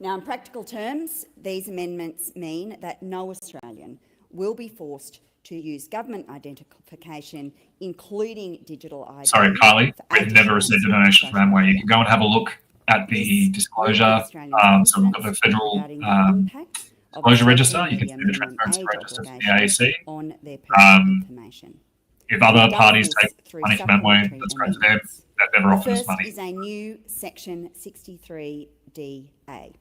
Now, in practical terms, these amendments mean that no Australian will be forced to use government identification, including digital ID. Sorry, Carly, for we've never received a donation from Amway. You can go and have a look at the disclosure. So we've got the federal disclosure register. You can see the transparency register for the AAC. On their personal information. If other It does parties this take through money from Amway, supplementary that's great for them. amendments. They've never The offered us first money. is a new section 63DA.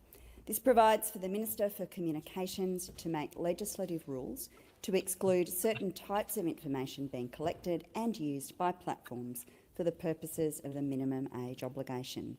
This provides for the Minister for Communications to make legislative rules to exclude certain types of information being collected and used by platforms for the purposes of the minimum age obligation.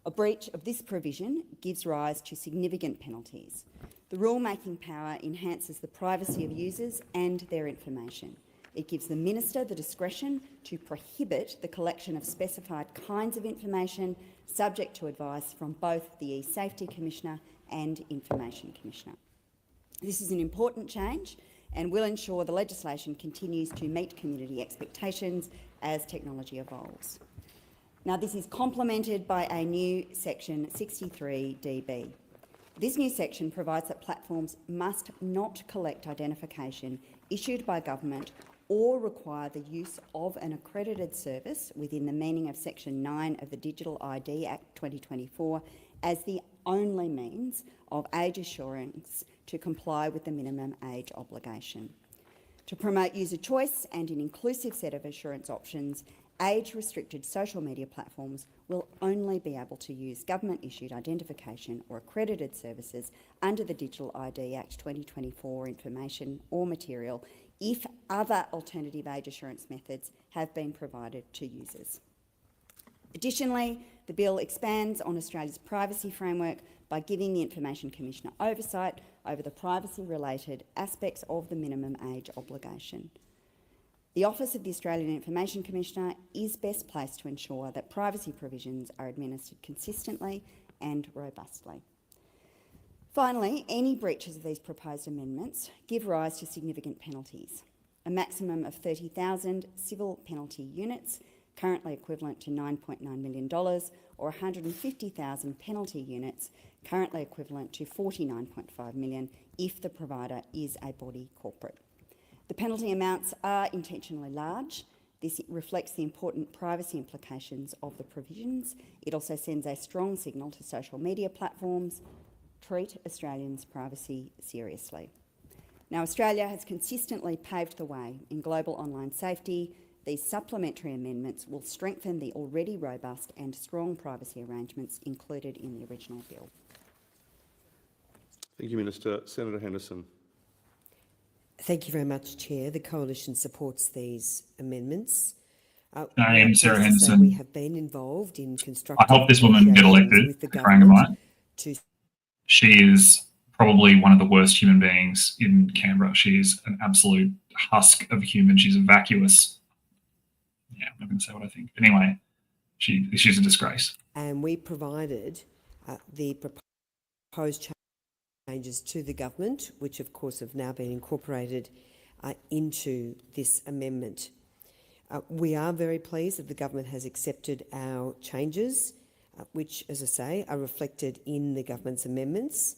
A breach of this provision gives rise to significant penalties. The rule-making power enhances the privacy of users and their information. It gives the Minister the discretion to prohibit the collection of specified kinds of information subject to advice from both the E-Safety Commissioner and Information Commissioner. This is an important change and will ensure the legislation continues to meet community expectations as technology evolves. Now, this is complemented by a new section 63DB. This new section provides that platforms must not collect identification issued by government or require the use of an accredited service within the meaning of Section 9 of the Digital ID Act 2024 as the only means of age assurance to comply with the minimum age obligation. To promote user choice and an inclusive set of assurance options, age-restricted social media platforms will only be able to use government-issued identification or accredited services under the Digital ID Act 2024 information or material if other alternative age assurance methods have been provided to users. Additionally, the bill expands on Australia's privacy framework by giving the Information Commissioner oversight over the privacy-related aspects of the minimum age obligation. The Office of the Australian Information Commissioner is best placed to ensure that privacy provisions are administered consistently and robustly. Finally, any breaches of these proposed amendments give rise to significant penalties. A maximum of 30,000 civil penalty units, currently equivalent to $9.9 million, or 150,000 penalty units, currently equivalent to $49.5 million if the provider is a body corporate. The penalty amounts are intentionally large. This reflects the important privacy implications of the provisions. It also sends a strong signal to social media platforms: treat Australians' privacy seriously. Now, Australia has consistently paved the way in global online safety. These supplementary amendments will strengthen the already robust and strong privacy arrangements included in the original bill. Thank you, Minister. Senator Henderson. Thank you very much, Chair. The Coalition supports these amendments. I am Sarah We Henderson. have been involved in constructive I hope this woman get elected, with the Farangga might. government to She is probably one of the worst human beings in Canberra. She is an absolute husk of a human. She's a vacuous. Yeah, I'm not going to say what I think. Anyway, she's a disgrace. and we provided the proposed changes to the government, which of course have now been incorporated into this amendment. We are very pleased that the government has accepted our changes, which, as I say, are reflected in the government's amendments.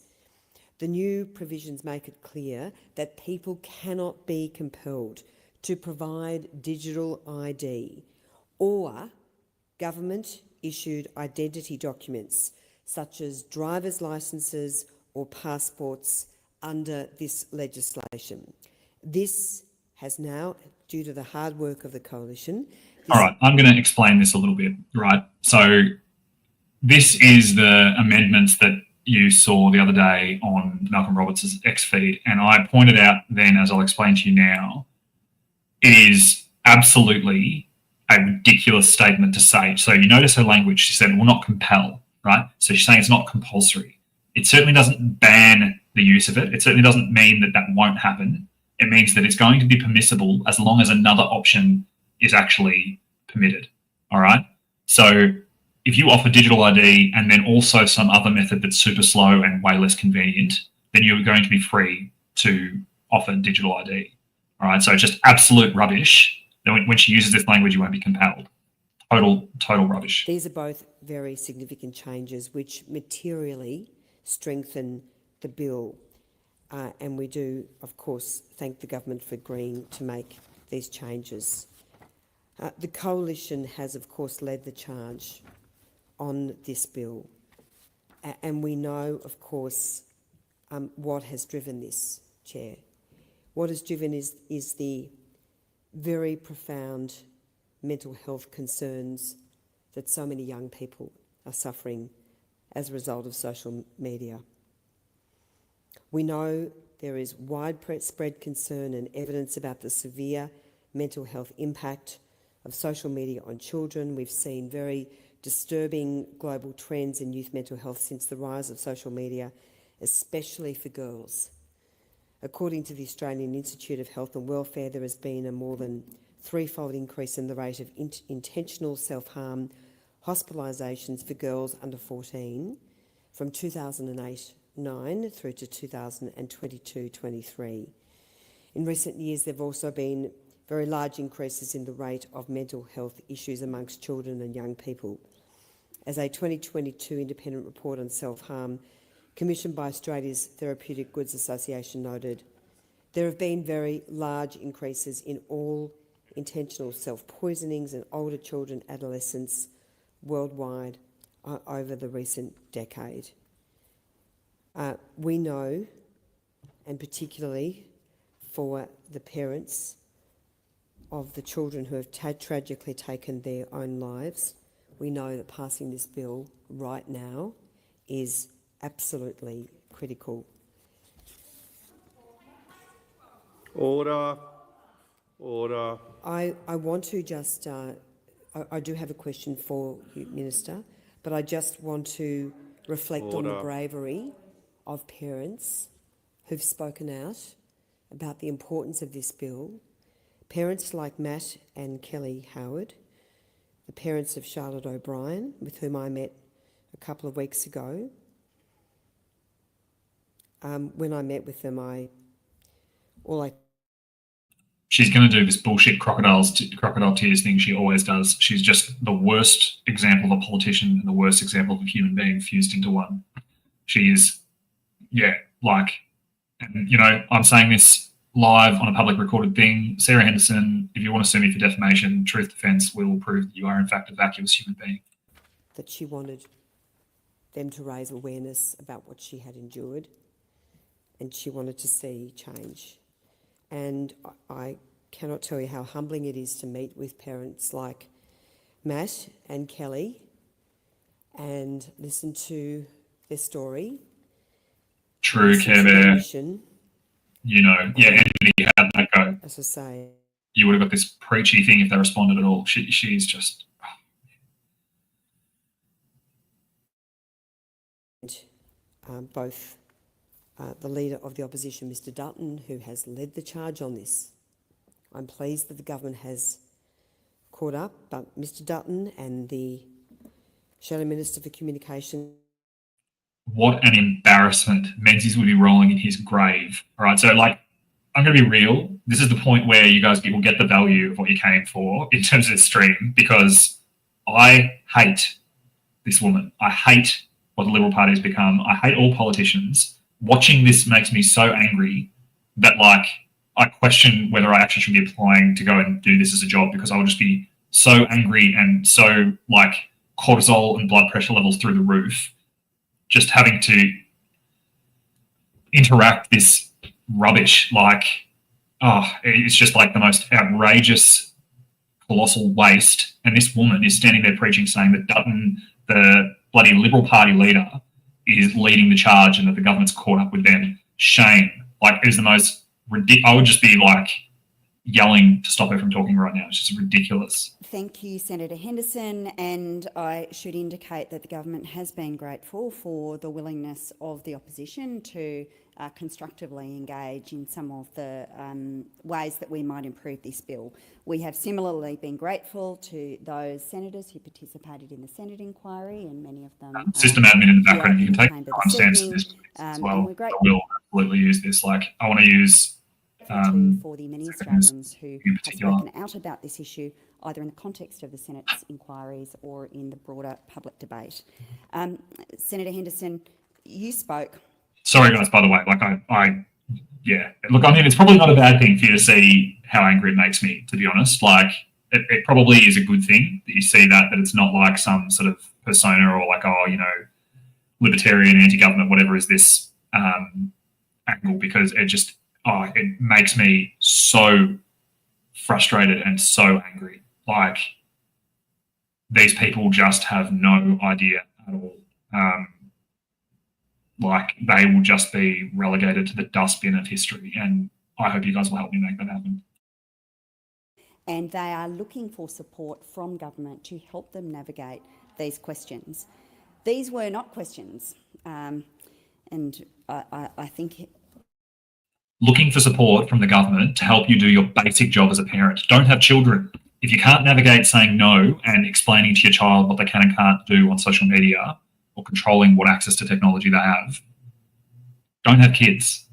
The new provisions make it clear that people cannot be compelled to provide digital ID or government-issued identity documents such as driver's licences or passports under this legislation. This has now, due to the hard work of the Coalition... All right, I'm going to explain this a little bit, right? So this is the amendments that you saw the other day on Malcolm Roberts' X feed, and I pointed out then, as I'll explain to you now, it is absolutely a ridiculous statement to say. So you notice her language. She said, will not compel, right? So she's saying it's not compulsory. It certainly doesn't ban the use of it. It certainly doesn't mean that that won't happen. It means that it's going to be permissible as long as another option is actually permitted, all right? So if you offer digital ID and then also some other method that's super slow and way less convenient, then you're going to be free to offer digital ID, all right? So it's just absolute rubbish. When she uses this language, you won't be compelled. Total rubbish. These are both very significant changes which materially strengthen the bill. And we do, of course, thank the government for agreeing to make these changes. The Coalition has, of course, led the charge on this bill. And we know, of course, what has driven this, Chair. What has driven is the very profound mental health concerns that so many young people are suffering as a result of social media. We know there is widespread concern and evidence about the severe mental health impact of social media on children. We've seen very disturbing global trends in youth mental health since the rise of social media, especially for girls. According to the Australian Institute of Health and Welfare, there has been a more than threefold increase in the rate of intentional self-harm hospitalisations for girls under 14 from 2008-9 through to 2022-23. In recent years, there have also been very large increases in the rate of mental health issues amongst children and young people. As a 2022 independent report on self-harm commissioned by Australia's Therapeutic Goods Association noted, there have been very large increases in all intentional self-poisonings in older children, adolescents worldwide over the recent decade. We know, and particularly for the parents of the children who have tragically taken their own lives, we know that passing this bill right now is absolutely critical. Order. Order. I want to just, I do have a question for you, Minister, but I just want to reflect on the bravery of parents who've spoken out about the importance of this bill. Parents like Matt and Kelly Howard, the parents of Charlotte O'Brien, with whom I met a couple of weeks ago. When I met with them, She's going to do this bullshit crocodile tears thing she always does. She's just the worst example of a politician and the worst example of a human being fused into one. She is, and, I'm saying this live on a public recorded thing. Sarah Henderson, if you want to sue me for defamation, Truth Defence will prove that you are in fact a vacuous human being. that she wanted them to raise awareness about what she had endured, and she wanted to see change. And I cannot tell you how humbling it is to meet with parents like Matt and Kelly and listen to their story. True, Care Bear. Anthony, how'd that go? As I say, you would have got this preachy thing if they responded at all. She's just... both the Leader of the Opposition, Mr Dutton, who has led the charge on this. I'm pleased that the government has caught up, but Mr Dutton and the Shadow Minister for Communication... What an embarrassment. Menzies would be rolling in his grave. All right, so, I'm going to be real. This is the point where you guys will get the value of what you came for in terms of this stream, because I hate this woman. I hate what the Liberal Party has become. I hate all politicians. Watching this makes me so angry that, I question whether I actually should be applying to go and do this as a job, because I would just be so angry and so, cortisol and blood pressure levels through the roof, just having to interact this rubbish. It's just the most outrageous, colossal waste. And this woman is standing there preaching, saying that Dutton, the bloody Liberal Party leader, is leading the charge and that the government's caught up with them. Shame. It is the most ridiculous. I would just be yelling to stop her from talking right now. It's just ridiculous. Thank you, Senator Henderson, and I should indicate that the government has been grateful for the willingness of the opposition to constructively engage in some of the ways that we might improve this bill. We have similarly been grateful to those senators who participated in the Senate inquiry, and many of them... System admin in the background, you can take timestamps to this as well. I will absolutely use this. I want to use... for the many Australians who have spoken out about this issue, either in the context of the Senate's inquiries or in the broader public debate. Senator Henderson, you spoke... Sorry, guys, by the way, Look, it's probably not a bad thing for you to see how angry it makes me, to be honest. It probably is a good thing that you see that it's not some sort of persona or libertarian, anti-government, whatever is this angle, because it just... it makes me so frustrated and so angry. Like, these people just have no idea at all. Like, they will just be relegated to the dustbin of history, and I hope you guys will help me make that happen. And they are looking for support from government to help them navigate these questions. These were not questions, and I think... Looking for support from the government to help you do your basic job as a parent. Don't have children. If you can't navigate saying no and explaining to your child what they can and can't do on social media, or controlling what access to technology they have, don't have kids.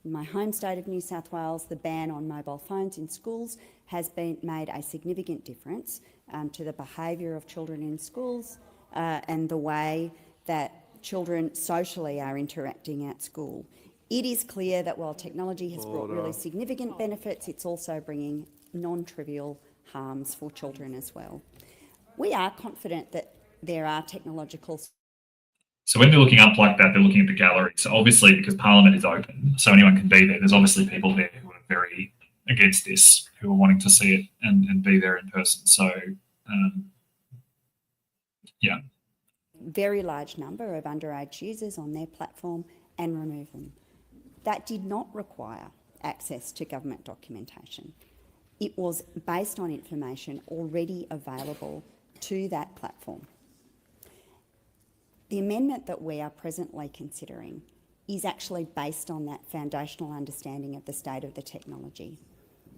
In my home state of New South Wales, the ban on mobile phones in schools has made a significant difference to the behaviour of children in schools and the way that children socially are interacting at school. It is clear that while technology has brought really significant benefits, it's also bringing non-trivial harms for children as well. We are confident that there are technological... So when they're looking up like that, they're looking at the gallery. So obviously, because Parliament is open, so anyone can be there, there's obviously people there who are very against this, who are wanting to see it and be there in person. So, yeah. Very large number of underage users on their platform and remove them. That did not require access to government documentation. It was based on information already available to that platform. The amendment that we are presently considering is actually based on that foundational understanding of the state of the technology.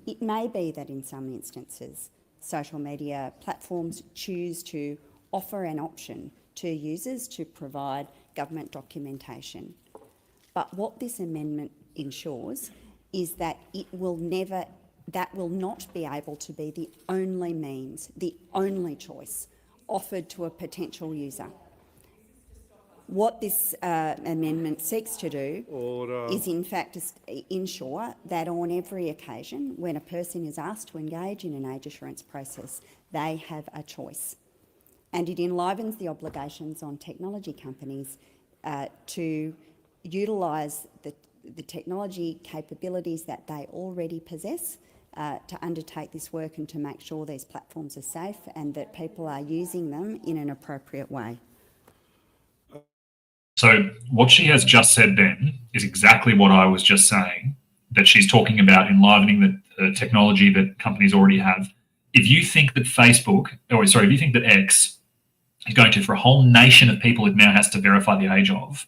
It may be that in some instances, social media platforms choose to offer an option to users to provide government documentation. But what this amendment ensures is that that will not be able to be the only means, the only choice offered to a potential user. What this amendment seeks to do is, in fact, ensure that on every occasion when a person is asked to engage in an age assurance process, they have a choice. And it enlivens the obligations on technology companies to utilise the technology capabilities that they already possess to undertake this work and to make sure these platforms are safe and that people are using them in an appropriate way. So what she has just said then is exactly what I was just saying, that she's talking about enlivening the technology that companies already have. If you think that if you think that X is going to, for a whole nation of people it now has to verify the age of,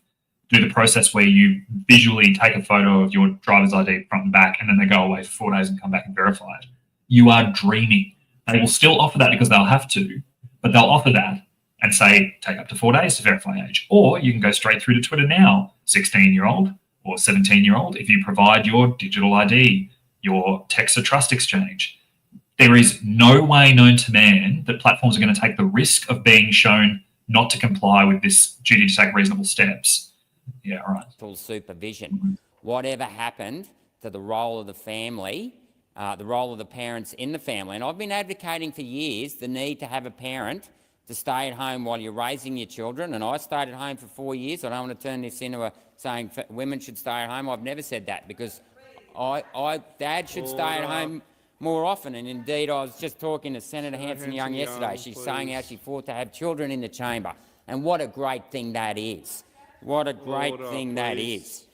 do the process where you visually take a photo of your driver's ID front and back and then they go away for 4 days and come back and verify it, you are dreaming. They will still offer that because they'll have to, but they'll offer that and say, take up to 4 days to verify age. Or you can go straight through to Twitter now, 16-year-old or 17-year-old, if you provide your digital ID, your text of trust exchange. There is no way known to man that platforms are going to take the risk of being shown not to comply with this duty to take reasonable steps. Yeah, all right. Full supervision. Whatever happened to the role of the family, the role of the parents in the family? And I've been advocating for years the need to have a parent to stay at home while you're raising your children, and I stayed at home for 4 years. I don't want to turn this into saying women should stay at home. I've never said that, because Dad should stay at home more often. And indeed, I was just talking to Senator Hanson-Young yesterday. She's saying how she fought to have children in the chamber, and what a great thing that is. What a great thing that is.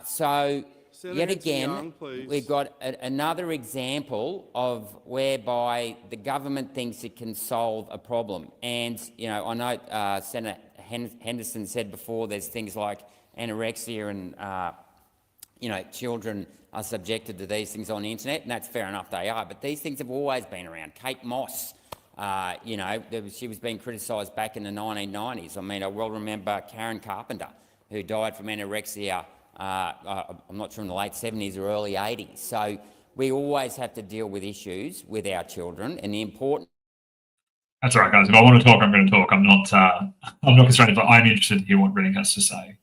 So, yet again, we've got another example of whereby the government thinks it can solve a problem. And, you know, I know Senator Henderson said before there's things like anorexia and, you know, children are subjected to these things on the internet, and that's fair enough, they are, but these things have always been around. Kate Moss, you know, she was being criticised back in the 1990s. I mean, I well remember Karen Carpenter, who died from anorexia, I'm not sure in the late 70s or early 80s. So we always have to deal with issues with our children, and the important... That's all right, guys. If I want to talk, I'm going to talk. I'm not constrained, but I'm interested to hear what Rennick has to say.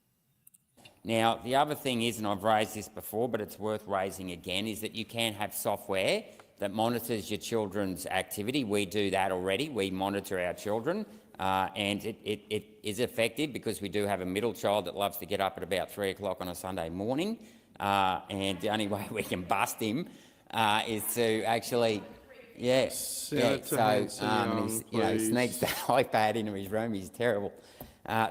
Now, the other thing is, and I've raised this before, but it's worth raising again, is that you can have software that monitors your children's activity. We do that already. We monitor our children, and it is effective, because we do have a middle child that loves to get up at about 3 o'clock on a Sunday morning, and the only way we can bust him. is to actually, yeah. Senator So Hanson-Young, he please. sneaks the iPad into his room. He's terrible.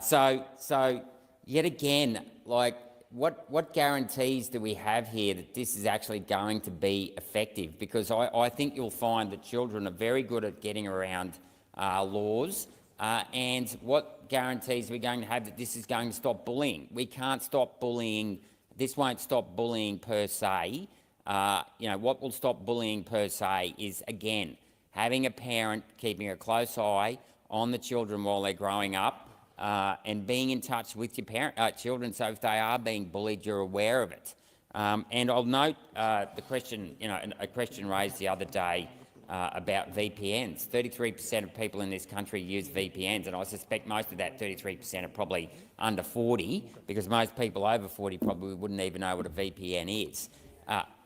So yet again, like, what guarantees do we have here that this is actually going to be effective? Because I think you'll find that children are very good at getting around laws. And what guarantees are we going to have that this is going to stop bullying? We can't stop bullying. This won't stop bullying per se. What will stop bullying per se is, again, having a parent keeping a close eye on the children while they're growing up, and being in touch with your children, so if they are being bullied, you're aware of it. And I'll note the question, a question raised the other day about VPNs. 33% of people in this country use VPNs, and I suspect most of that 33% are probably under 40, because most people over 40 probably wouldn't even know what a VPN is.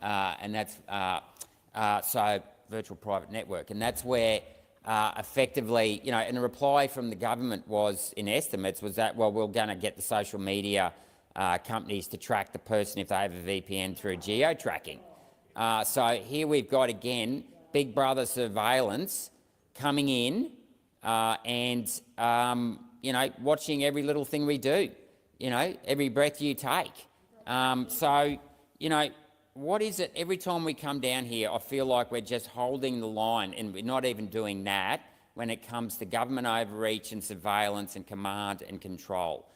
And that's so virtual private network, and that's where effectively, and the reply from the government was, in estimates, was that, well, we're going to get the social media companies to track the person if they have a VPN through geo-tracking. So here we've got, again, Big Brother surveillance coming in and, watching every little thing we do, every breath you take. What is it, every time we come down here, I feel like we're just holding the line, and we're not even doing that when it comes to government overreach and surveillance and command and control.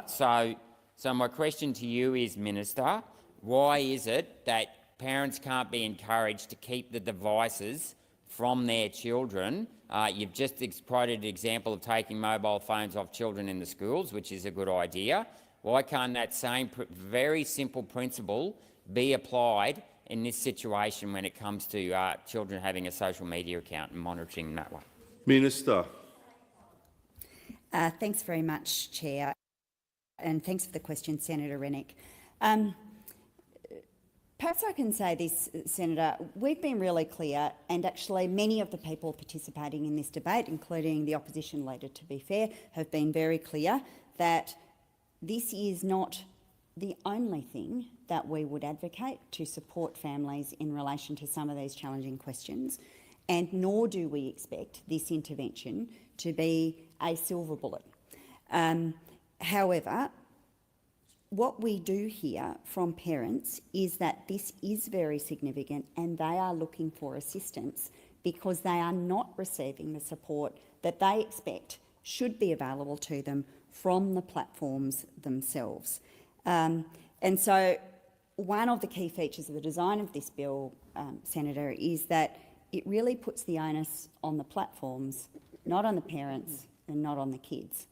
So my question to you is, Minister, why is it that parents can't be encouraged to keep the devices from their children? You've just quoted an example of taking mobile phones off children in the schools, which is a good idea. Why can't that same very simple principle be applied in this situation when it comes to children having a social media account and monitoring that way? Minister. Thanks very much, Chair, and thanks for the question, Senator Rennick. Perhaps I can say this, Senator, we've been really clear, and actually many of the people participating in this debate, including the opposition leader, to be fair, have been very clear that this is not the only thing that we would advocate to support families in relation to some of these challenging questions, and nor do we expect this intervention to be a silver bullet. However, what we do hear from parents is that this is very significant and they are looking for assistance because they are not receiving the support that they expect should be available to them from the platforms themselves. And so one of the key features of the design of this bill, Senator, is that it really puts the onus on the platforms, not on the parents and not on the kids.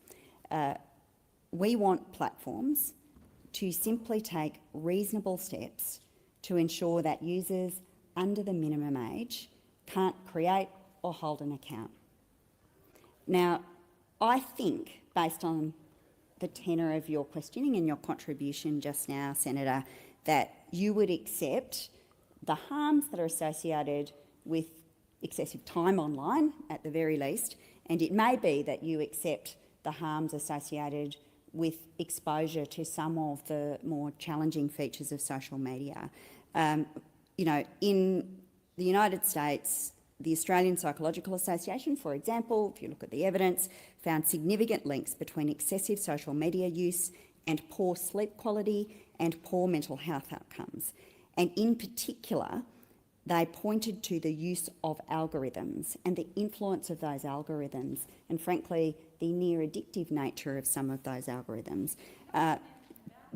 We want platforms to simply take reasonable steps to ensure that users under the minimum age can't create or hold an account. Now, I think, based on the tenor of your questioning and your contribution just now, Senator, that you would accept the harms that are associated with excessive time online, at the very least, and it may be that you accept the harms associated with exposure to some of the more challenging features of social media. In the United States, the Australian Psychological Association, for example, if you look at the evidence, found significant links between excessive social media use and poor sleep quality and poor mental health outcomes. And in particular, they pointed to the use of algorithms and the influence of those algorithms and, frankly, the near addictive nature of some of those algorithms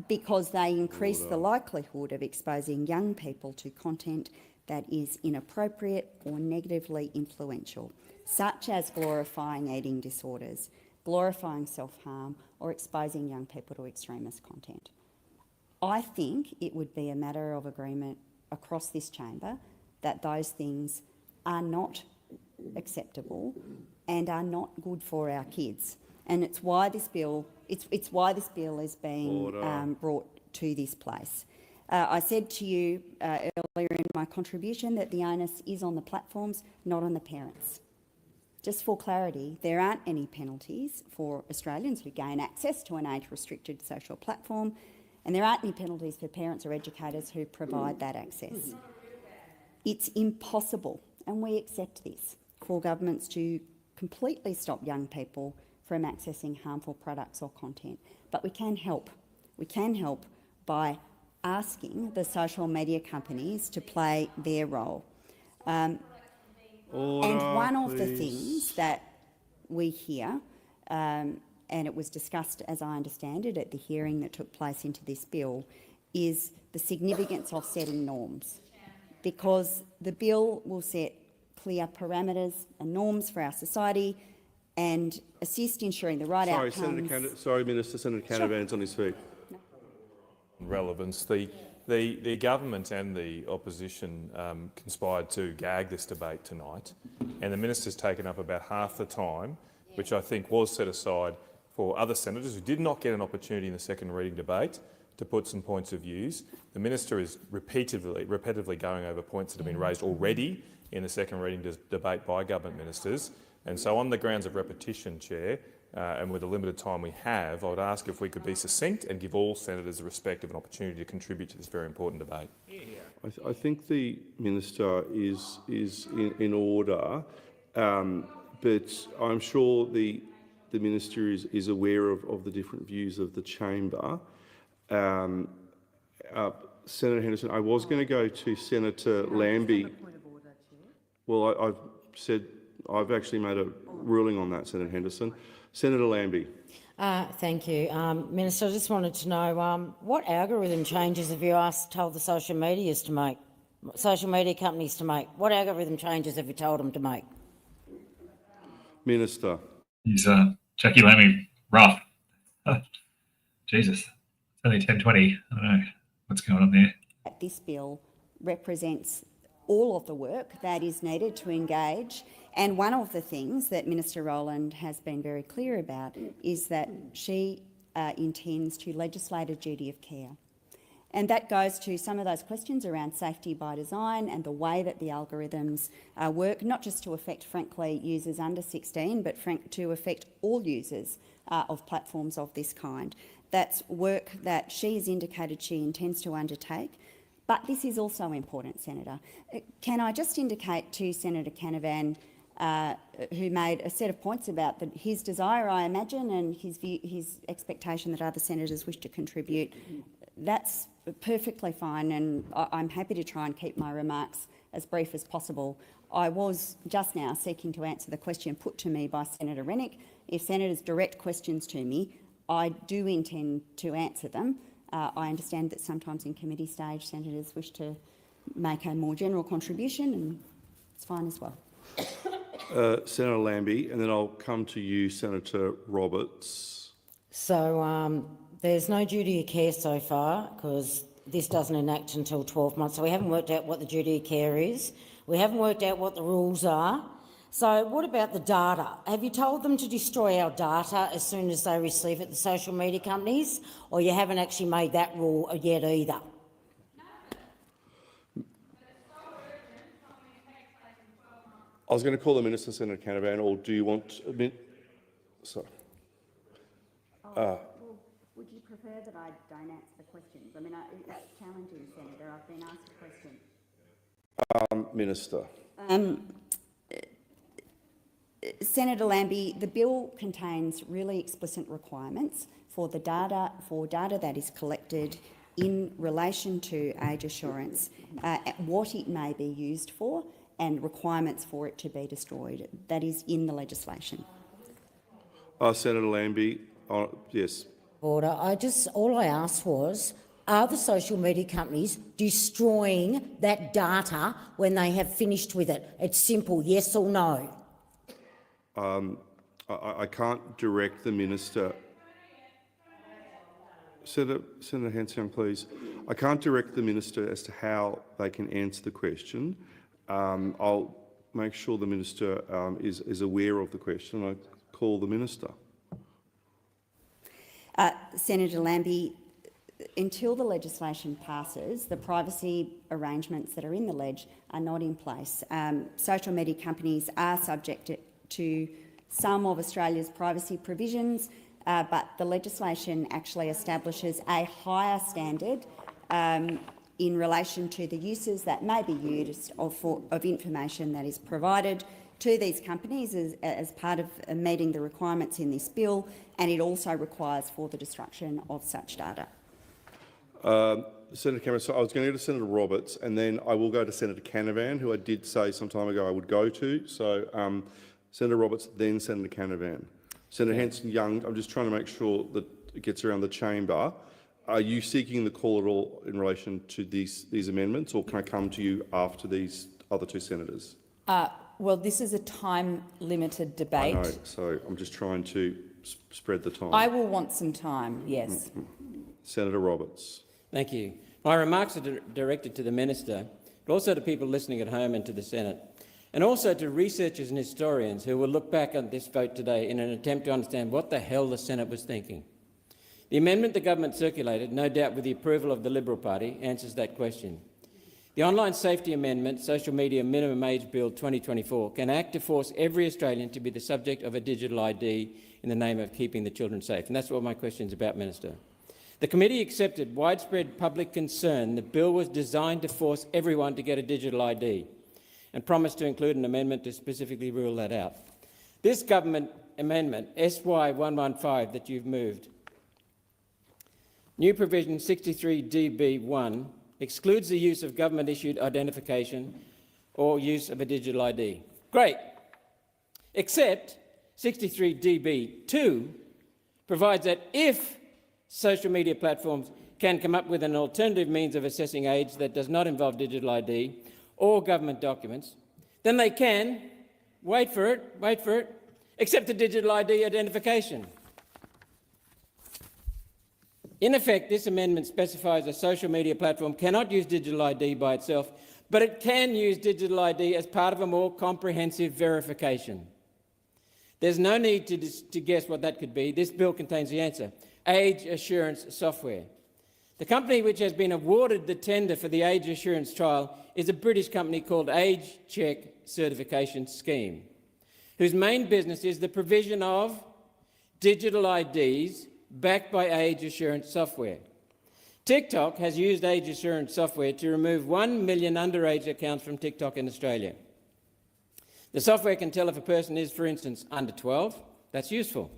because they increase the likelihood of exposing young people to content that is inappropriate or negatively influential, such as glorifying eating disorders, glorifying self-harm, or exposing young people to extremist content. I think it would be a matter of agreement across this chamber that those things are not acceptable and are not good for our kids. And it's why this bill, it's why this bill is being brought to this place. I said to you earlier in my contribution that the onus is on the platforms, not on the parents. Just for clarity, there aren't any penalties for Australians who gain access to an age-restricted social platform, and there aren't any penalties for parents or educators who provide that access. it's impossible, and we accept this, for governments to completely stop young people from accessing harmful products or content. But we can help. We can help by asking the social media companies to play their role. And one of the things that we hear, and it was discussed, as I understand it, at the hearing that took place into this bill, is the significance of setting norms, because the bill will set clear parameters and norms for our society and assist ensuring the right outcomes. Sorry, Minister. Senator Canavan's on his feet. Relevance. The government and the opposition conspired to gag this debate tonight, and the minister's taken up about half the time, which I think was set aside for other senators who did not get an opportunity in the second reading debate to put some points of views. The minister is repetitively going over points that have been raised already in the second reading debate by government ministers. And so on the grounds of repetition, Chair, and with the limited time we have, I would ask if we could be succinct and give all senators the respect of an opportunity to contribute to this very important debate. I think the minister is in order, but I'm sure the minister is aware of the different views of the chamber. Senator Henderson, I was going to go to Senator Lambie. Well, I've said I've actually made a ruling on that, Senator Henderson. Senator Lambie. Thank you. Minister, I just wanted to know what algorithm changes have you told the social media companies to make? What algorithm changes have you told them to make? Minister. He's Jackie Lambie, rough. Jesus, it's only 10:20. I don't know what's going on there. This bill represents all of the work that is needed to engage, and one of the things that Minister Rowland has been very clear about is that she intends to legislate a duty of care. And that goes to some of those questions around safety by design and the way that the algorithms work, not just to affect, frankly, users under 16, but to affect all users of platforms of this kind. That's work that she has indicated she intends to undertake. But this is also important, Senator. Can I just indicate to Senator Canavan, who made a set of points about his desire, I imagine, and his expectation that other senators wish to contribute. That's perfectly fine, and I'm happy to try and keep my remarks as brief as possible. I was just now seeking to answer the question put to me by Senator Rennick. If senators direct questions to me, I do intend to answer them. I understand that sometimes in committee stage senators wish to make a more general contribution, and it's fine as well. Senator Lambie, and then I'll come to you, Senator Roberts. So there's no duty of care so far because this doesn't enact until 12 months. So we haven't worked out what the duty of care is. We haven't worked out what the rules are. So what about the data? Have you told them to destroy our data as soon as they receive it, the social media companies, or you haven't actually made that rule yet either? I was going to call the minister, Senator Canavan, or do you want a minute? Sorry. Well, would you prefer that I don't answer the questions? I mean, it's challenging, Senator. I've been asked a question. Minister. Senator Lambie, the bill contains really explicit requirements for data that is collected in relation to age assurance, what it may be used for, and requirements for it to be destroyed. That is in the legislation. Senator Lambie, yes. Order. All I asked was, are the social media companies destroying that data when they have finished with it? It's simple, yes or no. I can't direct the minister. Senator Hanson, please. I can't direct the minister as to how they can answer the question. I'll make sure the minister is aware of the question. I call the minister. Senator Lambie, until the legislation passes, the privacy arrangements that are in the ledge are not in place. Social media companies are subject to some of Australia's privacy provisions, but the legislation actually establishes a higher standard in relation to the uses that may be used of information that is provided to these companies as part of meeting the requirements in this bill, and it also requires for the destruction of such data. Senator Cameron, so I was going to go to Senator Roberts, and then I will go to Senator Canavan, who I did say some time ago I would go to. So Senator Roberts, then Senator Canavan. Senator Hanson-Young, I'm just trying to make sure that it gets around the chamber. Are you seeking the call at all in relation to these amendments, or can I come to you after these other two senators? Well, this is a time-limited debate. I know, so I'm just trying to spread the time. I will want some time, yes. Senator Roberts. Thank you. My remarks are directed to the Minister, but also to people listening at home and to the Senate, and also to researchers and historians who will look back on this vote today in an attempt to understand what the hell the Senate was thinking. The amendment the government circulated, no doubt with the approval of the Liberal Party, answers that question. The Online Safety Amendment, Social Media Minimum Age Bill 2024, can act to force every Australian to be the subject of a digital ID in the name of keeping the children safe. And that's what my question is about, Minister. The committee accepted widespread public concern the bill was designed to force everyone to get a digital ID and promised to include an amendment to specifically rule that out. This government amendment, SY 115, that you've moved, new provision 63DB1, excludes the use of government-issued identification or use of a digital ID. Great. Except 63DB2 provides that if social media platforms can come up with an alternative means of assessing age that does not involve digital ID or government documents, then they can, wait for it, accept a digital ID identification. In effect, this amendment specifies a social media platform cannot use digital ID by itself, but it can use digital ID as part of a more comprehensive verification. There's no need to guess what that could be. This bill contains the answer: age assurance software. The company which has been awarded the tender for the age assurance trial is a British company called Age Check Certification Scheme, whose main business is the provision of digital IDs backed by age assurance software. TikTok has used age assurance software to remove 1 million underage accounts from TikTok in Australia. The software can tell if a person is, for instance, under 12. That's useful.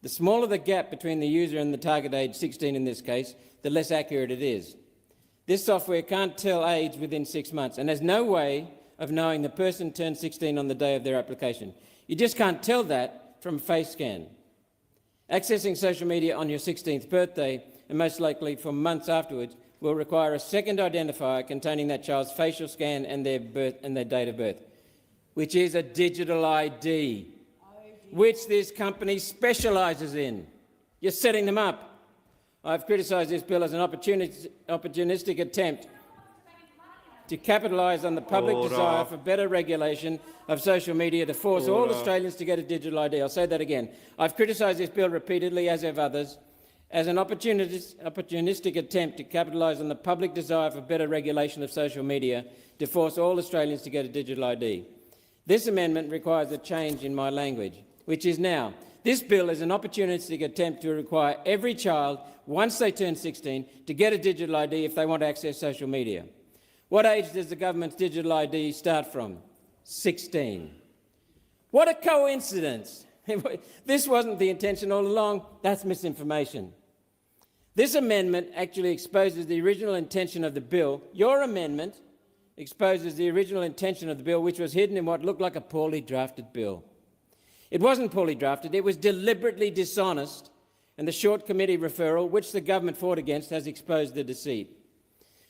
The smaller the gap between the user and the target age, 16 in this case, the less accurate it is. This software can't tell age within 6 months, and there's no way of knowing the person turned 16 on the day of their application. You just can't tell that from a face scan. Accessing social media on your 16th birthday, and most likely for months afterwards, will require a second identifier containing that child's facial scan and their date of birth, which is a digital ID, which this company specialises in. You're setting them up. I've criticised this bill as an opportunistic attempt to capitalise on the public desire for better regulation of social media to force all Australians to get a digital ID. I'll say that again. I've criticised this bill repeatedly, as have others, as an opportunistic attempt to capitalise on the public desire for better regulation of social media to force all Australians to get a digital ID. This amendment requires a change in my language, which is now: this bill is an opportunistic attempt to require every child, once they turn 16, to get a digital ID if they want to access social media. What age does the government's digital ID start from? 16. What a coincidence. This wasn't the intention all along. That's misinformation. This amendment actually exposes the original intention of the bill. Your amendment exposes the original intention of the bill, which was hidden in what looked like a poorly drafted bill. It wasn't poorly drafted. It was deliberately dishonest, and the short committee referral, which the government fought against, has exposed the deceit.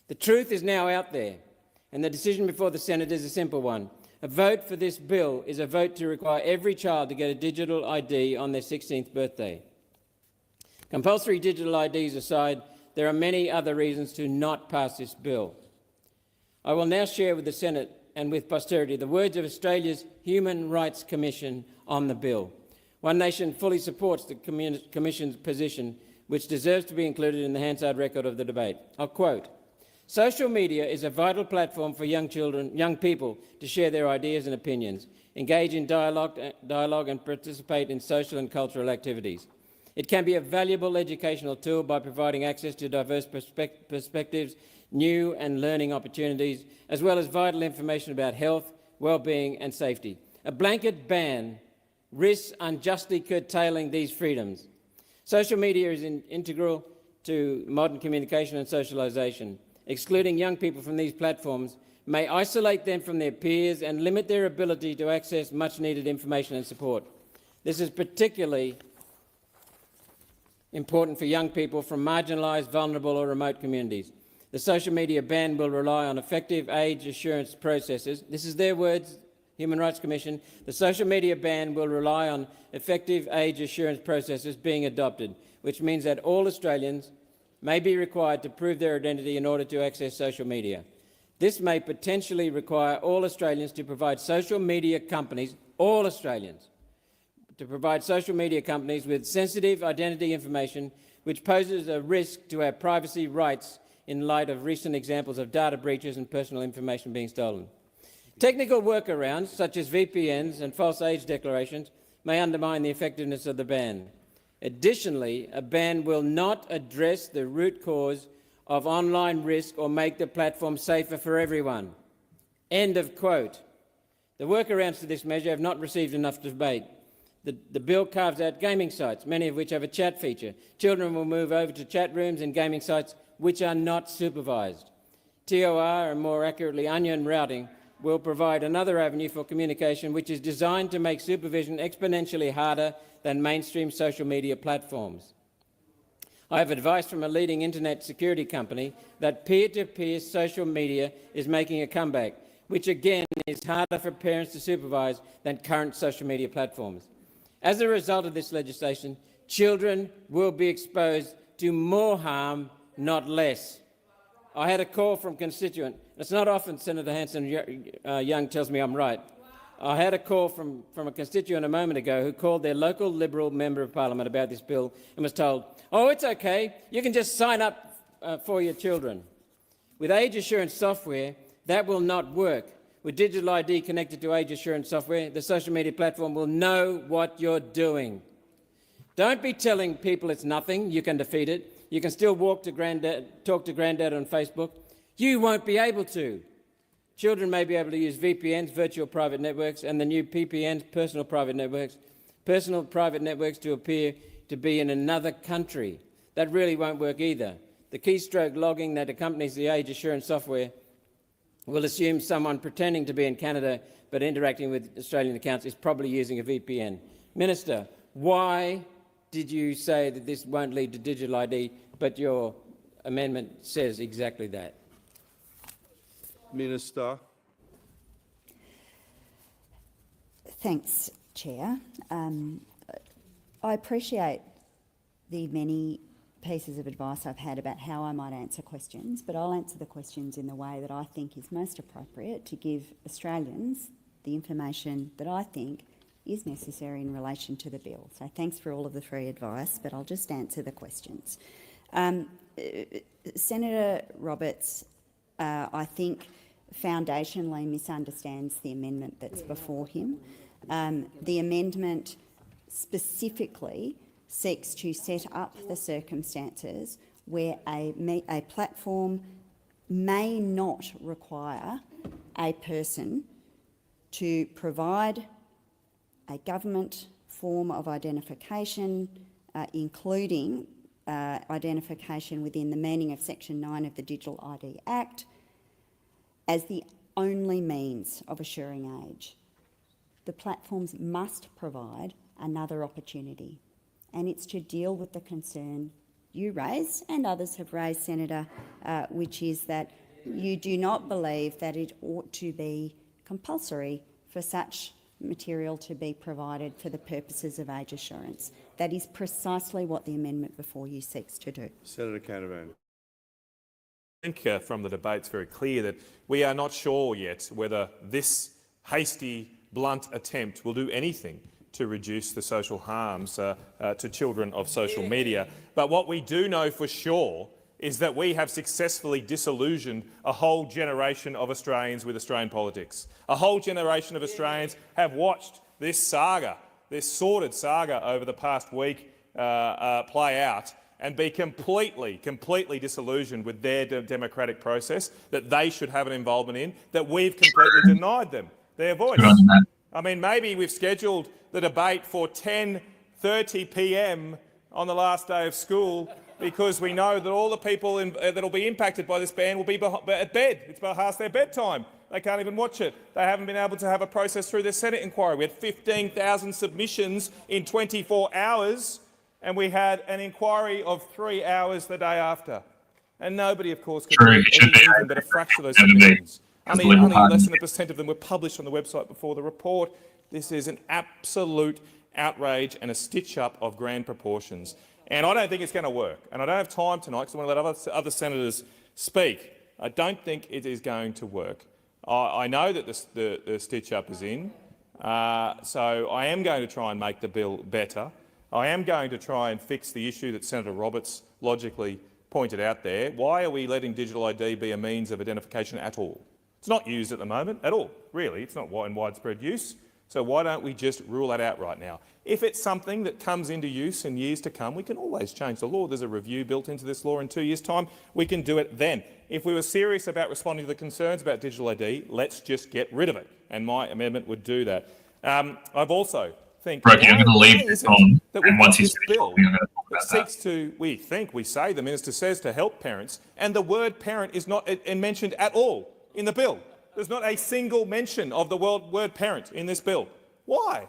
The truth is now out there, and the decision before the Senate is a simple one. A vote for this bill is a vote to require every child to get a digital ID on their 16th birthday. Compulsory digital IDs aside, there are many other reasons to not pass this bill. I will now share with the Senate and with posterity the words of Australia's Human Rights Commission on the bill. One Nation fully supports the Commission's position, which deserves to be included in the Hansard record of the debate. I'll quote: "Social media is a vital platform for young people to share their ideas and opinions, engage in dialogue and participate in social and cultural activities. It can be a valuable educational tool by providing access to diverse perspectives, new and learning opportunities, as well as vital information about health, well-being and safety. A blanket ban risks unjustly curtailing these freedoms. Social media is integral to modern communication and socialisation. Excluding young people from these platforms may isolate them from their peers and limit their ability to access much-needed information and support. This is particularly important for young people from marginalised, vulnerable or remote communities. The social media ban will rely on effective age assurance processes. This is their words, Human Rights Commission. The social media ban will rely on effective age assurance processes being adopted, which means that all Australians may be required to prove their identity in order to access social media. This may potentially require all Australians to provide social media companies, all Australians, to provide social media companies with sensitive identity information which poses a risk to our privacy rights in light of recent examples of data breaches and personal information being stolen. Technical workarounds, such as VPNs and false age declarations, may undermine the effectiveness of the ban. Additionally, a ban will not address the root cause of online risk or make the platform safer for everyone. End of quote. The workarounds to this measure have not received enough debate. The bill carves out gaming sites, many of which have a chat feature. Children will move over to chat rooms and gaming sites which are not supervised. TOR, and more accurately onion routing, will provide another avenue for communication which is designed to make supervision exponentially harder than mainstream social media platforms. I have advice from a leading internet security company that peer-to-peer social media is making a comeback, which again is harder for parents to supervise than current social media platforms. As a result of this legislation, children will be exposed to more harm, not less. I had a call from a constituent. It's not often Senator Hanson-Young tells me I'm right. I had a call from a constituent a moment ago who called their local Liberal Member of Parliament about this bill and was told, "Oh, it's okay, you can just sign up for your children." With age assurance software, that will not work. With digital ID connected to age assurance software, the social media platform will know what you're doing. Don't be telling people it's nothing, you can defeat it. You can still talk to granddad on Facebook. You won't be able to. Children may be able to use VPNs, virtual private networks, and the new PPNs, personal private networks to appear to be in another country. That really won't work either. The keystroke logging that accompanies the age assurance software will assume someone pretending to be in Canada but interacting with Australian accounts is probably using a VPN. Minister, why did you say that this won't lead to digital ID, but your amendment says exactly that? Minister. Thanks, Chair. I appreciate the many pieces of advice I've had about how I might answer questions, but I'll answer the questions in the way that I think is most appropriate to give Australians the information that I think is necessary in relation to the bill. So thanks for all of the free advice, but I'll just answer the questions. Senator Roberts, I think, foundationally misunderstands the amendment that's before him. The amendment specifically seeks to set up the circumstances where a platform may not require a person to provide a government form of identification, including identification within the meaning of Section 9 of the Digital ID Act, as the only means of assuring age. The platforms must provide another opportunity, and it's to deal with the concern you raise and others have raised, Senator, which is that you do not believe that it ought to be compulsory for such material to be provided for the purposes of age assurance. That is precisely what the amendment before you seeks to do. Senator Canavan. I think from the debate it's very clear that we are not sure yet whether this hasty, blunt attempt will do anything to reduce the social harms to children of social media. But what we do know for sure is that we have successfully disillusioned a whole generation of Australians with Australian politics. A whole generation of Australians have watched this saga, this sordid saga over the past week play out, and be completely disillusioned with their democratic process that they should have an involvement in, that we've completely denied them their voice. I mean, maybe we've scheduled the debate for 10:30 p.m. on the last day of school because we know that all the people that will be impacted by this ban will be at bed. It's past their bedtime. They can't even watch it. They haven't been able to have a process through the Senate inquiry. We had 15,000 submissions in 24 hours, and we had an inquiry of 3 hours the day after. And nobody, of course, could do anything but a fraction of those submissions. Only less than 1% of them were published on the website before the report. This is an absolute outrage and a stitch-up of grand proportions. And I don't think it's going to work. And I don't have time tonight because I want to let other senators speak. I don't think it is going to work. I know that the stitch-up is in, so I am going to try and make the bill better. I am going to try and fix the issue that Senator Roberts logically pointed out there. Why are we letting digital ID be a means of identification at all? It's not used at the moment at all, really. It's not in widespread use. So why don't we just rule that out right now? If it's something that comes into use in years to come, we can always change the law. There's a review built into this law in 2 years' time. We can do it then. If we were serious about responding to the concerns about digital ID, let's just get rid of it. And my amendment would do that. I've also think I'm going to leave this on, and once he's finished talking, I'm going to talk about seeks to, we say, the minister says, to help parents, and the word parent is not mentioned at all in the bill. There's not a single mention of the word parent in this bill. Why?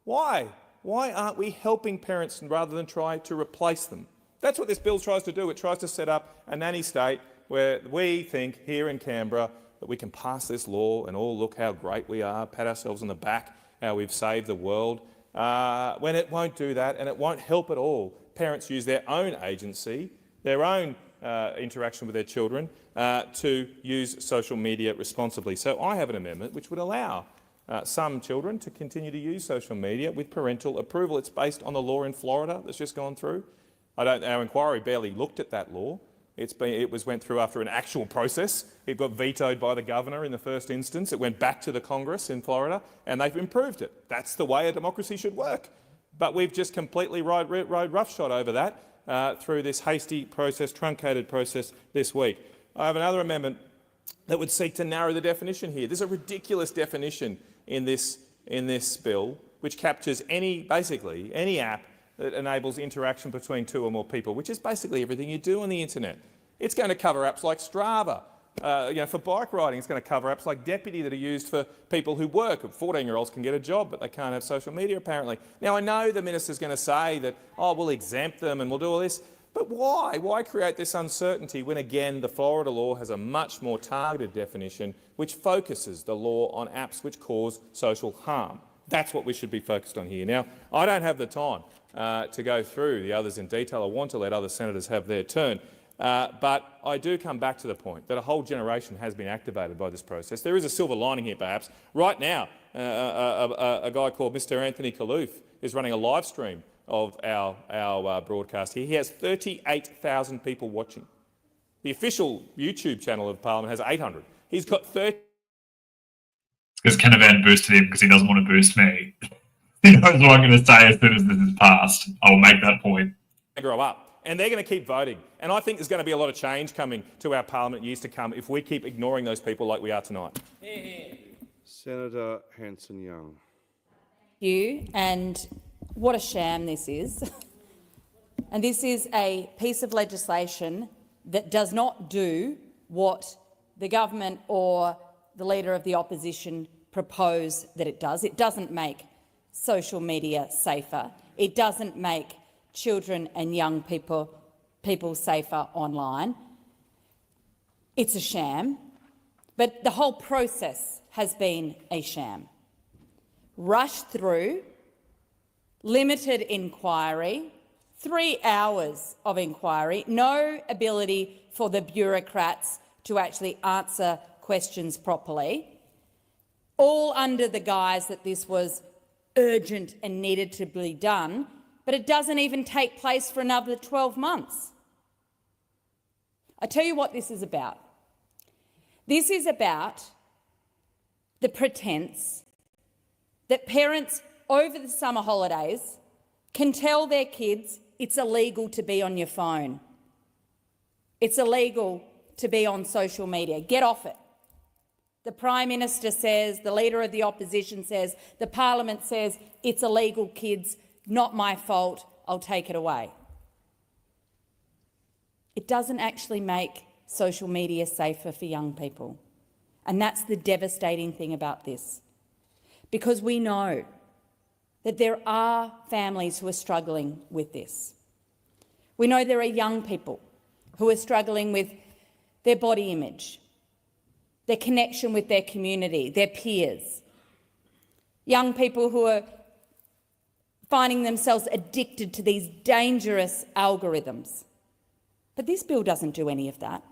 Why? Why aren't we helping parents rather than try to replace them? That's what this bill tries to do. It tries to set up a nanny state where we think here in Canberra that we can pass this law and all look how great we are, pat ourselves on the back, how we've saved the world, when it won't do that and it won't help at all. Parents use their own agency, their own interaction with their children to use social media responsibly. So I have an amendment which would allow some children to continue to use social media with parental approval. It's based on the law in Florida that's just gone through. Our inquiry barely looked at that law. It went through after an actual process. It got vetoed by the governor in the first instance. It went back to the Congress in Florida, and they've improved it. That's the way a democracy should work. But we've just completely rode roughshod over that through this hasty process, truncated process this week. I have another amendment that would seek to narrow the definition here. There's a ridiculous definition in this bill which captures basically any app that enables interaction between two or more people, which is basically everything you do on the internet. It's going to cover apps like Strava. For bike riding, it's going to cover apps like Deputy that are used for people who work. 14-year-olds can get a job, but they can't have social media, apparently. Now, I know the minister's going to say that, we'll exempt them and we'll do all this, but why? Why create this uncertainty when, again, the Florida law has a much more targeted definition which focuses the law on apps which cause social harm? That's what we should be focused on here. Now, I don't have the time to go through the others in detail. I want to let other senators have their turn. But I do come back to the point that a whole generation has been activated by this process. There is a silver lining here, perhaps. Right now, a guy called Mr. Anthony Kaloof is running a live stream of our broadcast here. He has 38,000 people watching. The official YouTube channel of Parliament has 800. He's got 30. Because Canavan boosted him because he doesn't want to boost me. He knows what I'm going to say as soon as this is passed. I'll make that point. Grow up, and they're going to keep voting. And I think there's going to be a lot of change coming to our Parliament in years to come if we keep ignoring those people like we are tonight. Senator Hanson-Young. You, and what a sham this is. And this is a piece of legislation that does not do what the government or the Leader of the Opposition propose that it does. It doesn't make social media safer. It doesn't make children and young people safer online. It's a sham, but the whole process has been a sham. Rushed through, limited inquiry, 3 hours of inquiry, no ability for the bureaucrats to actually answer questions properly, all under the guise that this was urgent and needed to be done, but it doesn't even take place for another 12 months. I tell you what this is about. This is about the pretense that parents over the summer holidays can tell their kids it's illegal to be on your phone. It's illegal to be on social media. Get off it. The Prime Minister says, the Leader of the Opposition says, the Parliament says, it's illegal, kids, not my fault, I'll take it away. It doesn't actually make social media safer for young people. And that's the devastating thing about this. Because we know that there are families who are struggling with this. We know there are young people who are struggling with their body image, their connection with their community, their peers. Young people who are finding themselves addicted to these dangerous algorithms. But this bill doesn't do any of that.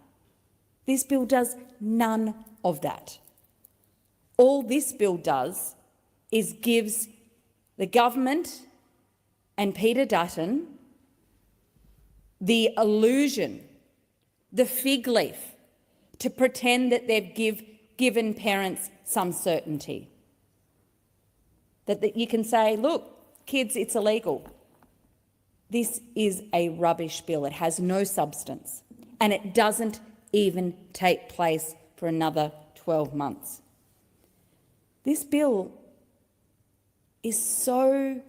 This bill does none of that. All this bill does is gives the government and Peter Dutton the illusion, the fig leaf, to pretend that they've given parents some certainty. That you can say, look, kids, it's illegal. This is a rubbish bill. It has no substance, and it doesn't even take place for another 12 months. This bill is so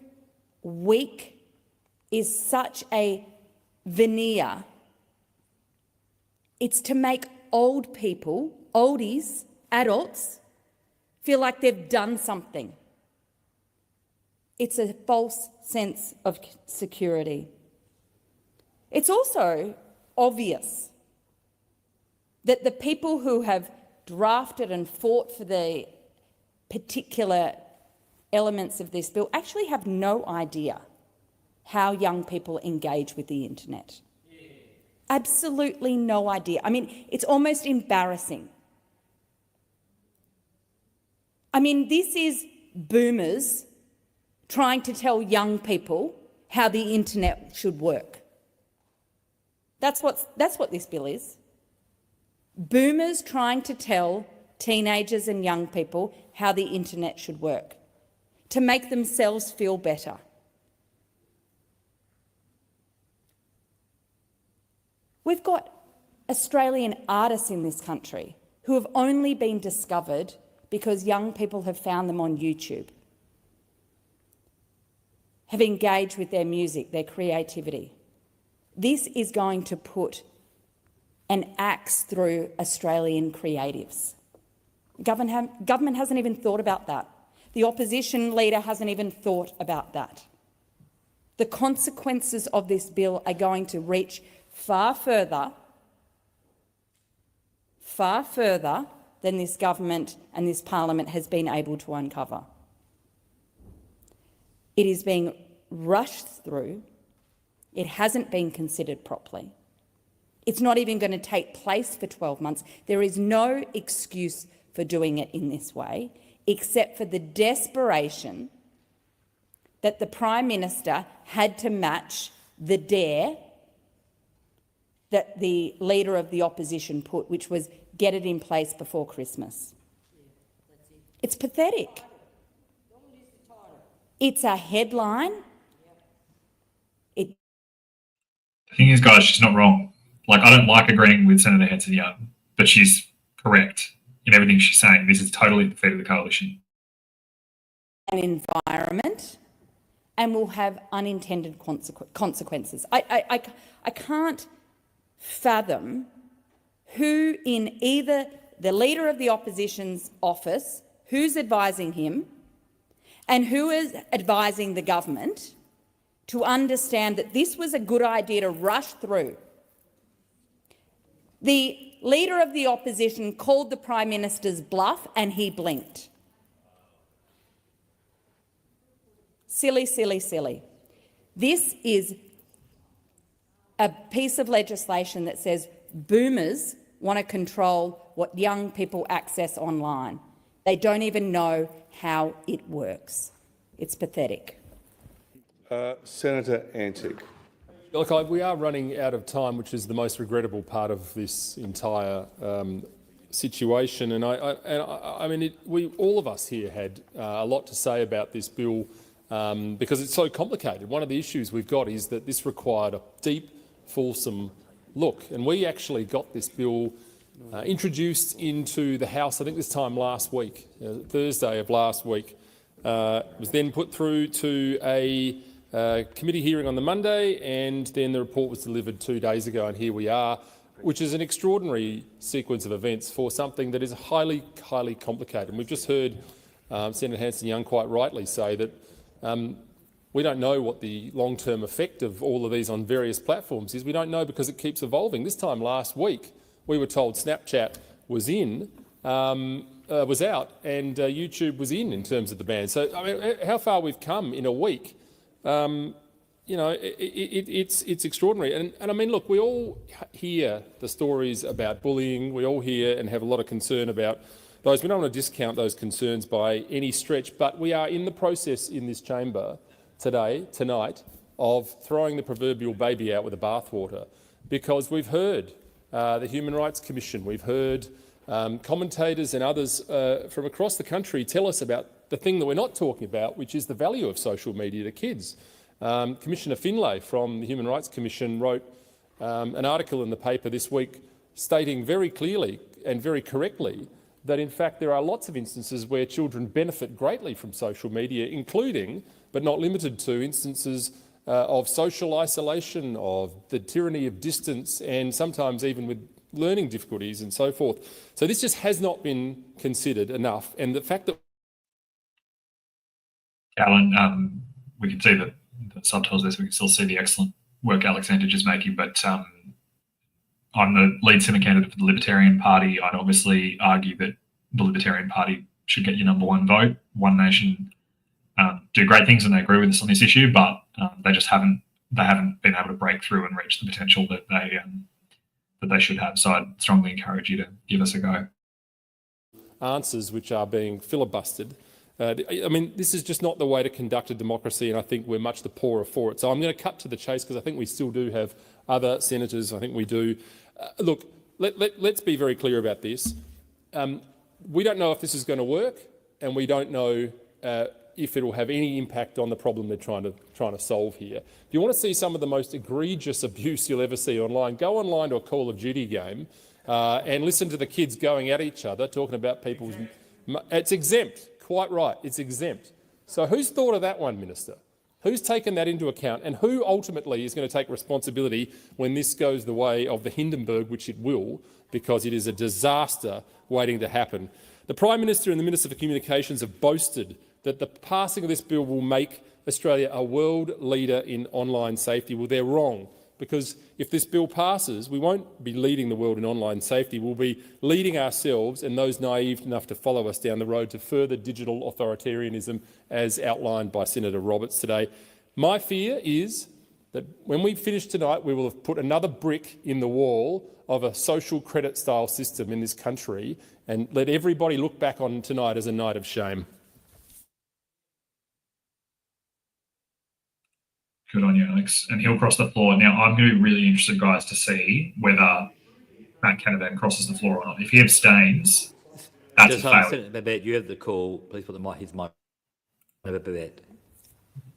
weak, is such a veneer. It's to make old people, oldies, adults, feel like they've done something. It's a false sense of security. It's also obvious that the people who have drafted and fought for the particular elements of this bill actually have no idea how young people engage with the internet. Absolutely no idea. I mean, it's almost embarrassing. I mean, this is boomers trying to tell young people how the internet should work. That's what this bill is. Boomers trying to tell teenagers and young people how the internet should work, to make themselves feel better. We've got Australian artists in this country who have only been discovered because young people have found them on YouTube, have engaged with their music, their creativity. This is going to put an axe through Australian creatives. Government hasn't even thought about that. The opposition leader hasn't even thought about that. The consequences of this bill are going to reach far further than this government and this parliament has been able to uncover. It is being rushed through. It hasn't been considered properly. It's not even going to take place for 12 months. There is no excuse for doing it in this way, except for the desperation that the Prime Minister had to match the dare that the Leader of the Opposition put, which was get it in place before Christmas. It's pathetic. It's a headline. The thing is, guys, she's not wrong. Like, I don't like agreeing with Senator Hanson-Young, but she's correct in everything she's saying. This is totally the defeat of the coalition. An environment, and will have unintended consequences. I can't fathom who in either the Leader of the Opposition's office, who's advising him, and who is advising the government to understand that this was a good idea to rush through. The Leader of the Opposition called the Prime Minister's bluff and he blinked. Silly, silly, silly. This is a piece of legislation that says boomers want to control what young people access online. They don't even know how it works. It's pathetic. Senator Antic. Look, we are running out of time, which is the most regrettable part of this entire situation. And I mean, we all of us here had a lot to say about this bill because it's so complicated. One of the issues we've got is that this required a deep, fulsome look, and we actually got this bill introduced into the House, I think this time last week, Thursday of last week. It was then put through to a committee hearing on the Monday, and then the report was delivered 2 days ago, and here we are, which is an extraordinary sequence of events for something that is highly, highly complicated. And we've just heard Senator Hanson-Young quite rightly say that we don't know what the long-term effect of all of these on various platforms is. We don't know because it keeps evolving. This time last week, we were told Snapchat was out, and YouTube was in terms of the ban. So, I mean, how far we've come in a week, it's extraordinary. And I mean, look, we all hear the stories about bullying. We all hear and have a lot of concern about those. We don't want to discount those concerns by any stretch, but we are in the process in this chamber tonight, of throwing the proverbial baby out with the bathwater, because we've heard the Human Rights Commission, we've heard commentators and others from across the country tell us about the thing that we're not talking about, which is the value of social media to kids. Commissioner Finlay from the Human Rights Commission wrote an article in the paper this week stating very clearly and very correctly that in fact there are lots of instances where children benefit greatly from social media, including, but not limited to, instances of social isolation, of the tyranny of distance, and sometimes even with learning difficulties and so forth. So this just has not been considered enough. And the fact that... Alan, we can see that the subtitles there, so we can still see the excellent work Alexander is making, but I'm the lead Senate candidate for the Libertarian Party. I'd obviously argue that the Libertarian Party should get your #1 vote. One Nation do great things, and they agree with us on this issue, but they just haven't been able to break through and reach the potential that they should have. So I'd strongly encourage you to give us a go. Answers which are being filibustered. I mean, this is just not the way to conduct a democracy, and I think we're much the poorer for it. So I'm going to cut to the chase, because I think we still do have other senators. I think we do. Look, let's be very clear about this. We don't know if this is going to work, and we don't know if it will have any impact on the problem they're trying to solve here. If you want to see some of the most egregious abuse you'll ever see online, go online to a Call of Duty game and listen to the kids going at each other, talking about people's... It's exempt. Quite right, it's exempt. So who's thought of that one, Minister? Who's taken that into account, and who ultimately is going to take responsibility when this goes the way of the Hindenburg, which it will, because it is a disaster waiting to happen? The Prime Minister and the Minister for Communications have boasted that the passing of this bill will make Australia a world leader in online safety. Well, they're wrong, because if this bill passes, we won't be leading the world in online safety. We'll be leading ourselves and those naive enough to follow us down the road to further digital authoritarianism, as outlined by Senator Roberts today. My fear is that when we finish tonight, we will have put another brick in the wall of a social credit style system in this country, and let everybody look back on tonight as a night of shame. Good on you, Alex. And he'll cross the floor. Now, I'm going to be really interested, guys, to see whether Matt Canavan crosses the floor or not. If he abstains, that's a failure. Senator Babette, you have the call. Please put his mic. Babette.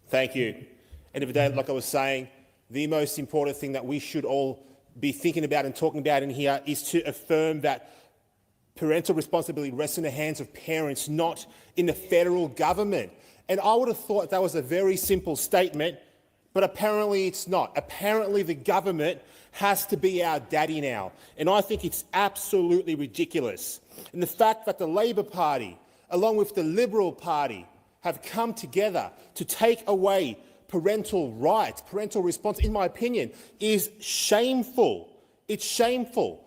Thank you. End of the day, like I was saying, the most important thing that we should all be thinking about and talking about in here is to affirm that parental responsibility rests in the hands of parents, not in the federal government. And I would have thought that was a very simple statement, but apparently it's not. Apparently the government has to be our daddy now. And I think it's absolutely ridiculous. And the fact that the Labor Party, along with the Liberal Party, have come together to take away parental rights, parental response, in my opinion, is shameful. It's shameful.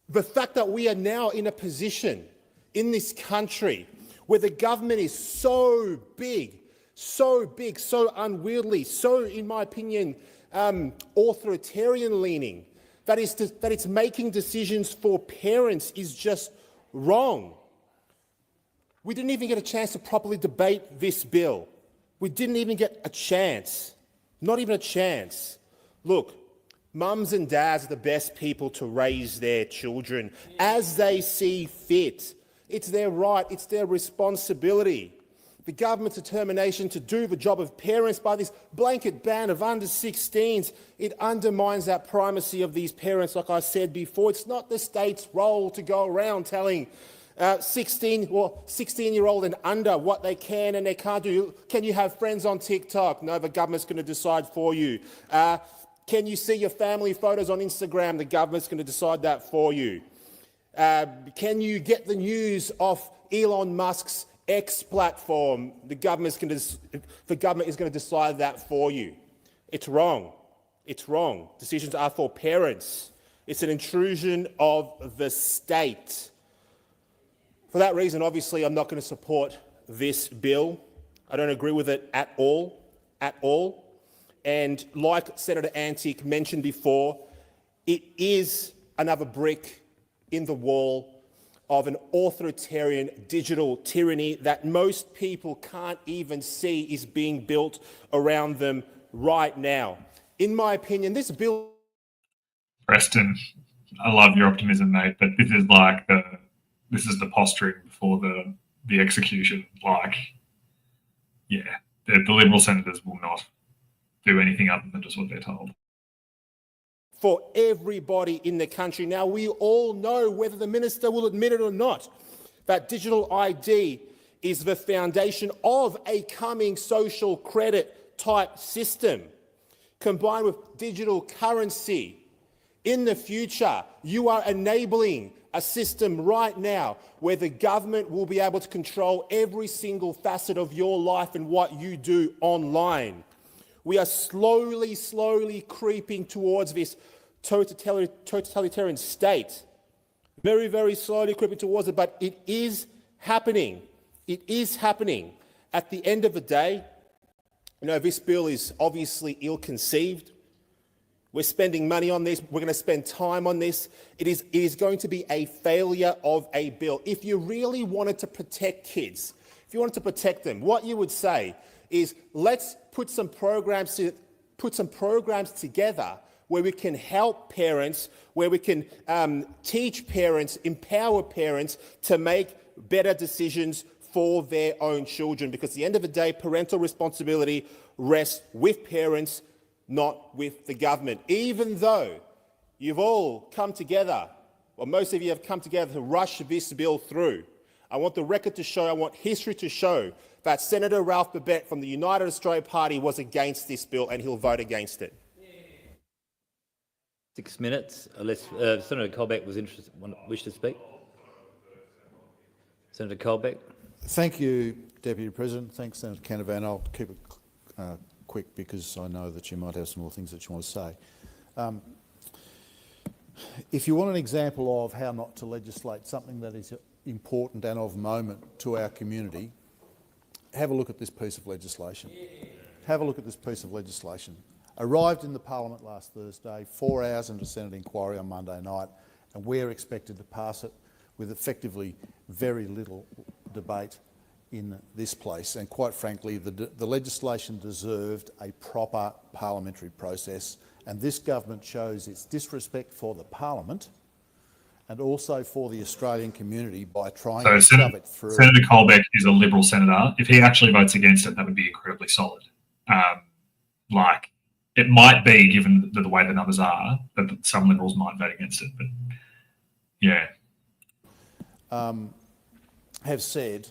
The fact that we are now in a position in this country where the government is so big, so unwieldy, so, in my opinion, authoritarian-leaning, that it's making decisions for parents is just wrong. We didn't even get a chance to properly debate this bill. We didn't even get a chance, not even a chance. Look, mums and dads are the best people to raise their children as they see fit. It's their right, it's their responsibility. the government's determination to do the job of parents by this blanket ban of under 16s. It undermines that primacy of these parents. Like I said before, it's not the state's role to go around telling 16-year-old and under what they can and they can't do. Can you have friends on TikTok? No, the government's going to decide for you. Can you see your family photos on Instagram? The government's going to decide that for you. Can you get the news off Elon Musk's X platform? The government is going to decide that for you. It's wrong. It's wrong. Decisions are for parents. It's an intrusion of the state. For that reason, obviously, I'm not going to support this bill. I don't agree with it at all, And like Senator Antic mentioned before, it is another brick in the wall of an authoritarian digital tyranny that most people can't even see is being built around them right now. In my opinion, this bill... Preston, I love your optimism, mate, but this is like this is the posturing before the execution. Like, yeah, the Liberal senators will not do anything other than just what they're told. For everybody in the country. Now, we all know, whether the minister will admit it or not, that digital ID is the foundation of a coming social credit type system. Combined with digital currency, in the future, you are enabling a system right now where the government will be able to control every single facet of your life and what you do online. We are slowly creeping towards this totalitarian state. Very, very slowly creeping towards it, but it is happening. It is happening. At the end of the day, you know, this bill is obviously ill-conceived. We're spending money on this. We're going to spend time on this. It is going to be a failure of a bill. If you really wanted to protect kids, if you wanted to protect them, what you would say is, let's put some programs together where we can help parents, where we can teach parents, empower parents to make better decisions for their own children. Because at the end of the day, parental responsibility rests with parents, not with the government. Even though you've all come together, or most of you have come together to rush this bill through, I want the record to show, I want history to show that Senator Ralph Babet from the United Australia Party was against this bill and he'll vote against it. 6 minutes, unless Senator Colbeck wish to speak. Senator Colbeck. Thank you, Deputy President. Thanks, Senator Canavan. I'll keep it quick because I know that you might have some more things that you want to say. If you want an example of how not to legislate something that is important and of moment to our community, have a look at this piece of legislation. Have a look at this piece of legislation. Arrived in the Parliament last Thursday, 4 hours into Senate inquiry on Monday night, and we're expected to pass it with effectively very little debate in this place. And quite frankly, the legislation deserved a proper parliamentary process, and this government shows its disrespect for the Parliament and also for the Australian community by trying to shove it through. Senator Colbeck is a Liberal senator. If he actually votes against it, that would be incredibly solid. Like, it might be, given the way the numbers are, that some Liberals might vote against it. But yeah, have said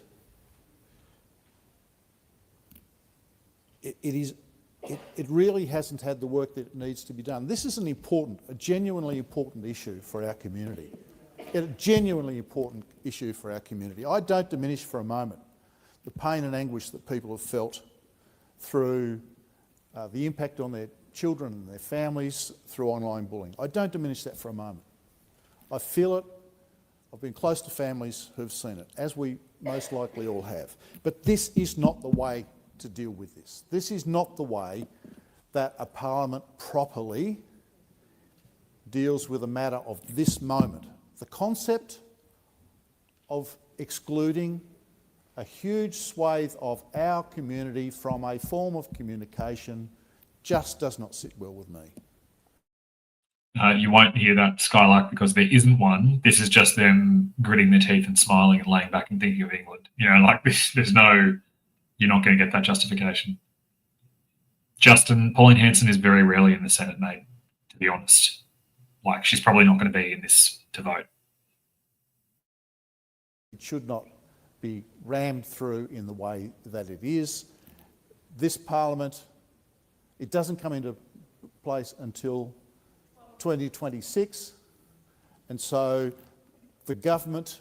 it really hasn't had the work that it needs to be done. This is a genuinely important issue for our community. A genuinely important issue for our community. I don't diminish for a moment the pain and anguish that people have felt through the impact on their children and their families through online bullying. I don't diminish that for a moment. I feel it. I've been close to families who've seen it, as we most likely all have. But this is not the way to deal with this. This is not the way that a parliament properly deals with a matter of this moment. The concept of excluding a huge swathe of our community from a form of communication just does not sit well with me. You won't hear that, Skylark, because there isn't one. This is just them gritting their teeth and smiling and laying back and thinking of England. You know, like this, there's no You're not going to get that justification. Justin, Pauline Hanson is very rarely in the Senate, mate, to be honest. Like, she's probably not going to be in this to vote. It should not be rammed through in the way that it is. This parliament, it doesn't come into place until 2026, and so the government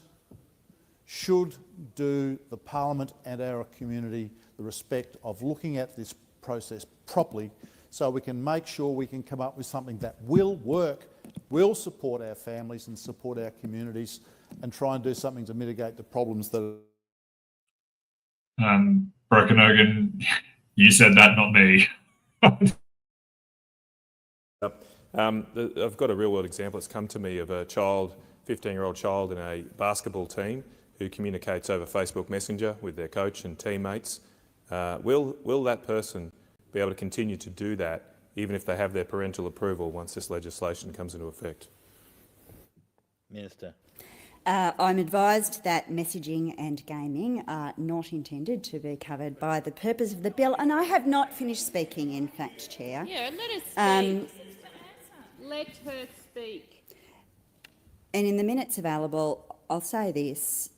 should do the parliament and our community the respect of looking at this process properly so we can make sure we can come up with something that will work, will support our families and support our communities, and try and do something to mitigate the problems that Broken Ogan, you said that, not me. I've got a real-world example that's come to me of a child, 15-year-old child in a basketball team who communicates over Facebook Messenger with their coach and teammates. Will that person be able to continue to do that even if they have their parental approval once this legislation comes into effect? Minister. I'm advised that messaging and gaming are not intended to be covered by the purpose of the bill, and I have not finished speaking, in fact, Chair. Yeah, let her speak. Let her speak. And in the minutes available, I'll say this.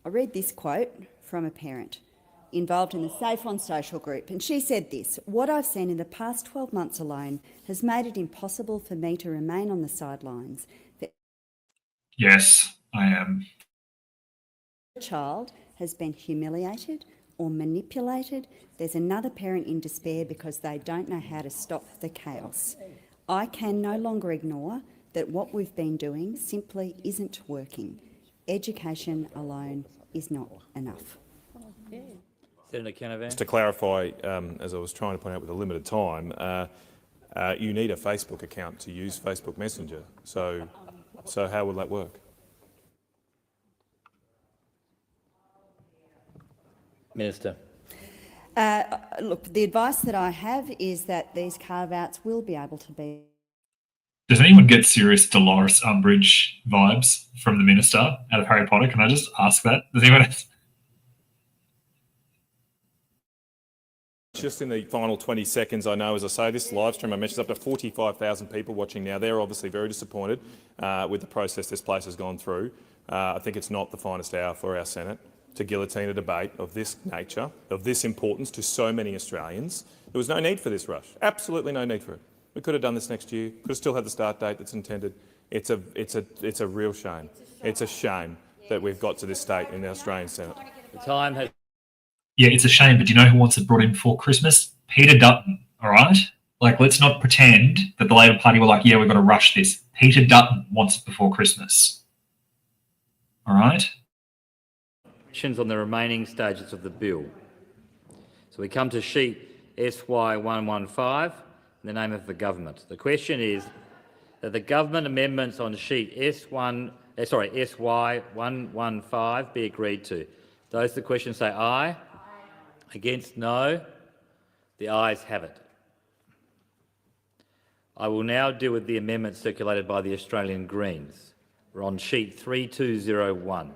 I read this quote from a parent involved in the Safe on Social group, and she said this: "What I've seen in the past 12 months alone has made it impossible for me to remain on the sidelines." Yes, I am. A child has been humiliated or manipulated. There's another parent in despair because they don't know how to stop the chaos. I can no longer ignore that what we've been doing simply isn't working. Education alone is not enough. Senator Canavan. Just to clarify, as I was trying to point out with a limited time, you need a Facebook account to use Facebook Messenger. So how will that work? Minister. Look, the advice that I have is that these carve-outs will be able to be... Does anyone get serious Dolores Umbridge vibes from the minister out of Harry Potter? Can I just ask that? Does anyone else? Just in the final 20 seconds, I know, as I say, this live stream, I mentioned, up to 45,000 people watching now. They're obviously very disappointed with the process this place has gone through. I think it's not the finest hour for our Senate to guillotine a debate of this nature, of this importance to so many Australians. There was no need for this rush. Absolutely no need for it. We could have done this next year. Could have still had the start date that's intended. It's a real shame. It's a shame that we've got to this state in the Australian Senate. The time has... Yeah, it's a shame, but do you know who wants it brought in before Christmas? Peter Dutton, all right? Like, let's not pretend that the Labor Party were like, yeah, we've got to rush this. Peter Dutton wants it before Christmas. All right? Questions on the remaining stages of the bill. So we come to sheet SY115, in the name of the government. The question is that the government amendments on sheet SY115 be agreed to. Those to the question say aye. Against, no. The ayes have it. I will now deal with the amendments circulated by the Australian Greens. We're on sheet 3201.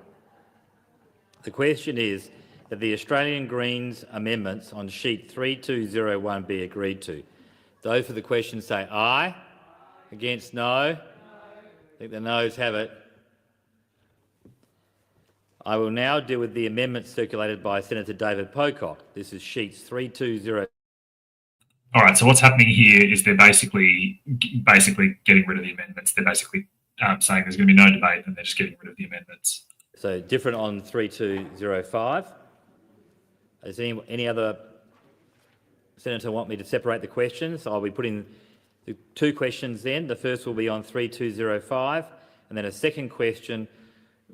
The question is that the Australian Greens amendments on sheet 3201 be agreed to. Those for the question say aye. Against, no. I think the noes have it. I will now deal with the amendments circulated by Senator David Pocock. This is sheets 320. All right, so what's happening here is they're basically getting rid of the amendments. They're basically saying there's going to be no debate and they're just getting rid of the amendments. So different on 3205. Does any other senator want me to separate the questions? I'll be putting the two questions then. The first will be on 3205 and then a second question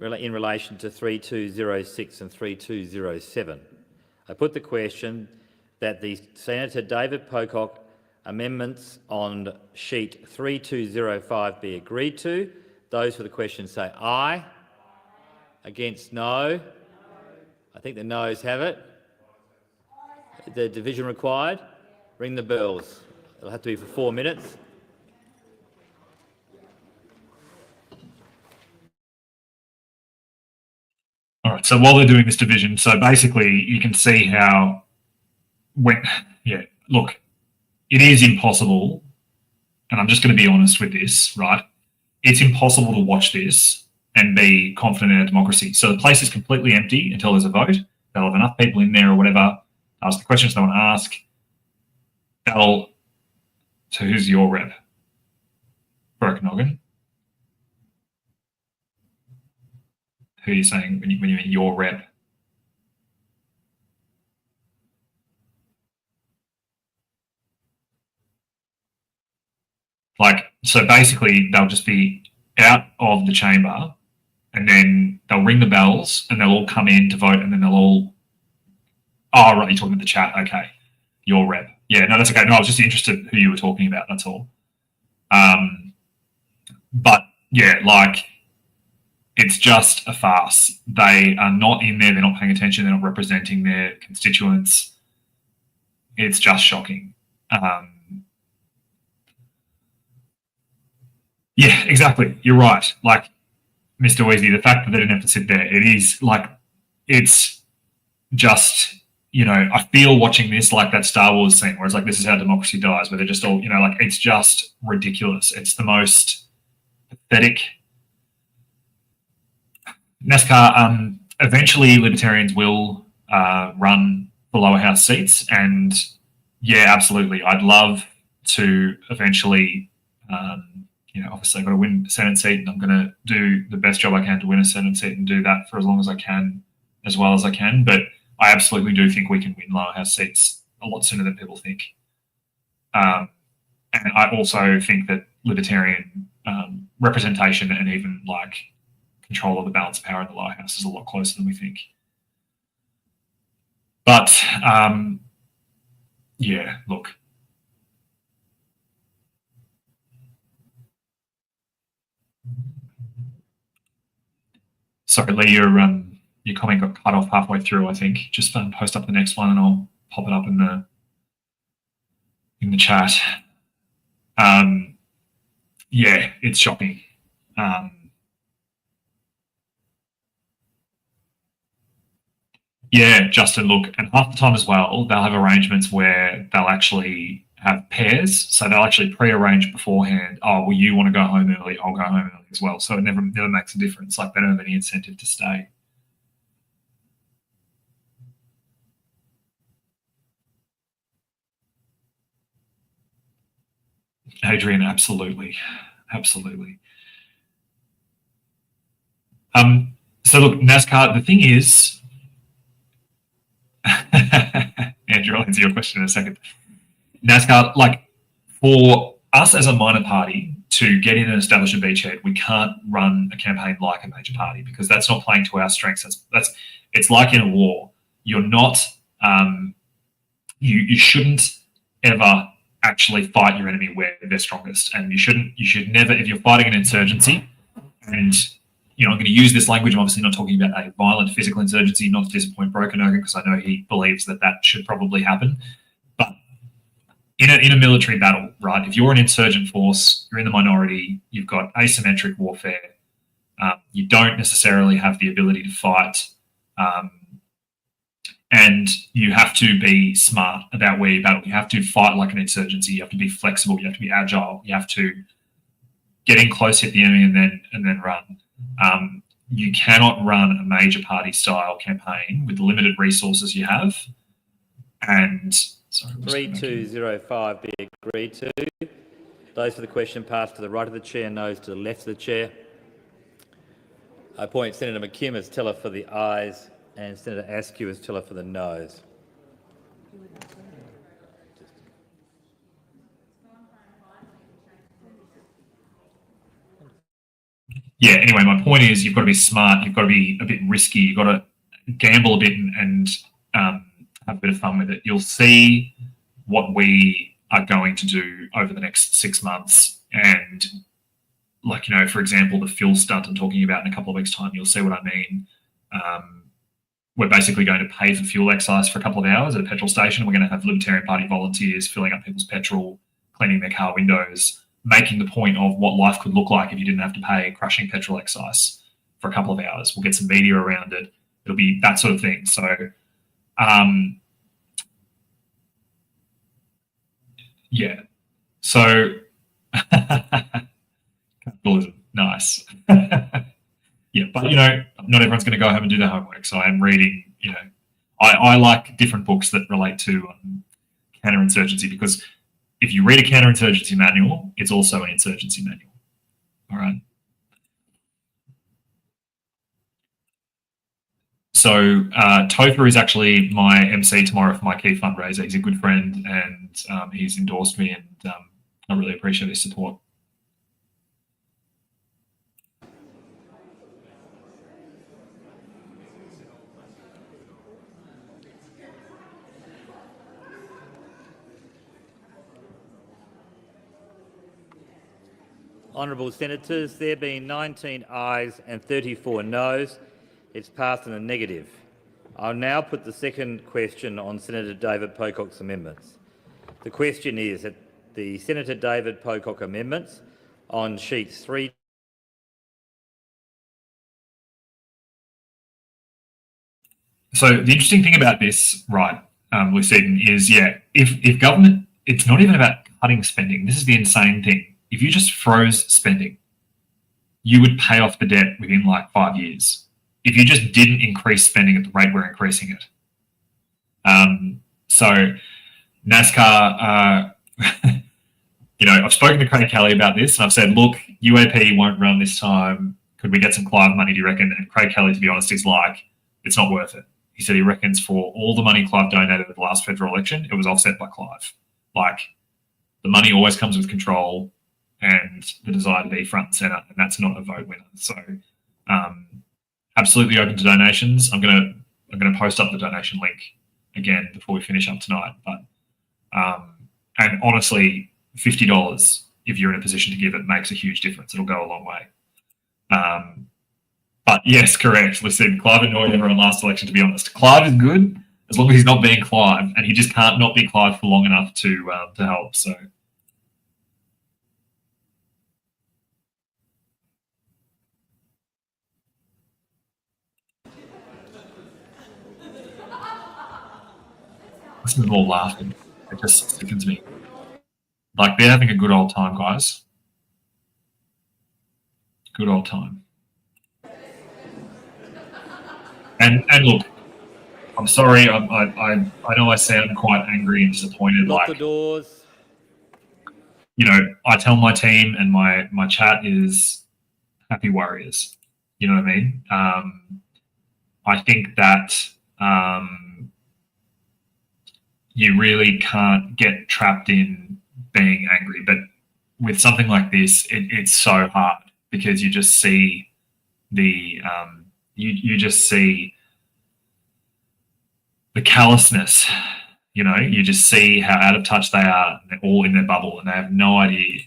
in relation to 3206 and 3207. I put the question that the Senator David Pocock amendments on sheet 3205 be agreed to. Those for the question say aye. Against, no. I think the noes have it. The division required. Ring the bells. It'll have to be for 4 minutes. All right. Right. So while they're doing this division, so basically you can see how look, it is impossible, and I'm just going to be honest with this, right? It's impossible to watch this and be confident in our democracy. So the place is completely empty until there's a vote. They'll have enough people in there or whatever, ask the questions they want to ask. So who's your rep? Burke-Noggin? Who are you saying when you mean your rep? So basically they'll just be out of the chamber and then they'll ring the bells and they'll all come in to vote and then they'll all, oh, right, you're talking about the chat. Okay. Your rep. Yeah, no, that's okay. No, I was just interested who you were talking about. That's all. But yeah, it's just a farce. They are not in there. They're not paying attention. They're not representing their constituents. It's just shocking. Yeah, exactly. You're right. Mr. Weasley, the fact that they didn't have to sit there, it's just, I feel watching this like that Star Wars scene where it's this is how democracy dies, where they're just all, it's just ridiculous. It's the most pathetic. NASCAR, eventually Libertarians will run the lower house seats, and yeah, absolutely. I'd love to eventually, obviously I've got to win a Senate seat, and I'm going to do the best job I can to win a Senate seat and do that for as long as I can, as well as I can. But I absolutely do think we can win lower house seats a lot sooner than people think. And I also think that Libertarian representation and even control of the balance of power in the lower house is a lot closer than we think. But yeah, look. Sorry, Lee, your comment got cut off halfway through, I think. Just post up the next one and I'll pop it up in the chat. Yeah, it's shocking. Yeah, Justin, look, and half the time as well, they'll have arrangements where they'll actually have pairs. So they'll actually pre-arrange beforehand, oh, well, you want to go home early, I'll go home early as well. So it never makes a difference. They don't have any incentive to stay. Adrian, absolutely. Absolutely. So look, NASCAR, the thing is, Andrew, I'll answer your question in a second. NASCAR, for us as a minor party to get in and establish a beachhead, we can't run a campaign like a major party because that's not playing to our strengths. It's like in a war. You're not, you shouldn't ever actually fight your enemy where they're strongest. And you should never, if you're fighting an insurgency, and I'm going to use this language, I'm obviously not talking about a violent physical insurgency, not to disappoint Burke-Noggin, because I know he believes that should probably happen. But in a military battle, right, if you're an insurgent force, you're in the minority, you've got asymmetric warfare, you don't necessarily have the ability to fight, and you have to be smart about where you battle. You have to fight like an insurgency. You have to be flexible. You have to be agile. You have to get in close, hit the enemy, and then run. You cannot run a major party style campaign with the limited resources you have. And 3205 be agreed to. Those for the question pass to the right of the chair, noes to the left of the chair. I appoint Senator McKim as teller for the ayes and Senator Askew as teller for the noes. Yeah, anyway, my point is you've got to be smart, you've got to be a bit risky, you've got to gamble a bit and have a bit of fun with it. You'll see what we are going to do over the next 6 months. And for example, the fuel stunt I'm talking about in a couple of weeks' time, you'll see what I mean. We're basically going to pay for fuel excise for a couple of hours at a petrol station. We're going to have Libertarian Party volunteers filling up people's petrol, cleaning their car windows, making the point of what life could look like if you didn't have to pay crushing petrol excise for a couple of hours. We'll get some media around it. It'll be that sort of thing. So, yeah. So, capitalism, nice. Yeah, but not everyone's going to go home and do their homework. So I'm reading. I like different books that relate to counterinsurgency, because if you read a counterinsurgency manual, it's also an insurgency manual. All right. So Topher is actually my MC tomorrow for my key fundraiser. He's a good friend, and he's endorsed me, and I really appreciate his support. Honourable Senators, there being 19 ayes and 34 noes, it's passed in the negative. I'll now put the second question on Senator David Pocock's amendments. The question is that the Senator David Pocock amendments on sheets 3. So the interesting thing about this, right, Lucidin, is, if government, it's not even about cutting spending. This is the insane thing. If you just froze spending, you would pay off the debt within like 5 years. If you just didn't increase spending at the rate we're increasing it. So NASCAR, I've spoken to Craig Kelly about this, and I've said, look, UAP won't run this time. Could we get some Clive money, do you reckon? And Craig Kelly, to be honest, is like, it's not worth it. He said he reckons for all the money Clive donated at the last federal election, it was offset by Clive. Like, the money always comes with control and the desire to be front and centre, and that's not a vote winner. So absolutely open to donations. I'm gonna post up the donation link again before we finish up tonight. But and honestly, $50, if you're in a position to give it, makes a huge difference. It'll go a long way. But yes, correct. Listen, Clive annoyed everyone last election, to be honest. Clive is good as long as he's not being Clive, and he just can't not be Clive for long enough to help. So. Listen to them all laughing. It just sickens me. Like, they're having a good old time, guys. Good old time. And look, I'm sorry. I know I sound quite angry and disappointed. Lock the doors. I tell my team, and my chat is happy warriors. You know what I mean? I think that you really can't get trapped in being angry. But with something like this, it's so hard, because you just see the you just see the callousness. You just see how out of touch they are. They're all in their bubble, and they have no idea.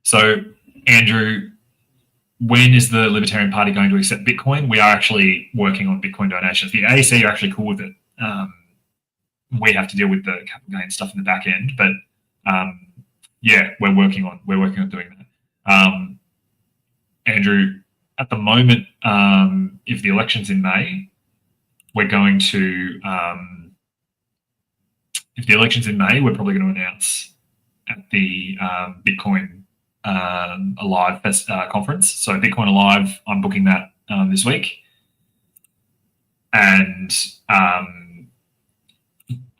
So, Andrew, when is the Libertarian Party going to accept Bitcoin? We are actually working on Bitcoin donations. The AEC are actually cool with it. We have to deal with the capital gain stuff in the back end, but we're working on doing that. Andrew, at the moment, if the election's in May, we're going to. If the election's in May, we're probably going to announce at the Bitcoin Alive conference. So Bitcoin Alive, I'm booking that this week, and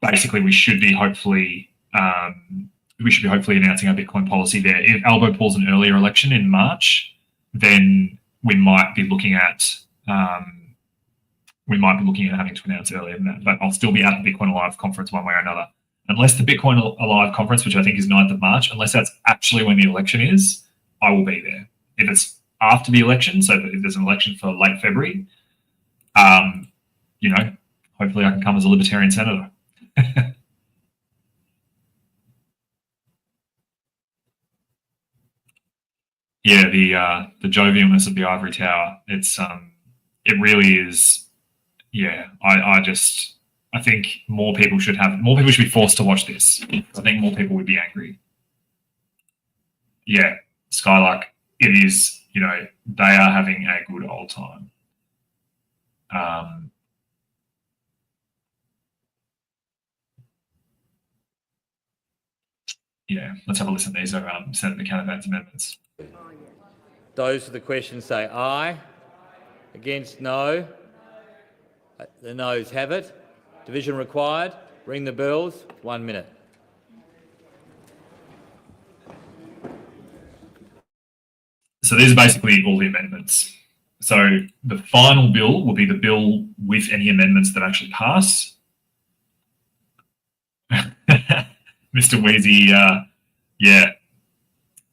basically we should be hopefully announcing our Bitcoin policy there. If Albo pulls an earlier election in March, then we might be looking at having to announce earlier than that. But I'll still be at the Bitcoin Alive conference one way or another. Unless the Bitcoin Alive conference, which I think is 9th of March, unless that's actually when the election is, I will be there. If it's after the election, so if there's an election for late February, hopefully I can come as a Libertarian senator. Yeah, the jovialness of the ivory tower. It really is. Yeah, I think more people should be forced to watch this. I think more people would be angry. yeah, Skylark, it is, you know, they are having a good old time. Yeah, let's have a listen. These are Senator Canavan's amendments. Those for the question say aye. Against, no. The noes have it. Division required. Ring the bells. 1 minute. So these are basically all the amendments. So the final bill will be the bill with any amendments that actually pass. Mr. Wheezy, yeah,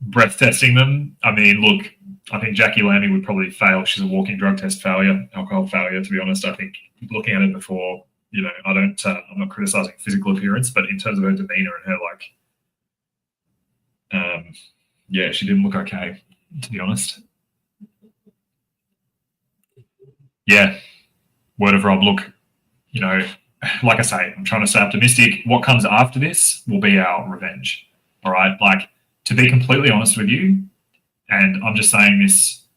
breath testing them. I mean, look, I think Jackie Lamy would probably fail. She's a walking drug test failure, alcohol failure, to be honest. I think looking at it before, you know, I'm not criticizing physical appearance, but in terms of her demeanor and her, like, yeah, she didn't look okay, to be honest. Yeah, word of Rob, look, you know, like I say, I'm trying to stay optimistic. What comes after this will be our revenge. All right. Like, to be completely honest with you, and I'm just saying this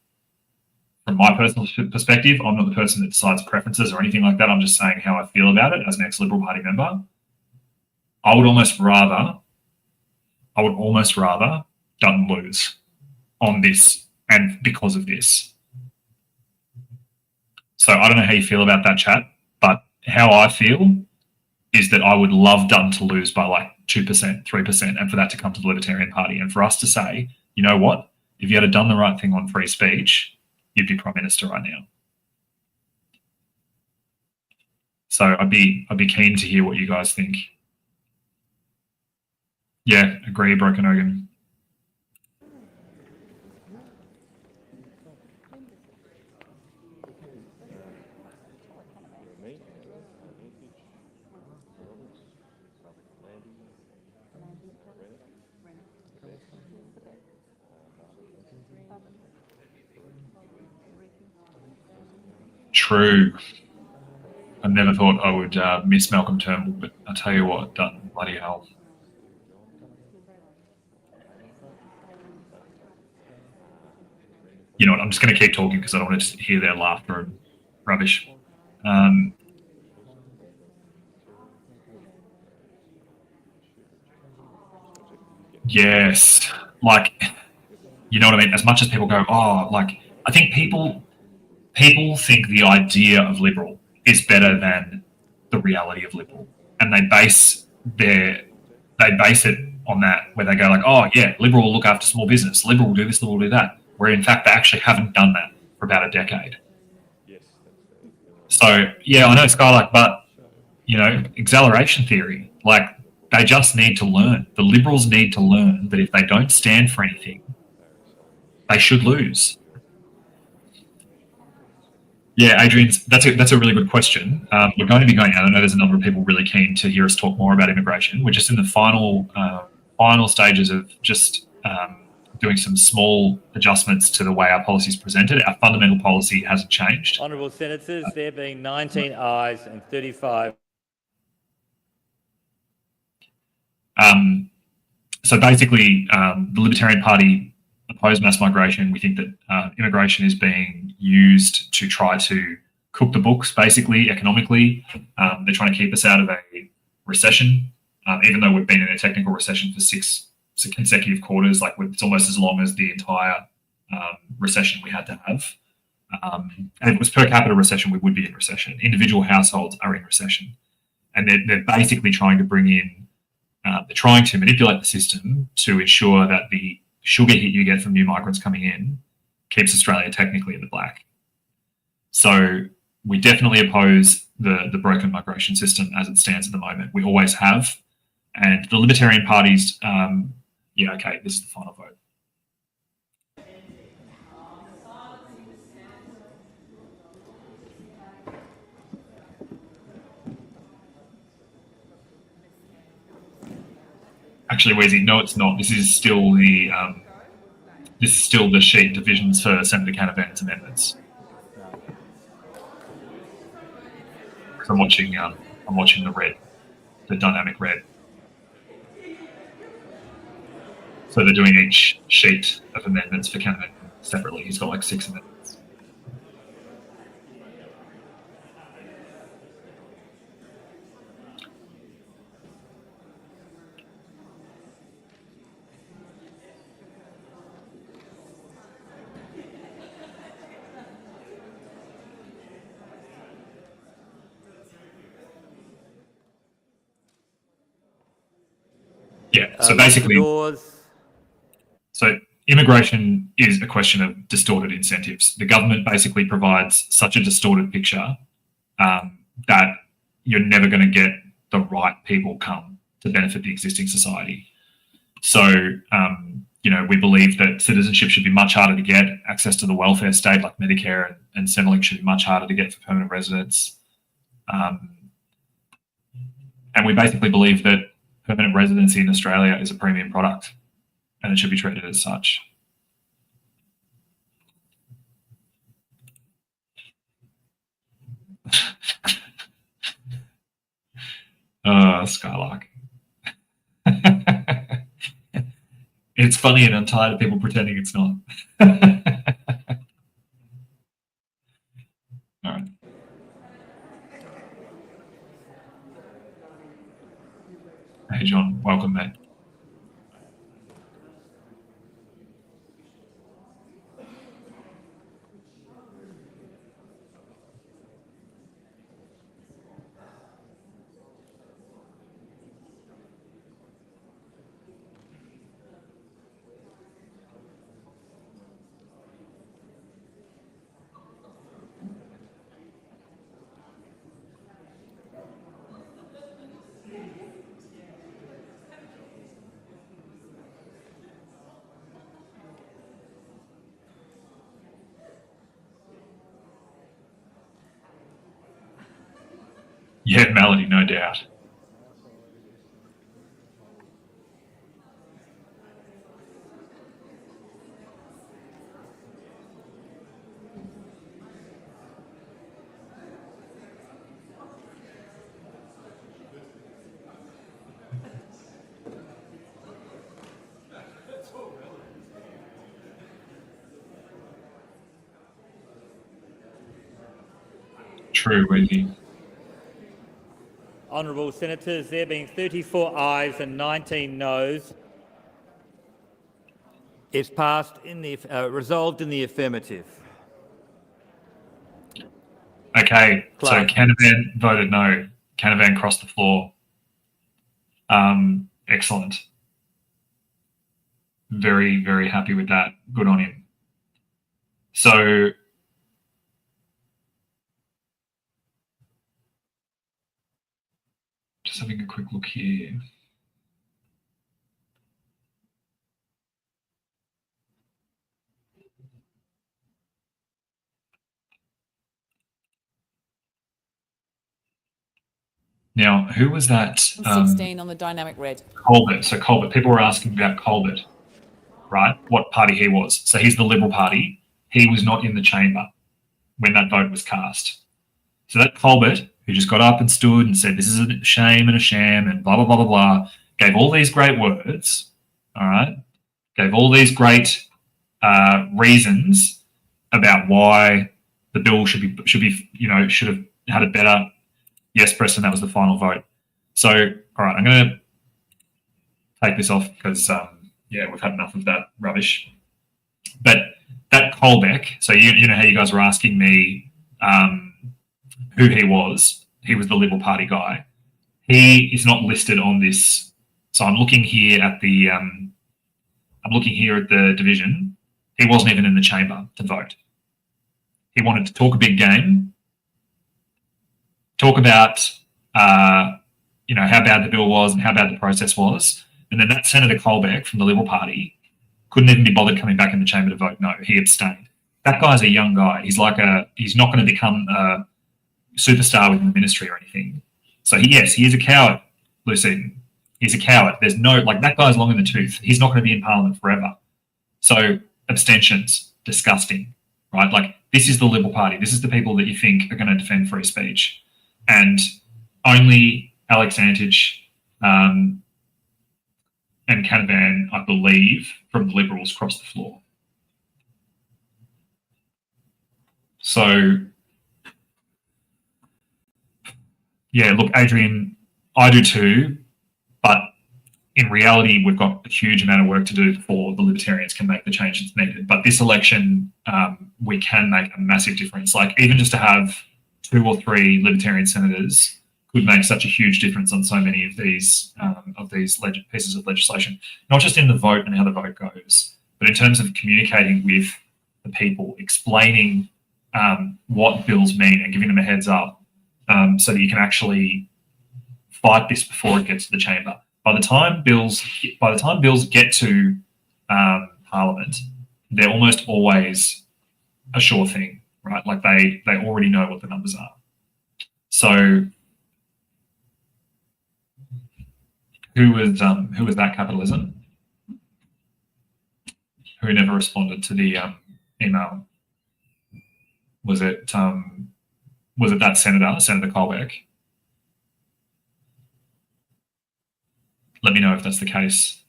from my personal perspective, I'm not the person that decides preferences or anything like that. I'm just saying how I feel about it as an ex-Liberal Party member. I would almost rather Dutton lose on this and because of this. So I don't know how you feel about that, chat, but how I feel is that I would love Dutton to lose by like 2%, 3%, and for that to come to the Libertarian Party, and for us to say, you know what, if you had done the right thing on free speech, you'd be Prime Minister right now. So I'd be keen to hear what you guys think. Yeah, agree, Broken Ogan. True. I never thought I would miss Malcolm Turnbull, but I tell you what, Dutton, bloody hell. You know what, I'm just going to keep talking because I don't want to hear their laughter and rubbish. Yes, like, you know what I mean? As much as people go, oh, like, I think people think the idea of Liberal is better than the reality of Liberal, and they base it on that, where they go like, oh yeah, Liberal will look after small business, Liberal will do this, Liberal will do that, where in fact they actually haven't done that for about a decade. So yeah, I know Skylark, but you know, acceleration theory, like, they just need to learn. The Liberals need to learn that if they don't stand for anything, they should lose. Yeah, Adrian, that's a really good question. We're going to be going out. I know there's a number of people really keen to hear us talk more about immigration. We're just in the final stages of just doing some small adjustments to the way our policy is presented. Our fundamental policy hasn't changed. Honourable Senators, there being 19 ayes and 35. So basically, the Libertarian Party oppose mass migration. We think that immigration is being used to try to cook the books, basically, economically. They're trying to keep us out of a recession, even though we've been in a technical recession for 6 consecutive quarters. Like, it's almost as long as the entire recession we had to have. And if it was per capita recession, we would be in recession. Individual households are in recession. And they're basically trying to bring in, they're trying to manipulate the system to ensure that the sugar hit you get from new migrants coming in keeps Australia technically in the black. So we definitely oppose the broken migration system as it stands at the moment. We always have. And the Libertarian Party's, yeah, okay, this is the final vote. Actually, Weezy, no, it's not. This is still the sheet divisions for Senator Canavan's amendments. I'm watching the red, the dynamic red. So they're doing each sheet of amendments for Canavan separately. He's got like 6 amendments. Yeah, so basically, so immigration is a question of distorted incentives. The government basically provides such a distorted picture that you're never going to get the right people come to benefit the existing society. So, you know, we believe that citizenship should be much harder to get, access to the welfare state like Medicare and Centrelink should be much harder to get for permanent residents. And we basically believe that permanent residency in Australia is a premium product and it should be treated as such. Skylark. It's funny and I'm tired of people pretending it's not. All right. Hey, John, welcome, mate. Yeah, Melody, no doubt. True, Weezy. Honourable Senators, there being 34 ayes and 19 noes, it's passed in the resolved in the affirmative. Okay, so Canavan voted no. Canavan crossed the floor. Excellent. Very, very happy with that. Good on him. So just having a quick look here. Now, who was that? 16 on the dynamic red. Colbert. So Colbert, people were asking about Colbert, right? What party he was. So he's the Liberal Party. He was not in the chamber when that vote was cast. So that Colbert, who just got up and stood and said, this is a shame and a sham and blah, blah, blah, blah, blah, gave all these great words, all right? Gave all these great reasons about why the bill should be, you know, should have had a better yes press, and that was the final vote. So, all right, I'm going to take this off because, yeah, we've had enough of that rubbish. But that Colbeck, so you know how you guys were asking me who he was. He was the Liberal Party guy. He is not listed on this. So I'm looking here at the division. He wasn't even in the chamber to vote. He wanted to talk a big game, talk about you know, how bad the bill was and how bad the process was, and then that Senator Colbeck from the Liberal Party couldn't even be bothered coming back in the chamber to vote no. He abstained. That guy's a young guy. He's not going to become a superstar within the ministry or anything. So he is a coward, Lucy. He's a coward. There's no, like, that guy's long in the tooth. He's not going to be in Parliament forever. So abstentions, disgusting, right? Like, this is the Liberal Party. This is the people that you think are going to defend free speech. And only Alex Antage, and Canavan, I believe, from the Liberals crossed the floor. So, yeah, look, Adrian, I do too, but in reality, we've got a huge amount of work to do before the Libertarians can make the changes needed. But this election, we can make a massive difference. Like, even just to have 2 or 3 Libertarian senators could make such a huge difference on so many of these pieces of legislation, not just in the vote and how the vote goes, but in terms of communicating with the people, explaining what bills mean and giving them a heads up, so that you can actually fight this before it gets to the chamber. By the time bills get to Parliament, they're almost always a sure thing, right? Like they already know what the numbers are. So who was that capitalism? Who never responded to the email? Was it that Senator Colbeck? Let me know if that's the case.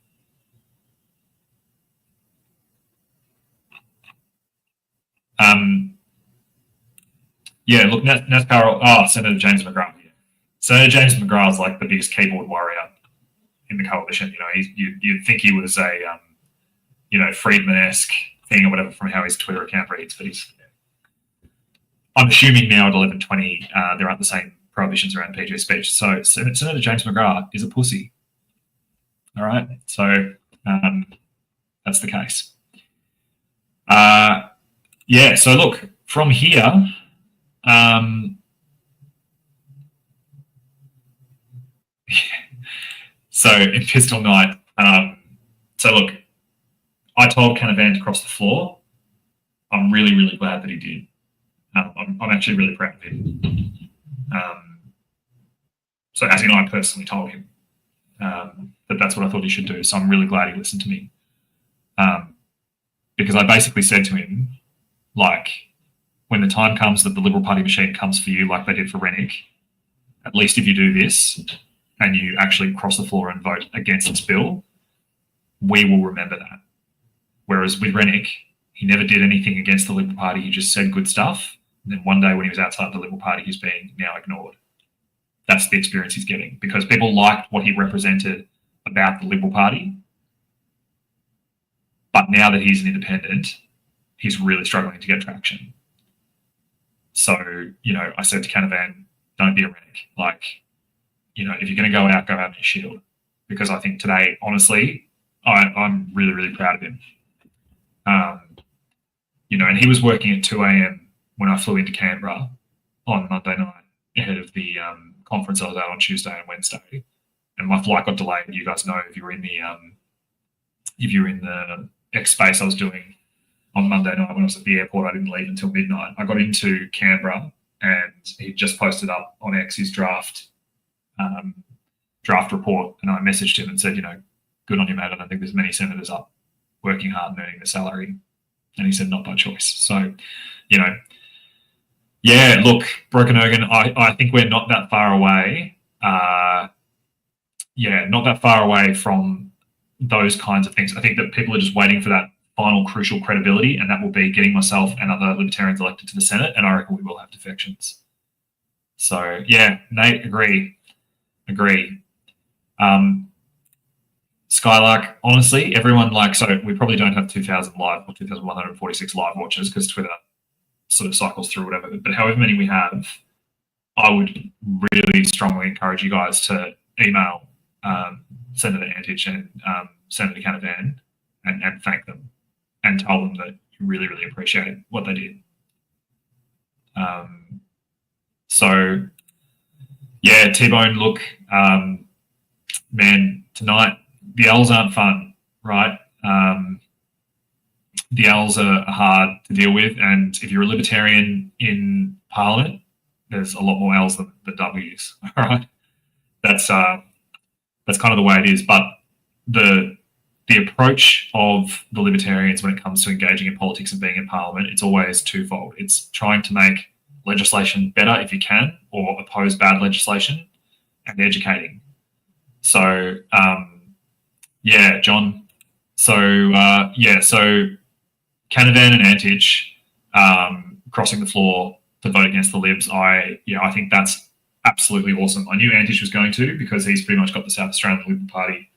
Yeah, look, NASPAR, Senator James McGrath. Yeah. Senator James McGrath is like the biggest keyboard warrior in the coalition. You know, you'd think he was a, Friedman-esque thing or whatever from how his Twitter account reads, but I'm assuming now at 11:20 there aren't the same prohibitions around PG speech. So Senator James McGrath is a pussy. All right, so that's the case. Yeah, so look, from here, so in Pistol Night, so look, I told Canavan to cross the floor. I'm really, really glad that he did. I'm actually really proud of him. So as in, I personally told him that that's what I thought he should do. So I'm really glad he listened to me. Because I basically said to him, like, when the time comes that the Liberal Party machine comes for you like they did for Rennick, at least if you do this and you actually cross the floor and vote against this bill, we will remember that. Whereas with Rennick, he never did anything against the Liberal Party. He just said good stuff. And then one day when he was outside the Liberal Party, he's being now ignored. That's the experience he's getting because people liked what he represented about the Liberal Party. But now that he's an independent, he's really struggling to get traction. So, I said to Canavan, don't be a Rennick. Like, if you're going to go out on your shield. Because I think today, honestly, I'm really, really proud of him. And he was working at 2 a.m. when I flew into Canberra on Monday night ahead of the conference I was at on Tuesday and Wednesday. And my flight got delayed. You guys know if you were in the X space I was doing on Monday night when I was at the airport, I didn't leave until midnight. I got into Canberra and he just posted up on X his draft report, and I messaged him and said, good on you, mate. I don't think there's many senators up working hard and earning the salary. And he said, not by choice. So, yeah, look, Broken Ergen, I think we're not that far away. Not that far away from those kinds of things. I think that people are just waiting for that final crucial credibility, and that will be getting myself and other Libertarians elected to the Senate, and I reckon we will have defections. So, yeah, Nate, agree. Skylark, honestly, everyone so we probably don't have 2,000 live or 2,146 live watchers because Twitter sort of cycles through whatever. But however many we have, I would really strongly encourage you guys to email Senator Antich and Senator Canavan and thank them and tell them that you really, really appreciate what they did. So, yeah, T-Bone, look, man, tonight, the L's aren't fun, right? The L's are hard to deal with, and if you're a Libertarian in Parliament, there's a lot more L's than W's, all right? That's kind of the way it is, but the approach of the Libertarians when it comes to engaging in politics and being in Parliament, it's always twofold. It's trying to make legislation better if you can, or oppose bad legislation, and educating. So, Yeah, John. So so Canavan and Antich crossing the floor to vote against the Libs. I think that's absolutely awesome. I knew Antich was going to, because he's pretty much got the South Australian Liberal Party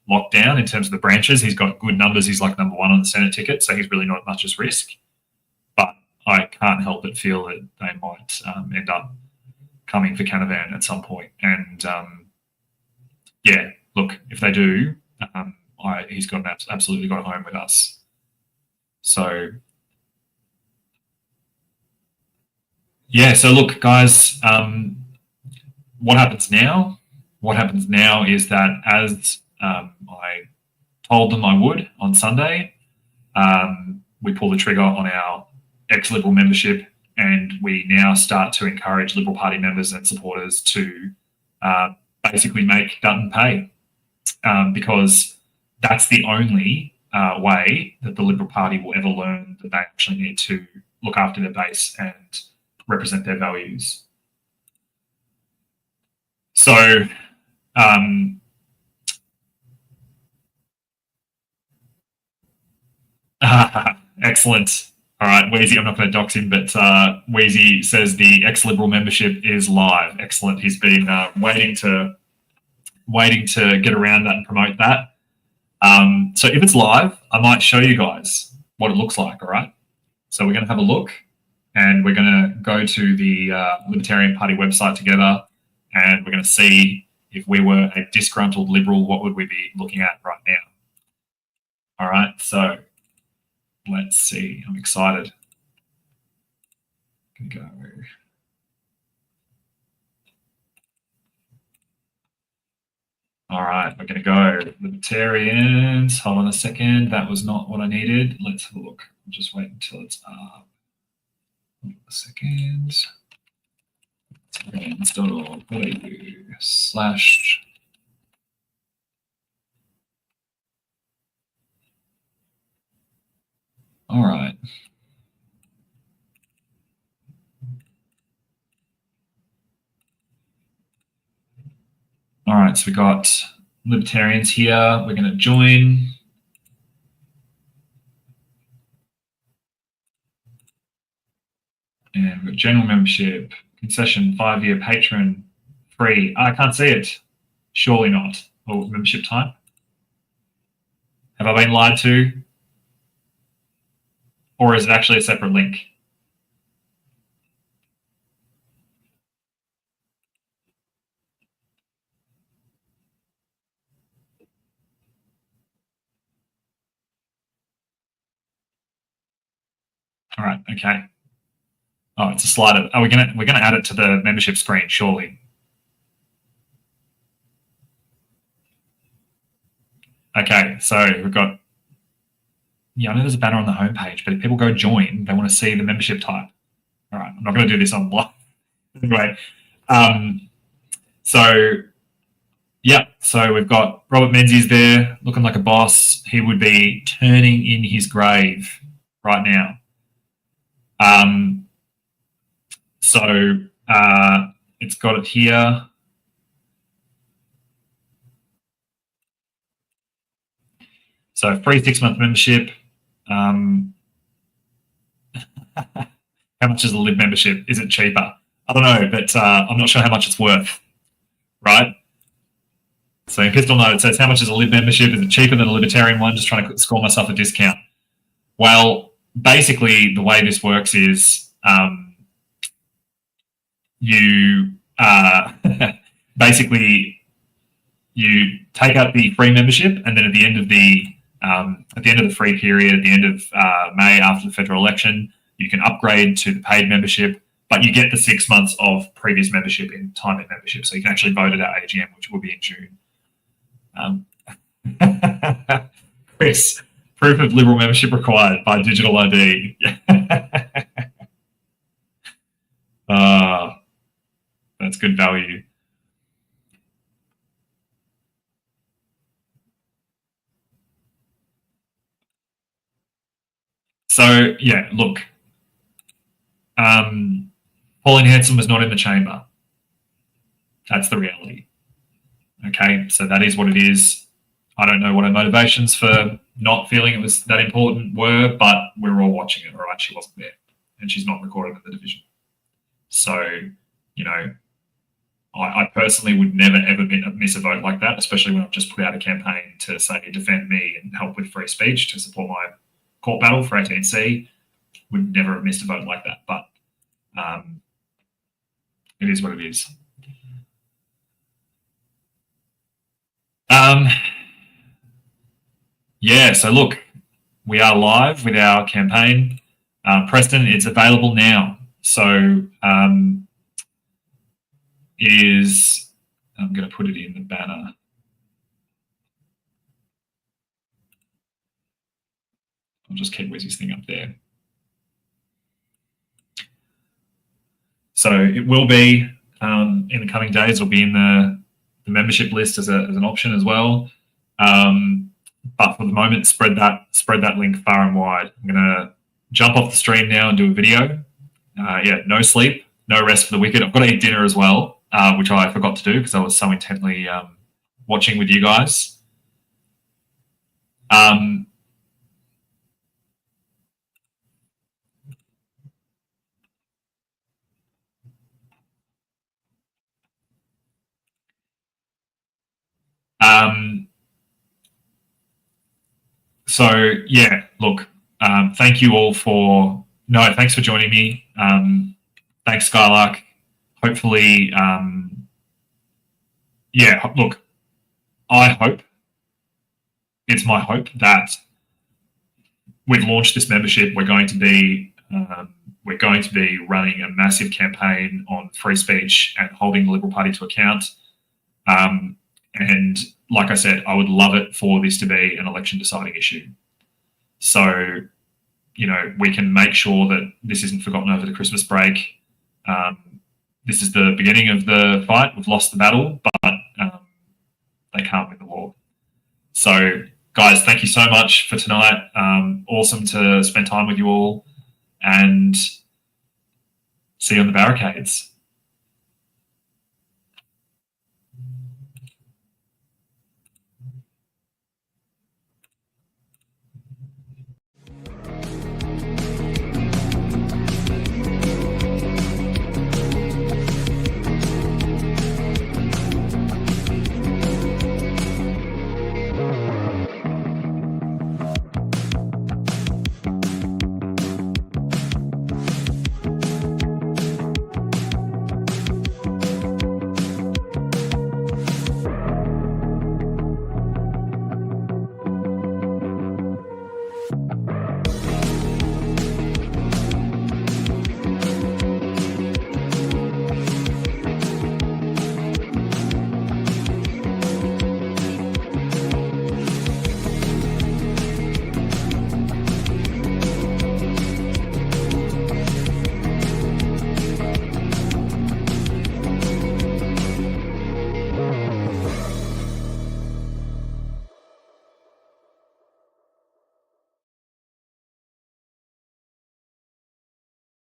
locked down in terms of the branches. He's got good numbers. He's like #1 on the Senate ticket, so he's really not much as risk. But I can't help but feel that they might end up coming for Canavan at some point. And yeah, look, if they do, he's got absolutely got home with us. So yeah, so look, guys, what happens now? What happens now is that, as I told them I would on Sunday, we pull the trigger on our ex-Liberal membership, and we now start to encourage Liberal Party members and supporters to basically make Dutton pay, because that's the only way that the Liberal Party will ever learn that they actually need to look after their base and represent their values. So excellent. All right, Wheezy, I'm not going to dox him, but Wheezy says the ex-Liberal membership is live. Excellent. He's been waiting to get around that and promote that. So if it's live, I might show you guys what it looks like, all right? So we're going to have a look, and we're going to go to the Libertarian Party website together, and we're going to see, if we were a disgruntled Liberal, what would we be looking at right now? All right, so let's see. I'm excited. Go. All right, we're going to go Libertarians. Hold on a second. That was not what I needed. Let's have a look. I'll just wait until it's up. Hold on a second. Libertarians.org/. All right. All right, so we got Libertarians here. We're going to join. And we've got general membership, concession, 5-year patron, free. I can't see it. Surely not. Or membership type. Have I been lied to? Or is it actually a separate link? All right, okay. Oh, it's a slider. Oh, we're gonna add it to the membership screen, surely. Okay, so we've got, I know there's a banner on the homepage, but if people go join, they want to see the membership type. All right, I'm not going to do this on live. Anyway, so yeah, so we've got Robert Menzies there, looking like a boss. He would be turning in his grave right now. So it's got it here. So free 6-month membership. How much is a Lib membership? Is it cheaper? I don't know, but I'm not sure how much it's worth, right? So in Pistol Note, it says, how much is a Lib membership? Is it cheaper than a Libertarian one? Just trying to score myself a discount. Well, basically, the way this works is basically you take out the free membership, and then at the end of the free period, at the end of May after the federal election, you can upgrade to the paid membership, but you get the 6 months of previous membership in time at membership. So you can actually vote at our AGM, which will be in June. Chris, proof of Liberal membership required by digital ID. That's good value. So yeah, look, Pauline Hanson was not in the chamber. That's the reality. Okay, so that is what it is. I don't know what her motivations for not feeling it was that important were, but we were all watching it, all right? She wasn't there, and she's not recorded in the division. So, you know, I personally would never, ever miss a vote like that, especially when I've just put out a campaign to say defend me and help with free speech to support my court battle for 18C. Would never have missed a vote like that, but it is what it is. Yeah, so look, we are live with our campaign. Preston, it's available now. So it is, I'm going to put it in the banner. I'll just keep Wizzy's thing up there. So it will be in the coming days. It'll be in the membership list as an option as well. But for the moment, spread that link far and wide. I'm gonna jump off the stream now and do a video. Yeah, no sleep, no rest for the wicked. I've got to eat dinner as well, which I forgot to do because I was so intently watching with you guys. So yeah, look, thank you all thanks for joining me. Thanks, Skylark. Hopefully, yeah, look, it's my hope that we've launched this membership. We're going to be running a massive campaign on free speech and holding the Liberal Party to account. And like I said, I would love it for this to be an election deciding issue. So, you know, we can make sure that this isn't forgotten over the Christmas break. This is the beginning of the fight. We've lost the battle, but they can't win the war. So, guys, thank you so much for tonight. Awesome to spend time with you all, and see you on the barricades.